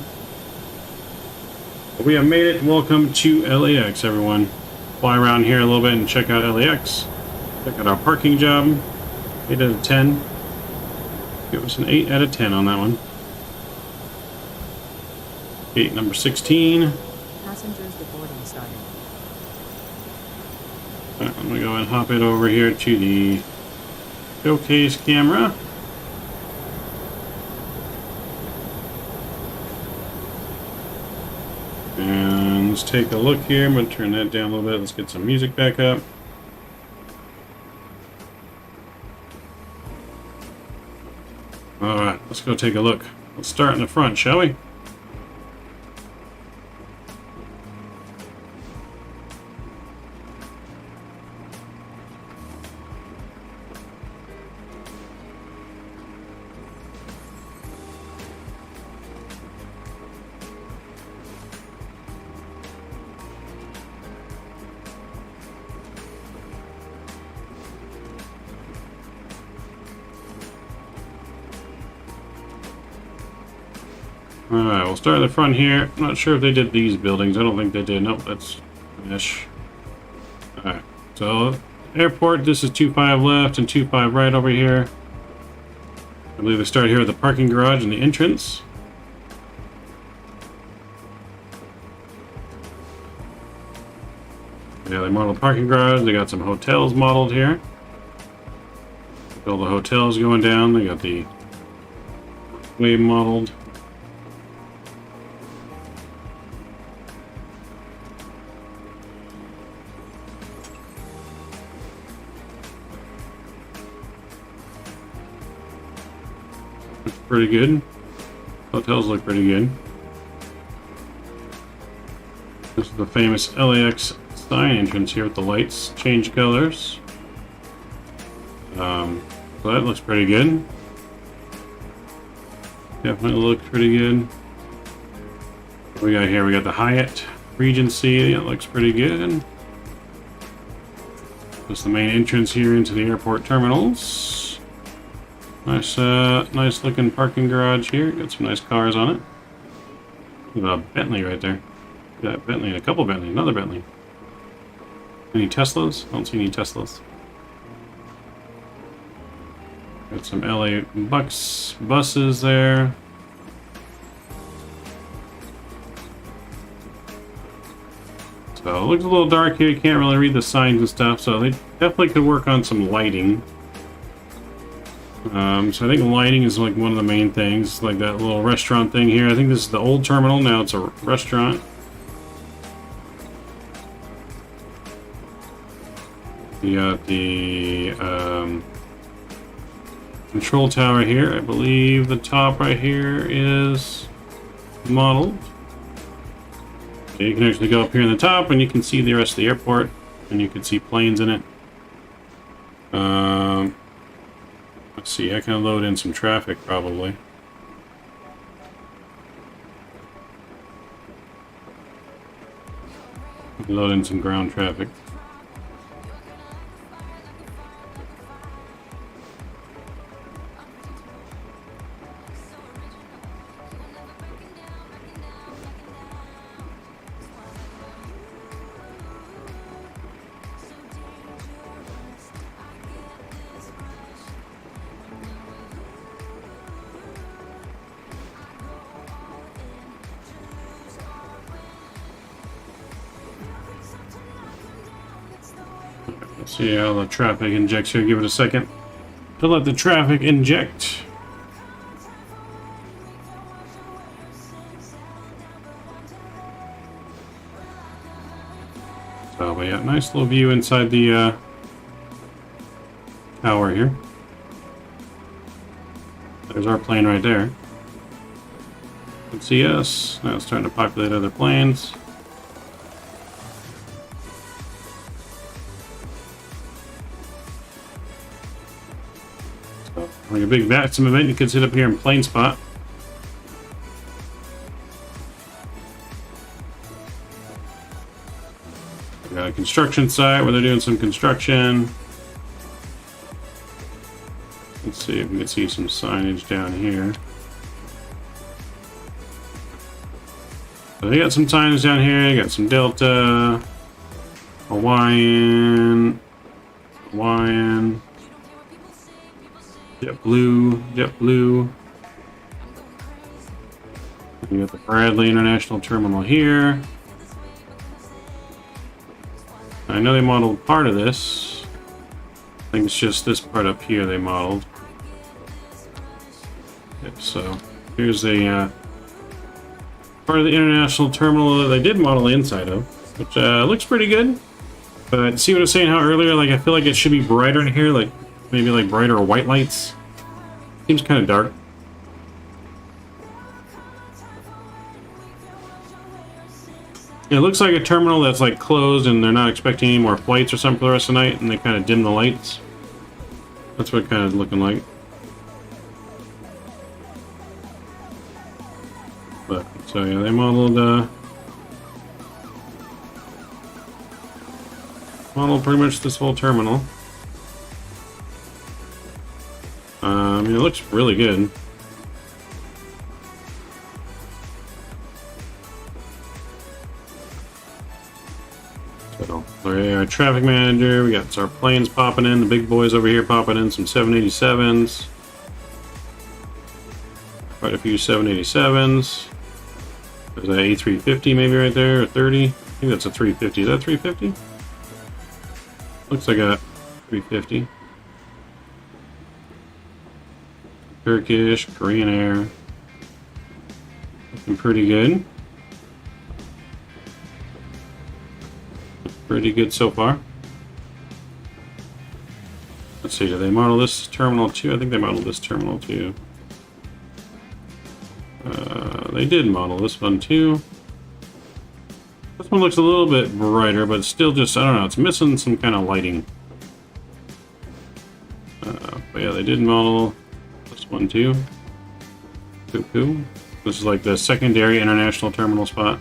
We have made it. Welcome to LAX, everyone. Fly around here a little bit and check out LAX. Check out our parking job. 8 out of 10. Give us an 8 out of 10 on that one. Gate number 16. Passengers deboarding starting. Alright, I'm going to go and hop it over here to the showcase camera. And let's take a look here. I'm going to turn that down a little bit. Let's get some music back up. Alright, let's go take a look. Let's start in the front, shall we? Alright, we'll start at the front here. I'm not sure if they did these buildings. I don't think they did. Nope, that's ish. Alright, so airport, this is 25 left and 25 right over here. I believe they start here with the parking garage and the entrance. Yeah, they modeled parking garage. They got some hotels modeled here. All the hotels going down. They got the wave modeled. Pretty good. Hotels look pretty good. This is the famous LAX sign entrance here with the lights change colors. So that looks pretty good. Definitely looks pretty good. What we got here? We got the Hyatt Regency. It looks pretty good. That's the main entrance here into the airport terminals. Nice, nice looking parking garage here. Got some nice cars on it. Got a Bentley right there. Got Bentley and a couple Bentley, another Bentley. Any Teslas? I don't see any Teslas. Got some LA Bucks buses there. So it looks a little dark here. You can't really read the signs and stuff. So they definitely could work on some lighting. So I think lighting is like one of the main things, like that little restaurant thing here. I think this is the old terminal, now it's a restaurant. You got the control tower here. I believe the top right here is modeled. So you can actually go up here in the top and you can see the rest of the airport, and you can see planes in it. Let's see, I can load in some traffic probably. Load in some ground traffic. See how the traffic injects here. Give it a second to let the traffic inject. So, but yeah, nice little view inside the tower here. There's our plane right there. You can see us. Now it's starting to populate other planes. So, like a big vacuum event, you can sit up here in plane spot. We got a construction site where they're doing some construction. Let's see if we can see some signage down here. So they got some signage down here. They got some Delta, Hawaiian, JetBlue. We got the Bradley International Terminal here. I know they modeled part of this. I think it's just this part up here they modeled. Yep, so here's a part of the international terminal that they did model the inside of, which looks pretty good. But see what I was saying how earlier, like I feel like it should be brighter in here, like maybe like brighter white lights. Seems kind of dark. It looks like a terminal that's like closed and they're not expecting any more flights or something for the rest of the night, and they kind of dim the lights. That's what it kind of looking like. But so yeah, they modeled pretty much this whole terminal. I mean, it looks really good. So, our traffic manager, we got our planes popping in, the big boys over here popping in, some 787s. Quite a few 787s. There's an A350 maybe right there, or 30. I think that's a 350. Is that 350? Looks like a 350. Turkish, Korean Air. Looking pretty good. Pretty good so far. Let's see, did they model this terminal too? I think they modeled this terminal too. They did model this one too. This one looks a little bit brighter, but still just, I don't know, it's missing some kind of lighting. But yeah, they did model this one too. Cool. This is like the secondary international terminal spot.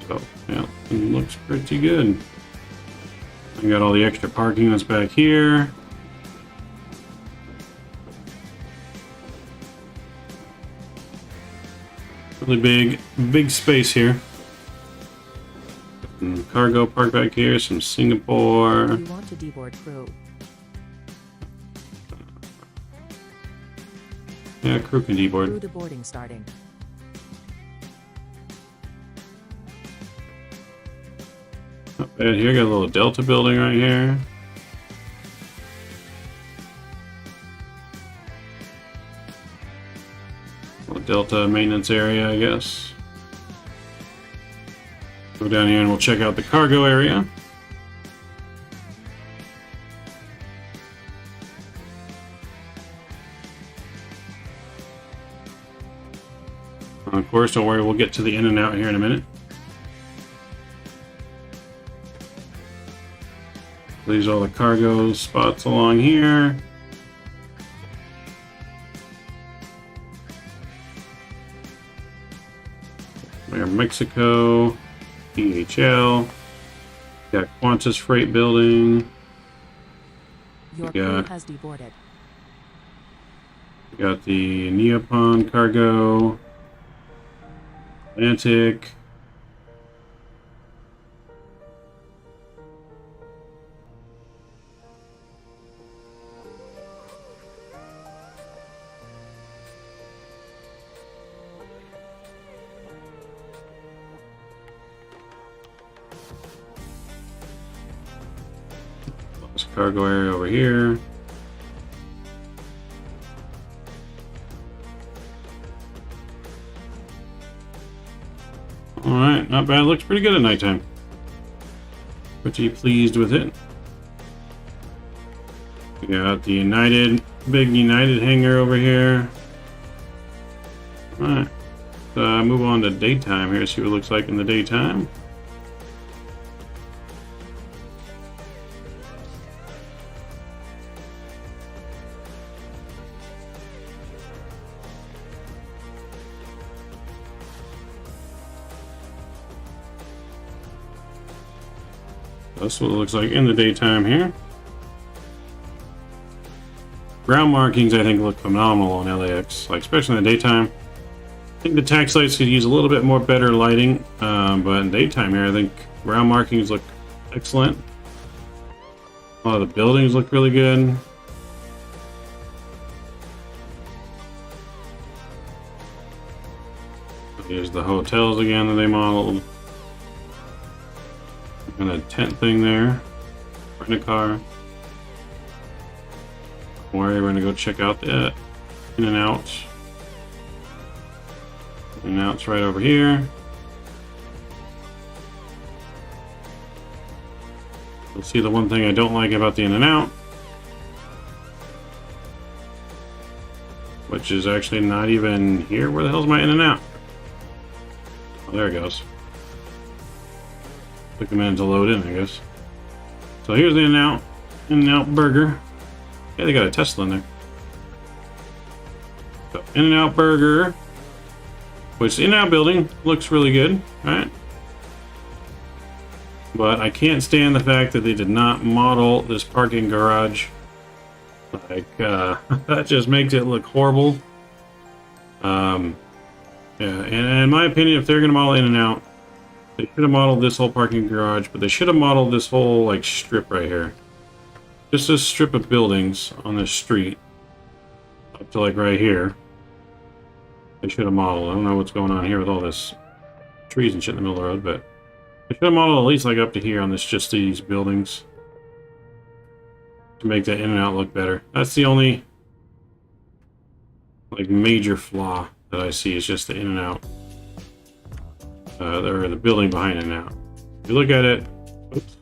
So, yeah, it looks pretty good. We got all the extra parking that's back here. Really big space here. Some cargo parked back here, some Singapore. You want to deboard crew. Yeah, crew can deboard. Crew deboarding starting. Not bad here, got a little Delta building right here. Little Delta maintenance area, I guess. Go down here and we'll check out the cargo area. Of course, don't worry, we'll get to the in and out here in a minute. These are all the cargo spots along here. Air Mexico, DHL. Got Qantas Freight Building. Your crew has deboarded. We got the Neopon Cargo, Atlantic. cargo area over here. Alright, not bad. Looks pretty good at nighttime. Pretty pleased with it. We got the big United hangar over here. Alright. Move on to daytime here, see what it looks like in the daytime. That's what it looks like in the daytime here. Ground markings, I think, look phenomenal on LAX, like especially in the daytime. I think the tax lights could use a little bit more better lighting, but in daytime here, I think ground markings look excellent. A lot of the buildings look really good. Here's the hotels again that they modeled. And a tent thing there. Rent a car. We're going to go check out the in and out. In and out's right over here. You'll see the one thing I don't like about the in and out, which is actually not even here. Where the hell's my in and out? Oh, there it goes. Took a minute to load in, I guess. So here's the In-N-Out burger. Yeah, they got a Tesla in there. So In-N-Out burger, which the In-N-Out building looks really good, right? But I can't stand the fact that they did not model this parking garage. Like, that just makes it look horrible. Yeah, and in my opinion, if they're going to model In-N-Out, they should have modeled this whole parking garage, but they should have modeled this whole, like, strip right here. Just this strip of buildings on this street. Up to, like, right here. They should have modeled. I don't know what's going on here with all this trees and shit in the middle of the road, but they should have modeled at least, like, up to here on this, just these buildings. To make that In-N-Out look better. That's the only, like, major flaw that I see, is just the In-N-Out. Or the building behind it now. If you look at it, oops.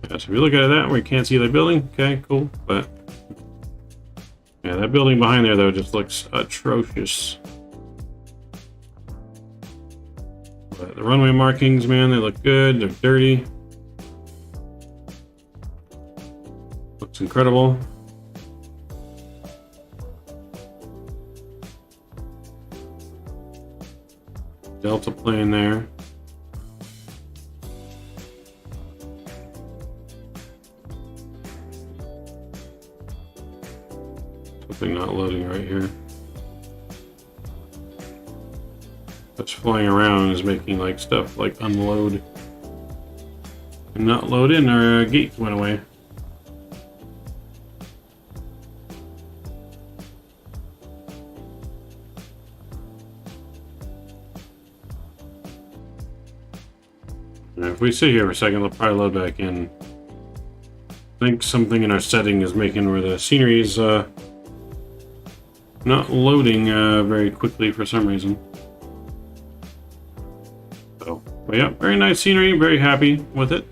Yeah, so if you look at that, we can't see the building. Okay, cool. But yeah, that building behind there though just looks atrocious. But the runway markings, man, they look good. They're dirty. Looks incredible. Delta plane there. Something not loading right here. That's flying around is making like stuff like unload and not load in. Our gate went away. If we sit here for a second, they'll probably load back in. I think something in our setting is making where the scenery is not loading very quickly for some reason. So, but yeah, very nice scenery. Very happy with it.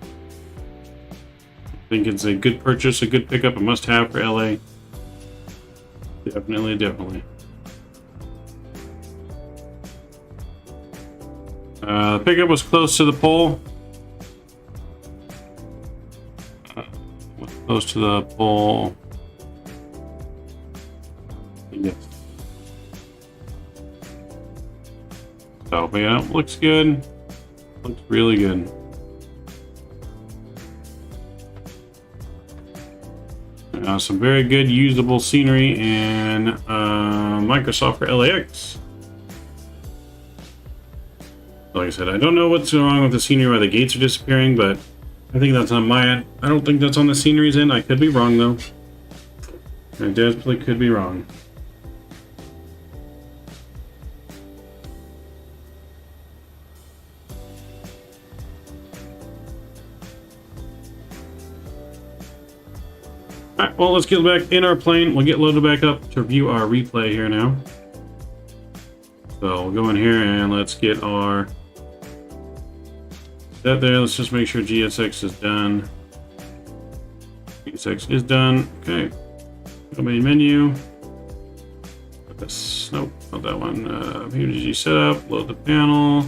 I think it's a good purchase, a good pickup, a must-have for LA. Definitely, definitely. The pickup was close to the pole. Close to the pole. Yes. So, but yeah, looks good. Looks really good. Some very good usable scenery and Microsoft for LAX. Like I said, I don't know what's wrong with the scenery, why the gates are disappearing, but I think that's on my end. I don't think that's on the scenery's end. I could be wrong, though. I definitely could be wrong. well, let's get back in our plane. We'll get loaded back up to view our replay here now. So we'll go in here and let's get our that there. Let's just make sure GSX is done. GSX is done. Okay. Go main menu. This, nope, not that one. PWG setup. Load the panel.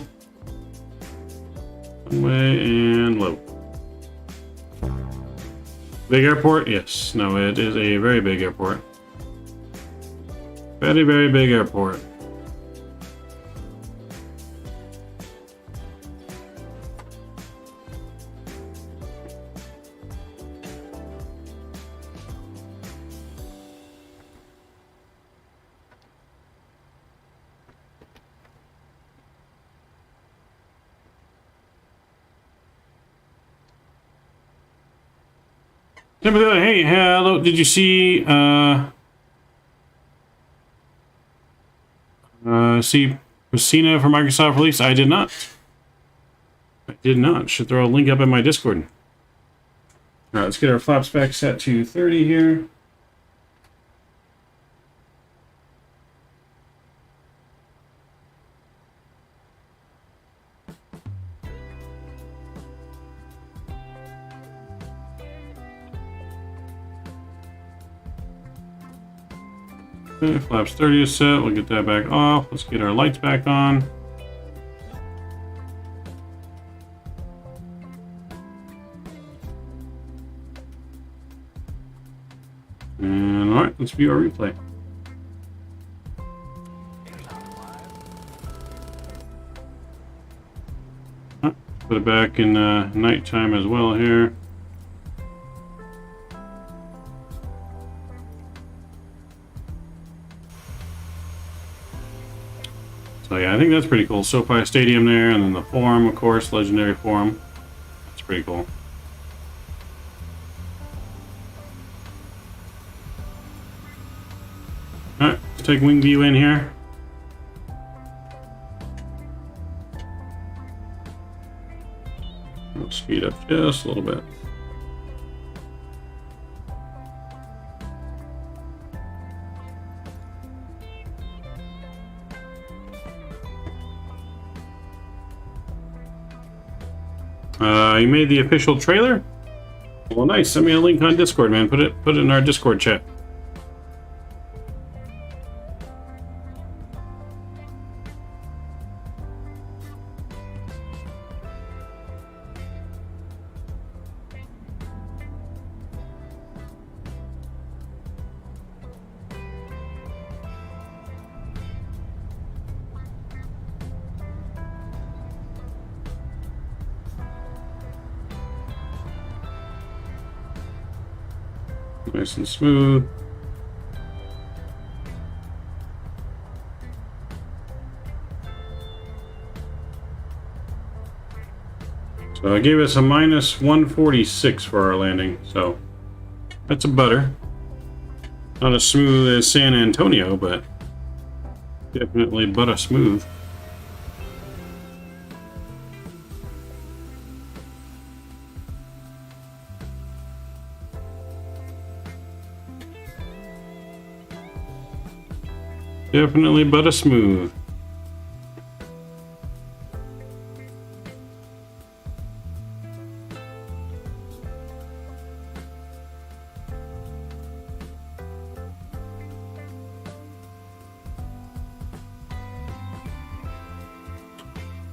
One way and load. Big airport? Yes. No, it is a very big airport. Very, very big airport. Hey, hello. Did you see see Christina for Microsoft release? I did not. I did not. Should throw a link up in my Discord. All right, let's get our flaps back set to 30 here. Okay, flaps 30 is set. We'll get that back off. Let's get our lights back on. And all right, let's view our replay. Put it back in nighttime as well here. So yeah, I think that's pretty cool. SoFi Stadium there, and then the Forum, of course, Legendary Forum. That's pretty cool. Alright, let's take wing view in here. We'll speed up just a little bit. You made the official trailer? Well, nice. Send me a link on Discord, man. Put it in our Discord chat. Nice and smooth. So I gave us a minus 146 for our landing, so that's a butter. Not as smooth as San Antonio, but definitely butter smooth. Definitely butter smooth.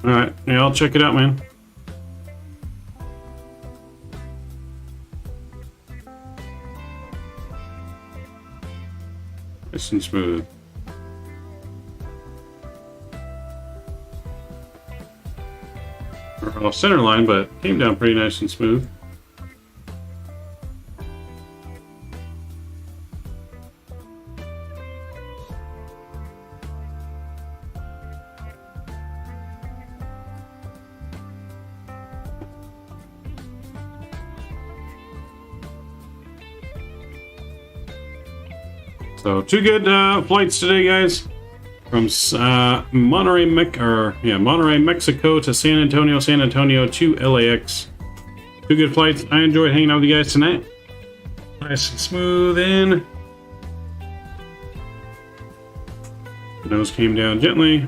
Alright, yeah, I'll check it out, man. Nice and smooth. Off center line, but came down pretty nice and smooth. So 2 good flights today, guys. From Monterrey, Mexico to San Antonio, San Antonio to LAX. 2 good flights. I enjoyed hanging out with you guys tonight. Nice and smooth in. Nose came down gently.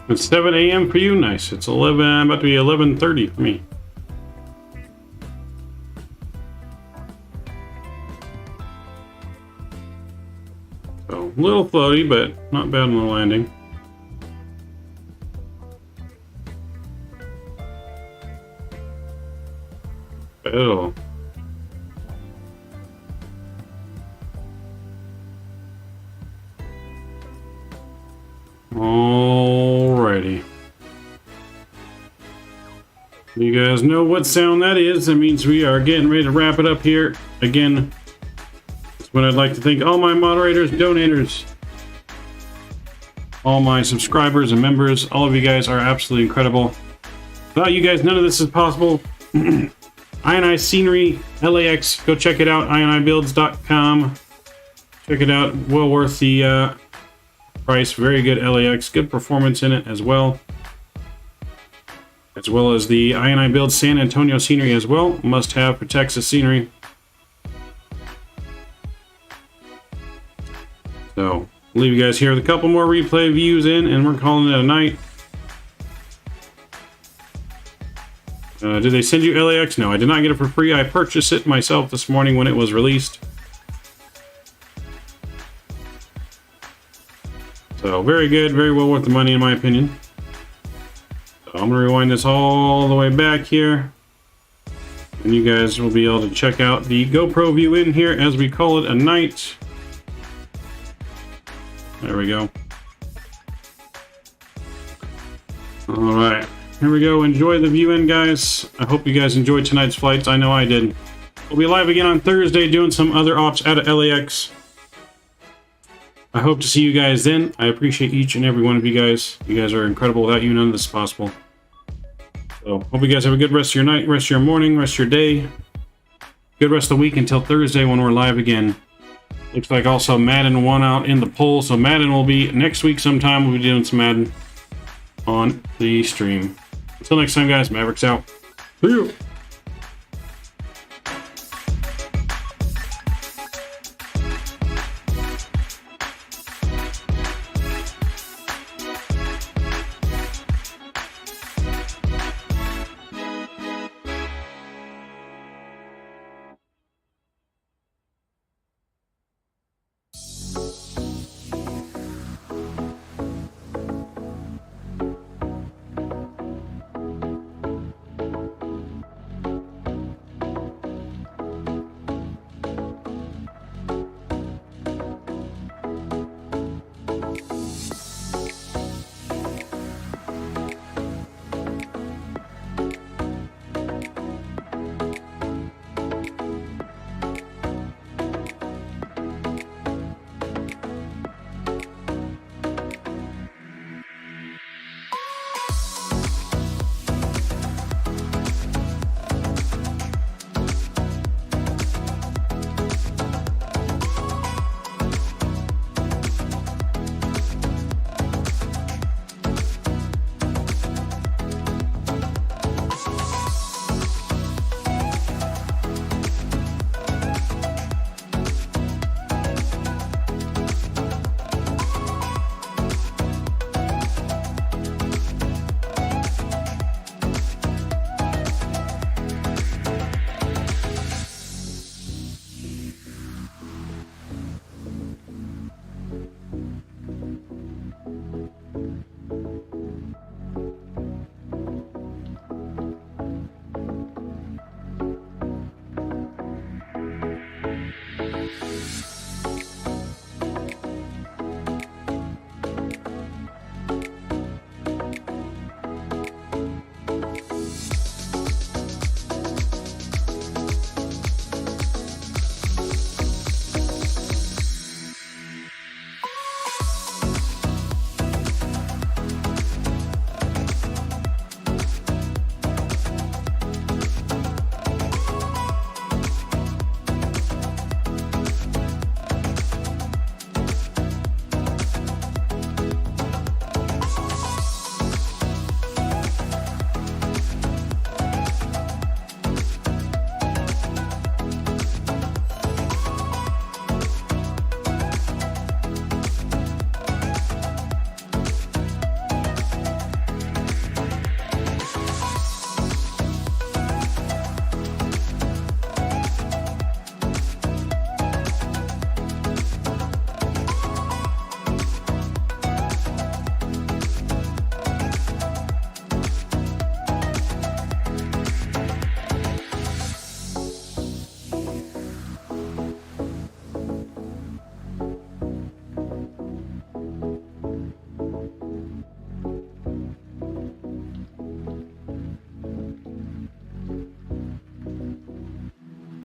It's 7 a.m. for you. Nice. It's 11. About to be 11:30 for me. So a little floaty, but not bad on the landing. Bad at all. Alrighty. You guys know what sound that is. That means we are getting ready to wrap it up here. Again, that's when I'd like to thank all my moderators, donators, all my subscribers and members. All of you guys are absolutely incredible. Without you guys, none of this is possible. INI Scenery, LAX, go check it out, iniBuilds.com. Check it out, well worth the price. Very good LAX, good performance in it as well as the iniBuilds San Antonio scenery as well. Must have for Texas scenery. So leave you guys here with a couple more replay views in, and we're calling it a night. Did they send you LAX? No, I did not get it for free. I purchased it myself this morning when it was released. So very good, very well worth the money in my opinion. So I'm gonna rewind this all the way back here, and you guys will be able to check out the GoPro view in here as we call it a night. There we go. All right, here we go. Enjoy the view in, guys. I hope you guys enjoyed tonight's flights. I know I did. We'll be live again on Thursday doing some other ops out of LAX. I hope to see you guys then. I appreciate each and every one of you guys. You guys are incredible. Without you, none of this is possible. So, hope you guys have a good rest of your night, rest of your morning, rest of your day. Good rest of the week until Thursday when we're live again. Looks like also Madden won out in the poll, so Madden will be next week sometime. We'll be doing some Madden on the stream. Until next time, guys, Mavericks out. See you.